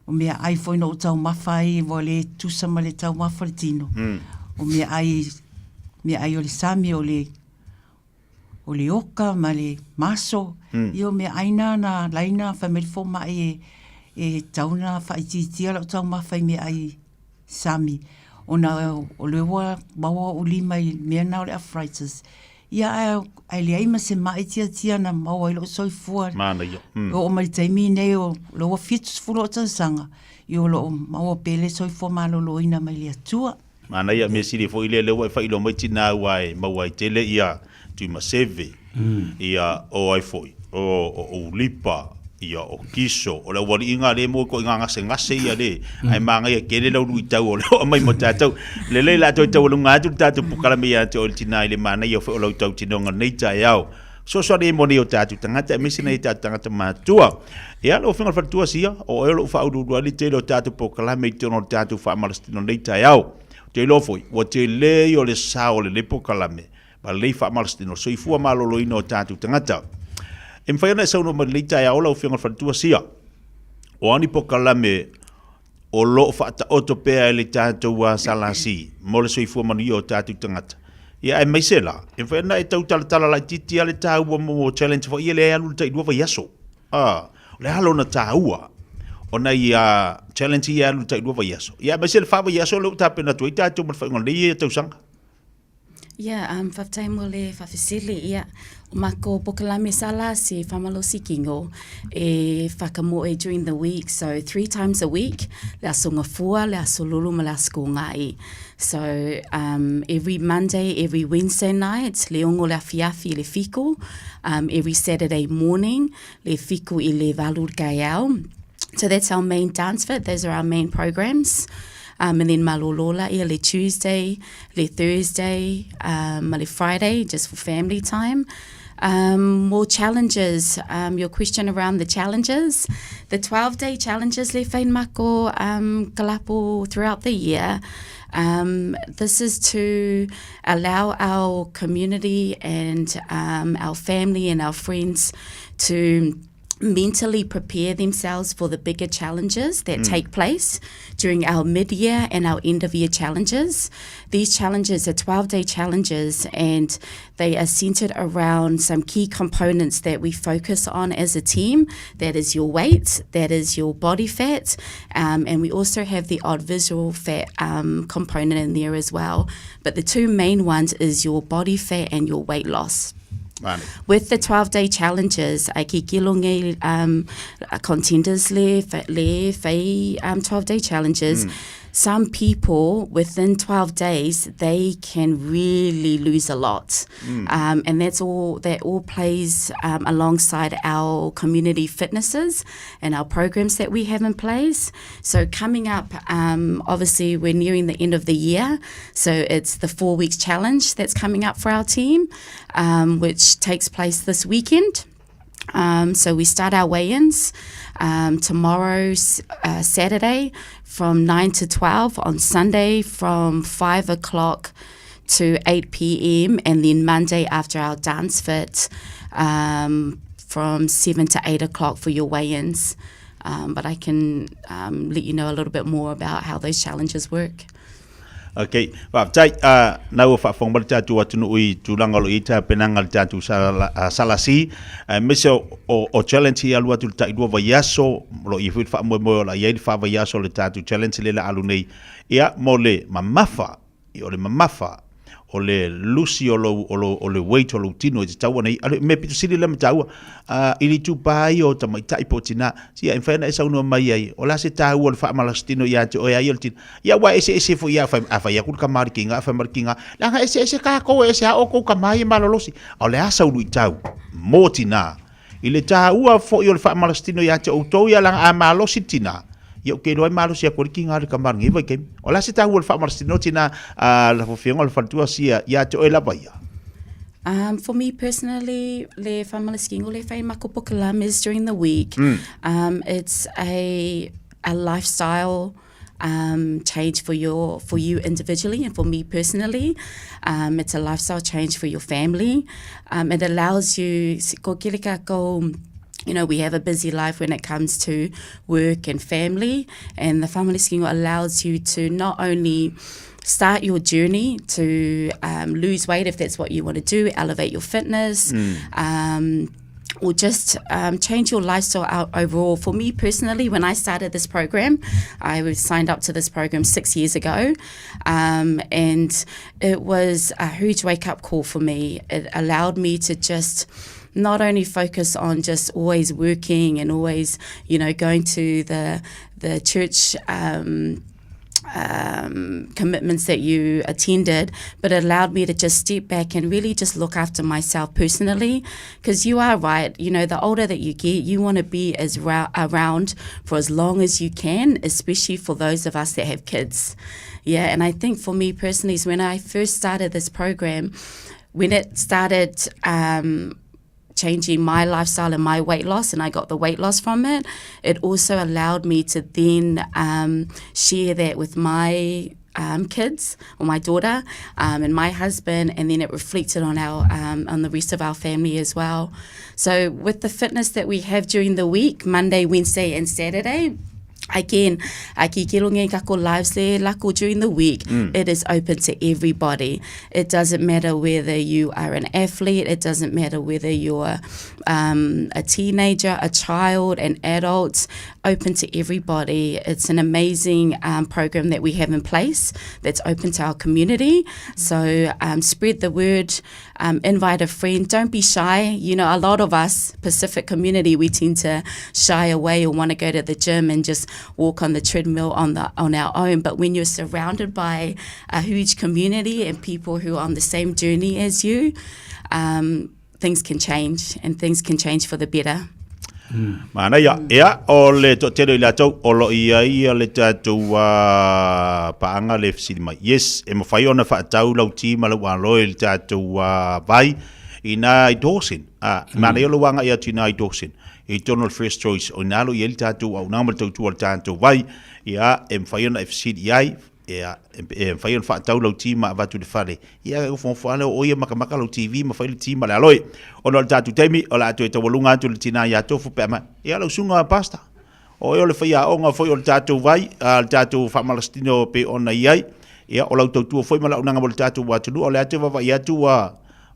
Speaker 16: mea ai foi no tau mafai vo le tusa ma le tau mafa le tino o mea ai o le sami o le oka ma le maso io mea aina na laina family fo mai e tauna faititia lo tau mafai mea ai sami ona o le maua o lima i mea na o le arthritis ia ai le aima se mai tia na maua i lo soifua
Speaker 11: Mana ia.
Speaker 16: o mai taimi nei o lo fitus fulo tansanga i o lo maua pele soifua malolo ina mai le atua
Speaker 11: Mana ia me siri fo ile le wa fa ilo mai tina wai mawai tele ia tu maseve ia o ai foi o lipa ia o kiso o le wali inga le mo ko inga ngase ia le ai manga ia kele lo lu tau o le mai mo tatau le la tau lu ngatu tatu pukala me ia to tina ile mana ia fo lo tau tinonga nei ta yao so le mo o tatu tangata misi nei tatu tangata matua ia lo finga fa tua sia o lo fa udu ali te lo tatu pukala me tono tatu fa malastino nei ta yao te lo foi o te le o le sao le pukala me ba le fa malastino so ifua malolo ino tatu tangata em fai na sau no malita ya ola o finga fatua sia o ani pokalame o lo fa ta otopea le tatu wa salasi mo le soifu mani o tatu tangata ia ai mai sela em fai na e tau tala la titi ale tau mo challenge fo ia le alu tai dua fa yaso le halo na taua ona ia challenge ia alu tai dua fa yaso ia mai sela fa yaso lo tape na tu tatu mo fa ngoli tau sanga
Speaker 18: faftai mo le fafisili ia mako pokalame sala si famalosi kingo e whakamoe during the week, so 3 times a week le asonga fua, le asolulu ma le askungai. So every Monday, every Wednesday night le ongo le afiafi le fiku, every Saturday morning le fiku I le valur gaiau. So that's our main dance fit, those are our main programs. And then malolola ia le Tuesday, le Thursday, le Friday, just for family time. More challenges, your question around the challenges. The 12-day challenges le whain mako kalapo throughout the year. This is to allow our community and our family and our friends to mentally prepare themselves for the bigger challenges that take place during our mid-year and our end-of-year challenges. These challenges are 12-day challenges, and they are centered around some key components that we focus on as a team. That is your weight, that is your body fat, and we also have the odd visceral fat component in there as well. But the two main ones is your body fat and your weight loss. With the 12-day challenges, ai ki kilonge contenders le 12-day challenges. Some people within 12 days they can really lose a lot, and that all plays alongside our community fitnesses and our programs that we have in place. So coming up, obviously we're nearing the end of the year, so it's the 4 weeks challenge that's coming up for our team, which takes place this weekend. So we start our weigh-ins tomorrow, Saturday, from 9 to 12, on Sunday from 5 o'clock to 8 p.m, and then Monday after our dance fit from 7 to 8 o'clock for your weigh-ins. But I can let you know a little bit more about how those challenges work.
Speaker 11: Okay, tai na o fa fong balta tu atu ui tu langalo ita penangal tatu salasi meso o challenge ya lu atu tai do vayaso lo I fa mo la ye fa vayaso le tatu challenge le la alunei ia mole mamafa I ole mamafa ole lusi o le weight o lo tino te tau nei me pitu sili le mtau ili tu pai o tamai tai potina sia en fena esa uno mai ai o la se tau o fa malastino ya te o ya yeltin ya wa ese fo ya fa ya kul kamar kinga fa markinga la ese ka ko ese o ko kamai malolosi o le asa ulu tau motina ile tau fo yo fa malastino ya te o to ya la amalosi tina yo ke no malo sia ko kinga le kamar ngi vai ke o la se tau o fa malastino tina la fo fianga le fantua sia ya te o la baya.
Speaker 18: For me personally, le whamalasingo le whai mako pokalam is during the week. It's a lifestyle change for you individually and for me personally. It's a lifestyle change for your family. It allows you, you know, we have a busy life when it comes to work and family, and the Family Scheme allows you to not only start your journey to lose weight if that's what you want to do, elevate your fitness, or just change your lifestyle out overall. For me personally, when I started this program, I was signed up to this program 6 years ago, and it was a huge wake-up call for me. It allowed me to just not only focus on just always working and always, you know, going to the church commitments that you attended, but it allowed me to just step back and really just look after myself personally. Because you are right, you know, the older that you get, you want to be as around for as long as you can, especially for those of us that have kids. Yeah, and I think for me personally is when I first started this program, when it started changing my lifestyle and my weight loss, and I got the weight loss from it, it also allowed me to then share that with my kids, or my daughter, and my husband, and then it reflected on on the rest of our family as well. So with the fitness that we have during the week, Monday, Wednesday and Saturday, again, aki kilonge kako lives there, lako during the week, it is open to everybody. It doesn't matter whether you are an athlete, it doesn't matter whether you're a teenager, a child, an adult, open to everybody. It's an amazing program that we have in place that's open to our community. So spread the word, invite a friend, don't be shy. You know, a lot of us, Pacific community, we tend to shy away or want to go to the gym and just walk on the treadmill on our own. But when you're surrounded by a huge community and people who are on the same journey as you, things can change, and things can change for the better.
Speaker 11: Mana ia o le totelo ila tau o lo ia le tatu paanga le fisima. Yes, e mawhai ona whaatau lau tima lau aloe le tatu vai ina i dosin. Mana ia luanga ia tina i dosin. Eternal first choice o nalo ia le tatu au namal tau tua le tatu vai ia e mawhai ona e fisidi iai ia e mawhai ona whaatau lau tima avatu le whare. Ia e ufonfoane o ia makamaka lau TV mawhai le tima le aloe. Ono le tatu teimi, o la atu e tawalunga atu le tina ia tofu pe ama. Ia lau sunga pasta. O eo le whaia onga foi o le tatu vai, le tatu whamalastino pe ona iai. Ia o lau tautua foi mala unanga mo le tatu watunu, o le atu wawa i atu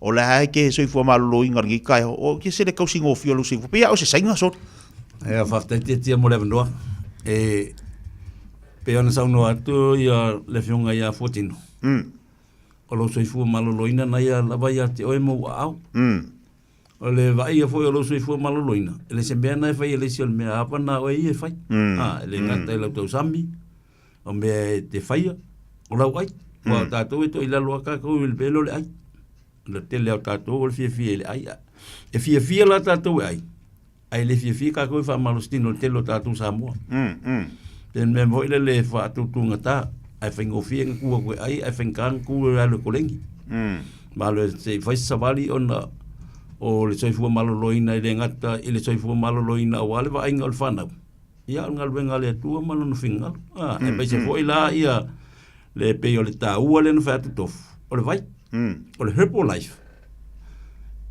Speaker 11: o le haeke soifua malolo inga ringi kai. O kia se le kausingo o fio lu soifua. Pia o se sainga sot.
Speaker 14: Ia whaftaiti tia mo le vandoa. Pe ona sauno atu ia le fionga ia 14. O lo soifua malolo ina na ia lava ia te oe mo au. O le vai a foi o lo soifua maloloina. Ele se mea na e fai ele si o le mea apa na oe i e fai. Ele ngata e lau tau sambi. O mea te fai o lau ai. O tātou e to i lalo a kakau i le pelo le ai. Le tele au tātou o le fia le ai. E fia la tātou e ai. Ai le fia kakau i wha malostino le telo tātou Samoa. Pen mea mo ile le wha tutunga tā. Ai whaingo fia ngakua koe ai. Ai whaingang kua alo kolengi. Malo se fai savali o na o le soifua maloloina i le ngata i le soifua maloloina o ale wa inga o le whanau. Ia ngal wenga le atua malo no whingal. E pai se fo i la ia le pei o le tā ua le no whatu tofu. O le vai. O le Herbalife.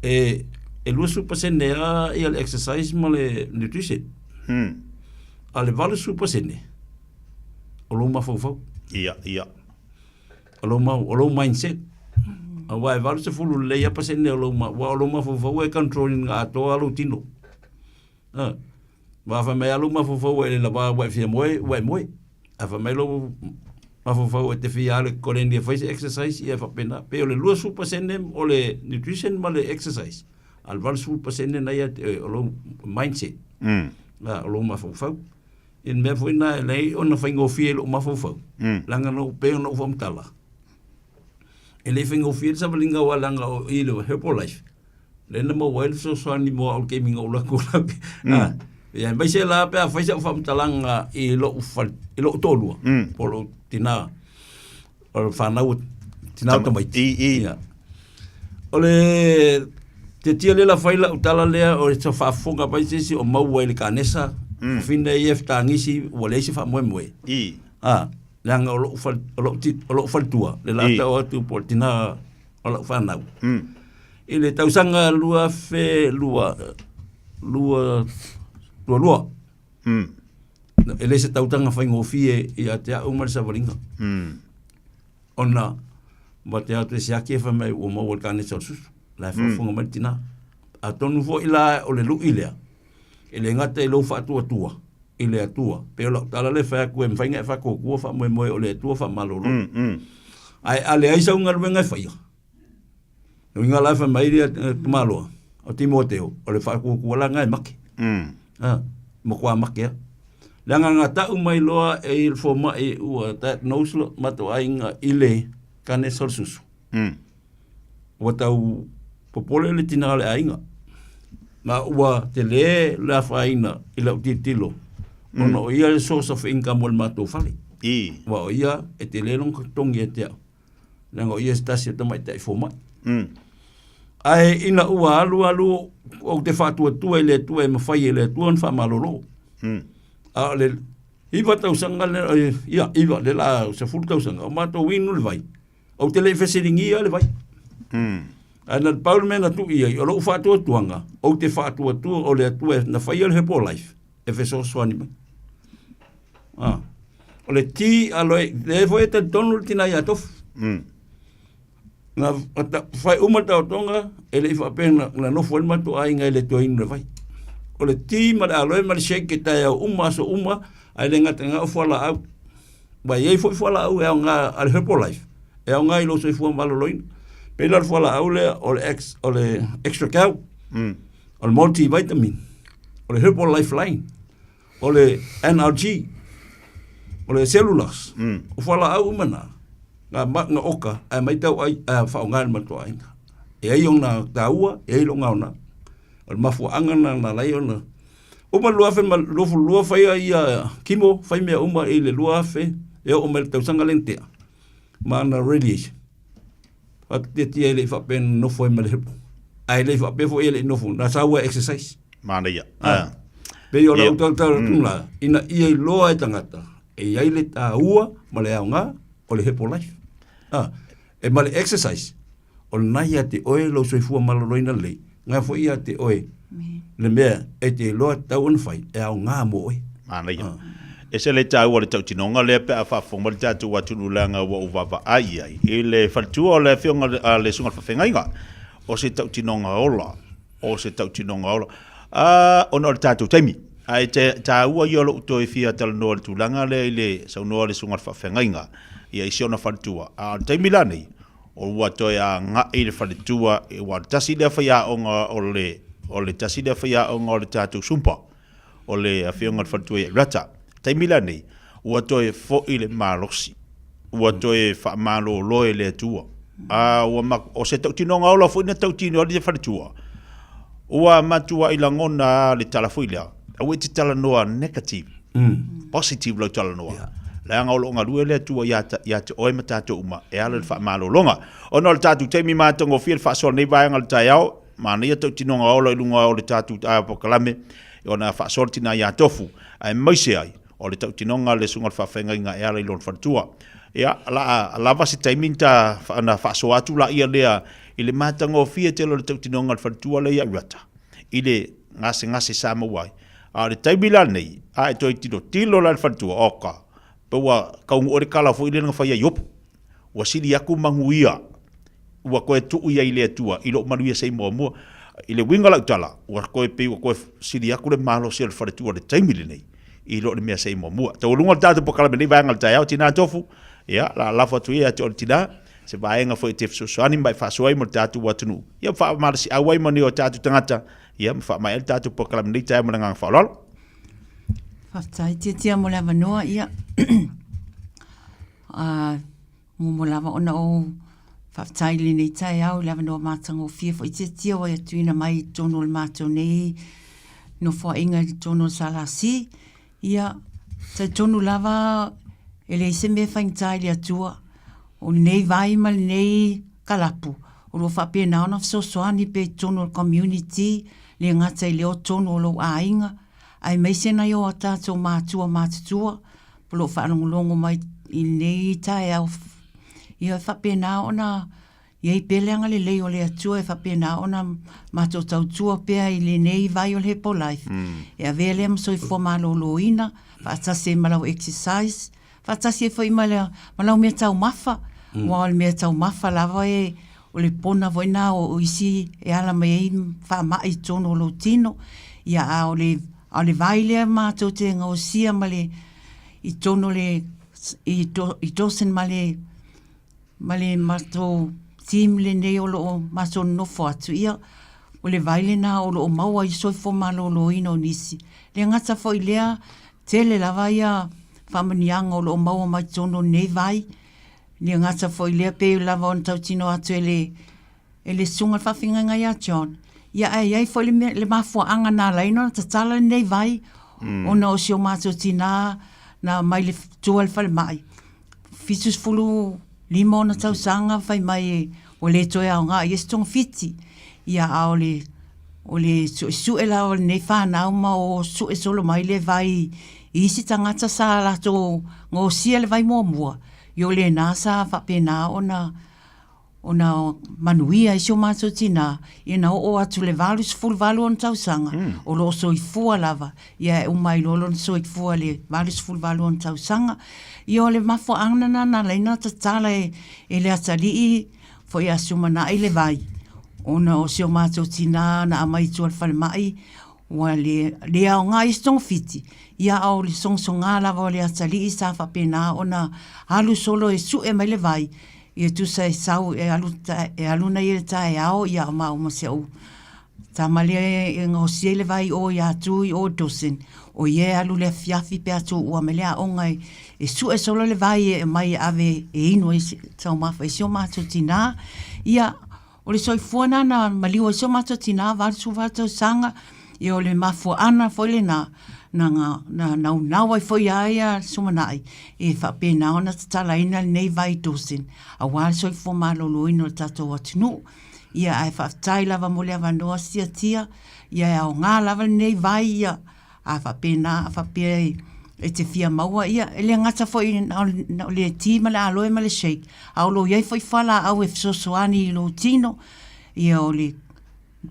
Speaker 14: E lua supasene a ia le exercise ma le nutrition. A le vale supasene. O lo mafau.
Speaker 11: Ia.
Speaker 14: O lo mindset. A wai valu se fulu le ia pasene o lo ma fo e controlling nga to alu tino. Va fa me alu ma fo e la va wa fia moe. A fa me lo ma fo e te fia le kolendi fa exercise ia fa pena. Pe o le lua su pasene o le nutrition ma le exercise. Al valu su pasene na ia o lo mindset. O lo ma fo. In me fo na le ona fa ngo fia lo ma fo. Langa no pe no fo mtala. Ele whingo whir sa walinga walanga o ilo Herbalife. Lena mo wail so swani mo au gaming o lako lapi. Ia mai se la pe a whaisa whamtalanga i lo tolua. Polo tina o whanau tina tamaiti. Ole te tia lela whaila utala lea o sa whafunga paisesi o mau waili kanesa. Whina i eftangisi waleisi whamoe moe. Langa o lo faltua. Le la tau atu po tina o lo whanau. I le tausanga lua fe lua. E le se tautanga whaingofie i a te a umar sa waringa. Ona, ma te atu e se ake whamai o maua kane sa susu. Lai whafunga mai tina. A tonu fo ila o le lu ilea. E le ngata i lo whaatua tua. I le atua. Peo lau tala le whea kue mwhainga e whako kua wha moe moe o le atua wha malolo. Ai ale aisa unga ruenga e whaia. Nuinga lai whamai ria tumaloa. O Timoteo. O le whako kua la ngai make. Mo kua make a. Langa ngā tau mai loa e il fo mai ua that nouslo mato ainga ile kane sorsusu. Ua tau popole le tina le ainga. Ma ua te le la whaina ila utitilo. Ono o ia le source of income o le mato whale. Wa o ia e te le longa tongi e te au. Langa o ia stasi o tamai tai fo mai. Ai ina ua alu o te whatua tua i le tua e mawhai e le tua n whamalolo. Le iwa tau sanga le iwa le la se fulu tau sanga o mato winu le vai o te le fesiringi le vai ana paul mena tu ia o lo fatu tuanga o te fatu tu o le tu na faia le po life e feso swani o le ti alo le foi te tonu tina ia tof na fai uma tau tonga e le fa pena na no foi mato ai ngai le to in le vai o le ti ma le aloe ma le shake tai au so uma ai le ngata ngā uwhala au ba iei foi whala au e au ngā al Herbalife e au ngā ilo soi fua maloloina pe la whala au le o le extra cow o le multivitamin o le Herbalife line o le NRG o le cellulose o whala au umana ngā oka ai mai tau ai whao ngā matua inga e ai o ngā taua e ai lo ngā ona o mafu angana na lai ona uma lua fe ma lofu lua fai ia kimo fai mea uma i le lua fe e o me tau sanga lentea ma na radiation at te tia le fa pen no foi ma le ai le fa pe foi le no fu na sawa exercise
Speaker 11: mana ia
Speaker 14: pe yo la tau tula ina ia loa e tangata e ai le taua ma le aunga o le Herbalife e ma le exercise o na ia te oe lo soifua maloloina lei ngā fo ia te oe le mea e te loa tau an fai e au ngā mo oe
Speaker 11: mana ia e se le tau o le tau tinonga le pe a whafonga le tatu watunu langa wa uwawa ai ai e le whaltua o le whionga le sunga whawhengainga o se tau tinonga ola ono le tatu taimi ai te taua i olo uto e fia tala noa le tūlanga le sau noa le sunga whawhengainga ia isi ona whaltua a taimi lanei o ua toi a ngā i le whaletua e wa tasi lea whaia onga o le tasi lea whaia onga o le tātou sumpa o le whionga whaletua i rata. Taimila nei, ua toi fo i le mālosi, ua toi whaamalo loe le atua. O se tautinonga ola fo ina tautino o le whaletua. Ua matua i langona le talafui lea. Au e te tala noa negative, positive lau tala noa. La nga o nga lue le tua ya te oe matato uma e ala le whaamalo longa. Ono le tatu teimi mātongo fia le whaasol nei vāianga le tai au, ma nia tau tinonga ola i lunga o le tatu tai apokalame, e ona whaasol tina ya tofu, ai maise ai, o le tau tinonga le sunga le whawhenga e ala i lon whatua. Ia, la vasi teimi ta whaasol atu la ia lea, i le mātango fia te lo le tau tinonga le whatua le ia rata. I le ngase sama wai. A le teimi la nei, a e toi tilo la le whatua, oka. Ua kaungu ore kala fo ile nga whaia yopu. Ua siri aku manguia. Ua koe tuu ia ile atua. Ilo manuia sei mua mua. Ile winga lau tala. Ua koe pe ua koe siri aku le malo se le wharetua le taimile nei. Ilo le mea sei mua mua. Tau lunga tatu pokala me nei vaenga le tai au tina tofu. Ia, la lafa tu ia te o le tina. Se vaenga fo i te fsoani mai whaasuai mo le tatu watunu. Ia wha marasi awai mo ni o tatu tangata. Ia, wha mai el tatu pokala me nei tai mo le ngang whaololo.
Speaker 16: Whaftai tia mo lava noa ia. Mo lava ona o whaftai le nei tai au lava noa mātango fia fo i tia wa tuina mai tono le mātou nei no fo inga tono salasi ia tai tono lava ele se me whaingtai le atua o nei vai ma nei kalapu o lo whapia na ona fsosoani pe tono community le ngatai leo tono lo ainga ai mai sena yo ata to mātua, polo whaanongolongo mai I nei tae au ia whapena ona iei peleanga le lei o le atua e whapena ona mato tau tua pea I le nei vai o le Hepo Life. E a vea lea masoi fua malolo ina, whaatase malau exercise, whaatase fo I malau mea tau mafa, wa mea tau mafa lava e o le pona voina o isi e ala mai whaamai tono o lo tino, ia a o le vai lea mato te ngausia ma le I tono le I dosen male mato team le nei o lo maso nofo atu ia o le vaile na o lo maua I soifo malo lo ino nisi le ngata fo I lea tele lava ia whamanianga o lo maua mai tono nei vai le ngata fo I lea pe lava on tau tino atu ele sunga whawhinga ngai a John ia ai fo le mafua anga na laino tatala nei vai ona o sio mato tina na mai le tual fale mai. Fitus fulu limo na tau sanga fai mai o le toe au ngā yes tong fiti. Ia o le suela o le nei whanau ma o sue solo mai le vai isi tangata sa lato ngō sia le vai mua. Yo le nasa whapena ona manuia I sio mato tina I na o atu le valus full valu on tau sanga o lo so I fua lava ia umai lolo so I fua le valus full valu on tau sanga ia le mafo anana na leina tatala e le atali fo ia sumana I le vai ona o sio mato tina na amai tual fale mai wa le au ngai stong fiti ia au le songsonga lava le atali sa fa pena ona halu solo e su e mai le vai ia tu sai sau e aluna I le tae ao ia ma o maseu. Ta male e ngosie le vai o ia tui o dosen. O ie alu le fiafi pe atu ua melea o ngai e su e solo le vai e mai ave e ino e tau mafa e sio mato tina. Ia o le soifua na maliwa e sio mato tina varsu vartu sanga e o le mafua ana foi le na na foi aia sumanai e whapena ona tatala ina nei vai dosen a wale soifua malolo ino tato watinu ia ai whaftai lava mole a wanoa sia tia ia au ngā lava nei vai ia a whapena a whapea e te fia maua ia e le ngata foi na le tima le aloe ma le shake au lo iai foi whala au e fsosoani I lo tino ia o le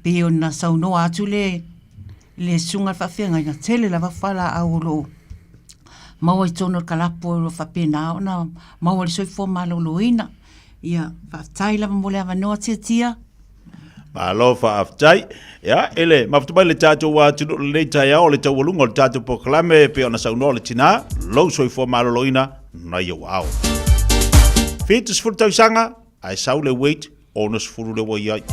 Speaker 16: peo na saunoa atu le sunga whawhenga ina tele la wawhala au lo maua I tono kalapo lo whapena ona maua le soifo malolo ina ia whaftai lava mole awa noa tia
Speaker 11: Malo whaaftai ia ele maftubai le tātou wa tunu le tai ao le tau walunga le tātou poklame pe ona saunoa le tina lo soifo malolo ina na ia wao Fitus furu tausanga ai sau le wait onos furu le wa iai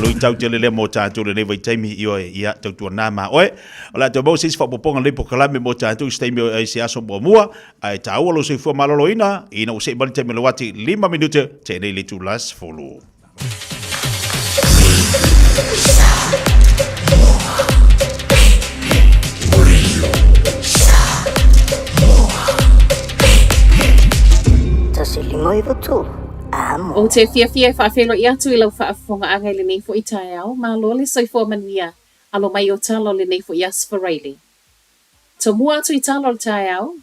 Speaker 11: Lui tau te lele mo tātou le nevai taimi I oe ia tautua nā mā oe. O la tau Moses whapoponga lepo kalame mo tātou I staimi o se aso mua mua. Ai tā ua lo seifua malolo ina o se mali taimi lo wati 5 minute tēnei le tūlas fulu.
Speaker 21: Tasi limoi watu.
Speaker 8: O te fia whaafelo I atu I lau whaafonga anga le nei fo I tae au, ma lo le soifua manuia alo mai o talo le nei fo I Asfareili. To mua atu I talo le tae au,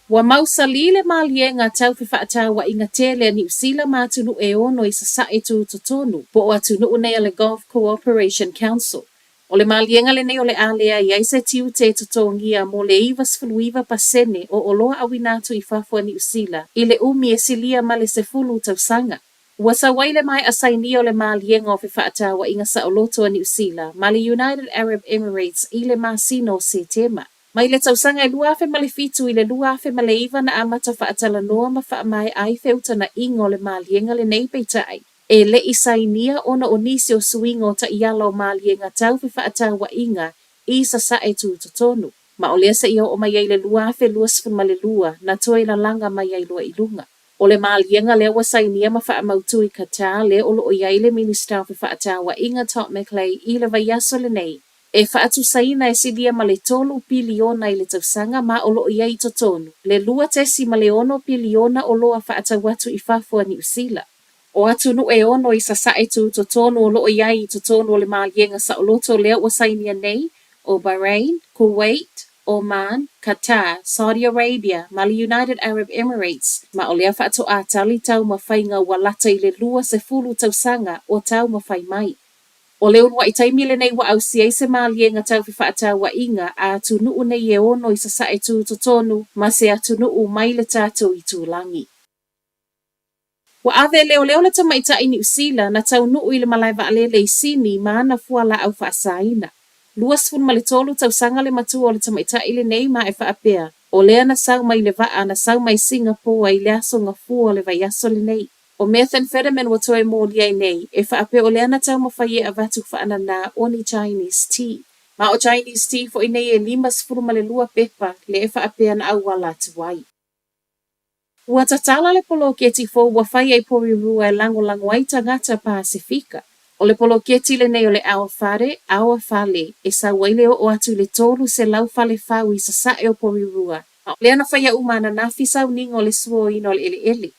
Speaker 8: wa mausali le malie ngā tau fi whaatau wa inga tele ni usila mātunu e ono I sa sae tu tonu, po o atu nuu nei le Gulf Cooperation Council. O le malienga le nei o le alea I aise tiu te totongia mo le ivas fuluiva pasene o oloa awinatu I fafua ni usila I le umi e silia ma le sefulu tausanga. Wasa waile mai asaini o le malienga o whaatawa inga sa oloto ni usila ma le United Arab Emirates I le masino se tema. Mai le tausanga I luafe ma le fitu I le luafe ma le iwa na amata whaatala noa ma whaamai ai feuta na ingo le malienga le nei peitai. E le isainia ona o nisi o suingo ta iala o malienga tau fi whaatawa inga I sa sae tu tonu. Ma o lea sa ia o mai le luafe luasfun ma le lua na toi la langa mai ai lua ilunga. O le malienga lea wasainia ma whaamautu I kata le olo o iai le minister fi whaatawa inga Top McClay I le vaiaso le nei. E whaatu saina e sidia ma le tolu piliona I le tausanga ma olo o iai tonu. Le lua tesi ma le ono piliona o loa whaatawatu I fafua ni usila. O atu nu e ono I sa sae tu tonu o loo iai tonu o le malienga sa oloto lea wasainia nei o Bahrain, Kuwait, Oman, Qatar, Saudi Arabia, ma le United Arab Emirates, ma o lea whaatoʻatali tau mawhainga walata i le 20 tausanga o tau mawhai mai. O leo wa i taimi le nei wa au siai se maalienga tau whiwhaatau wa inga a tunuu nei e ono i sasae tu totonu ma se a tunuu mai le tātou i tūlangi. Wa ave leo le tamaita i New Zealand na tau nuu i le malaiva alele i sini ma ana fuala au whaasaina. Luas fun malitolu tau sanga le matua o le tamaita i le nei ma e whaapea. O lea na sau mai le vaa na sau mai Singapore i le aso ngafua le vai aso le nei. O methamphetamine wa toe mō liai nei, e whaapea o lea na tau mawhai e avatu whaanana o ni Chinese tea. Ma o Chinese tea fo i nei e 5 pepa le e whaapea na au wala tu wai. Ua tatala le poloketi fo ua whai ai Porirua e lango ai tangata Pasifika. O le poloketi le nei o le awa whale, e sa waile o atu le tolu se lau whale whau i sasae o Porirua. Ma o lea na whai a umana na fisau ningo le suo ino le ele.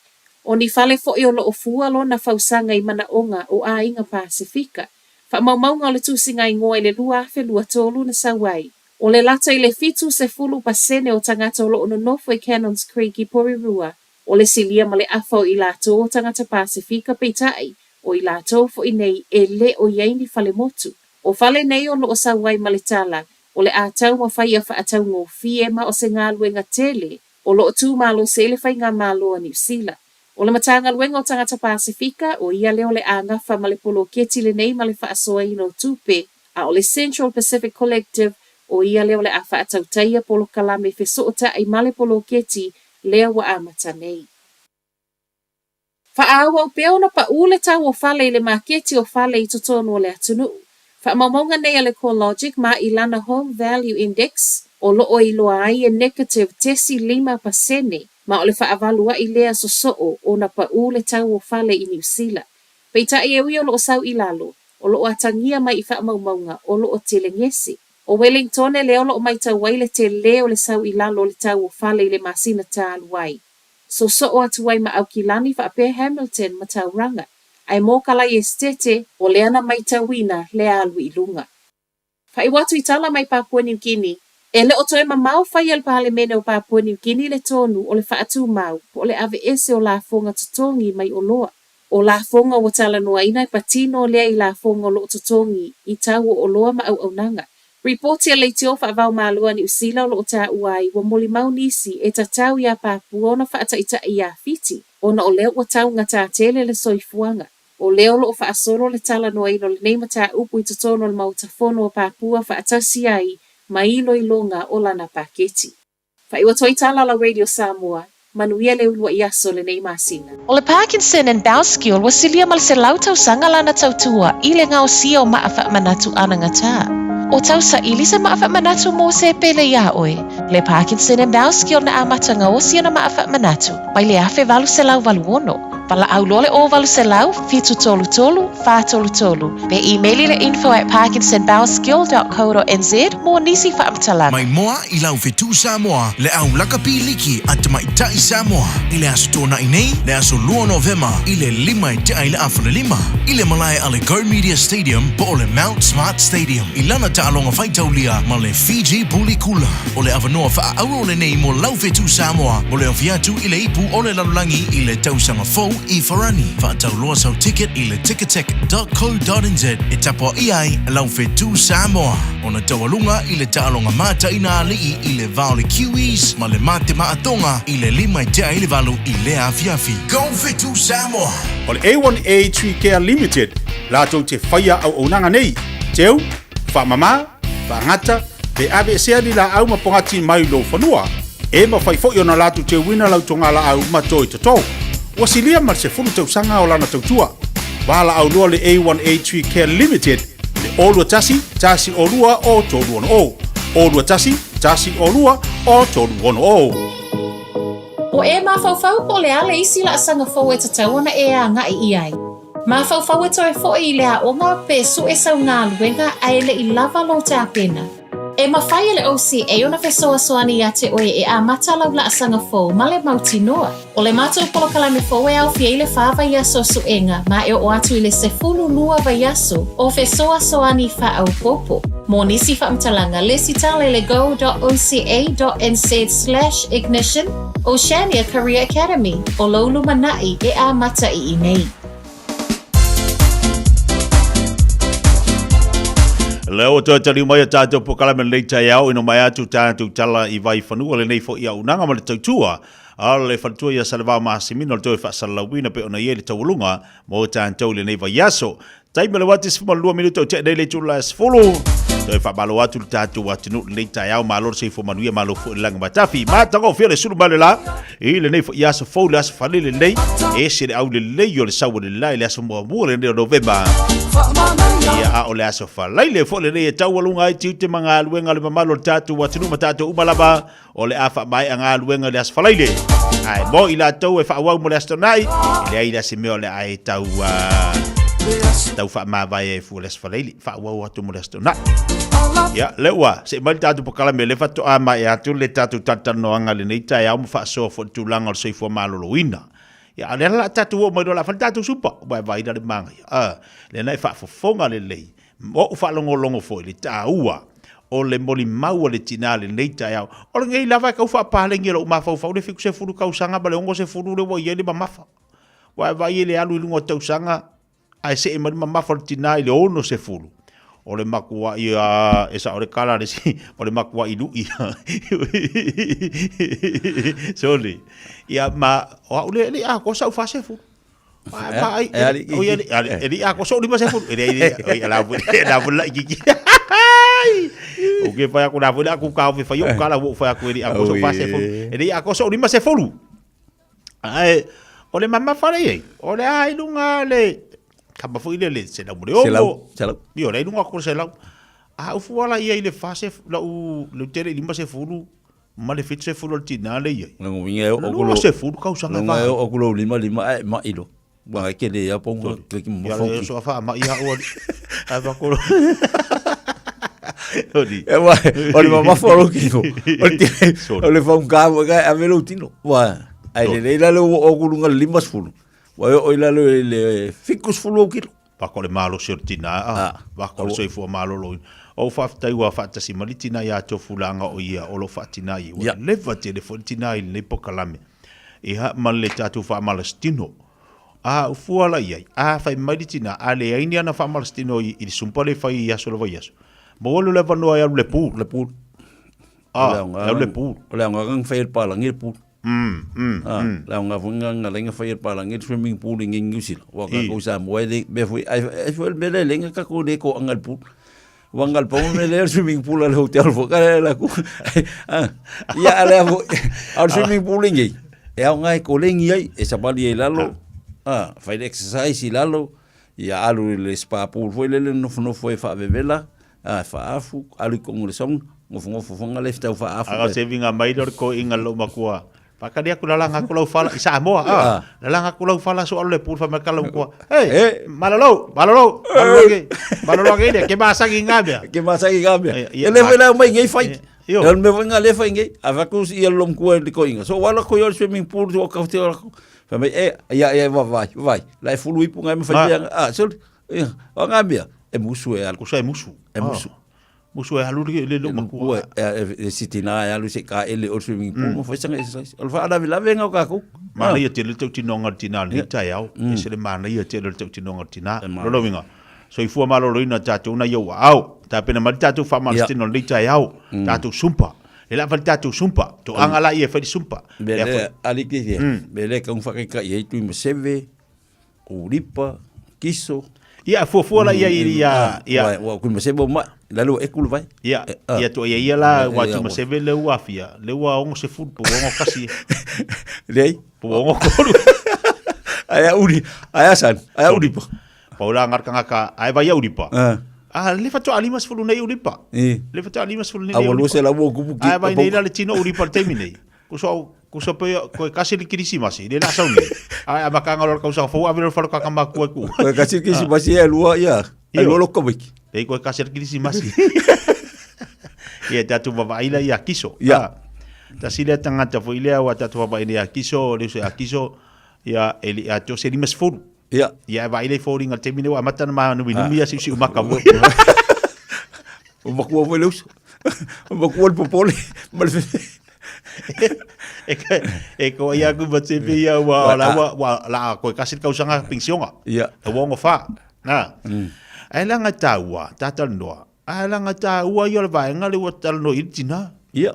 Speaker 8: O ni whale fo i o lo o fua lo na whausanga i mana onga o a inga Pasifika. Wha maumaunga o le tūsinga i ngoa i le lua tolu na sawai. O le lata i le 70% o tangata o lo ono Northway Cannons Creek i Porirua. O le silia ma le afau i lato o tangata Pasifika peitai. O i lato fo i nei e le o iaini whale motu. O whale nei o lo o sawai ma le tala. O le atau ma whai a whaatau ngō fie ma o se ngā luenga tele. O lo o tū malo se le whai ngā malo a New Zealand. O le matanga luenga o tangata Pasifika o ia leo le angafa ma le poloketi le nei ma le whaasoa ino tupe. A o le Central Pacific Collective o ia leo le afa atau taia polo kalame fesoota ai male poloketi lea wa amata nei. Whaawa o peo na pa ule tau o whale le maketi o whale i totonu o le atunu. Whaamamonga nei ale CoreLogic ma ilana Home Value Index o loo i loa ai e negative 15%. Ma o le whaavalua i lea sosoo o na pa ule tau o whale i New Zealand. Peita i ewi o loo sau i lalo, o loo atangia mai i whaamaumaunga o loo telengesi. O Wellington e leo loo mai tau waile te leo le sau i lalo le tau o whale i le masina tālu wai. Sosoo atu wai ma au kilani whaapea Hamilton ma tau ranga. Ai mōkala i estete o leana mai tau wina le alu i lunga. Whai watu i tala mai Papua New Guinea. E le o toe ma mau whai al pahalemene o Papua New Guinea le tonu o le whaatu mau o le ave ese o la fonga tutongi mai o loa. O la fonga o tala noa ina i patino lea i la fonga o lo tutongi i tau o loa ma au nanga. Reporti a leiti o whaavau maalua New Zealand o ta uai wa moli mau nisi e ta tau ia Papua o na whaata ita i a fiti o na o leo o tau ngata tele le soifuanga. O leo lo o whaasoro le tala noa ino le neima ta upu i tutono le mautafono o Papua whaatasi ai mailo i longa o lana paketi. Whaiwa toi tala la Radio Samoa, manuia le ulua i aso le nei masina.
Speaker 6: O le Parkinson and Bowel Skill wa silia mal se lautau sanga lana tautua i le ngao sia o maafa manatu anangata. O tau sa ili se maafa manatu mo se pele ia oe. Le Parkinson and Bowel Skill na amatanga o sia na maafa manatu. Mai le afe valu se lau valu ono. Pala au lole o valu se lau, fitu tolu tolu, fa tolu tolu. Be emaili le info@parkinsonbowelskill.co.nz mo nisi fa amtalana.
Speaker 1: Mai moa i lau fetu Samoa, le au lakapi liki at maitai Samoa. I le aso tōna i nei, le aso 2 Novema, i le 5 i te ai le afana 5. I le malai ale Go Media Stadium, po o le Mount Smart Stadium. I lana ta alonga whaitaulia, ma le Fiji Pulikula. O le avanoa wha auro le nei mo lau fetu Samoa, mo le ofiatu i le ipu o le lalulangi i le tausanga fau i Farani. Whaatau loa sau ticket i le ticketek.co.nz e tapo i ai lau fetu Samoa. O na tawalunga i le taalonga mata ina alii i le vao le Kiwis ma le mate maatonga i le 5 i te ai le valu i le afiafi. Go fetu Samoa!
Speaker 11: O le A1A Tree Care Limited, lato te whaia au onanga nei. Teu, whamama, whangata, pe ave sea li la au mapongati mai lo whanua. E ma whai fo na latu te wina lau tonga la au matoi tatou. Wasilia mar se fulu tau sanga o lana tautua. Wala au loa le A1A Tree Care Limited, le olua tasi olua o tolu ono o. Olua tasi olua o tolu ono o.
Speaker 8: O e mawhauwhau po le ale isi la asanga fau e tatau na e a ngai i ai. Mawhauwhau e toi fo i lea onga pe su e sau ngā luenga a ele i lava lo te apena. E mawhai le OCA ona fesoa soani ia te oe e a matalau la asanga fou ma le mautinoa. O le mātou polo kalame fou e au fia i le whāwa iaso suenga ma e o atu i le sefulu lua vaiaso o fesoa soani wha au popo. Mō nisi whaamtalanga le sitale le go.oca.nz/ignition Oceania Career Academy o Lolu Manai e a mata i nei.
Speaker 11: Leo to tali mai tātou pokalame le tai au ino mai atu tātou tala i vai whanua le nei fo ia unanga ma le tautua. Ala le whantua ia salwa maasimino le toi whaasalawina pe ona ie le taulunga mo tātou le nei vai aso. Taime le wati 2 minuto te nei le tula sfolo. Toi whaabalo atu le tātou atinu le tai au ma lor se fo manuia ma lo fo ilanga matafi. Ma tango fia le suru male la. I le nei fo ia aso fo le aso whale le nei. E se le au le lei o le sawa le lai le aso mua mua le nei o November. Ia a o le aso whalai le fo le nei e taualunga ai tiu te mga aluenga le mamalo tātou atinu ma tātou umalaba o le afa mai anga aluenga le aso whalai le. Ai mo ila tau e whaawau mo le aso nai. Ile ai le ase meo le ai tau wha mawai e fu le aso whalai le. Whaawau atu mo le aso nai. Ia lewa se mai tātou pokalame le fatu a mai atu le tātou tatanoanga le nei tai au mo whaasoa fo tūlanga o le seifua malolo ina. Ya le la tatu o mai la fa tatu supa vai da manga le nai fa fofonga le lei mo fa longo fo le taua o le moli mau le tinale nei tai o le ngai lava ka fa pa le ngelo ma fa le fiku se furu ka usanga ba le ongo se furu le wo ye le mafa vai le alu lungo tau sanga ai se mai mafa le tinale le ono se furu o le makua ia esa o le kala le si o le makua ilu ia soli ia ma o le a ko sa fa se fu ai o ia ele a ko so di ma se fu ele la la gigi o ke fa ko na fu ku ka fa yo kala wo fa ko ele a ko so fa se fu ele a ko so di ma se fu ai o le mama fa le o le ai lunga le kama fu ile le se la mure o io lei non ko se la a fu ala ia ile fase la u le tere lima se fulu ma le fit se fulu tinale ia
Speaker 19: ngo winga o ko
Speaker 11: se fulu ka usanga
Speaker 19: va o ko lima ma ilo wa ke le ya pongo ke mo
Speaker 11: fo ya so fa ma ia o ava ko odi
Speaker 19: e wa o le mama fo ro ki o le fa un cavo ga a velo tino wa ai le la o ko lunga lima fulu wa o ila le ficus fulu kilo
Speaker 11: pa ko le malo sertina va ko so fu malo lo o fa tai wa fa tasi malitina ya to fulanga o ia o lo fatina i wa le va te le fontina i le pokalame e ha mal le tatu fa malastino a fu ala ia a fa malitina ale ai ana fa malastino i sumpa le fa ia so lo va ia mo lo le va no ia le pu le pu
Speaker 19: le nga fa il pa la ngir pu la nga funga nga lenga fa ir para ngir swimming pool in New wa ka ko sa mo ele be fu ai fu be le lenga ka ko de ko angal pool wangal pa mo le swimming pool al hotel fo ka la ku ya ala al swimming pool ngi e nga ko lengi ai e sa bali lalo fa exercise lalo ya alu le spa pool fo le no fo fa bebela fa afu alu ko ngol song ngofo fonga le sta fa afu
Speaker 11: aga saving a maidor ko ingal lo makua Pakadia aku lalang aku lau fala isa mo lalang aku lau fala soal le pul fa merkalo ko malalo ge ke basa gi ngabia
Speaker 19: ele vela mai ngai fai el me venga le fai ngai avakus ia lom ko de ko inga so wala ko yo swimming pool do ka te fa me ya vai la fulu ipu ngai me fai so ngabia e musu e alku
Speaker 11: sai musu musu e halu le lo maku
Speaker 19: e sitina ya lu se ka ele o swimming pool mo foi sanga exercise al fa ada vila venga ka ku
Speaker 11: mana ia te le tau tinonga tina ni tai au e se le mana ia te le tau tinonga tina lo winga so i fu malo loina tatu na yo au ta pena mal tatu fa mal stino ni tai au tatu sumpa e la fa tatu sumpa to anga la ia fa di sumpa
Speaker 19: bele ali ke bele ka un fa ka ia tu me seve uripa kiso
Speaker 11: ia fu la ia
Speaker 19: wa ku me seve ma lalu ekul vai
Speaker 11: ia to ia la wa tu me seve le wa fia le wa on se fu po on kasi
Speaker 19: lei
Speaker 11: po on ko
Speaker 19: aya san aya uri pa
Speaker 11: paula ngar ka ai vai uri pa le fatu alimas fu nei uri pa le fatu alimas fu nei
Speaker 19: awalo se la wo ku ki
Speaker 11: ai vai nei la tino uri pa termine ku so pe ko kasi li krisi masi le la sauni ai abaka ngalor ka usa fu avelo fa ka kama ku
Speaker 19: ko kasi krisi masi e lua ia e lo ko biki
Speaker 11: e ko kasi krisi masi Ia tatu vavaila ia kiso.
Speaker 19: Ia.
Speaker 11: Ta sile tangata fo ile wa tatu vavaila ia kiso, le se kiso ia eli ato se limas furu.
Speaker 19: Ia.
Speaker 11: Ia vaile fo ringa te mine wa mata na ma no minumi ia si umaka mo.
Speaker 19: O makua foi leus. O makua popole.
Speaker 11: E ko ia ku batse pe ia wa la ko kasit kausanga pensionga.
Speaker 19: Ia.
Speaker 11: E wongo fa. Na. Ai langa taua, tatal noa. Ai langa taua ia le vaenga le watal no itina.
Speaker 19: Ia.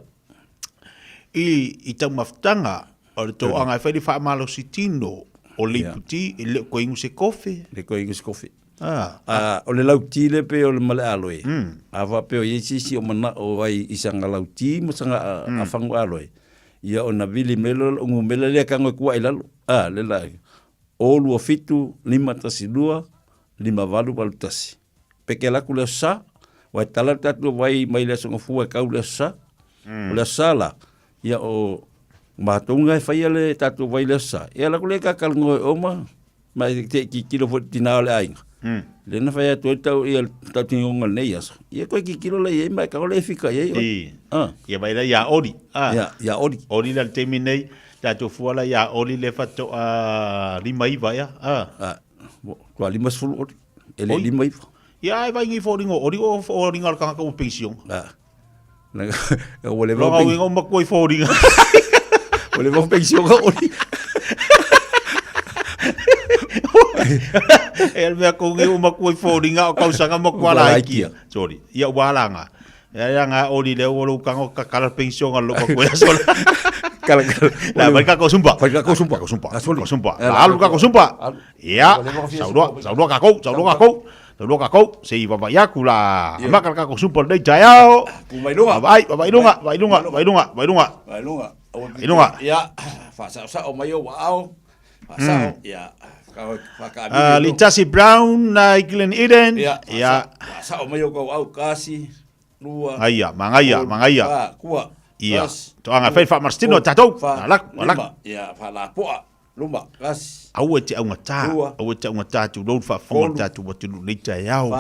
Speaker 11: I tau maftanga o le to anga fai fa malo sitino o le puti le ko ingu se kofe.
Speaker 19: Le ko ingu se kofe. O le lauti le pe o le male aloe. Awa pe o yesi o mana o vai isanga lauti mo sanga afango aloe. Ia o na vili melo ngu mele le kango kua ilalo. Le la. O lua fitu lima tasilua lima valu valu tasi. Peke la kule sa wa tala tatu vai mai le songa fua ka ule sa. Le sala ia o matunga fai le tatu vai le sa. Ia la kule ka kalngo oma mai te ki kilo fo tinale ainga. Le na fai atu tau ia tatu ngonga nei aso. Ia koe ki kilo le ia mai ka ole fika ia.
Speaker 11: Ia vai la ia ori.
Speaker 19: Ia ori.
Speaker 11: Ori la te minei tatu fuala ia ori le fato lima iva ia.
Speaker 19: Kua lima sulu ori. Ele lima iva.
Speaker 11: Ia ai vai ngi fo ringo ori o ringa ka ka pension.
Speaker 19: Ole
Speaker 11: va pension. Ngo makoi fo ringa.
Speaker 19: Ole va pension ka ori.
Speaker 11: El mea ko ngi makoi fo ringa o kausanga makwala iki. Sorry. Ia walanga. Ia nga ori le o kango ka kala pension lo ko ya sola.
Speaker 19: Kala.
Speaker 11: La mereka ko sumpa.
Speaker 19: Mereka ko sumpa.
Speaker 11: Ko sumpa. Lalu ka ko sumpa. Ia. Saudua ka ko. Se iba ya kula. Maka ka ko sumpa dei jayao.
Speaker 19: Bailunga.
Speaker 11: Bailunga.
Speaker 19: Ia. Fa o mayo wao. Fa ia.
Speaker 11: Litasi Brown na Glen Eden.
Speaker 19: Ia. Fa o mayo ko au kasi. Lua.
Speaker 11: Mangaya.
Speaker 19: Kua.
Speaker 11: Ia. To anga fai fa marstino tatou. Alak.
Speaker 19: Ia, fa la poa. Lumba, kas.
Speaker 11: Au te au ngata tu lo fa fonga tatu watu leita yao.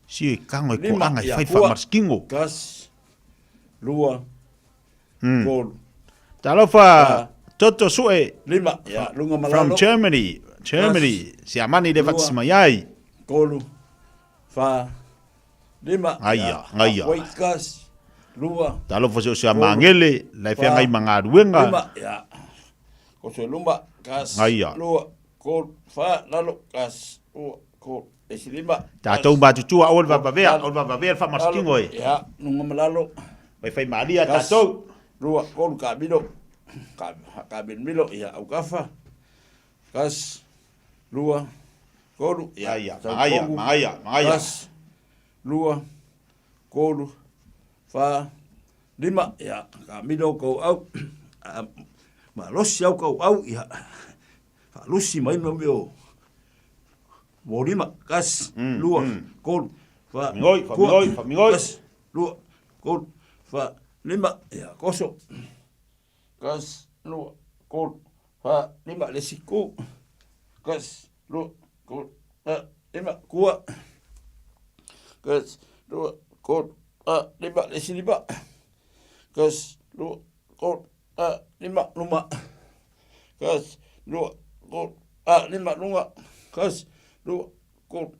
Speaker 11: Si kango ko anga fai fa marskingo.
Speaker 19: Kas. Lua. Gol.
Speaker 11: Talofa Toto Sue.
Speaker 19: Lima, ia, lunga malalo.
Speaker 11: From Germany. Si amani de vatsmayai.
Speaker 19: Golu. Fa. Lima.
Speaker 11: Ngaya.
Speaker 19: Wait, kas. Lua.
Speaker 11: Talo fo se mangele, la fe ngai mangaruenga.
Speaker 19: Luma, ya. Ko se lumba, kas.
Speaker 11: Ngaya.
Speaker 19: Lua, ko fa lalo kas. Lua, ko esilima.
Speaker 11: Ta tau ba tu ol va bavea fa maskingo e.
Speaker 19: Ya, nunga malalo.
Speaker 11: Vai fai malia ta tau.
Speaker 19: Lua, ko ka bilo. Ka bilo ya au kafa. Kas. Lua. Ko
Speaker 11: ya. Mangaya.
Speaker 19: Kas. Lua. Ko fa lima ya ka milo ko au ma losi au ko au ya fa losi mai no meu lima kas lua ko fa
Speaker 11: ngoi
Speaker 19: kas lua ko fa lima ya koso kas lua ko fa lima lesiku kas lua ko lima kuwa kas lua ko lima lesi lima kas lu ko lima luma kas lu ko lima lunga kas lu ko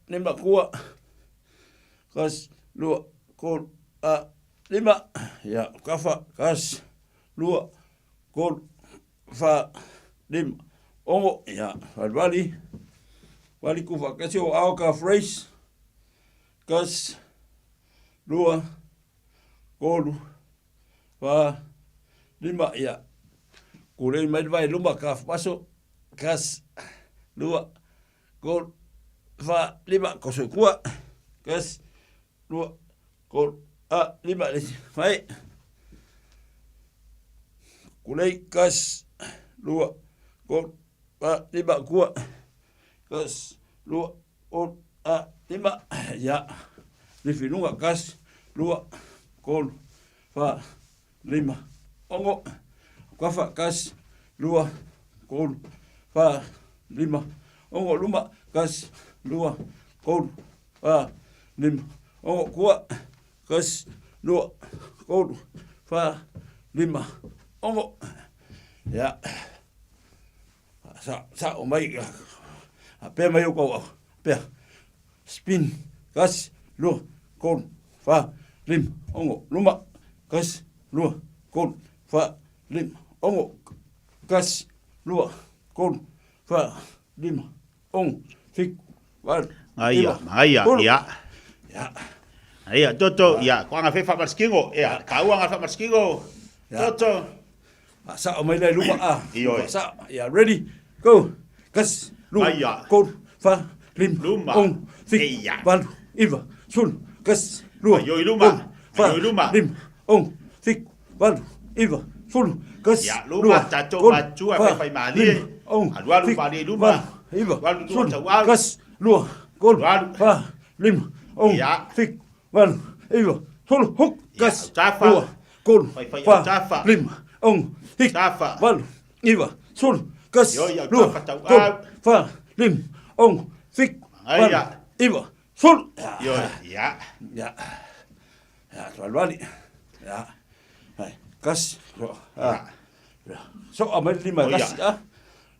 Speaker 19: lima kuwa kas lu ko lima ya kafa kas lu ko fa lima ongo ya wali kufa kasi o au ka phrase kas lua, kolu, fa, lima, ya. Kule mai vai luma ka paso, kas, lua, kol, fa, lima, koso kua, kas, lua, kol, lima, vai. Kule kas, lua, kol, fa, lima, kua, kas, lua, kol, lima, ya. Lifinunga kas, lua, kol, fa, lima, ongo, kafa kas, lua, kol, fa, lima, ongo luma kas, lua, kol, fa, lima, ongo kua, kas, lua, kolu, fa, lima, ongo. Ya. Sa o mai. Pe mai o ko. Pe. Spin, gas, lua, kolu, fa, lim, ongo, luma, gas, lua, kolu, fa, lim, ongo, gas, lua, kolu, fa, lima, ong, fik, wal.
Speaker 11: Aia, ya.
Speaker 19: Ya.
Speaker 11: Aia, toto, ya, ko anga fe fa marskingo, ya, ka anga fa marskingo. Toto.
Speaker 19: Sa o mai lai luma a.
Speaker 11: Iyo.
Speaker 19: Sa, ya, ready, go. Gas, lua, kolu, fa, lim,
Speaker 11: luma,
Speaker 19: ong, fik, wal, iwa, sul, gas, lua,
Speaker 11: Ayo luma, ayo luma.
Speaker 19: lim, ong, fik, wal, iwa, sul, gas,
Speaker 11: ya, luma, tato matu a fe mali.
Speaker 19: Ong,
Speaker 11: alwa luma ni luma.
Speaker 19: Iwa,
Speaker 11: Wal
Speaker 19: sul,
Speaker 11: tu wal.
Speaker 19: gas, lua, kol, fa, lim, ong, fik, wal, iwa, sul, huk, gas, lua, kol, fa, lim, ong, fik, wal, iwa, sul, gas, lua, kol, fa, lim, ong, fik, wal, iwa, sul.
Speaker 11: Yo, ya.
Speaker 19: Ya. Ya, tuan balik. Ya. Hai, gas. Ya. So, amal lima gas.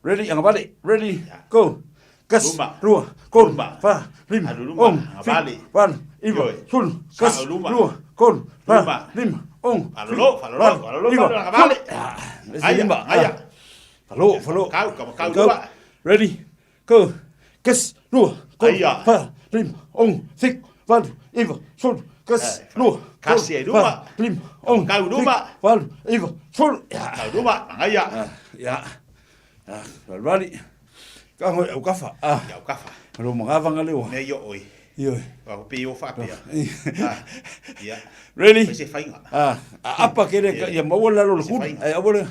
Speaker 19: Ready, yang balik. Ready, go. Gas, lua, kol, fa, lim, ong, fik, wal, iwa, sul, gas, lua, kol, fa, lim, ong,
Speaker 11: falolo, balik. Aya.
Speaker 19: Fallo.
Speaker 11: Kau
Speaker 19: Go. Ready, go. Gas, lua, kol, fa, lim, ong, fik, wal, iwa, sul, gas, lua,
Speaker 11: kasih luma,
Speaker 19: lim, ong,
Speaker 11: kau luma,
Speaker 19: wal, iwa, sul.
Speaker 11: Kau luma, aya.
Speaker 19: Ya. Wal balik. Kau ngoi au kafa.
Speaker 11: Ya au kafa.
Speaker 19: Kalau mengawang aleu.
Speaker 11: Ne yo oi.
Speaker 19: Yo.
Speaker 11: Wa pe yo fa pe. Ya.
Speaker 19: Ready?
Speaker 11: Pese fainga.
Speaker 19: Apa kira ya mau lalu lukun? Awal.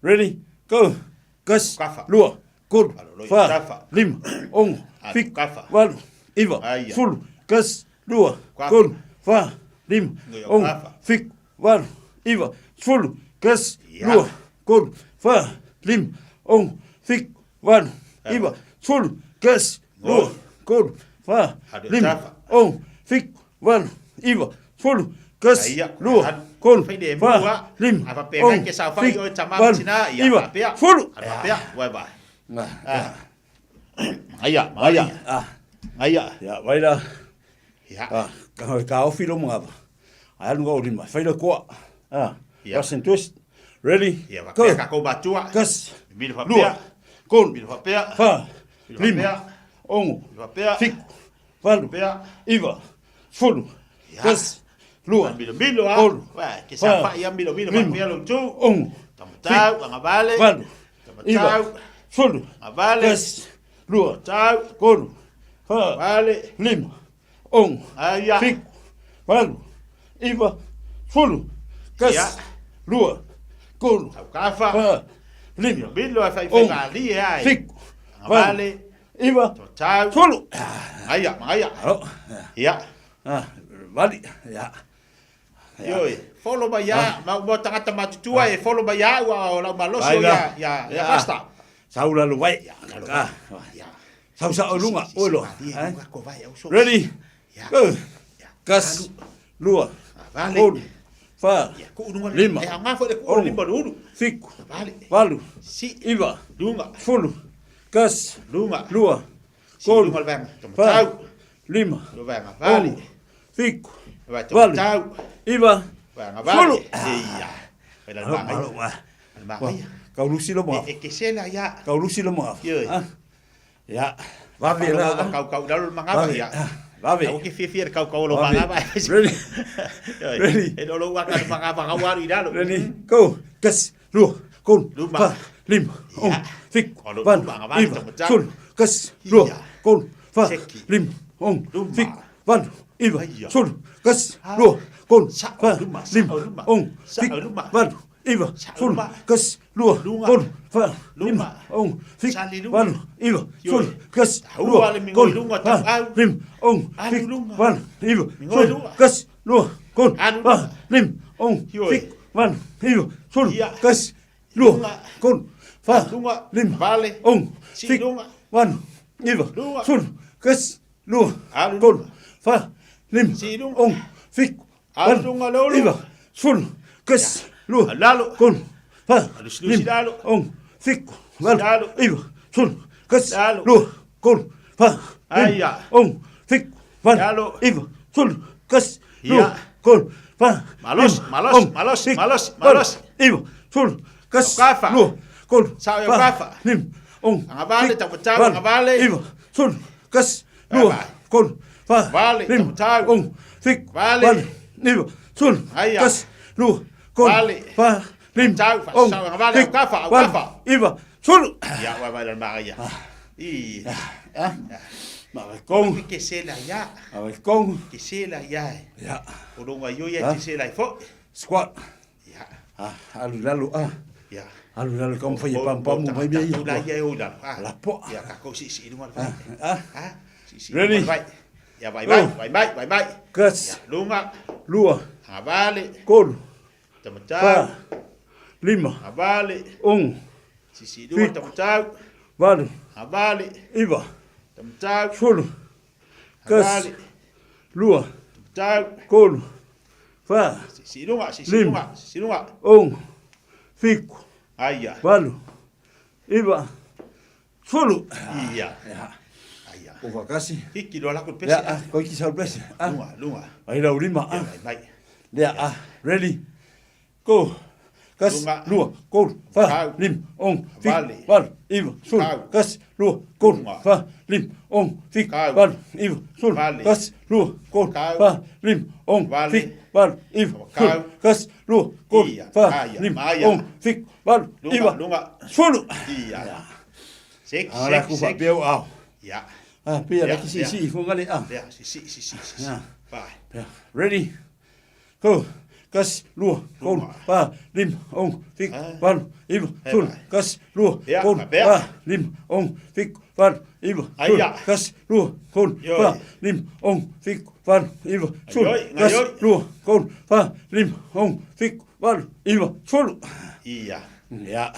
Speaker 19: Ready? Go. Gas. Lua. Kul. Fa. Lim. Ong. Fik. Wal. Iwa. Sul. Gas. Lua. Kul. Fa. Lim. Ong. Fik. Wal. Iwa. Sul. Gas. Lua. Kul. Fa. Lim. Ong. Fik. Wal. Iwa. Sul. Gas. Lua. Kul. Fa. Lim. Ong. Fik. Wal. Iwa. Sul. Gas. Lua. Kul. Fa. Lim.
Speaker 11: Apa pe ke sa fa yo chama sina ya pe.
Speaker 19: Sul.
Speaker 11: Apa pe? Wa ba.
Speaker 19: Aya. Ya, vai lá.
Speaker 11: Ya.
Speaker 19: Kau filo mengapa? Ayah nunggu lima. Filo kuat. Gas and twist. Ready?
Speaker 11: Ya, go. Kau batua.
Speaker 19: Gas.
Speaker 11: Mil fa pe.
Speaker 19: Lua. Kul.
Speaker 11: Mil fa pe.
Speaker 19: Fa. Lim. Ong. Fik. Wal. Iwa. Full. Gas. Lua.
Speaker 11: Mil ah. Wah, ke sa fa ya mil fa pe lo tu.
Speaker 19: Ong.
Speaker 11: Tau ngabale.
Speaker 19: Wal. Iwa. Full.
Speaker 11: Ngabale.
Speaker 19: Gas. Lua.
Speaker 11: Tau.
Speaker 19: Kul. Fa.
Speaker 11: Vale.
Speaker 19: Lim. Ong.
Speaker 11: Aya.
Speaker 19: Fik. Wal. Iwa. Full. Gas. Lua. Kul.
Speaker 11: Kafa.
Speaker 19: Fa. Lim.
Speaker 11: Bilo fa fa ali ai.
Speaker 19: Fik.
Speaker 11: Vale.
Speaker 19: Iwa.
Speaker 11: Tau.
Speaker 19: Full.
Speaker 11: Aya. Ya.
Speaker 19: Vale. Ya.
Speaker 11: Yo, follow ba ya, mau tangata matutua e follow ba ya wa la maloso ya basta.
Speaker 19: Saula lu vai. Ya. Sa olunga, olo. Ready? Go. Gas. Lua. Kol. Fa. Lima.
Speaker 11: E anga fo de ko lima dulu.
Speaker 19: Fik. Valu.
Speaker 11: Si.
Speaker 19: Iva.
Speaker 11: Lunga.
Speaker 19: Fulu. Gas.
Speaker 11: Lunga.
Speaker 19: Lua.
Speaker 11: Kol.
Speaker 19: Fa. Lima.
Speaker 11: Vale.
Speaker 19: Fik.
Speaker 11: Valu.
Speaker 19: Iva.
Speaker 11: Fulu. Iya.
Speaker 19: Kau lusi lo mo.
Speaker 11: E que sela ya.
Speaker 19: Kau lusi lo mo. Ya. Va
Speaker 11: Vale,
Speaker 19: bien.
Speaker 11: kau dalo mangaba ya.
Speaker 19: Va bien.
Speaker 11: Aku ke fier kau lo mangaba.
Speaker 19: Ready.
Speaker 11: E lo wa ka mangaba kau waru idalo.
Speaker 19: Ready. Go. Gas. Lua. Kol. Fa. Lim. Ong. Fik. Van. Iva. Sul. Gas. Lua. Kol. Fa. Lim. Ong. Fik. Van. Iva. Sul. Gas. Lua. Kol. Fa. Lim. Ong. Fik. Van. Iva. Sul. Gas. Lua. Kol. Fa. Lim. Ong. Fik. Van. Iva. Sul. Gas. Lua. Kol. Fa. Lim. Ong. Fik. Van. Iva. Sul. Gas. Lua. Kol. Fa. Lim. Ong. Fik. Van. Iva. Sul. Gas. Lua. Kol. Fa. Lim. Ong. Fik. Van. Iva. Sul. Gas. Lua. Kol. Fa. Lim. Ong. Fik.
Speaker 11: Alunga lolo.
Speaker 19: Iva. Sul. Kas. Lu.
Speaker 11: Lalo.
Speaker 19: Kun. Fa.
Speaker 11: Lim.
Speaker 19: Lalo. Ong. Fik. Lalo. Iva. Sul. Kas. Lu. Kun. Fa.
Speaker 11: Aya.
Speaker 19: Ong. Fik.
Speaker 11: Lalo.
Speaker 19: Iva. Sul. Kas. Lu.
Speaker 11: Ya.
Speaker 19: Kun. Fa.
Speaker 11: Malos.
Speaker 19: Iva. Sul. Kas.
Speaker 11: Kafa.
Speaker 19: Lu. Kun.
Speaker 11: Sao yo kafa.
Speaker 19: Lim. Ong.
Speaker 11: Ngabale tapatao ngabale.
Speaker 19: Iva. Sul. Kas. Lu. Kun. Fa.
Speaker 11: Vale.
Speaker 19: Tapatao. Ong. Fik.
Speaker 11: Vale.
Speaker 19: Iva. Sul.
Speaker 11: Aya.
Speaker 19: Kas. Lu. Kun.
Speaker 11: Vale.
Speaker 19: Fa. Lim.
Speaker 11: Ong. Ngabale kafa.
Speaker 19: Iva. Sul.
Speaker 11: Ya wa va la maria. I.
Speaker 19: Kong.
Speaker 11: Que se la ya.
Speaker 19: Kong.
Speaker 11: Que se la ya.
Speaker 19: Ya.
Speaker 11: Urunga yo ya que se la fo.
Speaker 19: Squat.
Speaker 11: Ya.
Speaker 19: Alu lalu
Speaker 11: Ya.
Speaker 19: Alu lalu kamu fai pam mai bia.
Speaker 11: La ya udan.
Speaker 19: La po.
Speaker 11: Ya ka ko si no mal. Si.
Speaker 19: Ready?
Speaker 11: Ya bye.
Speaker 19: Kas.
Speaker 11: Lunga.
Speaker 19: Lua.
Speaker 11: Habale.
Speaker 19: Kol.
Speaker 11: Tamatau.
Speaker 19: Lima.
Speaker 11: Habale.
Speaker 19: Ong.
Speaker 11: Si dua tamatau.
Speaker 19: Vale.
Speaker 11: Habale.
Speaker 19: Iva.
Speaker 11: Tamatau.
Speaker 19: Sul. Kas.
Speaker 11: Habale.
Speaker 19: Lua.
Speaker 11: Tamatau.
Speaker 19: Kol. Fa.
Speaker 11: Si lunga.
Speaker 19: Ong. Fico.
Speaker 11: Aya.
Speaker 19: Vale. Iva. Sulu.
Speaker 11: Iya.
Speaker 19: O vakasi.
Speaker 11: Hiki lo la ko pese.
Speaker 19: Ya, ko ki sa pese.
Speaker 11: Lunga.
Speaker 19: Ai la urima.
Speaker 11: Bye.
Speaker 19: Ya, ready. Go. Kas. Lua. Kol. Fa. Lim. Ong. Fik. Vale. Iva. Sul. Kas. Lua. Kol. Fa. Lim. Ong. Fik. Vale. Iva. Sul. Kas. Lua. Kol. Fa. Lim. Ong. Fik. Vale. Iva. Sul. Kas. Lua. Kol. Fa. Lim. Ong. Fik. Vale. Iva. Sulu.
Speaker 11: Iya. Sek.
Speaker 19: Ala ku fa beu au.
Speaker 11: Ya.
Speaker 19: Pia lagi si fu ngali
Speaker 11: Ya, si.
Speaker 19: Ya.
Speaker 11: Bye.
Speaker 19: Ready. Go. Kas. Lua. Kol. Fa. Lim. Ong. Fik. Vale. Iva. Sul. Kas. Lua. Kol. Fa. Lim. Ong. Fik. Vale. Iva. Sul. Kas. Lua. Kol. Fa. Lim. Ong. Fik. Vale. Iva. Sul. Kas. Lua. Kol. Fa. Lim. Ong. Fik. Vale. Iva. Sul.
Speaker 11: Iya.
Speaker 19: Ya.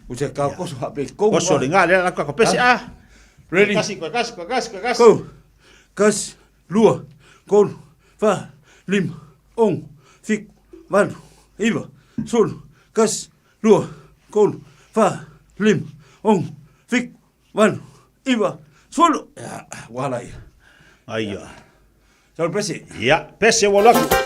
Speaker 19: Usa kau koso hape kau.
Speaker 11: Koso ringa le la ko pese
Speaker 19: Ready.
Speaker 11: Kasi.
Speaker 19: Go. Kas. Lua. Kol. Fa. Lim. Ong. Fik. Vale. Iva. Sul. Kas. Lua. Kol. Fa. Lim. Ong. Fik. Vale. Iva. Sul. Ya. Walai.
Speaker 11: Aya.
Speaker 19: Sal pese.
Speaker 11: Ya. Pese walaku.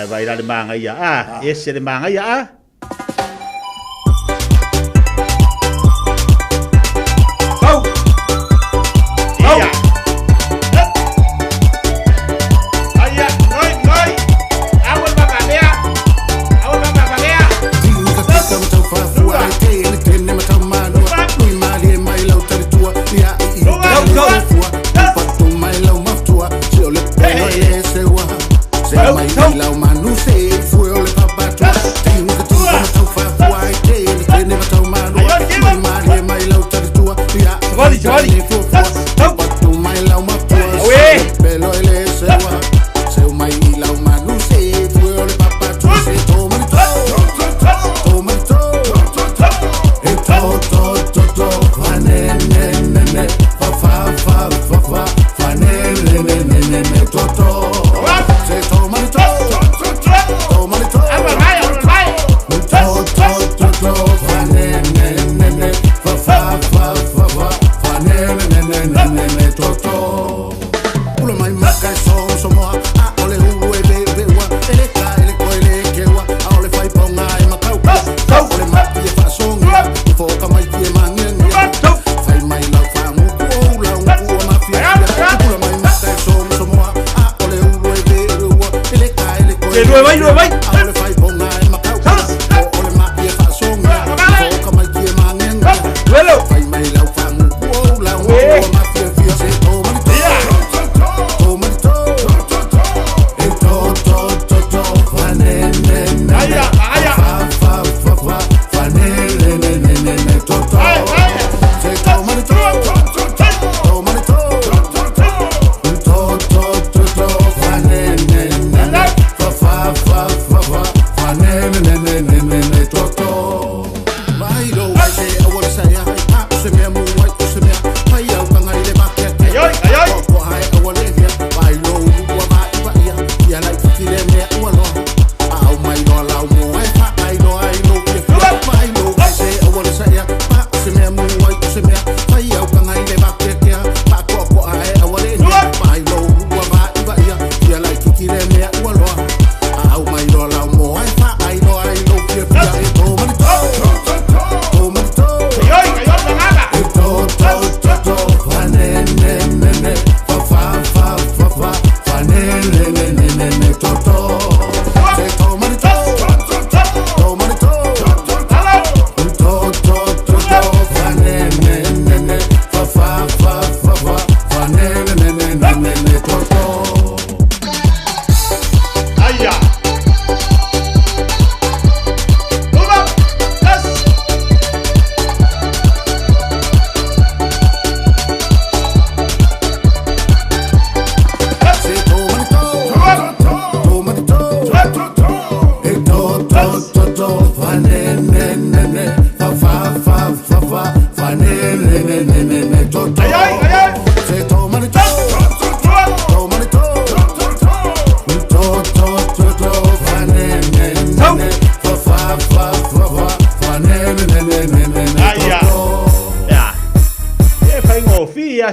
Speaker 11: vai la le manga ia ese le manga ia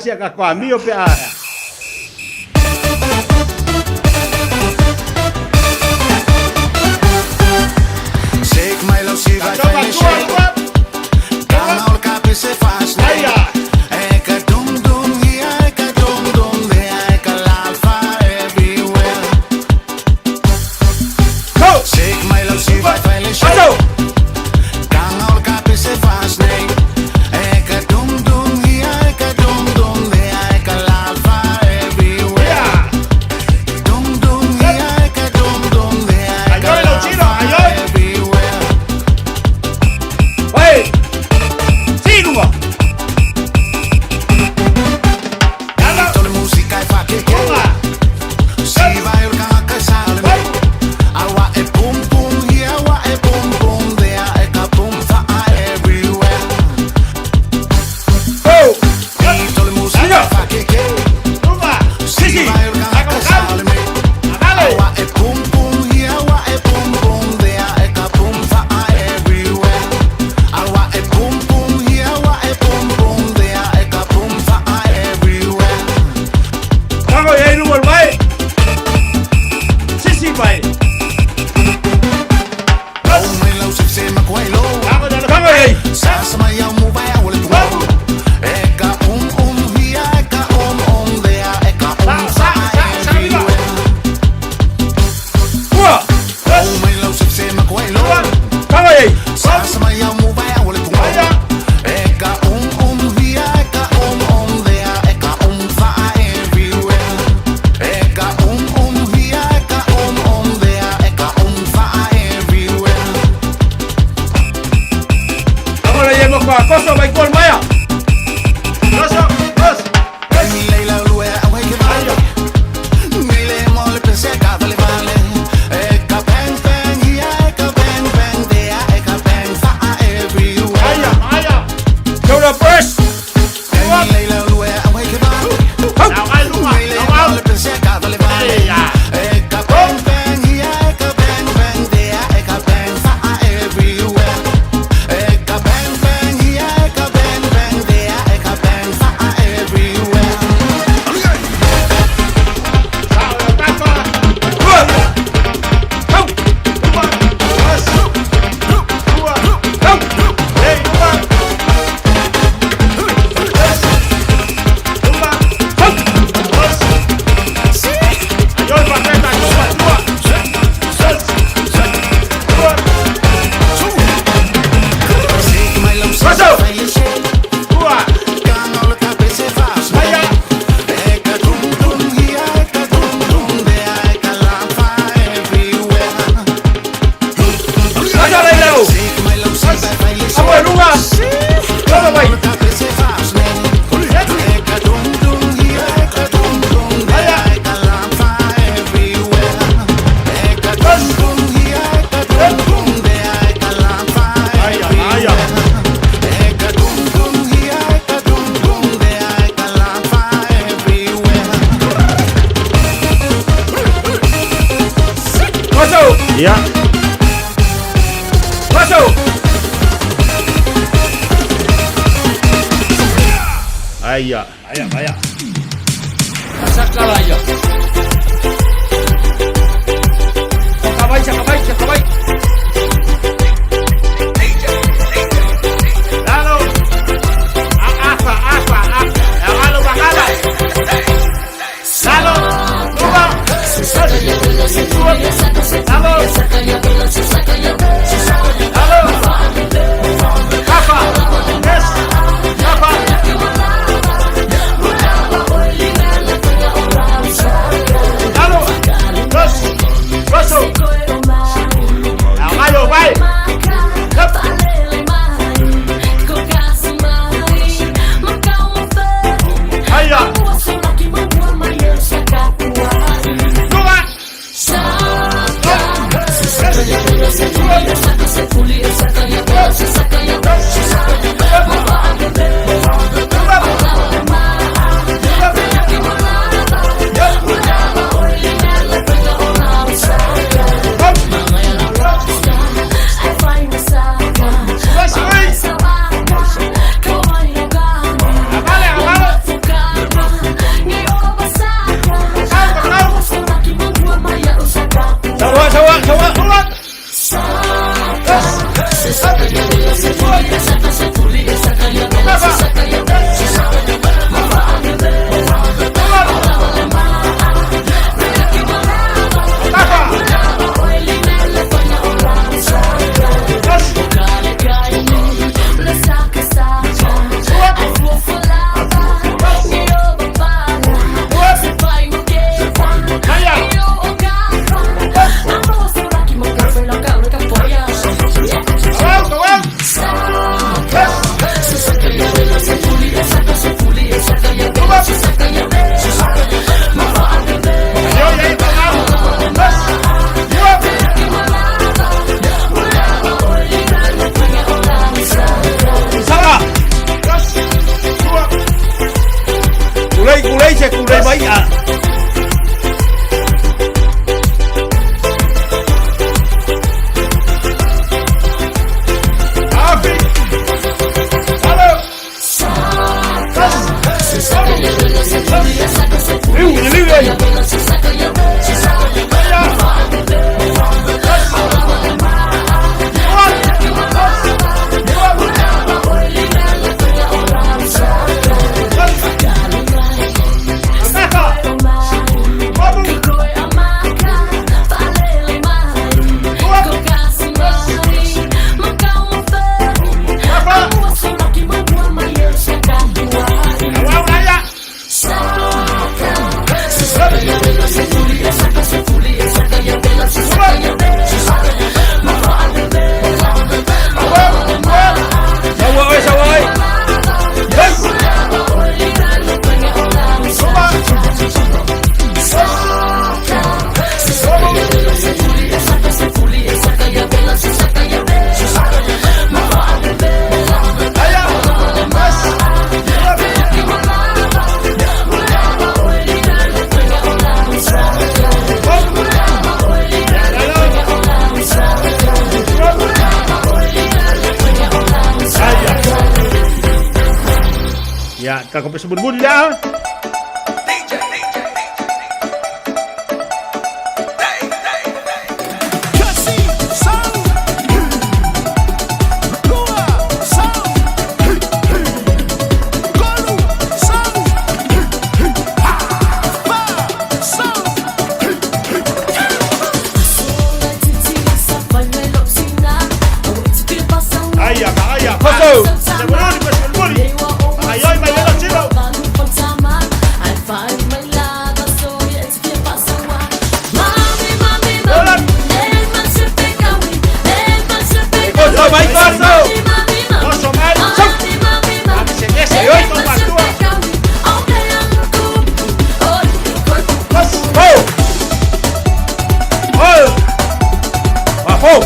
Speaker 11: sia ka kwa mio pe a
Speaker 7: Shake my love, she vai fine shake. Calma o capi se faz nei. Eka dum dum yeah, eka dum dum yeah, eka l'alpha everywhere. Shake my love, she vai fine shake. Calma o capi se faz nei. Eka dum dum yeah, eka dum dum yeah, eka l'alpha
Speaker 11: Masuk. Ya. Masuk. Ayah.
Speaker 14: Sakala aja. Cakabai.
Speaker 11: Lalu. Apa. Yang lalu bakala. Lalu. Dua. Ya, kakak bersebut-sebut ya.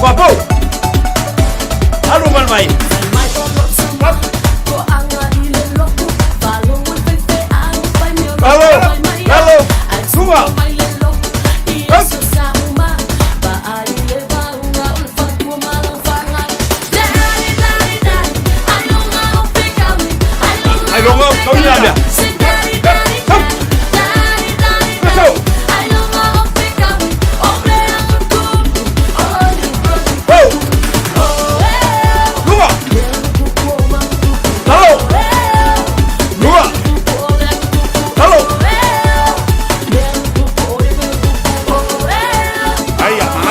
Speaker 11: Guapo. Halo Malmai. Halo. Semua.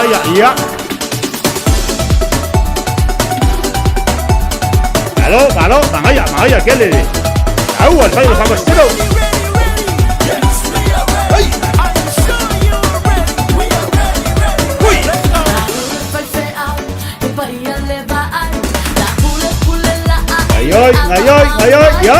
Speaker 11: Mangaya, iya. Malo, Mangaya, ¿qué le? Agua, el fallo Faustino. Ngayoy, ya.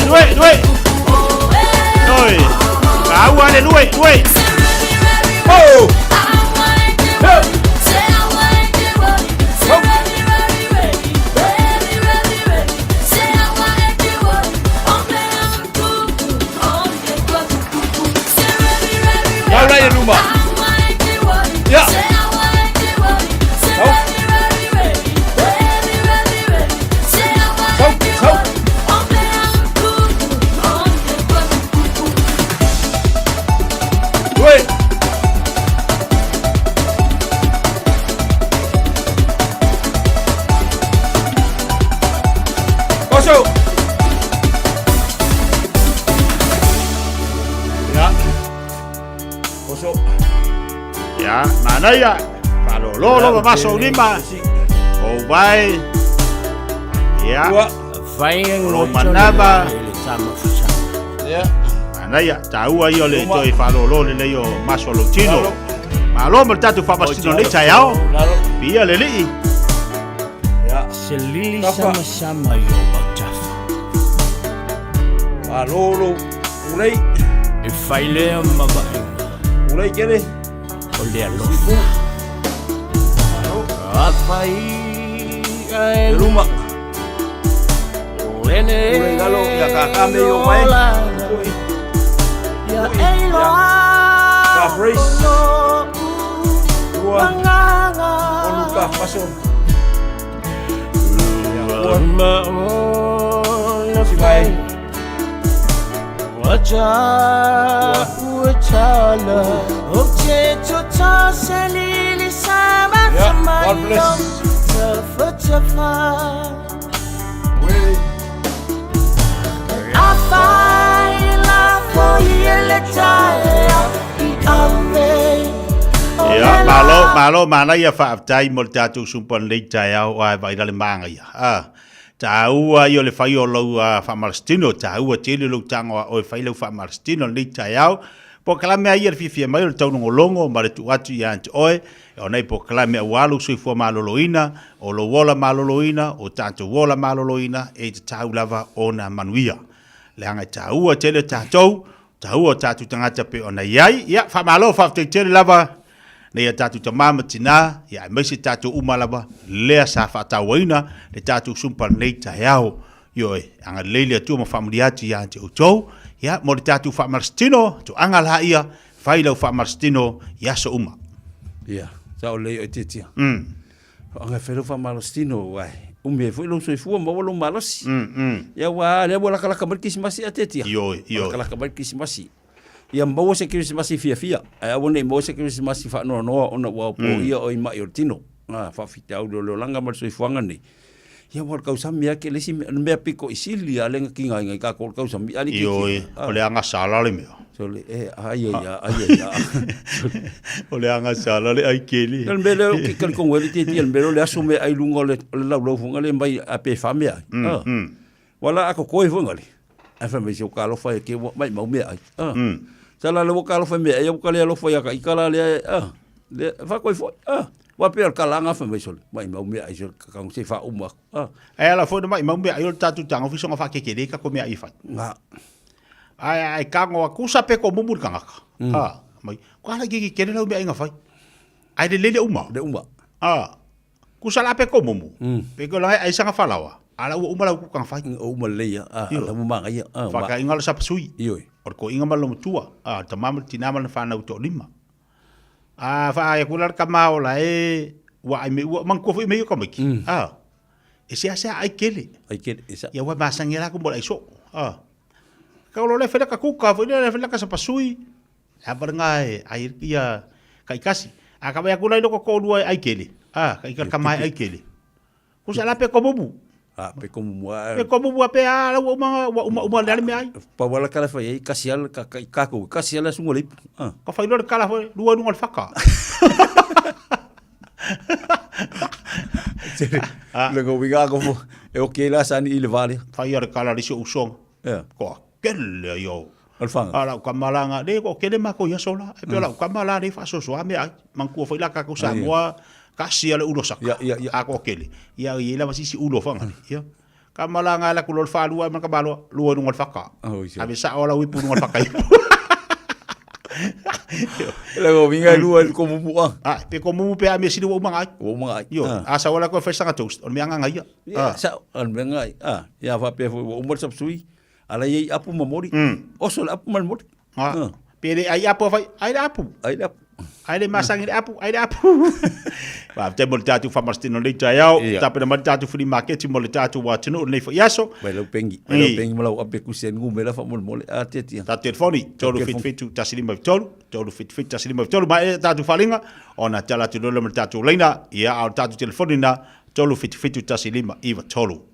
Speaker 11: Nuôi. Rồi. Cá qua đây nuôi. Oh. Vào đây luôn mà. Yeah. Ya, mana ya? Kalau lo masuk lima, oh baik. Ya, mana ba? Ya, mana ya? Tahu ayo le itu kalau lo le yo masuk lo Cino. Malo merta tu faham Cino ni cayau. Biar le li.
Speaker 20: Ya, selili sama-sama yo bacaf.
Speaker 19: Malo lo, ulai.
Speaker 20: Ifaile mabai.
Speaker 19: Ulai kene.
Speaker 20: Oleh lo. Apa ai
Speaker 19: rumah.
Speaker 20: Oleh
Speaker 19: kalau ya kakak me yo mai.
Speaker 20: Ya elo.
Speaker 19: Kapris. Dua. Oluka pasong. Ya Sibai.
Speaker 20: Wachala Oche Chota Selili Sama
Speaker 19: God bless.
Speaker 11: Ya, malo mana ya faaftai mo tatu sumpon le tayau wa vai dale manga ya. Tahu yo le fai o lo fa Malstino, tahu tele lo tango o fai lo fa Malstino le tayau. Po kalame ayer fi mai o tau ngolongo ma le tuatu ya ant oe. O nei po kalame walu sui fo maloloina, o lo wola maloloina, o tanto wola maloloina e te tau lava ona manuia. Le anga tahu tele tatou, tahu tatu tangata pe ona yai, ya fa malo fa tele lava. Ne ya tatu tamama tina ya mesi tatu umalaba le sa fa tawaina le tatu sumpan le tayao yo anga lele tu ma familiati ya te uto ya mo le tatu fa marstino tu anga la ia failo fa marstino ya so uma
Speaker 19: ya sa le titia anga fero fa marstino wai umbe foi lo so fu mo lo malos ya wa le bola kala kamar kismasi atetia
Speaker 11: yo
Speaker 19: kala kamar kismasi ia mau se Krismasi fia ai wona mau se Krismasi fa no ona wa po ia o mai ortino fa fita o lo langa mar so fuanga ni ia war ka usami ke lesi me piko isili ale kinga ngai ka ko usami ali ki
Speaker 11: ole anga sala le me
Speaker 19: so le ai ya
Speaker 11: ole anga sala le ai keli
Speaker 19: el mele ki kan ko weli ti el mele le asume ai lungo le lo funga le mai a pe famia wala ako ko funga le a fa me so ka lo fa ke mai mau me ai sala le vocal foi me eu kale lo foi ka ikala le le fa koi foi wa pe kalanga fa me sol mai mau me ai sol ka se fa uma
Speaker 11: ala foi mai mau me ai tatu tanga fi songa fa ke ka ko me ai fa
Speaker 19: nga
Speaker 11: ai ka ngo ku sa pe ko mumur kanga mai ko ala ki ke le me ai nga fa ai de le uma ku sa la pe ko mumu pe ko la ai sanga fa lawa ala uma la ku kanga fa
Speaker 19: uma le ya ala mu manga ya
Speaker 11: fa ka ingala sa sui
Speaker 19: yo
Speaker 11: or ko inga malo tua tamam tinama na fa na to lima fa ya kular kama ola wa ai me man ko me ko miki ese asa ai kele
Speaker 19: esa
Speaker 11: ya wa masangela ko bola iso ka lo le fela ka ku ka fo le fela ka sa pasui ya barngai ai ia kai kasi. A ka mai kula loko ko lua ai kele. Kai ka mai ai kele. Ku sa la pe ko bubu.
Speaker 19: Pe ko mumu.
Speaker 11: Pe ko bubu pe a la uma dali me ai.
Speaker 19: Pa wala kala fa ai kasial ka ko kasial la sungo lip.
Speaker 11: Ka fa lor kala fa lua nungol faka.
Speaker 19: Lengo winga ko fo. E o ke la sani ile vale.
Speaker 11: Fa ia kala ri so usong. Ko kele yo.
Speaker 19: Alfanga.
Speaker 11: Ala kamalanga de ko kele ma ko ya sola. E pe ala kamala de fa so so ame ai. Man ko fa ila ka ko sa moa kasi ala ulo sak. Ya ako kele. Ya ila masisi ulo fanga. Ya. Kamalanga la kulol fa lua man kabalo lua nungol faka. Ame sa ola wi pu nungol faka.
Speaker 19: Lago vinga lua ko mumu.
Speaker 11: Pe ko mumu pe ame sini wo manga.
Speaker 19: Wo manga.
Speaker 11: Yo, asa wala ko fa sanga toast. On me anga ngai.
Speaker 19: Sa on me ngai. Ya fa pe wo mo sap sui. Ala ye apu mamori. Oso apu mamori.
Speaker 11: Pede ai apu vai, ai apu.
Speaker 19: Ai apu.
Speaker 11: Ai masang ini apu, ai apu. Ba te mo tatu famastino le tayao, tapi na tatu free market mo le tatu wa tino le fo yaso.
Speaker 19: Ba lo pengi mo lo ape kusen ngume la fa mo le ateti.
Speaker 11: Ta telefoni, tolu fit tu tasilima tolu fit tasilima tolu ba tatu falinga ona tala tu lo le tatu leina, ia au tatu telefoni na tolu fit tu tasilima iwa tolu.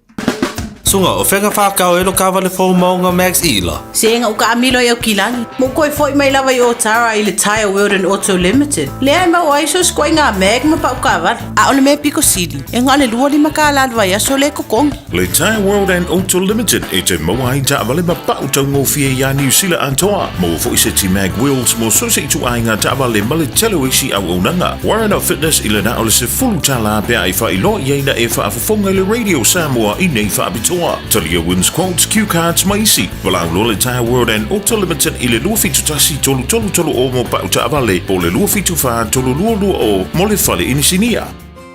Speaker 2: Sunga o whenga whakao e lo kawale fo maunga Max Ila.
Speaker 22: Senga uka amilo e o kilangi. Mo koe foi mai lawa i o tara i le Tire World and Auto Limited. Lea ma o aiso skoi ngā meg ma pa uka awari. A ole me piko sidi. E ngā le lua lima ka alalwa ia so le kokong.
Speaker 12: Le Tire World and Auto Limited e te mawai ta awale ma pa utau ngofie ya New Zealand antoa. Mo fo i se ti mag wheels mo so se tu ainga ta awale ma le telo isi au unanga. Warren Up Fitness ila na ole se fulu tala pia i fa ilo ieina e fa afafonga le Radio Samoa i nei fa abitoa. Talia wins quotes, Q cards, maisi. Walau lo le Tire World and Auto Limited i le lua fitu tasi tolu o mo pa uta avale. Po le lua fitu fa tolu lua o mo le fale inisinia.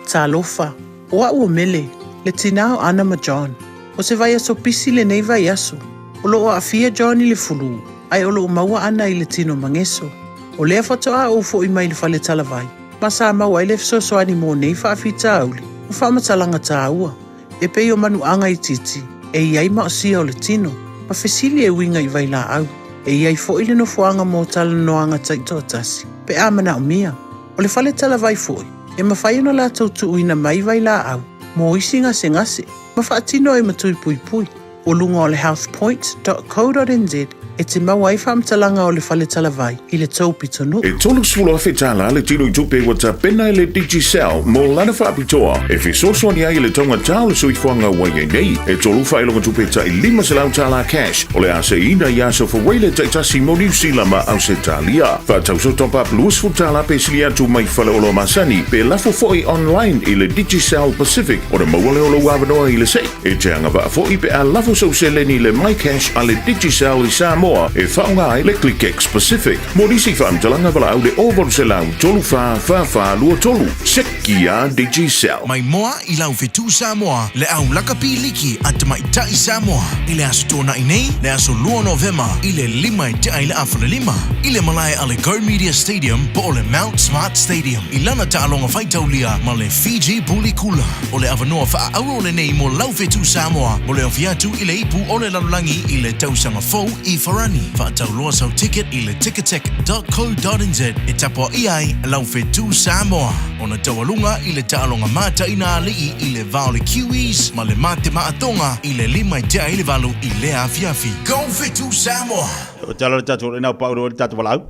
Speaker 23: Talofa, oa ua mele, le tinao ana ma John. O se vai aso pisi le nei vai aso. O lo o afia John i le fulu. Ai o lo maua ana i le tino mangeso. O lea fatoa o fo i mai le fale talavai. Masa maua i le fisosoani mo nei fa afita auli. O fa matalanga ta ua. E pei o manu anga i titi, e iai maosia o le tino, ma fesili e winga i vai la au, e iai fo ili no fuanga mo tala no anga taito tasi, pe amana o mia, o le fale tala vai foi, e mawhai no la tautu uina mai vai la au, mo isi ngase ngase, ma whaatino e matui pui pui, o lunga o le healthpoint.co.nz, e te mawai whamtalanga o le fale tala vai, i le taupi tonu.
Speaker 12: E tolu sula fe tala le tino i tupe wata pena le Digicel mo lana whaapitoa. E fi soso ni ai le tonga tala sui fuanga wai nei. E tolu whailonga tupe ta i lima se lau tala cash. O le ase ina i aso fa weile taitasi mo New Zealand ma au se talia. Whatau so top up luas fu tala pe sili atu mai whale olo masani. Pe lafo foi online i le Digicel Pacific. O le mawale olo wawanoa i le se. E te anga wa foi pe a lafo so se leni le My Cash a le Digicel i Samoa. E whaunga ai le ClickX Pacific. Mo nisi whaamtalanga wala au le over se lau tolu wha lua tolu. Seki a Digicel.
Speaker 1: Mai moa i lau whetu Samoa, le au lakapi liki at mai tai Samoa. I le aso tōna i nei, le aso lua Novema, i le lima i te ai le awhana lima. I le malai ale Go Media Stadium po o le Mount Smart Stadium. I lana ta alonga whaitaulia ma le Fiji Bully Kula. O le awanoa wha au o le nei mo lau whetu Samoa. Mo le awhiatu i le ipu o le lalulangi i le tausanga fau i Farani. Whaatau loa sau ticket i le ticketek.co.nz. E tapua i ai lau whetu Samoa. O na tawalunga i le taalonga mata ina alii i le Vaole Kiwis ma le mate maatonga i le lima i te ai le valu i le afiafi. Go whetu Samoa!
Speaker 11: O tala le tatu rena pa uro le tatu walau.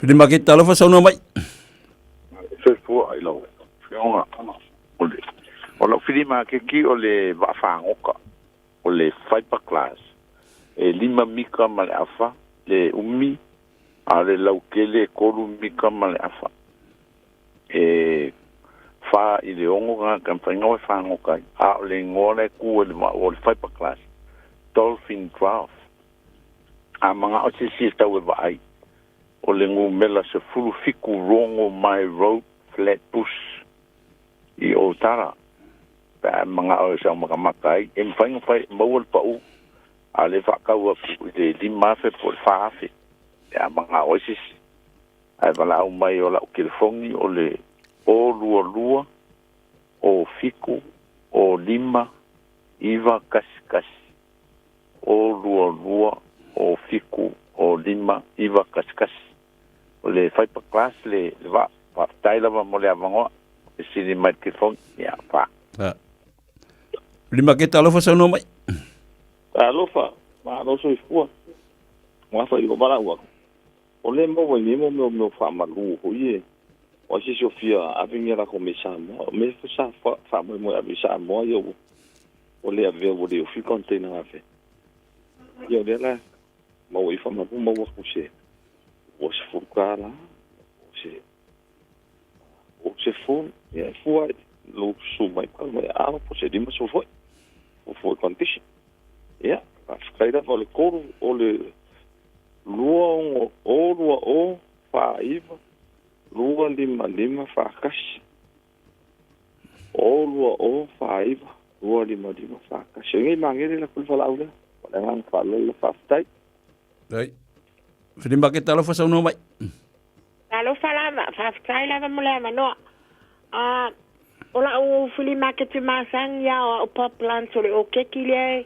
Speaker 19: Pili maki talo fa sauna mai.
Speaker 24: Fefua ai lau. Fionga. O lau whirima ke ki o le wafāngoka. O le fiber class. E lima mika ma le afa. Le umi. A le laukele koru mika ma le afa. E fa i le ongo nga kan whainga wai whangoka. A o le ngore ku o le fiber class. Dolphin Draft. A mga o se si tau e waai. O le ngu mela se fulu fiku rongo mai road flat bush. I o tara. Pa mga o sa mga makai. E mwhainga whai mawal pa u. A le whakau aku i le lima fe po le whaafe. E a mga o se si. Ai wala au mai o la o kelefongi o le o lua lua. O fiku. O lima. Iwa kasi kasi. O lua lua. O fiku, o lima, iwa kaskasi. o le fai pa class le va pa tai lava mo le avangoa e sini mai ke fon ia pa
Speaker 19: Lima ke talo fa sono mai.
Speaker 3: Alofa, ma no so ifua. Wa fa iko bala wa. O le mo we mo fa malu ho ye. O si Sofia avinga la comissão. Me fa mo avisa mo yo. O le ave o de fi container ave. Yo de la mo we fa mo wo se. O se fukala. O se fun, ya fua lo su mai pa mo a po se dima so foi. O foi condition. Ja, afskaida o le koru o le lua o whaiva, lua lima whakasi. O lua o whaiva, lua lima whakasi. Ngai mangere la kulwhalau lea, wale ngang whaloi la whaftai.
Speaker 19: Dai. Whirimba ke talo whasau no mai.
Speaker 5: Talo whalama, whaftai lava mulea manoa. Ola o whirimba ke te masang ia o poplan sole o keki lea.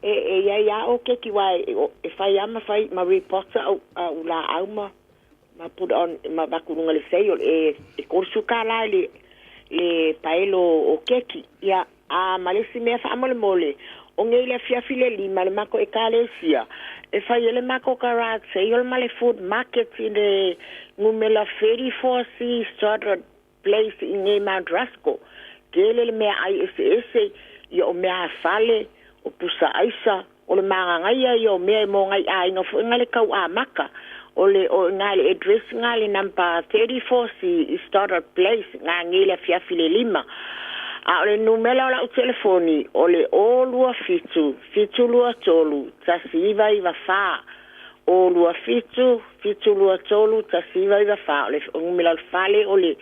Speaker 5: Ya o ke ki wai e fai ama fai ma reporter au la au ma put on ma bakurunga le sei e kursu kala le paelo o keki ya a malesi me fa amole mole o ngai le fia file li ma le mako e kale sia e fai le mako karat sei ol male food market in the numela 34C started place in Mount Rasco kele le me ai ese yo me fale o pusa aisa o le marangaia i o mea mo ngai a inga fu ngale kau a maka o ngale address ngale number 34C started place ngā ngile fiafile lima a o le numela o la o telefoni o le o lua fitu lua tolu tasiva i wafaa o lua fitu lua tolu tasiva i wafaa o le numela o fale o le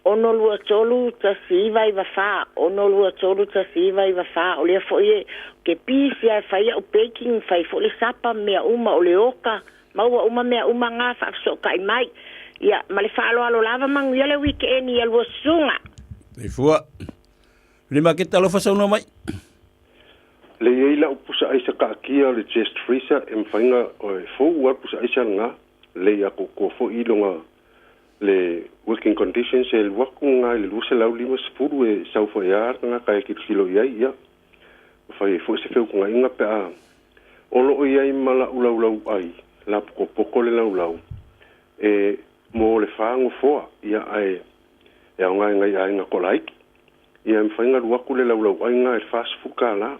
Speaker 5: ono lua tolu tasiva i wafaa ono lua tolu tasiva i wafaa o le foie ke pisi ai fai o baking fai fo le sapa mea uma o le oka maua uma mea uma ngā whafsoka i mai ia ma le whaalo alo lava mangu ia le weekend ia lua sunga
Speaker 19: Ei fua Lima ke talo whasau no mai
Speaker 10: Le eila o pusa aisa ka akia le chest freezer e mwhainga o e fau ua pusa aisa nga le ia ko fo ilonga le working conditions e waku nga le lusa lau lima sefuru e saufa iar nga kai ki kilo iai ia fai fo se feu nga inga pe a olo iai mala ulau ai la poko le lau e mo le fango foa ia ai e nga nga kolaiki ia mfainga waku le lau ai nga e fast fukala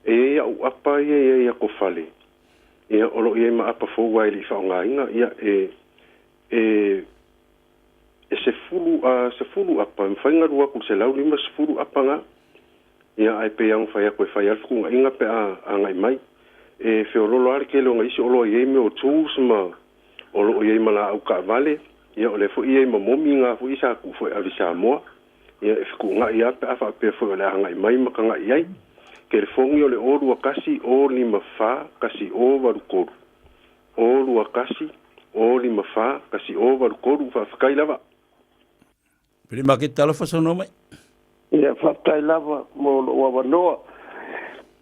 Speaker 10: e ia u apa ia ko fale ia olo iai ma apa fo wai li fa nga inga ia se fulu apa mfainga rua ku se lau lima se fulu apa nga ia ai pe yang fai ko fai alfu nga inga pe a ngai mai e fe olo ar ke lo ngai se olo ye me o tools ma olo ye mala au ka vale ia ole fo ye mo momi nga fo isa ku fo avisa mo ia e ku nga ia pe afa pe fo le ngai mai ma ka ngai ai ke le fongi ole o rua kasi o lima fa kasi o varu ko o rua kasi o lima fa kasi o varu ko fa kai lava
Speaker 19: Prima ke talo fa sono mai.
Speaker 3: Ia fatai lava mo wa wanoa.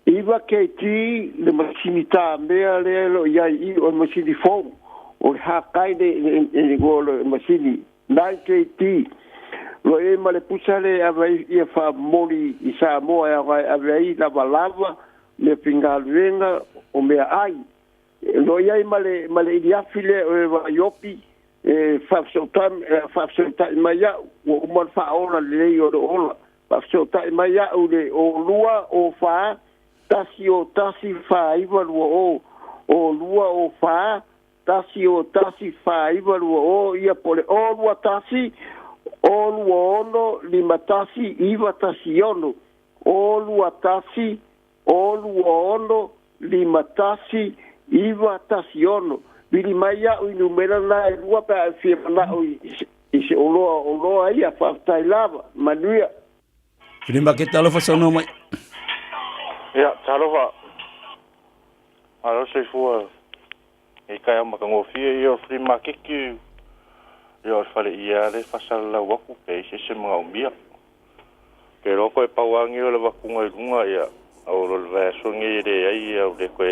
Speaker 3: Iwa ke ti le masinita mea le lo ia I o masini fong o ha kai de go lo masini nai ke ti lo e male pusale avai ia fa moli I sa mo avai lava le pingaluenga o mea ai lo ia male ia file o yopi fafsota maya o mal faola le o ola fafsota maya o le o lua o fa tasi fa iva o lua o fa tasi fa iva o ia pole o lua tasi o lua ono lima tasi iva tasi ono o lua tasi o lua ono lima tasi iva tasi ono Bili maya o numera na rua pa fia na o ise olo ai a faftai lava manuia.
Speaker 19: Prima ke talo fa sono mai.
Speaker 3: Ya, talo va. Alo se fua. E kai ama ka ngofia I o prima ke ki. Yo fale ia le fasal la waku pe se mga umbia. Ke roko e pawangi o le wakunga lunga ia. O lo verso ngi de ai o de ko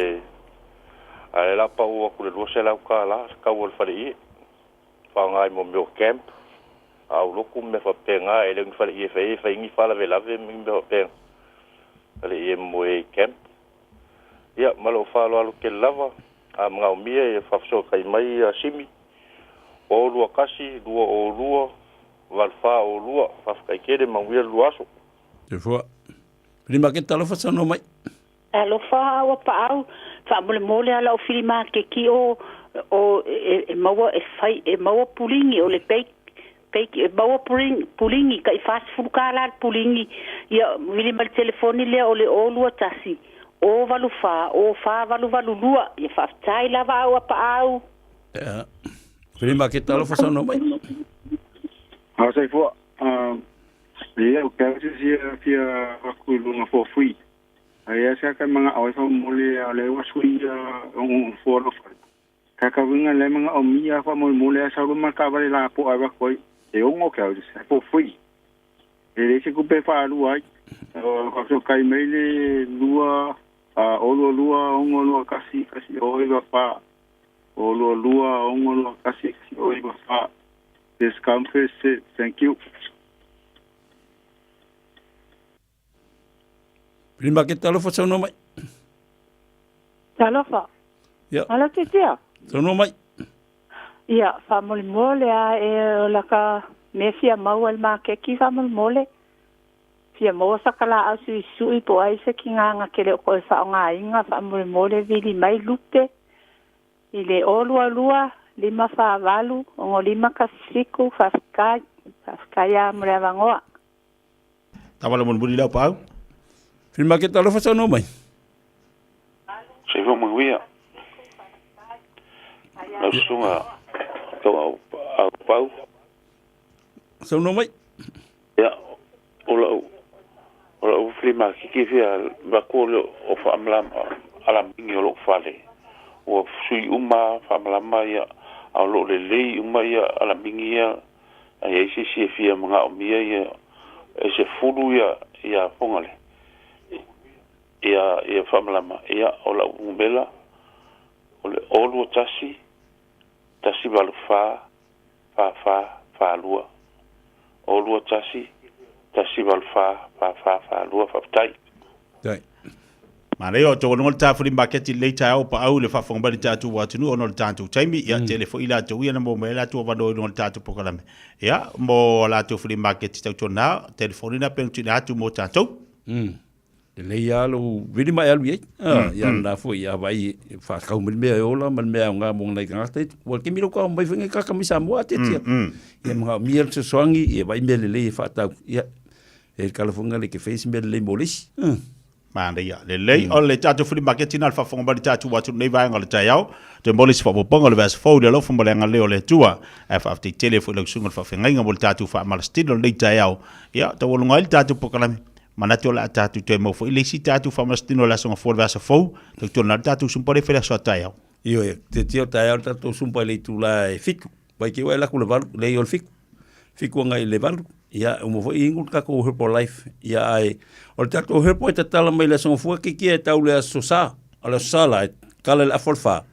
Speaker 3: ai la pa o ku le se la ka la ka o fale I
Speaker 4: whaongai mo meo camp. Au loku me whapenga e leungi whale i e whaingi whala ve lave me whapenga. Whale i e mo e camp. Ia, malo whalo alu ke lava. A mga umia e whafso kai mai a simi. O lua kasi, lua o lua. Walfa o lua. Whafkai kere mawia luaso.
Speaker 19: Te fua. Prima ke talofa sa no mai.
Speaker 13: Alofa wa pa'au. Wha ala o whirima ke ki o maua e whai, e maua pulingi o le peik bawa pulingi ka i fast food kala pulingi ia vili mal telefoni le o le olua tasi o valufa o fa valu lua ia fa tai lava au pa au
Speaker 19: vili ma ke talo fa sono mai
Speaker 15: ha sai fo ia o ka sia aku lunga for free ai asa ka mga au fa mole le wasui on for ka winga le mga o mia fa mole sa ru ma ka vale la po ava koi e ongo ka for free e se ku pe fa lu ai o so kai mele lua o lua ongo lua kasi o iba fa o lua ongo lua kasi o iba fa this conference thank you
Speaker 19: prima ke talo fa sono mai
Speaker 13: talo fa
Speaker 19: ya
Speaker 13: ala te tia
Speaker 19: sono mai
Speaker 13: ia fa mole a e la ka me fia mau al ma ke ki fa mole fia mo sakala a sui po ai se kinga nga ke le ko fa nga inga fa mole vili mai lupe ile olua lima fa valu o lima kasiku fa skaya mreva ngoa
Speaker 11: tawala mon budi la pau
Speaker 19: firma ke talo fa sono mai
Speaker 4: se vo mo via la sunga to au pau
Speaker 19: sono mai
Speaker 4: ya ola o firma ki fia va ko o fa amlam ala mingi lo fale o sui uma fa amlam ya au lo le uma ya ala mingi ya ai se fia mga o mia ya se fulu ya pongale ia famlama ia ola umbela ole olu tasi balu fa lua olu tasi balu fa lua fa tai
Speaker 11: tai mare o to ngol ta furi market le ta o pa au le fa fonga ta tu wa tu no ta tu taimi ia telefo ila tu ia mo mela tu va no ta tu pokalame ia mo la tu furi market ta tu na telefonina pen tu na tu mo ta tu
Speaker 19: le leia lo vidi mai alu ye ya na fo ya vai fa ka un me ola man me nga mo nei ka te wa ke mi lo ka mai finga ka kamisa mo ate tia ya mga miel se swangi e vai me le fa ta ya e kalafunga le ke face me le molis
Speaker 11: mande ya le o le tatu fuli market na fa fonga bali tatu watu nei vai ngala ta yao te molis fa bonga le vas fo de lo fo mo nga le o le tua fa te telefone lo sunga fa finga nga mo tatu fa mal stilo le ta yao ya to lo ngal tatu pokalame manatu la tatu te mo fo ile si tatu fa mastino la songa for vasa fo to na tatu sum pore fela so tayo
Speaker 19: io te tio tayo tatu sum pole tu la fiku vai ke la ku le yo fiku nga le val ya mo fo ingul ka ko for life ya ai o tatu her po te tala mai la songa fo ke ki ta le so sa ala sala kala la forfa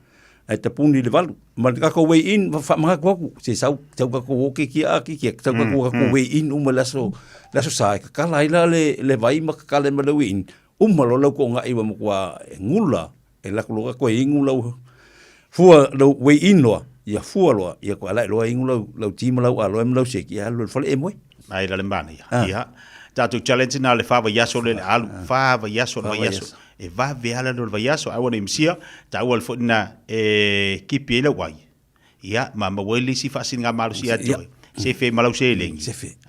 Speaker 19: ai te puni le val man ka ko way in fa ma ko se sa ka ko ke ki a ki sa ka ko way in la so sa ka la ila le vai ma ka le ma le win lo ko nga iwa mo kwa ngula e la ko ko ingula fua lo way in lo ya fua lo ya ko la lo ingula lo ti ma lo lo se ki a lo fa le mo
Speaker 11: ai la le mbani ya tatu challenge na le fa va yaso le alu fa va yaso e va veala no vayaso a wona imsia ta wal fona kipi le wai ya mama weli si fasinga malu si ato se fe malu se lengi
Speaker 19: se fe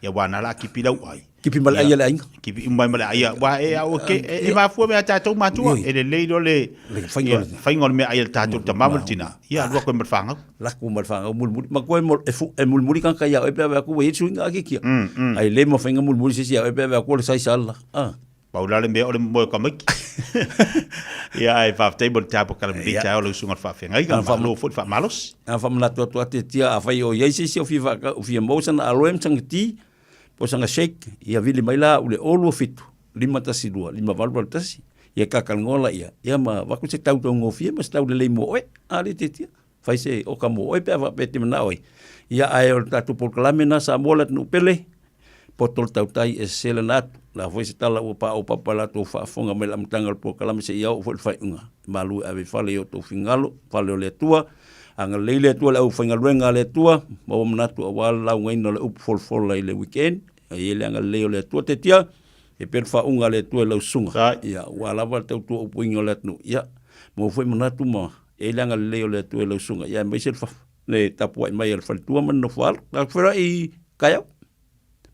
Speaker 11: ya wana la kipi le wai
Speaker 19: kipi mal aya le ainga
Speaker 11: kipi mai mal aya wa okay e va fu me ta to matua e le leido le fangol me aya ta to mamul tina ya lo ko mer fanga
Speaker 19: la ko mer fanga mul ma ko mul mul kan ka ya e ba ko we swinga ki ki ai le mo fanga mul si ya e ba ko sai sala
Speaker 11: Paula le meo le mo ka mai. Ya ai fa table table ka le ta o sunga fa fe ngai ka fa lo fo fa malos.
Speaker 19: An fa mla to te tia a fa yo ye si o fi va o fi motion a loem sang ti po sanga shake ia vili mai la o le olu fitu lima tasi dua lima valval tasi ia ka ngola ia ma va ku se tau to ngo fi ma tau le mo e a le te tia. fai se o ka mo oi pe va pe te mana oi ia ai o tatu por kalamena sa mola no pele potol tautai e selenat la foi se tala o pala to fa fonga me la mtanga por kalame se ia o fai unga malu ave fale o to fingalo fale o le tua anga leile tua la o fingaluenga le tua mo mnatu wala la ngai no le up fol le weekend ai le anga le o le tua te tia e per fa unga le tua lo sunga ia wala va te tu puingo le no ia mo foi mnatu ma e le anga le o le tua lo sunga ia me se fa le tapu mai el fal tua man no fal la fera i kaya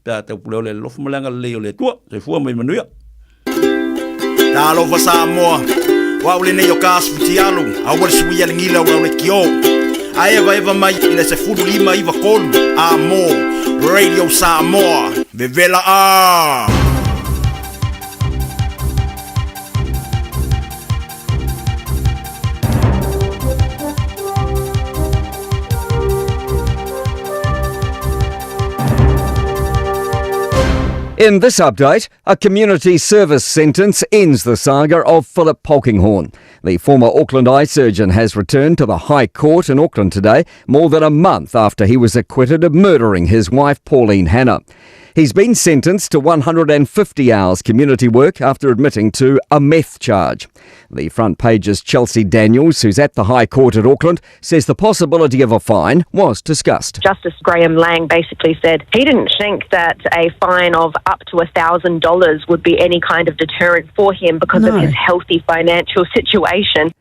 Speaker 19: ta te puleo le lofu malanga le o le tua se fu mai manuia
Speaker 9: ta lo fa Samoa wa ule ne yo kas futialu a wal suia ngila wa le kio a eva mai ina se fudu lima iva kolu amo Radio Samoa bevela a
Speaker 16: In this update, a community service sentence ends the saga of Philip Polkinghorne. The former Auckland eye surgeon has returned to the High Court in Auckland today, more than a month after he was acquitted of murdering his wife Pauline Hanna. He's been sentenced to 150 hours community work after admitting to a meth charge. The Front Page's Chelsea Daniels, who's at the High Court at Auckland, says the possibility of a fine was discussed.
Speaker 17: Justice Graham Lang basically said he didn't think that a fine of up to $1,000 would be any kind of deterrent for him because of his healthy financial situation.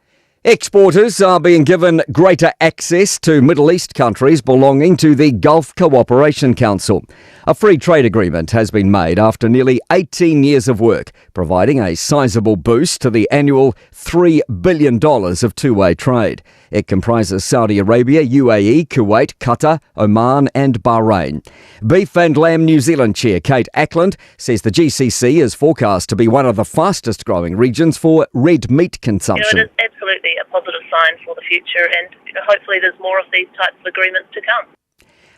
Speaker 16: Exporters are being given greater access to Middle East countries belonging to the Gulf Cooperation Council. A free trade agreement has been made after nearly 18 years of work, providing a sizable boost to the annual $3 billion of two-way trade. It comprises Saudi Arabia, UAE, Kuwait, Qatar, Oman and Bahrain. Beef and Lamb New Zealand chair Kate Ackland says the GCC is forecast to be one of the fastest growing regions for red meat consumption.
Speaker 18: It is absolutely a positive sign for the future, and hopefully there's more of these types of agreements to come.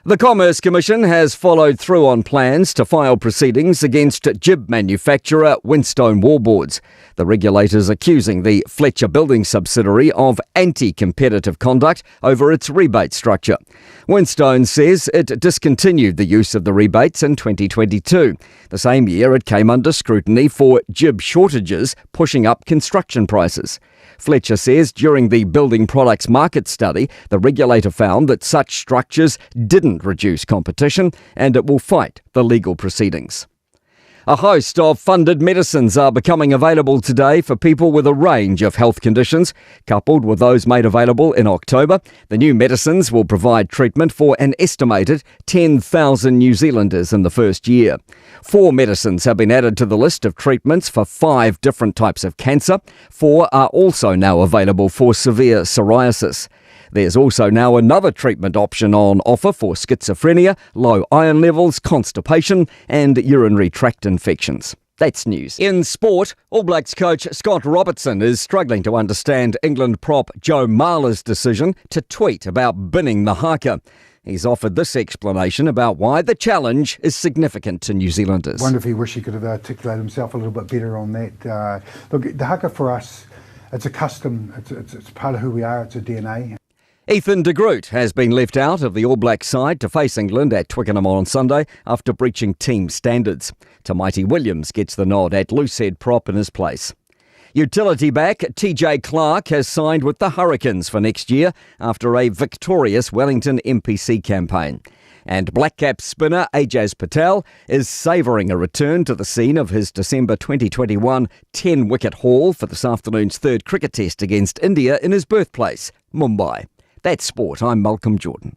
Speaker 16: The Commerce Commission has followed through on plans to file proceedings against jib manufacturer Winstone Wallboards. The regulator's accusing the Fletcher Building subsidiary of anti-competitive conduct over its rebate structure. Winstone says it discontinued the use of the rebates in 2022. The same year it came under scrutiny for jib shortages, pushing up construction prices. Fletcher says during the building products market study, the regulator found that such structures didn't reduce competition and it will fight the legal proceedings. A host of funded medicines are becoming available today for people with a range of health conditions. Coupled with those made available in October, the new medicines will provide treatment for an estimated 10,000 New Zealanders in the first year. 4 medicines have been added to the list of treatments for 5 different types of cancer. 4 are also now available for severe psoriasis. There's also now another treatment option on offer for schizophrenia, low iron levels, constipation and urinary tract infections. That's news. In sport, All Blacks coach Scott Robertson is struggling to understand England prop Joe Marler's decision to tweet about binning the haka. He's offered this explanation about why the challenge is significant to New Zealanders.
Speaker 25: I wonder if he wished he could have articulated himself a little bit better on that. Look, the haka for us, it's a custom, it's part of who we are, it's a DNA.
Speaker 16: Ethan de Groot has been left out of the All Blacks side to face England at Twickenham on Sunday after breaching team standards. Tamaiti Williams gets the nod at loosehead prop in his place. Utility back TJ Clark has signed with the Hurricanes for next year after a victorious Wellington MPC campaign. And Black Caps spinner Ajaz Patel is savouring a return to the scene of his December 2021 10-wicket haul for this afternoon's third cricket test against India in his birthplace, Mumbai. That's sport. I'm Malcolm Jordan.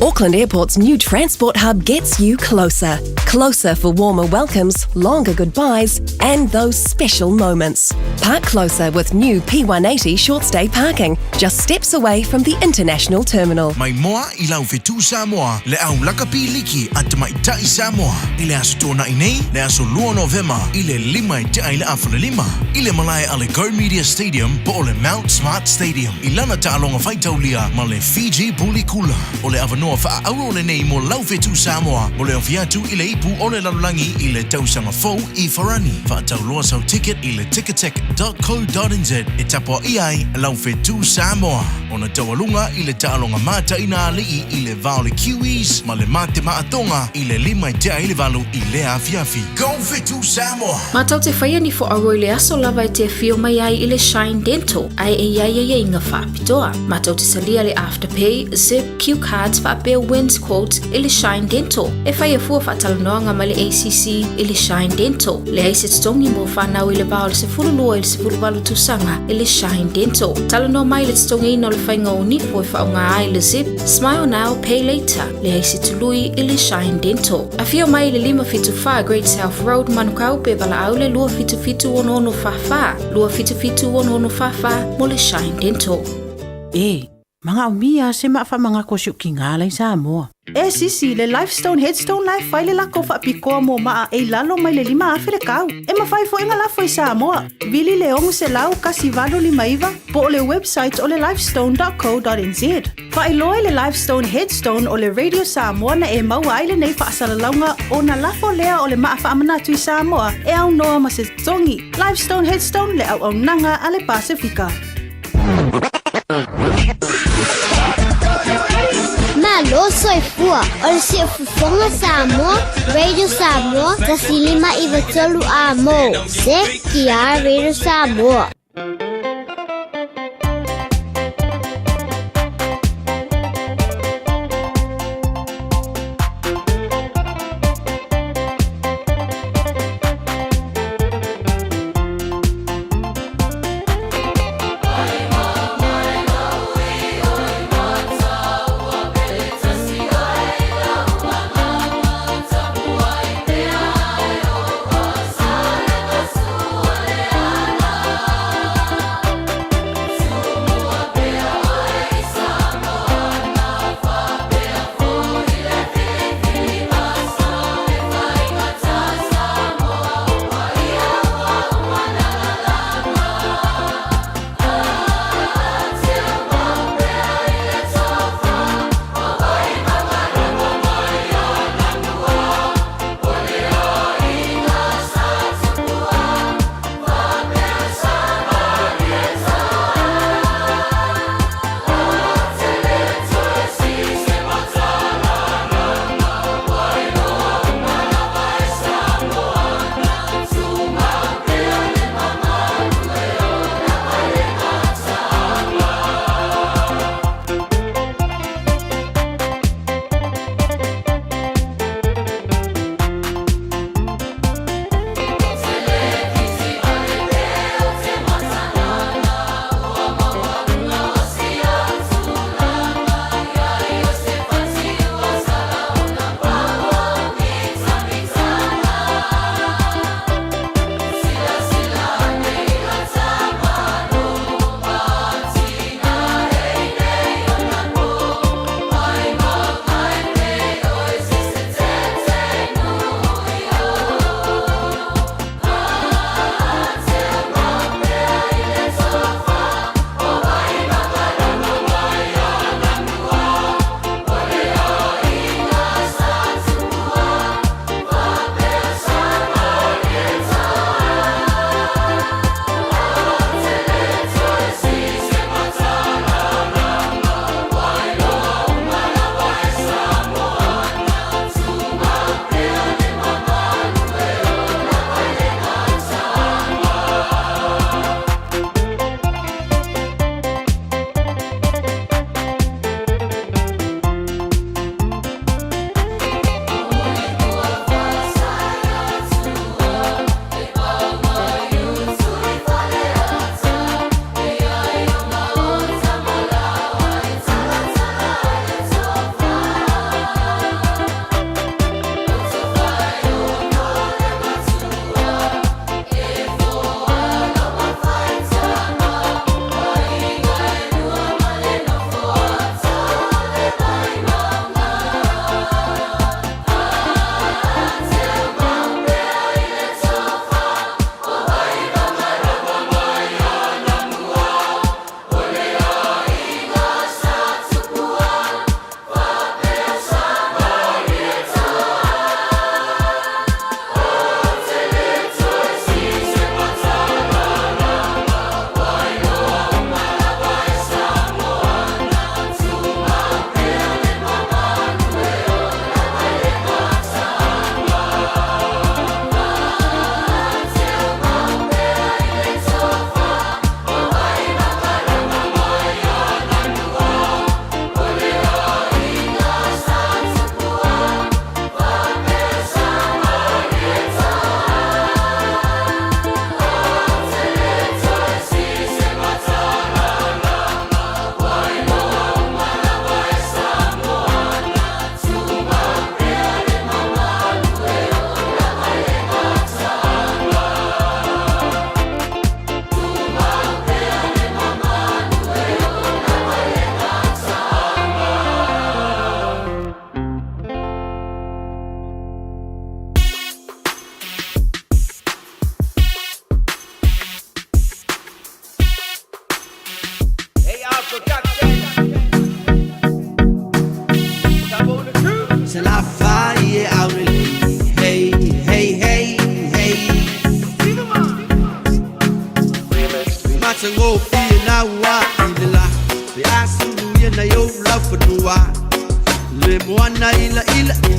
Speaker 26: Auckland Airport's new transport hub gets you closer. Closer for warmer welcomes, longer goodbyes, and those special moments. Park closer with new P180 short stay parking, just steps away from the international terminal.
Speaker 1: Mai moa I lau whetu Samoa, le au lakapi liki at mai tai Samoa. I le aso tōna i nei, le aso lua Novema, I le lima I te ai le awhana lima. I le malai ale Go Media Stadium po o le Mount Smart Stadium. I lana ta alonga whaitaulia ma le Fiji Bulikula. O le avanoa wha auro le nei mo Laufetu Samoa. Mo le ofiatu i le ipu o le lalulangi i le tausanga fou i Farani. Wha tau loa sau ticket i le ticketek.co.nz e tapo i ai Laufetu Samoa. O na taualunga i le taalonga mata i na alii i le vao le Kiwis ma le mate maatonga i le lima i te aile valu i le afiafi. Go Fetu Samoa!
Speaker 6: Matau te whaia ni fo aroi le aso lava e te fio mai ai i le Shine Dental. Ai e iai inga whaapitoa. Matau te salia le Afterpay, Zip, Q Cards whaapea wins quote i le Shine Dental. E whaia fua whatalanoanga ma le ACC i le Shine Dental. Le aise tongi mo whanau i le vao le se fululua i le se fuluwalu tusanga i le Shine Dental. Talanoa mai le tongi ino le whainga o nifo i whaunga ai le Zip, Smile Now, Pay Later. Le aise tului i le Shine Dental. A fio mai le 575 Great South Road Manukau pe wala au le lua fitu ono fafa. Lua fitu ono fafa mo le Shine Dental.
Speaker 23: Mga umia se maa mga kosyo kingalay sa mo. Sisi, le Lifestone Headstone Life file la ko pikoa mo maa e lalo mai le 5 afirikau. E mawhai fo inga la foi sa mo. Vili leong se lau kasi valo 5 po le website o le lifestone.co.nz. Whailoi le Lifestone Headstone o le Radio Samoa na e maua ile nei whaasalaunga o na lafo lea o le maa whaamanatui Samoa e au noa ma se tongi. Lifestone Headstone le au nanga a le Pasifika.
Speaker 7: Malo soy fua, o se fufonga Samoa, Radio Samoa, tasilima iwatolu amo, se kia Radio Samoa.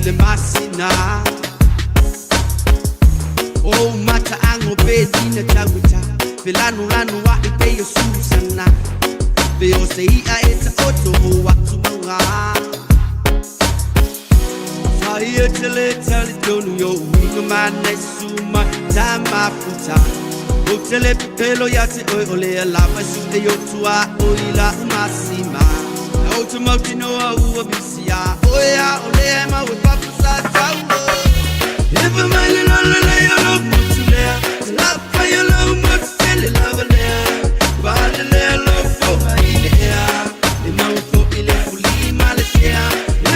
Speaker 2: le masina o mata ango bedina tawita pelanu lanu wa ipe yo susana pe o sei a eta oto wa tumanga fire tele donu yo winga mane suma tama futa o tele pelo yate ole la masu yo tua o ila umasima automotive no a bisia oya ole ma we papasa tawo if a man in all the lay on the love for your love much tell love there but the love for idea the man for ile kuli Malaysia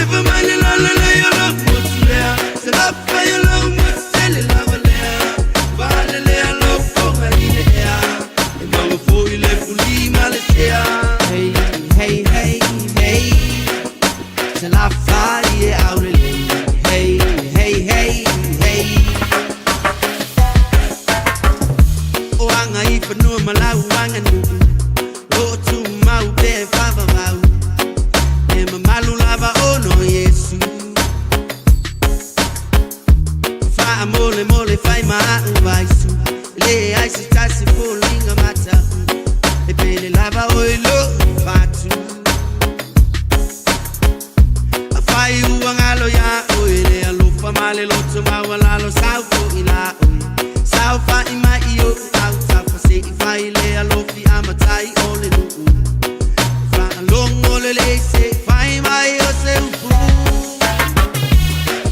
Speaker 2: if a man in all the lay on the love for your love much tell love there but the love for idea the man for ile kuli Malaysia hey hey hey hey till I fly out of hey hey hey hey o anga ifa no malau anga nu o tu mau be fava mau e malu lava o no yesu fa mole mole fai ma vai su le ai si sta si falling mata e bele lava o lo fatu fai uangalo ya oile alo famale lo tuma wala lo sauko ila saufa ima io auta fase fai le alo fi amatai ole no fa longo le se fai mai o se ufu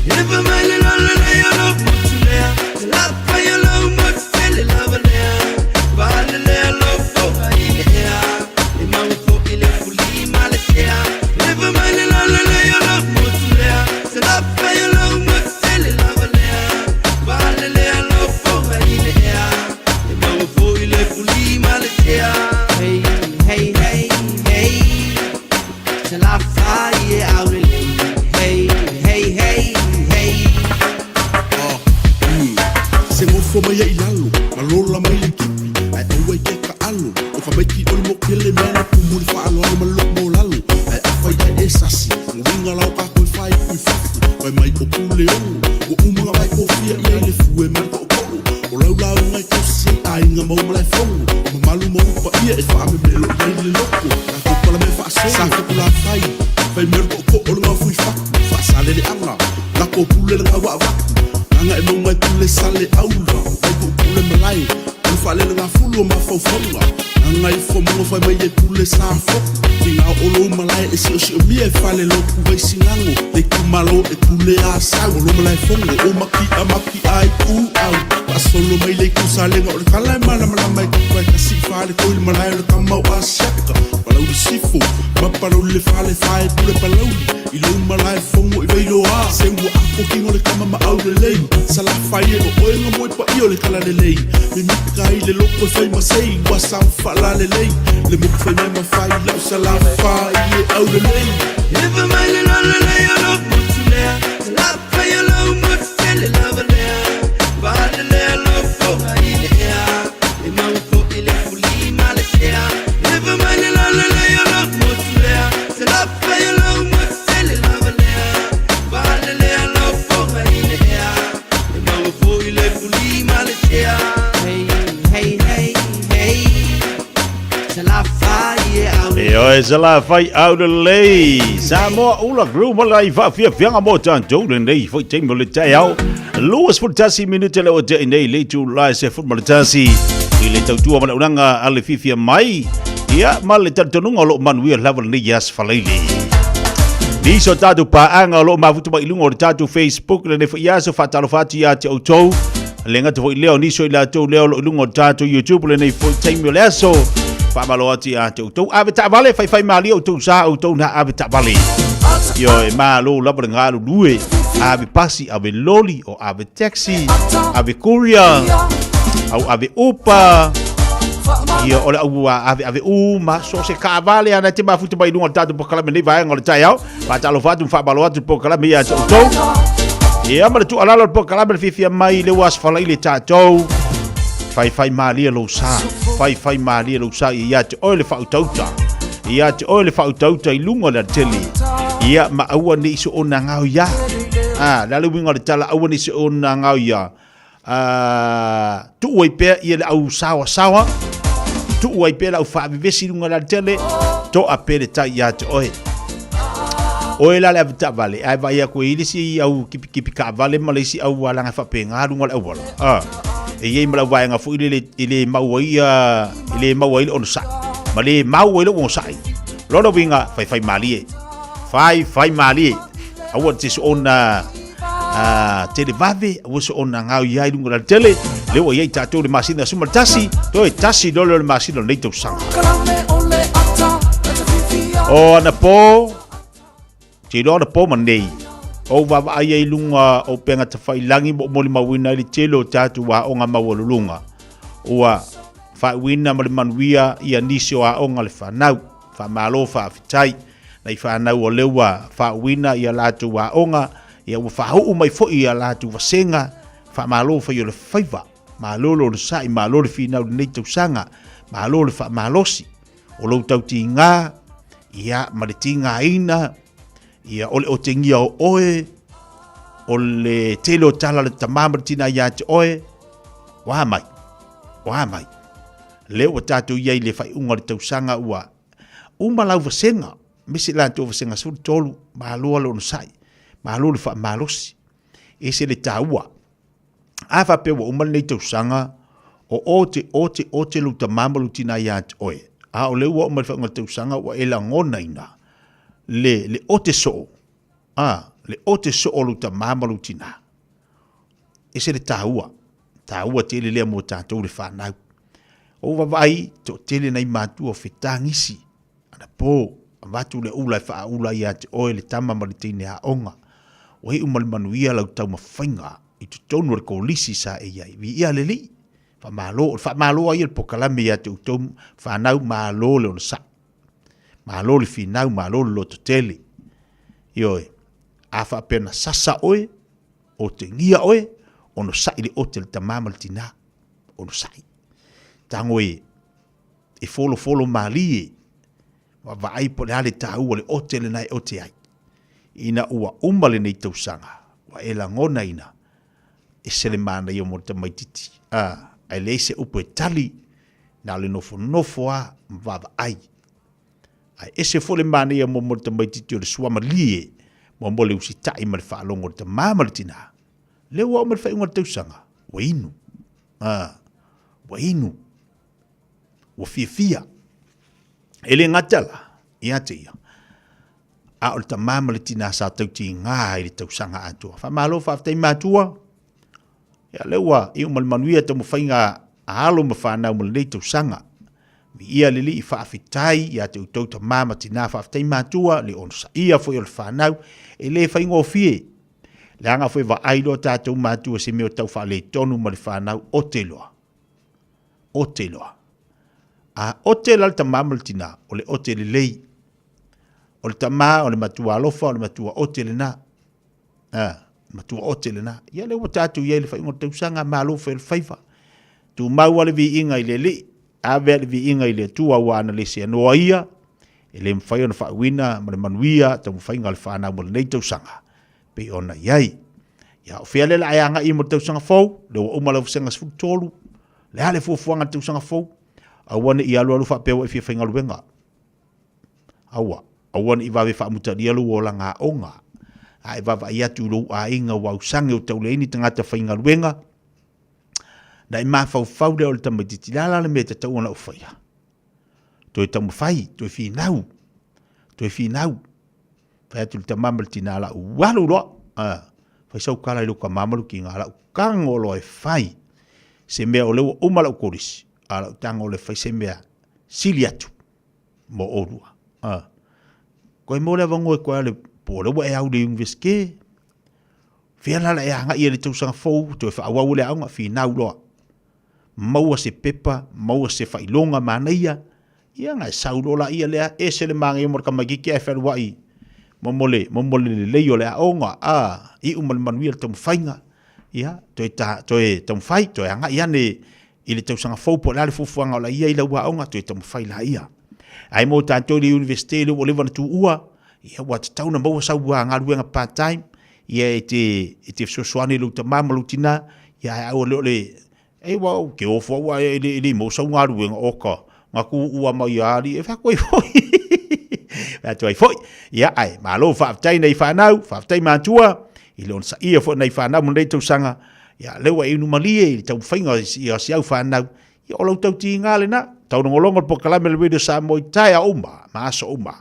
Speaker 2: if a man lo le alo mutule la fai lo mut tele love le ba le alo fo ia e ma fo ile kuli Malaysia if a man lo le alo se la fai lo mut tele love le ba le alo fo ia e ma fo ile kuli Malaysia hey hey hey hey se la fai out hey hey hey hey
Speaker 8: se mo fo mai ai lalo malola mai le kipi ai oe ke ka alu o fa mai ki o mo kele mena ku mu fa alo mo lo mo lalo ai fa ya esasi nginga la ka ko fai ku fa ai mai ko pule o uma mai ko fia ia le fu e mai ko o la la ngai ko si ai nga mo mai fo mo malu mo pa ia e fa me lo mai le loko ka ko pala me fa sa ko la fai fai mer ko o nga fu fa sale le anga la ko pule nga wa nga e mo mai pule sale aula ai ko pule malai o fa le nga fulu ma fo fonga nga i fo mo fa mai e pule sa fo tinga o lo malai e si o mi e fa le lo ku vai singango le ku malo e pule a sa o lo malai fonga o maki ai ku au pa solo mai le ku sale nga o kala mala mai ku vai ka si fa le ko il malai o ka mau a shaka pala u sifo ma pala le fa le pule pala i lo malai fonga i vai lo a se u a ko ki ngole kama ma au le lei sala fai e o e mo pa io le kala le lei mi kai le loko fai ma sei wa sa fa la le lei le mo fai ma fai la sala fai e au le lei
Speaker 2: if a man lo le alo mutule la fai lo mut tele love le ba le alo fo ia e ma fo ile kuli Malaysia if a man lo le alo mutule la fai lo mut tele love le ba le alo fo ia e ma fo ile kuli Malaysia hey hey hey hey la fai out
Speaker 11: Eo e se la fai au de lei Sa moa ula gru mo lai fa fia fianga mo tan tau le nei Foi te mo le tai au Luas futasi minute le o te nei le tu lai se fut mo le tasi I le tau tua mana unanga ale fifia mai Ia ma le tantonunga o lo manuia level ni yas falaili Ni so tatu pa anga o lo mafutu ma ilunga o le tatu Facebook Le ne fo ia so fatalo fati ia te autou Le ngata fo i leo ni so i la tau leo lo ilunga o le tatu YouTube Le ne fo te mo le aso Pamalo ati a te utou ave ta vale fai mali o tou sa o tou na ave ta vale yo e malo laba ngalo lue ave pasi ave loli o ave taxi ave courier au ave upa yo ola ave uma so se ka vale ana te mafuta mai lunga tatu po kala me vai ngol tai au pa talo fatu fa balo atu po kala me ya tou e ama tu ala po kala me fifia mai le was fala ile tatou fai mali lo sa fai mali lo sa ia te ole fa utauta ia te ole fa utauta i lunga na tele ia ma aua ni so ona ngau ya la le winga le tala au ni se ona ngau ia tu oi pe ia le au sawa tu oi pe la u fa vesi lunga la tele to a pe le tai ia te oe la le avita vale ai vai a ko ili si au kipi ka vale malesi au wala nga fa pe nga lunga au wala e ye mala vai nga fu ile mawai on sa male mawai lo on sa lo winga fai mali fai mali au te so ona tele vave au so ona ngau ia lunga la tele le o ye tato le masina suma tasi to e tasi do le masina le to sang o na po ti lo na po manei o va ai lunga o penga te fai langi mo le mawina le telo tatu wa onga mawolunga ua fa wina mo le manuia ia nisio a onga le fanau fa malo fa fitai nei fa na o lewa fa wina ia latu wa onga ia wa fa hu mai fo ia latu wa senga fa malo fa yo le faiva malo lo sai malo le fina nei tu sanga malo le fa malosi o lo tau tinga ia ma le tinga ina ia ole o tengia o oe o le telo tala le tamama tina ia te oe wa mai le o tatu ia le fai unga le tausanga ua lau vasenga misi la tu vasenga sur tolu malo lo sai malo le fa malosi ese le taua afa pe wa le tausanga o te lu tamama lu tina ia te oe a o le wa umal fa ngal tausanga wa ela ngona ina le ote so le ote so lu tamama lu tina ese le taua te le mo tatou le fa na o va vai to tele nei matu o fetangisi ana po vatu le ula fa ula ia te o le tama maritine a onga o hi umal manuia lau tau mafainga i tu tonu le kolisi sa e iai vi ia le li fa malo ai le pokalame ia te utom fa nau malo le on sa malo le finau malo le loto tele ioe a fa pena sasa oe o te ngia oe ono sa ile o te tamama le tina ono sa tango e folo mali wa vai po le tau le otele nai ote ai ina ua umale nei tausanga wa ela ngona ina e sele mana i o mo te maititi ai leise upo e tali na le nofo a mvava ai ese fole mana i o mo te maititi o le suama lie mo le usitai ma le whaalongo le tamama le tina le ua o me le whainga le tausanga wa inu wa fia ele ngatala ia te ia a o tamama le tina sa tau ti ngā i le tausanga atua fa malo fa tai matua ia lewa i umal manuia te mo whainga ahalo ma whanau ma le tausanga mi ia lili i whaafitai ia te utau tamama tina fa tai matua le onsa ia fo i le whanau e le whainga o fie le anga fo i wa ailo tātou matua se meo tau wha le tonu ma le whanau o te loa o te la tamama le tina o le o te le lei o le tama o le matua alofa o le matua o te le na matua o te le na ia le watatu ia le whaingo tausanga malo fe le whaiva tu maua le vi inga i le li a vea le vi inga i le tua wana le se anoa ia e le mwhaio na whauina ma le manuia ta mwhainga le whanau mo le nei tausanga pe ona iai ia o fia le la ayanga i mo tausanga fau le wa umala fusenga sfuku tolu le hale fuafuanga tausanga fau awane i alu alu whapeo e fia whainga luenga. Awane i wawe whaamuta ni alu o la ngā onga. A e wawa i atu rou a inga wau sange o tauleini tangata whainga luenga. Na i maa whau leo le tamaititi lala le mea te tau ana o whaia. Toi tamu whai, toi whinau. Whai atu le tamamalu tina ala uwalu roa. Whai sau kala i luka mamalu ki ngā ala ukangolo e whai. Se mea o lewa umala u korisi. Ala utango le whai se mea sili atu. Mo orua. Koe mo le vango e koe ale pōre wa e au le universike. Whia lala e hanga ia le tausanga fau. Toi wha awau le aunga whinau roa. Maua se pepa, maua se whailonga manaia. Ia ngai saurola ia lea e se le mga i mora kamagiki e wherua i. Momole le leio le aonga. I umale manuia le tamu whainga. Ia, toi tamu whai, toi anga ia ne i le tausanga fau po le fufuanga o la ia i la ua aonga, toi tamu whai la ia. Ai mo tātou le universite le o lewana tu ua. Ia wa te tauna maua sau ua ngā ruenga part-time. ia te sosoani lu tamama lu tina ia au le e wa ke o fo wa le mo so ngaru en oka ngaku ua mai ari e fa koi foi va toi foi ia ai ma lo fa tai nei fa nau fa tai ma tua i lon sa ia fo nei fa nau mo nei tau sanga ia le wa inu malie tau fainga ia si au fa nau ia o lo tau ti ngale na tau no longo po kala me le sa mo tai a uma ma so uma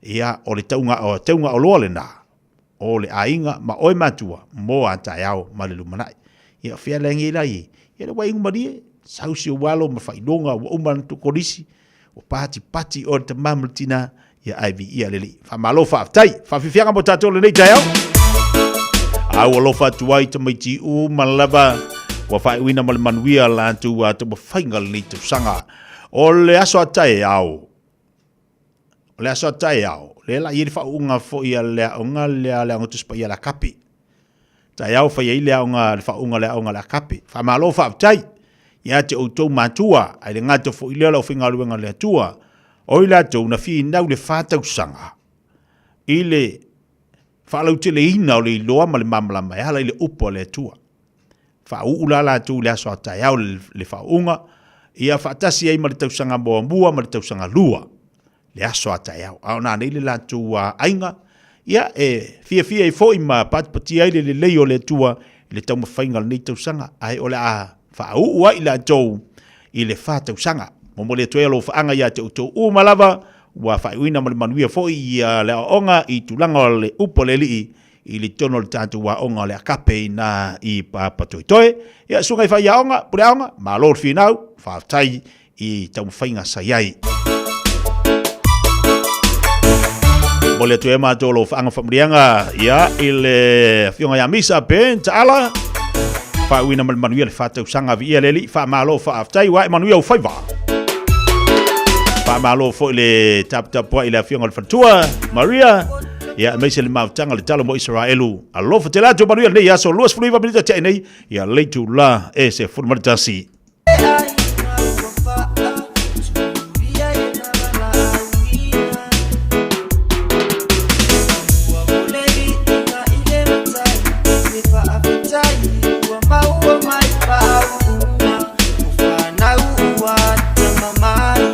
Speaker 11: ia o le taunga o lo le na o le ainga ma oi matua mo ata yao ma le lumanai ia fia lengi lai ia le wa inu malie sausi o walo ma fainonga o uma tu kodisi o pati o te mamultina ia ai vi ia leli fa malo fa tai fa fifianga mo tato le nei tai au lo fa tuai te mai ti u malava wa fa wina mal manuia la tu wa te fainga le tu sanga o le aso tai au le aso tai au le la ia fa unga fo ia le unga le ngotu spa ia la kapi tai au fa ia le unga fa unga la kapi fa malo fa tai ia te o tau matua ai le ngata fo ile la finga luenga le tua o ila tau na fi nau le fatau sanga ile fa lau te le ina o le loa ma le mamla mai hala ile upo le tua fa uula la tu le aso tai au le fa unga ia fa tasi ai ma le tau sanga boambua ma le tau sanga lua le aso tai au na ile la tu ainga ia fia fo ima pati ai le leo le tua le tau mafainga le tau sanga ai o le a fa ua ila tau i le fatau sanga mo le toelo fa anga ia te o malava wa fa uina mal manuia fo i le onga i tulanga le upo le li i le tono le tatu wa onga le kape na i pa toi ia sunga i fa ia onga pure onga ma lor finau fa tai i tau fainga sayai mo le toema tolo fa anga famrianga ia i le fionga ya misa pen tala fa uina mal manuia le fatau sanga vi ia le fa malo fa tai wa manuia fa va pa malo fo le tap po ila fionga le fatua Maria ya me se le mautanga le talo mo Israelu alo fa tela to Maria le ya so los fluiva minita te nei ya le tu la ese formatasi
Speaker 12: man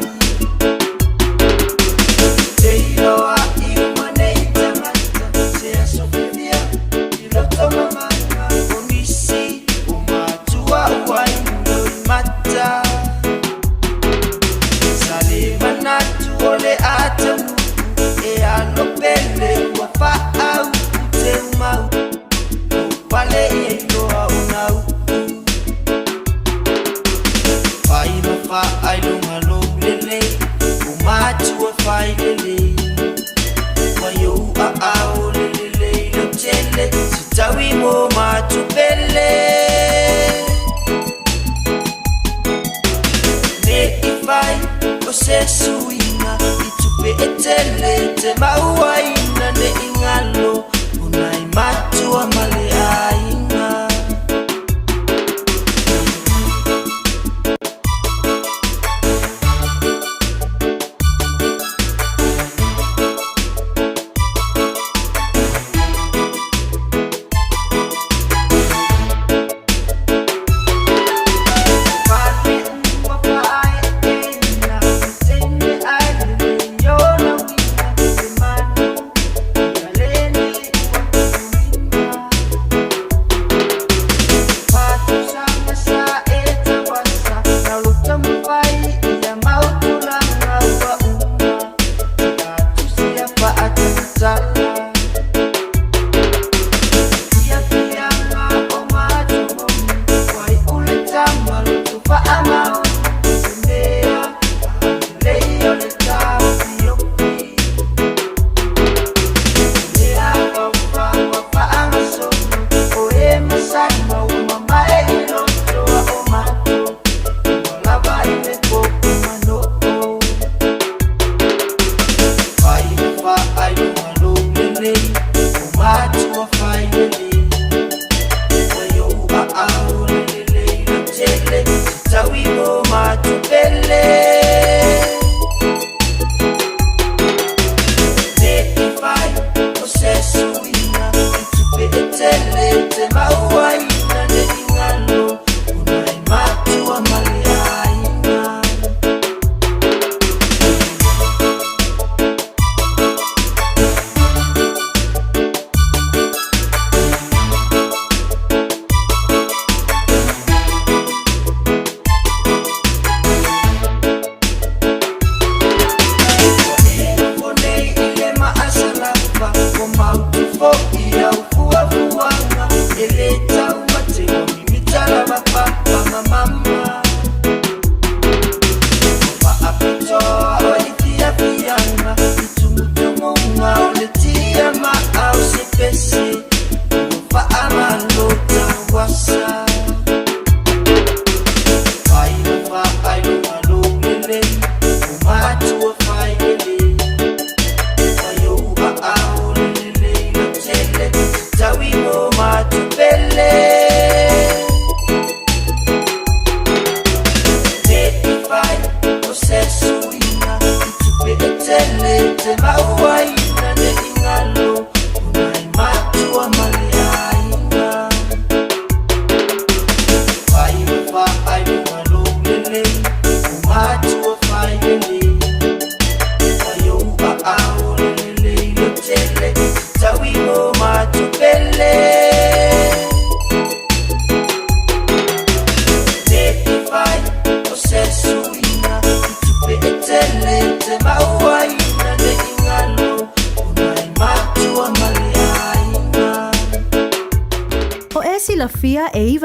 Speaker 12: te maua ina ne ingalo unai matua maleaina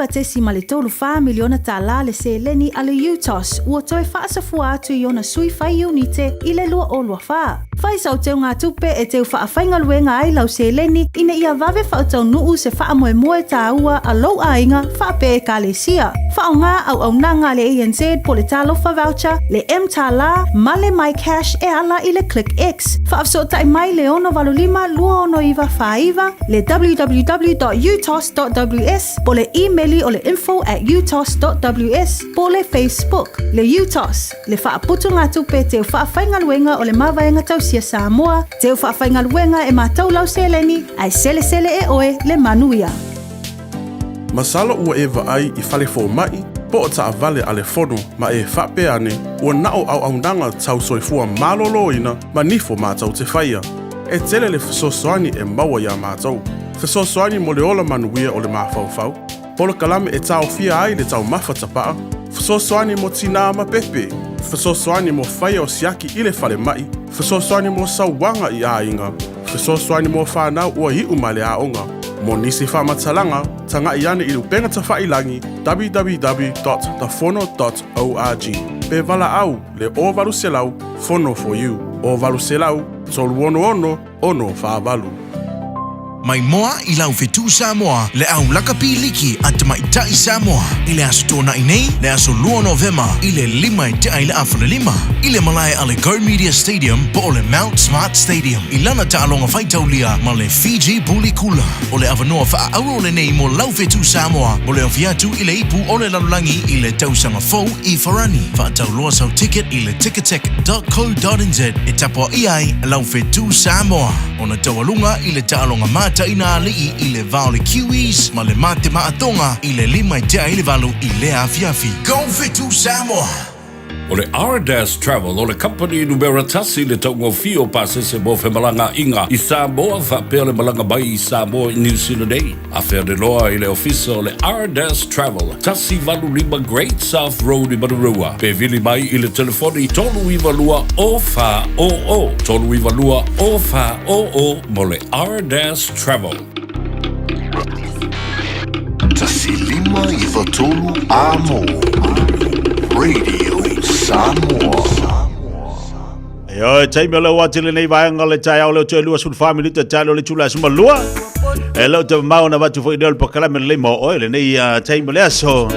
Speaker 14: te si male tolu wha miliona tā la le se leni ale UTOS ua toi whaasafua atu i ona sui whai unite i le lua o lua wha. Whai sau teo ngā tupe e teo wha whainga luenga ai lau se leni ina ia vave whautau nuu se wha moe moe tā ua a lau a inga wha pe e ka le sia. Wha o ngā au nanga le ANZ po le tā lofa voucher, le M tā la, male my cash e ala i le Click X. Wha afso tai mai le ono valulima lua ono iwa whaiva, le www.utos.ws, po le emaili o le info@utos.ws, po le Facebook, le UTOS, le wha aputu ngā tupe teo wha whainga luenga o le mawaenga tau sia Samoa, teo wha whainga luenga e mātou lau se leni, ai sele sele e oe le manuia.
Speaker 20: Masalo ua e ai i fale fo mai, po o taa vale ale fono ma e whape ane, ua nao au aundanga tau soifua malolo ina ma nifo mātou te whaia. E tele le fesosoani e maua ia mātou. Fesosoani mo le ola manuia o le mawhauwhau. Polo kalame e tau fia ai le tau mawhatapaa. Fesosoani mo tina ma pepe. Fesosoani mo whaia o siaki i le fale mai. Fesosoani mo sauwanga i a inga. Fesosoani mo whanau ua hi umale a onga. Mo nisi whamatalanga, tanga i ane i lupenga ta whailangi www.thefono.org. Pe vala au, le o valu selau, Fono for you. O valu selau, tolu ono, ono whaavalu.
Speaker 1: Mai moa i lau whetū Samoa, le au lakapiliki at maitai Samoa. I le aso tōna i nei, le aso lua Novema, i le lima i te ai le awhana lima. I le malai ale Go Media Stadium, po o le Mount Smart Stadium. I lana ta alonga whaitaulia, ma le Fiji Bully Kula. O le awanoa wha auro le nei mo lau whetū Samoa. Mo le ofiatu i le ipu o le lalulangi i le tausanga fau i Farani. Wha tau loa sau ticket i le ticketek.co.nz. E tapoa i ai lau whetū Samoa. Ona taualunga i le ta alonga mata ina alii i le vao le Kiwis, ma le mate maatonga i le lima i te ai le valu i le afiafi. Go whetū Samoa!
Speaker 21: O le R-Dash Travel, o le company numera tasi le taungo fio pasese mo fe malanga inga i Samoa, whapea le malanga bai i Samoa i New Zealand ei. A whea de loa i le ofisa o le R-Dash Travel, tasi valu lima Great South Road i Matarua. Pe vili mai i le telefoni i tolu iwa lua o wha o o. Tolu iwa lua o wha o o mo le R-Dash Travel.
Speaker 1: Tasi lima iwa tolu amo. Radio Samoa.
Speaker 11: Yo, tai mele wa tele nei vai ngale tai au le tu lua sul family te talo le tula suma lua. E lo te mau na watu foi del pakala me le mo o le nei tai mele aso.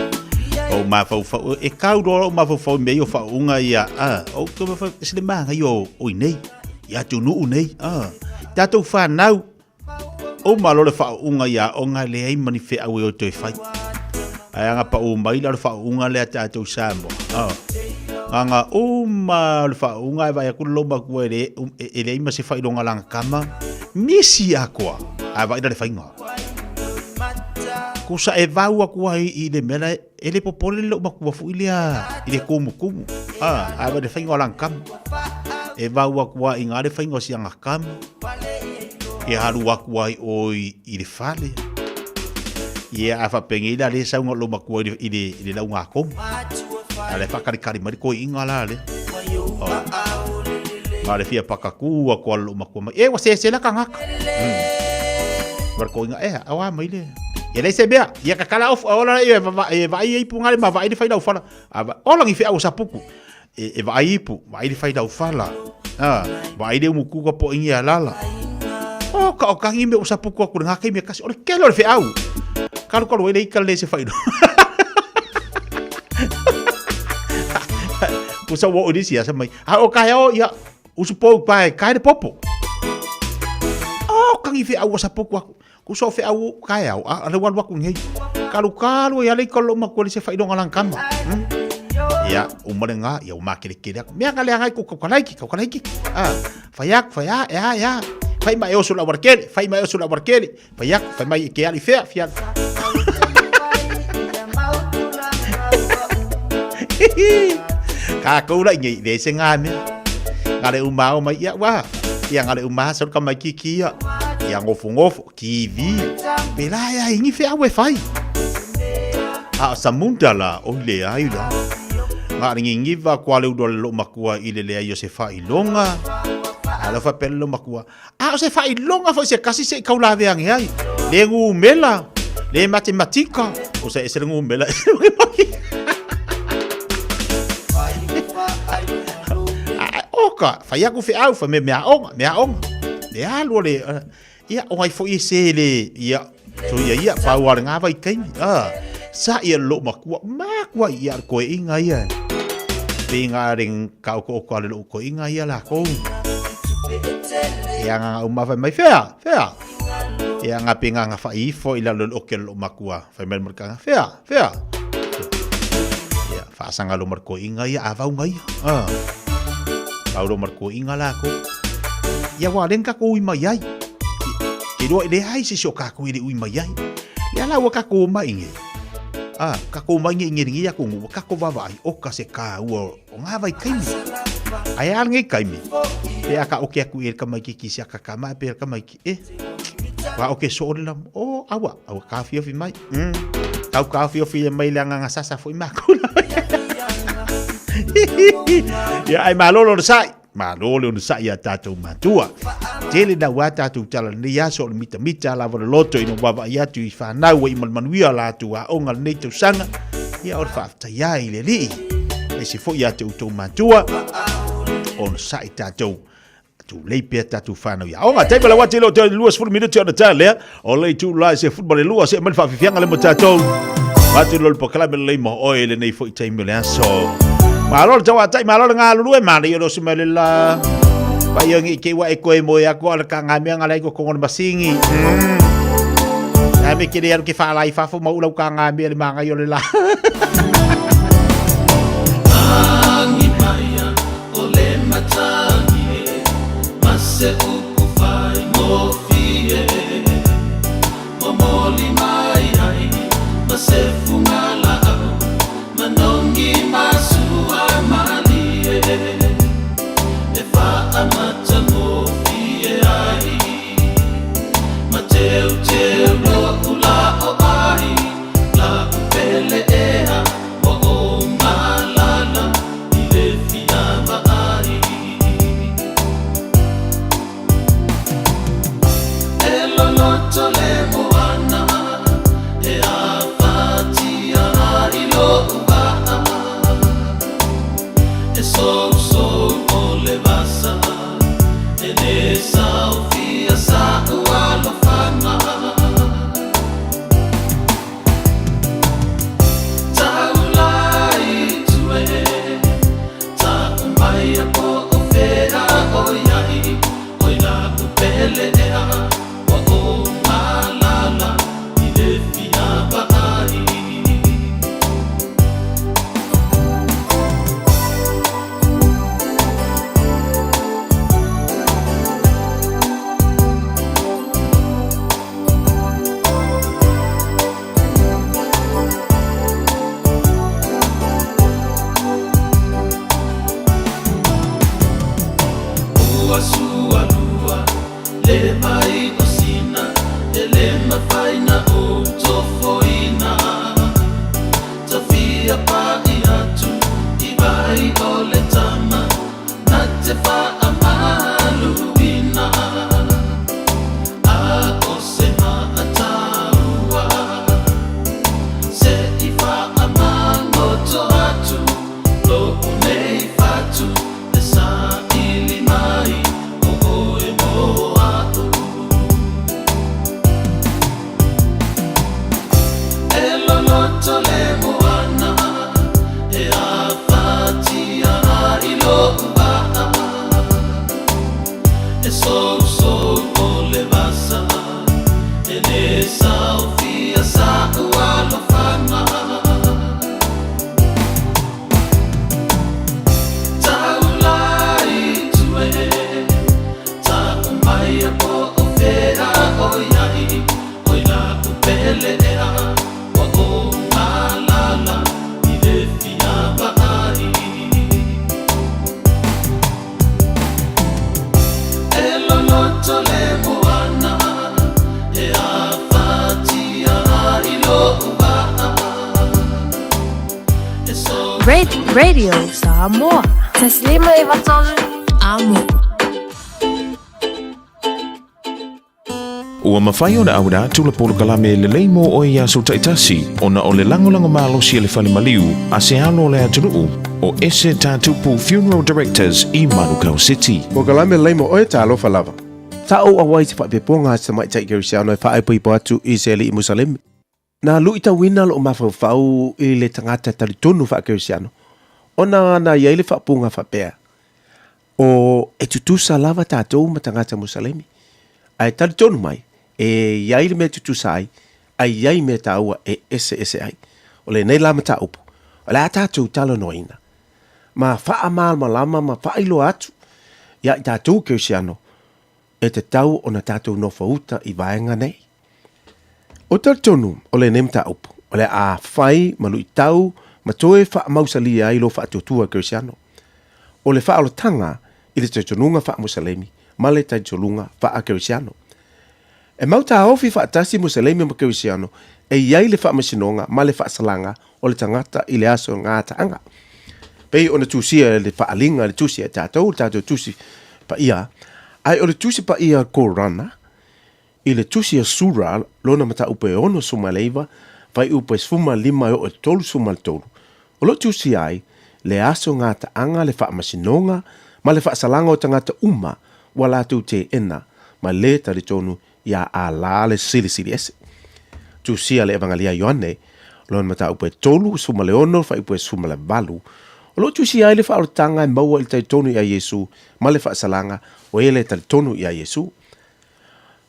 Speaker 11: O ma fa e kau do ma fa me yo fa unga ia o to fa se manga yo o nei. Ya tu nu nei ta tu fa nau. O ma lo le fa unga ia o nga le ai mani fe au o to fai. Ai anga pa o mai la fa unga le ta tu sambo. Anga uma le fa unga vai ku lo ba ku ele ele ima se fai longa langa kama misi akwa ai vai le fai ngo Kusa e vau aku ai I le mena ele popole lo maku fu ilia ile kumu ava de faingo lankam e vau aku ai ngare faingo sianga kam e haru aku ai oi ile fale ia afa pengida le saunga lo maku ile la unga kom ale fakari mari ko ingala le ngare fia pakaku aku lo maku e wa se la kangak barko inga awa mai le ia lei se bea ia kakala of ola ia vai ai punga ma vai de faida ufala ola ngi fe au sapuku e vai pu vai de faida ufala vai de muku ko po ingia lala ka o kangi me usapuku aku nga kai me kasi ole kelo fe au kalu ele ikal se faida usa wo odisi ya samai o kayo ia usupo pai kai de popo kangi fe au sapuku aku kuso fe au kai au ale wan waku ngai kalu ya le kolo makoli se faido ngalang kam ya umarenga ya umakile kile me ngale ngai ku kalaiki fayak ya fai mai osu la barkele fayak fai mai ke ali fe fiat ka ko la ngai de se ngame ngale umao mai ya wa ya ngale umah so kamai kiki ya yang ngofo kiwi belaya ingi fe awe fai samunda la ole ai la ngari ngi va kwale udol lo makua ile le ayo se fai longa ala fa pello makua se fai longa fo se kasi se kaula ve angi ai le ngu mela le matematika o se ngu mela oka fai aku fe au fa me onga le alu le ia o ai foi sele ia so ia pa war nga vai kai sa ia lo makua ia ko inga ia pinga ring kau ko lo ko inga ia la ko ia nga uma vai mai fea ia nga pinga nga fa ifo ila lo lo makua fa mel merka fea ia fa sanga lo marko inga ia ava unga ia au lo marko inga la ko ia wa lenka ko i mai ai Kiro ele hai se soka ko ile ui mai ai. Le ala wa ka ko mai nge. Ka ko mai nge ngi ya ko ngu ka ko va vai o ka se ka o nga vai kai. Ai al nge kai mi. E aka o ke ku il ka mai ki sia ka ka mai per ka mai ki wa o ke so le lam o awa ka fi mai. Tau ka fi mai la nga sasa foi ma ko. Ya ai malolo sai. Malolo sai ya tatu matua. Tele na wata tu tala ni yaso le mita la vole loto ino baba ya tu fa na we manuia la tu a onga ne tu sanga ya or fa ta ya ile li e se fo ya tu matua on sai tatu tu le pe tatu fa na ya onga te bela wati lo te luas fu minuto na tale o le tu la se football le luas e mal fa fianga le matato wati lo po kala le mo o ele nei fo i me le aso malol tawa tai malol nga lu e mari yo se melela pa yo ngi ke wa e ko e mo ya ko ka ngame nga lai ko ngol masingi me kire yar ke fa lai fa fo mo ulau ka ngame le manga yo le la
Speaker 12: angi maya ole matangi mase uku fai mo fie mo li mai ai mase fungala manongi masu amali e fa amata mo fie ai mateu lo ula o ai la pele ea mo o malala ile fia ai
Speaker 3: Radio Samoa. Taslima iwatolu amo.
Speaker 5: Ua mawhai o na aura tula polo kalame le leimo o ia so taitasi o na o le langolango malo si le fale maliu a se alo le atunuu o ese tatupu Funeral Directors i Manukau City.
Speaker 10: O kalame le leimo o e talo falava. Ta o awai se whapeponga sa mai tai kerisiano e whaepo i poatu i se li i Musalemi. Na luita wina lo mawhau i le tangata talitonu wha kerisiano. O na iei le whapunga whapea. O e tutusa lava tātou ma tangata Musalemi. Ai talitonu mai. E iai le me tutusa ai. Ai iai me taua e ese ai. O le nei lama ta upu. O le a tātou talo noina. Ma wha mal malama ma wha ilo atu. Ia i tātou kerisiano. E te tau o na tātou no whauta i vaenga nei. O talitonu o le nemta upu. O le a whai malu i tau ma toe wha mausalia ai lo wha tutua kerisiano. O le wha alo tanga i le taitonunga wha Musalemi ma le taitonunga wha kerisiano. E mauta ofi wha tasi Musalemi ma kerisiano e iai le wha masinonga ma le wha salanga o le tangata i le aso ngā taanga. Pei o na tusia le wha alinga le tusia tātou tusi pa ia. Ai o le tusi pa ia Korana, i le tusi a sura lona mata upe ono suma leiva, vai upe sfuma lima o e tolu suma le tolu. O lo tusi ai, le aso ngā taanga le wha masinonga, ma le wha salanga o tangata uma, wala tu te ena, ma le tari tonu ia a la le sili ese. Tusi a le evangalia Ioane, lona mata upe tolu suma le ono, vai upe suma le valu. O lo tusi ai le wha tanga e maua il tai tonu ia Yesu, ma le wha salanga, o ele tali tonu ia Yesu.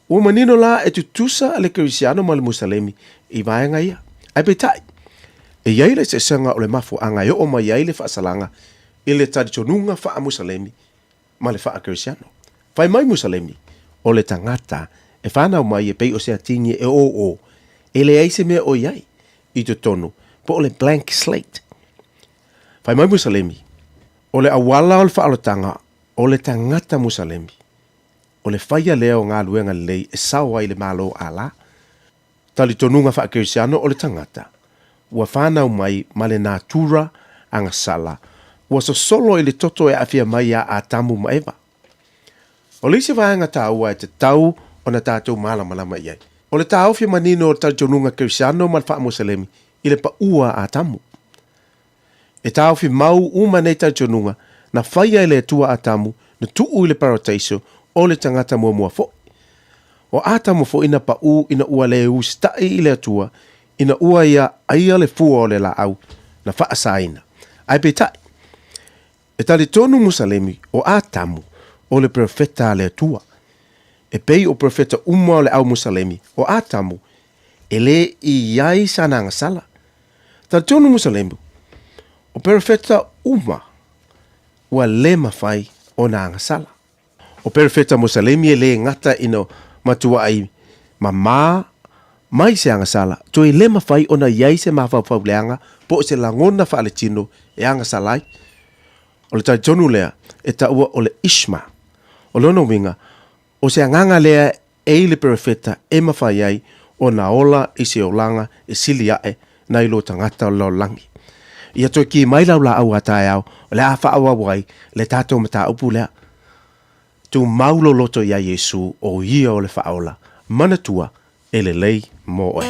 Speaker 10: O manino la e tutusa ale kerisiano ma le Musalemi i vaenga ia. Ai petai. E iai le se sanga o le mafu anga o ma iai le whaasalanga i le tali tonunga wha Musalemi ma le wha kerisiano. Whai mai Musalemi o le tangata e whanau mai e pei o se atingi e o. E le eise mea o iai i te tonu po o le blank slate. Whai mai Musalemi o le awala o le whaalotanga o le tangata Musalemi. O le whaia leo ngā luenga lei e sawa i le malo ala. Tali tonunga wha kerisiano o le tangata. Ua whanau mai ma le nātura anga sala. Ua so solo i le toto e awhia mai a tamu maeva. O le isi vaenga tāua e te tau o na tātou malama iai. O le tāu whia manino o tali tonunga kerisiano ma le wha Musalemi i le pa ua a tamu. E tāu whia mau uma nei tali tonunga na whaia le tua atamu na tuu le parataiso o le tangata mua fo. O atamu fo ina pa ina ua le ustai i le atua ina ua ia aia le fua o le la au na whaasaina. Ai petai. E tali tonu Musalemi o atamu o le profeta le atua. E pei o profeta uma o le au Musalemi o atamu e le i iai sananga sala. Tali tonu Musalemi o profeta uma ua le mawhai o nā ngasala. O perfeta Musalemi e le ngata ino matua ai mamā mai se angasala. To e le mawhai o na iai se mawhau leanga po se langona wha ale tino e angasalai. O le taitonu lea e taua o le Ishma. O lono winga o se anganga lea e le perfeta e mawhai ai o na ola i se olanga e sili ae na ilo tangata o lo langi. Ia toi ki mai lau la au atai au, le a wha wai, le tātou mata upu lea. Tu maulo loto ia Yesu o ia o le whaola, manatua e le lei mo oe.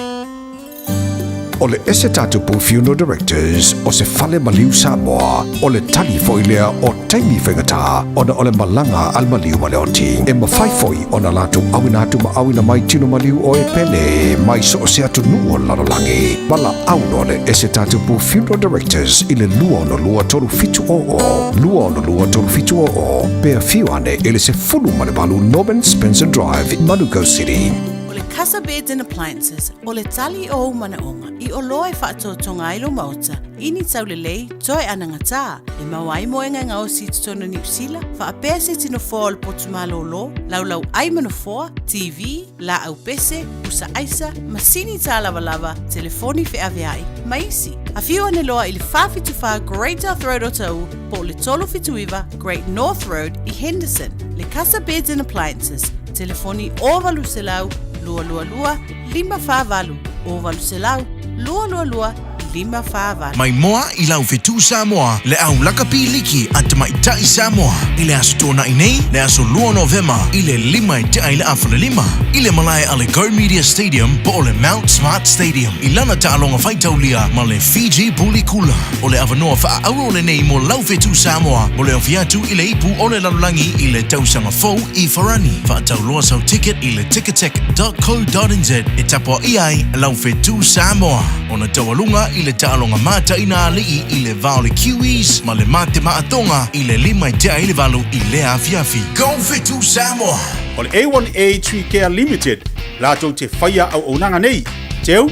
Speaker 15: O le ese tatupu Funeral Directors o se fale maliu Samoa o le tali foilea o taimi whengata o na o le malanga al maliu maleoti e mawhaifoi o na latu awinatu ma awina mai tino maliu o e pene mai so o se atu nuo lalolangi wala auno le ese tatupu Funeral Directors i le lua no lua tolu fitu o pea fiuane ele se fulu male balu Norman Spencer Drive in Manukau City.
Speaker 23: O le Casa Beds and Appliances, o le tali o manaonga, i o loa e whaatotonga ilo mauta, ini tau le lei, toe anangata, e mawai moenga ngao si tutono New Zealand, whaapea se tino fōa o le potumalo lo, laulau aimano fōa, TV, la au pese, usa aisa, masini tā lava, telefoni fe aveai, maisi. A whiu ane loa i le whawhituwha Great North Road o tau, po le tolo fituiva Great North Road i Henderson, le Casa Beds and Appliances, telefoni o valu se lau, lua, 5 5 valu, o valu se lau, lua, 555.
Speaker 1: Mai moa i lau whetū Samoa le au laka piliki at mai tai Samoa. I le aso tōna i nei, le aso lua Novema, i le lima i tai le awhana lima. I le malai ale Go Media Stadium po o le Mount Smart Stadium. I lana ta alonga whaitaulia ma le Fiji Bully Kula. O le awanoa wha auro le nei mo lau whetū Samoa. Mo le awhiatu i le ipu o le lalulangi i le tausanga fau i Farani. Wha tau loa sau ticket i le ticketek.co.nz. E tapua iai lau whetū Samoa. O na tawalunga i le taalonga mata ina alii i le Vaole Kiwis ma le mate maatonga i le lima i tea i le valu i le afiafi. Go whetū Samoa!
Speaker 11: O le A1A Tree Care Limited, lātou te whaia au aunanga nei. Teu,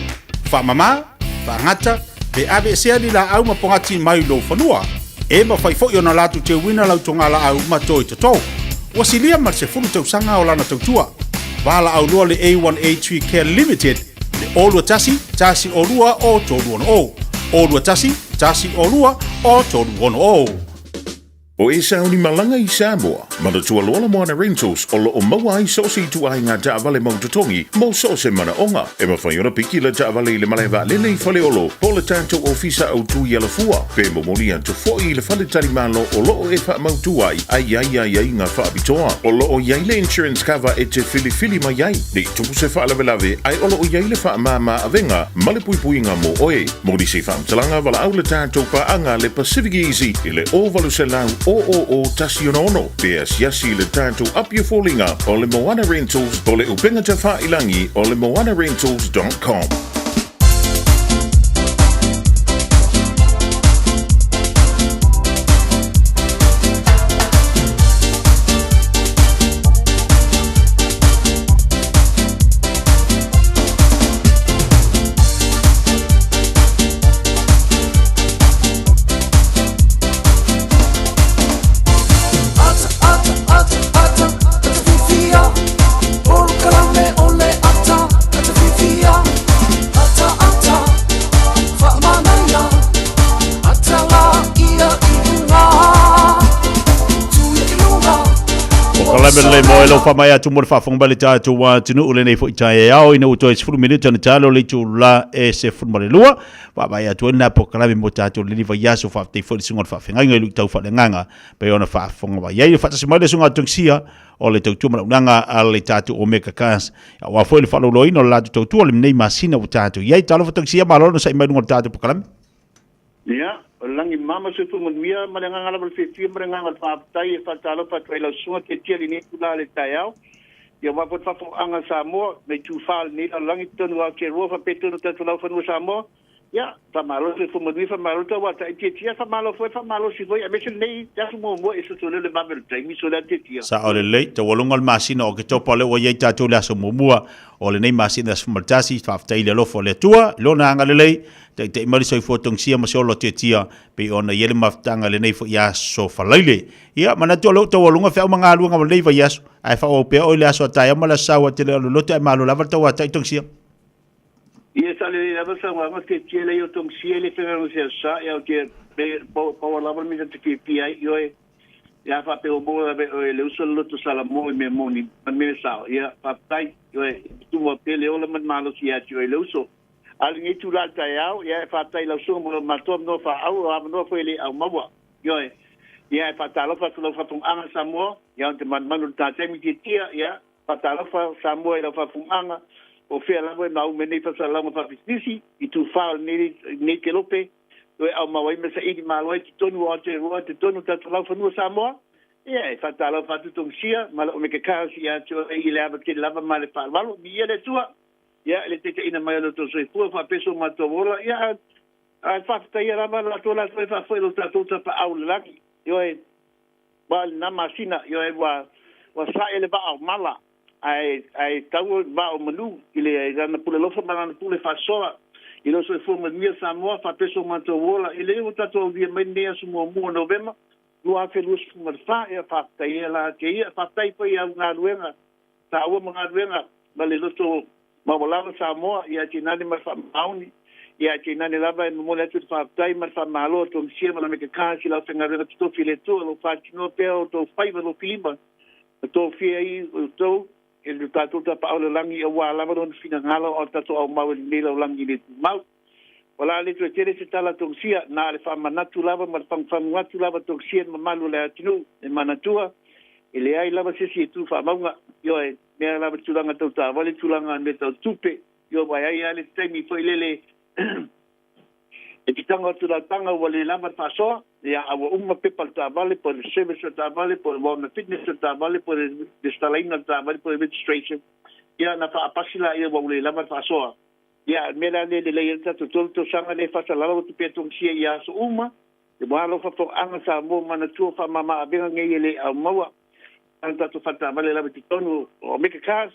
Speaker 11: whamama, whangata, pe ave sea ni la au mapongati mai lo whanua. E ma whai fo na lātou te wina lau tonga la au matoi te tau. Wasilia mar se funu tau sanga o lana tau tua. Wala au loa le A1A Tree Care Limited, le olua tasi o lua o tolu ono o. Olua tasi o lua o tolu ono o.
Speaker 5: O e sauni malanga i Samoa, mana tua lola moana rentals o lo o maua ai sosi tu ai ngā taavale mautotongi mo sose mana onga. E mawhaiona piki le taavale i le malaiva lele i whale olo, po le tātou ofisa au tu i ala fua. Pe momoli atu fo i le whale tari malo o lo o e wha mautu ai ngā whaabitoa. O lo o iai le insurance cover e te fili mai ai. Ni tupu se whaalawelawe ai o lo o iai le wha mama avenga, male pui ngā mo oe. Mori se whaamtalanga wala au le tātou paanga le Pacific Easy i le o valu se lau o tasi ono. Pea siasi le tātou apia fōlinga o le Moana Rentals o le upenga te whailangi o le moanarentals.com.
Speaker 11: Le mo lo fa mai atu mo fa fong bali ta tu wa tinu ule nei fo ta ya o ina uto 10 minuto na talo le tu la e se fu mo le lua fa mai atu na po kala mo ta tu le va ya so fa te fo singo fa fenga ngai tau fa le nganga pe ona fa fong va ya fa se mo le sunga tungsia o le tau ma nganga ale ta tu o meka kas wa fo le fa lo ino la tu tu le nei masina o ta tu ya talo fa tungsia ma lo no sai mai ngo ta tu po kala
Speaker 4: ya langi mama se fu mia ma nga ngala bal fi ma nga ngal fa tai fa talo fa trela sunga te tia ni kula le taiao ya wa pot fa fo anga Samoa me tu fal ni langi tonu wa ke ro fa petu ta tu la fa no Samoa ya fa malo se fu mia fa malo ta wa tai tia fa malo si foi a me se nei ta mo e so le babel tai mi so la tia
Speaker 11: sa ole le te wolunga al masina o ke topa le o ye ta tu la so mua o le nei masina so maltasi fa tai le lo fo le tua lo na nga le te mari soi fotong sia ma solo te tia pe ona yele maftanga le nei fo ya so falaile ia mana to lo to lunga fa manga lunga le va yaso ai fa o pe o le aso ta ya mala sawa te lo te malo la volta wa tai tong sia
Speaker 4: ia sale la versa wa te tia le tong sia le fera no sia sa ya te po la mi te ki ai yo ya fa pe o bo le uso lo to sala mo me moni me sa ia fa tai yo tu mo pe le o le malo sia yo le uso ali ngi tu la taiao ya fa tai la so mo ma to no fa au no fa le au mawa yo ya fa ta lo fa tung anga Samoa ya te man manu ta te mi tia ya fa ta lo fa Samoa la fa tung anga o fe la mo na u me nei fa la mo fa pisisi i tu fa ni ke lope o au mawa me sa i ma lo i tonu o te tonu ta la fa no Samoa ya fa ta lo fa tu tung sia ma lo me ke ka sia to i le aba ke lava ma le fa valo mi ele tua ya le te ina mai lo to so fu fa peso ma to vola ya a fa ta ya ma la to la fa foi lo ta pa au la yo e bal na masina yo e wa sa ele ba au mala ai tau ba o manu ile na pule lo fa na pule fa so i lo so fu ma mia Samoa fa peso ma to vola ile o ta to vi mai ne su mo November lo a fe lus ma fa e fa ta ya la ke ya fa tai pa ya na luenga ta o mo nga luenga bale lo to ma volava Samoa ia tinani mar fa mauni ia tinani lava mo le tu fa tai mar fa malo to sia ma me ke kasi la fenga re to file to lo fa no pe to fai lo filima to fi ai to el ta to pa o langi o wa lava don fina ngalo o ta to o ma le lo langi le mau Wala le tu tere se tala tongsia na le fa manatu lava ma fa manatu lava tongsia ma malu le atinu e manatua ele ai lava se si tu fa maunga yo e me lava tulanga tau ta vale tulanga me tau tupe yo vai ai ale temi foi lele e kitanga tu la tanga wale lava fa so ya awa umma people ta vale por service ta vale por bona fitness ta vale por installation ta vale por registration ya na fa pasila ia wale lava fa so ya mera le yelta to sanga le fa sala tu petong sia ya so uma de malo fa to anga sa mo mana tu fa mama abenga ngele a mawa anta to fa ta vale la bitonu o make a cars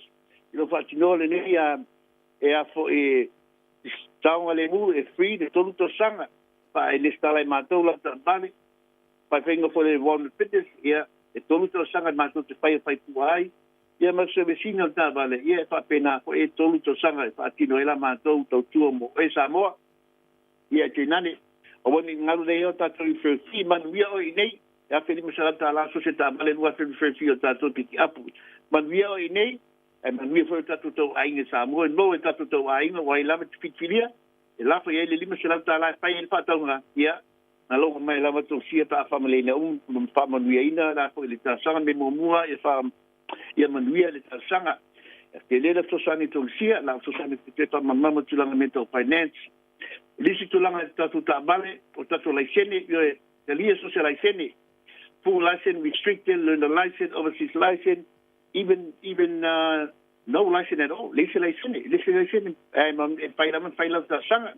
Speaker 4: lo fa tino le ne ya fo e tanga le mu e free de to sanga pa ele sta la mato la ta bani pa vengo for the one fitness ya e to sanga mato te fa tu ai ia ma se vecino ta vale ia fa pena ko e tolu to sanga fa tino ela ma to tu mo e sa mo ia te nani o woni ngalu le ta tu fe fi man wi o nei ya fe mi sala ta la società vale no fe fi ta to piki apu man wi o nei e man wi fo ta to ai sa mo no ta to ai no wai la fit filia e la fa ia le lima sala ta la fa il fa ta nga ia na lo mai la to sia ta family ne fa man wi ina la fo le ta sanga me mo mua e fa ia manuia le sanga te le to sani to sia la to sani te ta mama tulanga mental finance lisi tulanga tatu ta vale o tatu license yo te lia social license full license restricted learner license overseas license even no license at all lisi license am faila ta sanga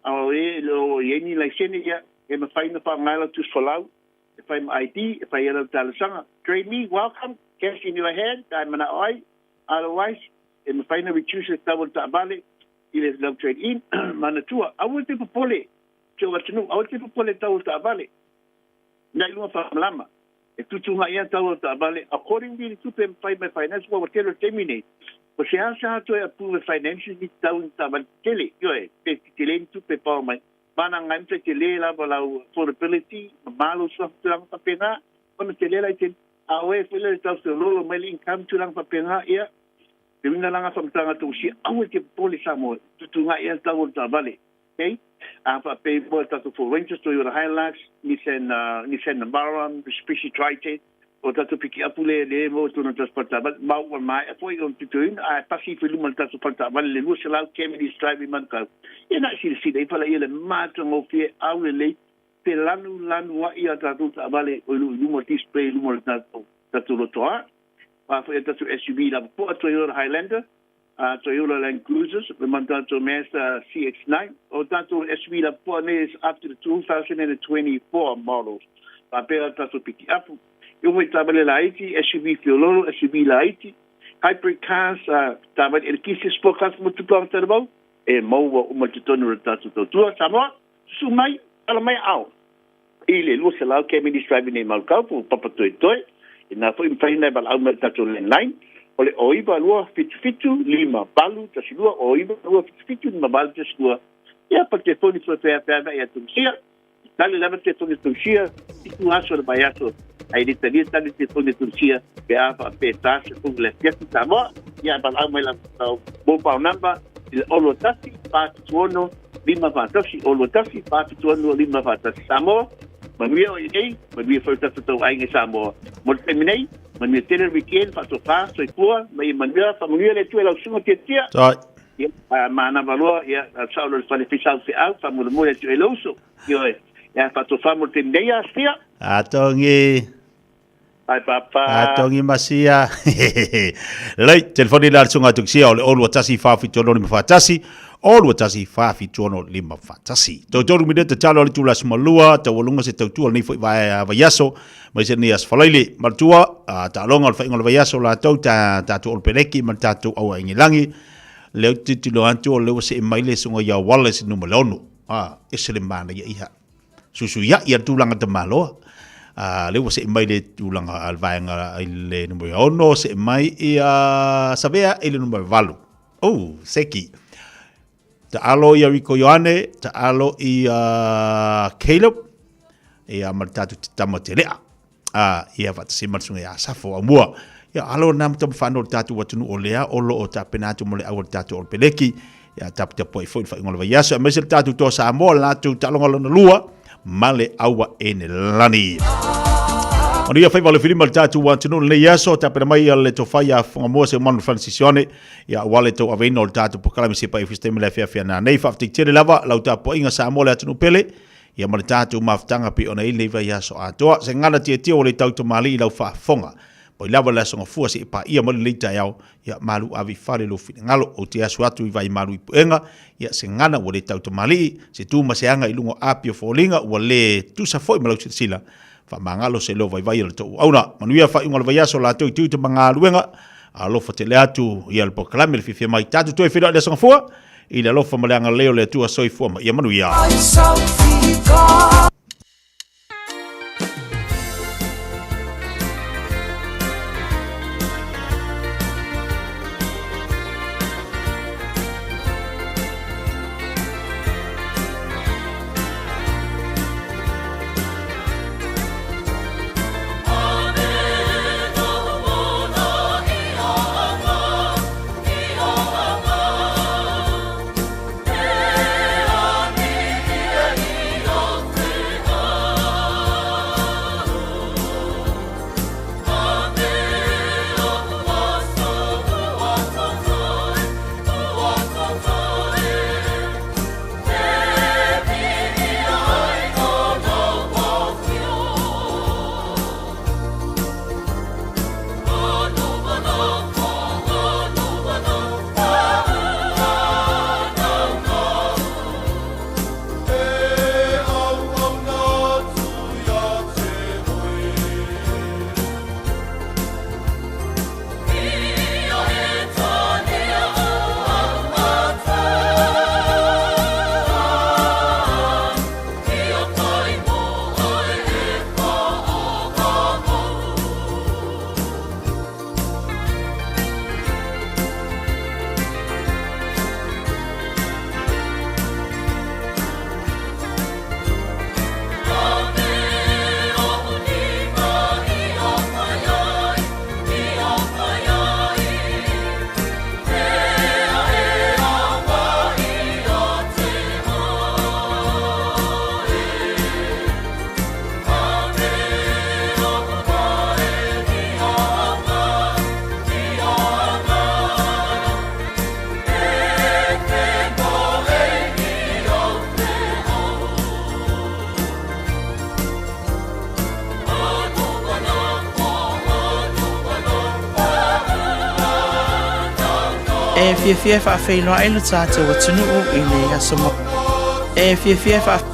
Speaker 4: o lo yeni license ya e ma faina pa ngala tu solau if I'm ID if I era ta sanga trade me welcome cash in your hand, I'm an eye. Otherwise, in the final reduce the double tabale, it is love trade in, Manatua. I will take a pole, Jovatinu, I will take a pole double tabale. Nailua Lama. If two Haya double tabale, accordingly to them find my finance will terminate. But she has to approve the financial down tabal tele, you telling to pay my Manang I'm taking Lela affordability, Malo software, Pena, on the tele. Awe fele tau se lolo mai income tu lang papenga ia te mina langa famtanga tu si awe ke polisa mo tu nga ia tau ta vale okay pa pay for tatu for renters to your Hilux Nissan Navara Mitsubishi Triton o tatu piki apule le mo tu na transporta ba mai foi on tuin a pasi felu mal tatu porta vale le lu sala kemedi drive man ka ina si dei pala ile mata mo fie awe le te lanu wa ia tatu ta vale o lu mo display lu mo tatu lo toa pa fo tatu SUV la po Toyota Highlander Toyota Land Cruisers we man tatu Mazda CX-9 o tatu SUV la po ne is up to the 2024 models pa pera tatu piki apu yo mo tabale la IT SUV fiololo SUV la IT hybrid cars tabale elkisi spokas mo tu plan terbo e mo mo tonu tatu tu samo sumai ala mai au ile lu se la ke mi describe ni mal ka pu papa toi ina fo imfaina bal au mer tatu line ole oiba lu fitu lima balu tasilua oiba lu fitu lima balu tasilua ya pa te foni so te pa ya tu sia dale la te foni tu sia tu aso de bayato ai de te foni tu sia ke a pa peta se pu le ya ta mo ya bal au mai la bo pa namba il olo tasi pa tuono lima fatasi o lo tasi pa tuono lima fatasi samo manuia o nei manuia foi tatu ai nge samo mo terminei manuia tener weekend fa fa so ipua mai manuia fa manuia le tu la sungo tia mana valor ya saulo fa le fisal se au fa mo le tu eloso yo ya fa fa mo terminei astia
Speaker 11: atongi
Speaker 4: ai papa
Speaker 11: atongi masia lei telefoni la sunga tuksia o lo tasi fa fi tono mi fatasi o tasi fa fi tono lima fatasi to mi de talo tu la smalua ta wolunga se tu ni foi va yaso mai se ni as falaile martua ta longa fa ngol va yaso la ta tu peleki man ta tu au ngilangi le tu lo antu le se maile sunga ya wallace no malono esele mana ya iha susu ya tu langa te malo le se mai le tu langa alvaenga ile no ono se mai ia savea ile no valu seki ta alo ia Rico Ioane, ta alo ia Caleb, ia martatu tama te lea. Ia vata se marsunga ia safo a mua. Ia alo nam tam whanau tatu watunu o lea, olo o ta penatu mole awal tatu o peleki, ia tapitapu ai foi whaingola vai aso, a mese le tātou tō Samoa, la tu talonga lana lua, male aua ene lani. Ona ia fai wale filima le tātou wantunu le iaso, tapena mai le tofai a whangamoa se Manu Francisione, ia wale tau aveino le tātou pokalami se pai fistemi le fia na nei whaftiktere lava, lau tāpua inga Samoa le atunu pele, ia ma le tātou maftanga pi ona i leiva iaso atoa, se ngana tia tia o le tautu mali i lau whafonga, poi lava le songa fua se ipa ia ma le leita iau, ia malu avi whare lo fine ngalo, o te asu atu i vai malu i puenga, ia se ngana o le tautu mali, se tu maseanga i lungo apio fōlinga, ua le tusa foi malau sila, mangalo se lo vai vai le to auna manuia fa ingola vai aso la to tu te manga luenga a lo fa te le atu ia le proclame le fifia mai tatu to e fira le songa fua i le lo fa malanga leo le tu a soi fua ia manuia
Speaker 23: fia fa feilo ai lo tata wa tunu o ile asomo fia fa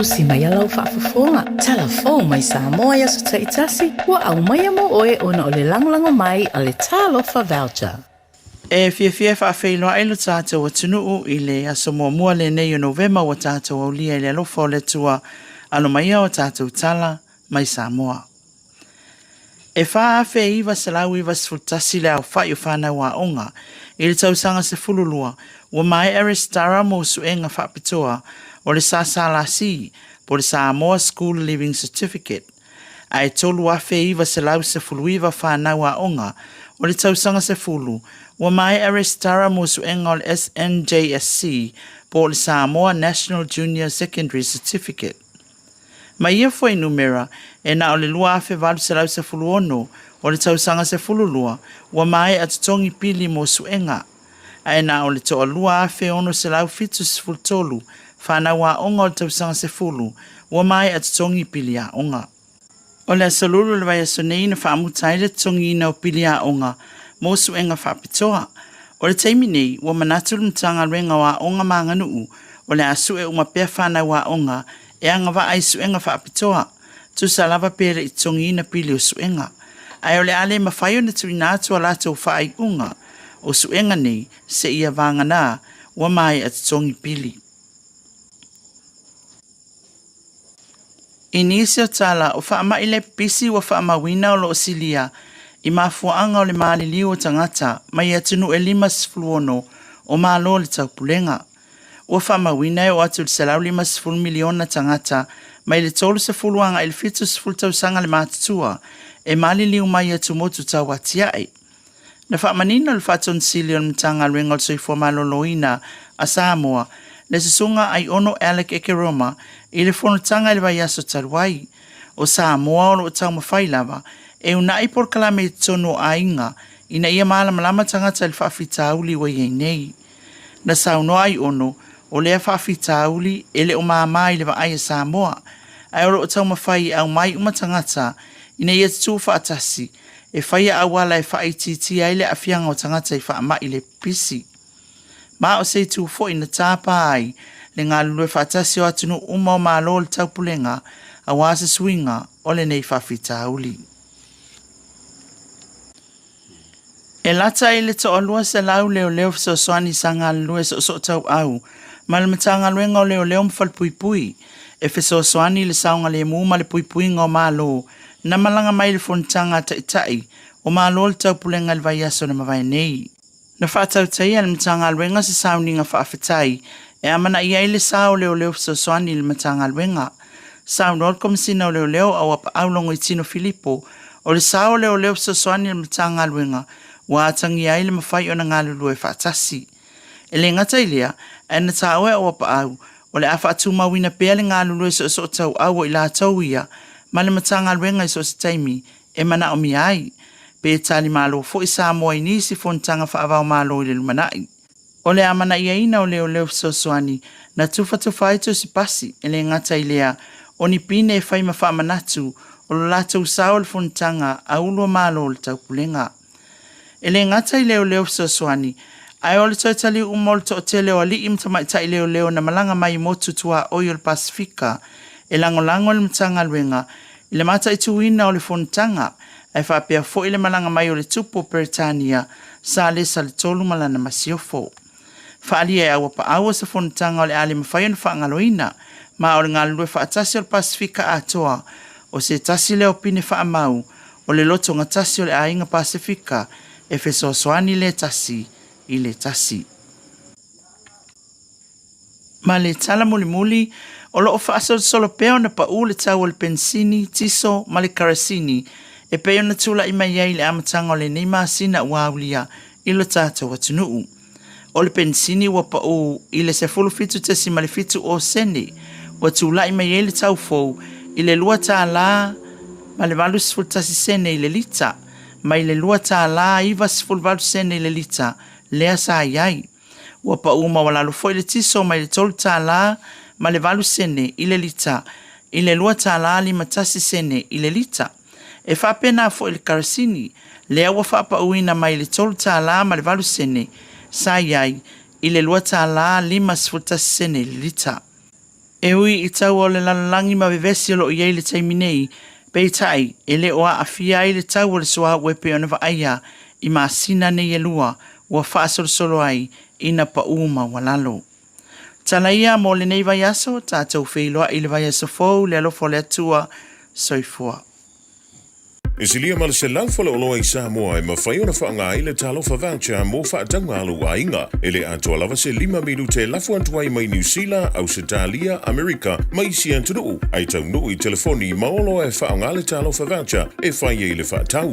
Speaker 9: Usi mai alau whaafafonga. Telefon mai Samoa ia sa taitasi. Wa au mai mo oe ona o le langolango mai a le talofa voucher.
Speaker 23: Fia whaafeilo ai lo tata wa tunu o ile asomo mua le nei o Novema wa tata wa ulia ile alofa o le tua alo mai o tata utala mai Samoa. Wha iwa salau iwa sfutasi le au whai o whanau wa onga. Ile tausanga se fululua. Wa mai Aristara mo suenga whapitoa o le sasala si po le Samoa School Living Certificate. Ai tolu afe iwa se lau se fulu iwa whanau a onga o le tausanga se fulu. Wa mai Aristara mo suenga o le SNJSC po le Samoa National Junior Secondary Certificate. Mai ia foi numera e na o le lua afe valu se lau se fulu ono o le tausanga se fulu lua wa mai atutongi pili mo suenga. Ai na o le toa lua afe ono se lau fitu se fulu tolu whanau a onga o le tausanga se fulu wa mai atutongi pili a onga. O le asalulu le vai asonei na whaamutai le tongi na o pili a onga mo suenga whapitoa. O le teimi nei wa manatulu mtanga renga wa onga manganuu o le asu e umapea whanau a onga e anga wa ai suenga whaapitoa. Tu sa lava pere i tongi na pili o suenga. Ai o le ale mawhaio na tui nātua lato whaai unga o suenga nei se ia vangana wa mai at tongi pili. Inisio tala o whaamaile pisi wa whaamawina o lo osilia I mafuanga o le maliliu o tangata mai atunu e 5 o malo le taupulenga. Ua whaamawina e o atu le salau 5 miliona tangata mai le tolu se fuluanga il fitu se fultausanga le matutua e maliliu mai atu motu tau atiae. Na whaamanina le whaton sili o le mtanga luenga o le soifua maloloina a Samoa le sisunga ai ono Alec Ekeroma I le fonotanga le vai aso taruai o Samoa o lo tau mawhai lava e unai por kalame tono ainga ina ia malama tangata le whaafitauli wa iei nei. Na sauno ai ono o lea whaafitauli e le o mamai le vai a Samoa ai o lo tau mawhai au mai umatangata ina ia tu whaatasi e whaia awala e whaititi ai le afianga o tangata I whaamai le pisi. Ma o se tu fo ina tāpa ai le ngā lulue whaatasi o atunu uma o malo le taupulenga a wasa swinga o le nei whaafitauli. E lata I le to alua se lau leo so soani sa ngā lulue so tau au ma le matanga luenga o leo mwhal pui e so soani le saunga le muuma le pui ngā o malo na malanga mai le fontanga tai o malo le taupulenga le vai aso na mawai nei. Na whaatau taia le matanga luenga se sauninga whaafetai e amana ia I le sao leo so soani le matanga luenga. Sao nol komisina o leo au apa aulongo I Tino Filipo o le sao leo so soani le matanga luenga wa atangi ai le mawhai o na ngā lulue whaatasi. E le ngata ilea, e na tāoe o apa au, o le awha atu mawina pēr le ngā lulue so tau au o I la tau ia, ma le matanga luenga I so se taimi, e mana o mi ai. Pē tali malo fo I Samoa I nisi fontanga whaavau malo I le lumanai. O le amana ia ina o leo so soani, na tufa to si pasi, e le ngata ilea, o ni pine e whai ma whaamanatu, o lo latou sao le fontanga, a ulua malo le taupulenga. E le ngata I leo so soani, ai o le toitali umol to te leo ali imta mai tai leo na malanga mai motu tua oil Pasifika, e lango le mtanga luenga, I le mata I tuina o le fontanga, ai whapea fo I le malanga mai o le tupo Peritania, sa le tolu malana masiofo. Whaalia e awa pa awa sa fontanga o le ale mawhai on whaangaloina, ma o le ngā lue whaatasi o le Pasifika atoa, o se tasi leo pine whaamau, o le loto ngatasi o le ainga Pasifika, e so soani le tasi I le tasi. Ma le tala muli o lo whaasol solo peo na pa u le tau o le pensini, tiso, ma le karasini, e peo na tula I mai ai le amatanga o le neima sina uaulia I lo tātou atunuu. O le pensini wa pa u I le se fulu fitu tesi ma le fitu o sene, wa tula I mai ai le tau fou, I le lua tā la, ma le valus fultasi sene I le lita, ma I le lua tā la iwa sifulvalu sene I le lita, lea sa iai. Ua pa uma wala lo foi le tiso ma I le tolu tā la, ma le valu sene I le lita, I le lua tā la li matasi sene I le lita. E whapena fo I le karasini, lea ua whapa uina ma I le tolu tā la ma le valu sene, sa iai, I le lua tā la lima sifultasi sene I le lita. E ui I tau o le lalangi ma vevesi o lo iei le taiminei, peitai, e le oa afia I le tau o le soa wepe o na vaaya, I maasina nei e lua, ua whaasolo ai, ina pa uma walalo. Talaia mo le nei vai aso, tātou wheiloa I le vai aso fau, le alofo le atua, soifua.
Speaker 5: E silia ma le se lau fale oloa I Samoa e mawhai ona whaanga I le talofa voucher mo whaatanga alu a inga. E le atua lava se 5 minute lafu antuai mai New Zealand, Australia, Amerika, mai si antunu. Ai tau nui telefoni maolo e whaanga le talofa voucher e whai e le whaatau.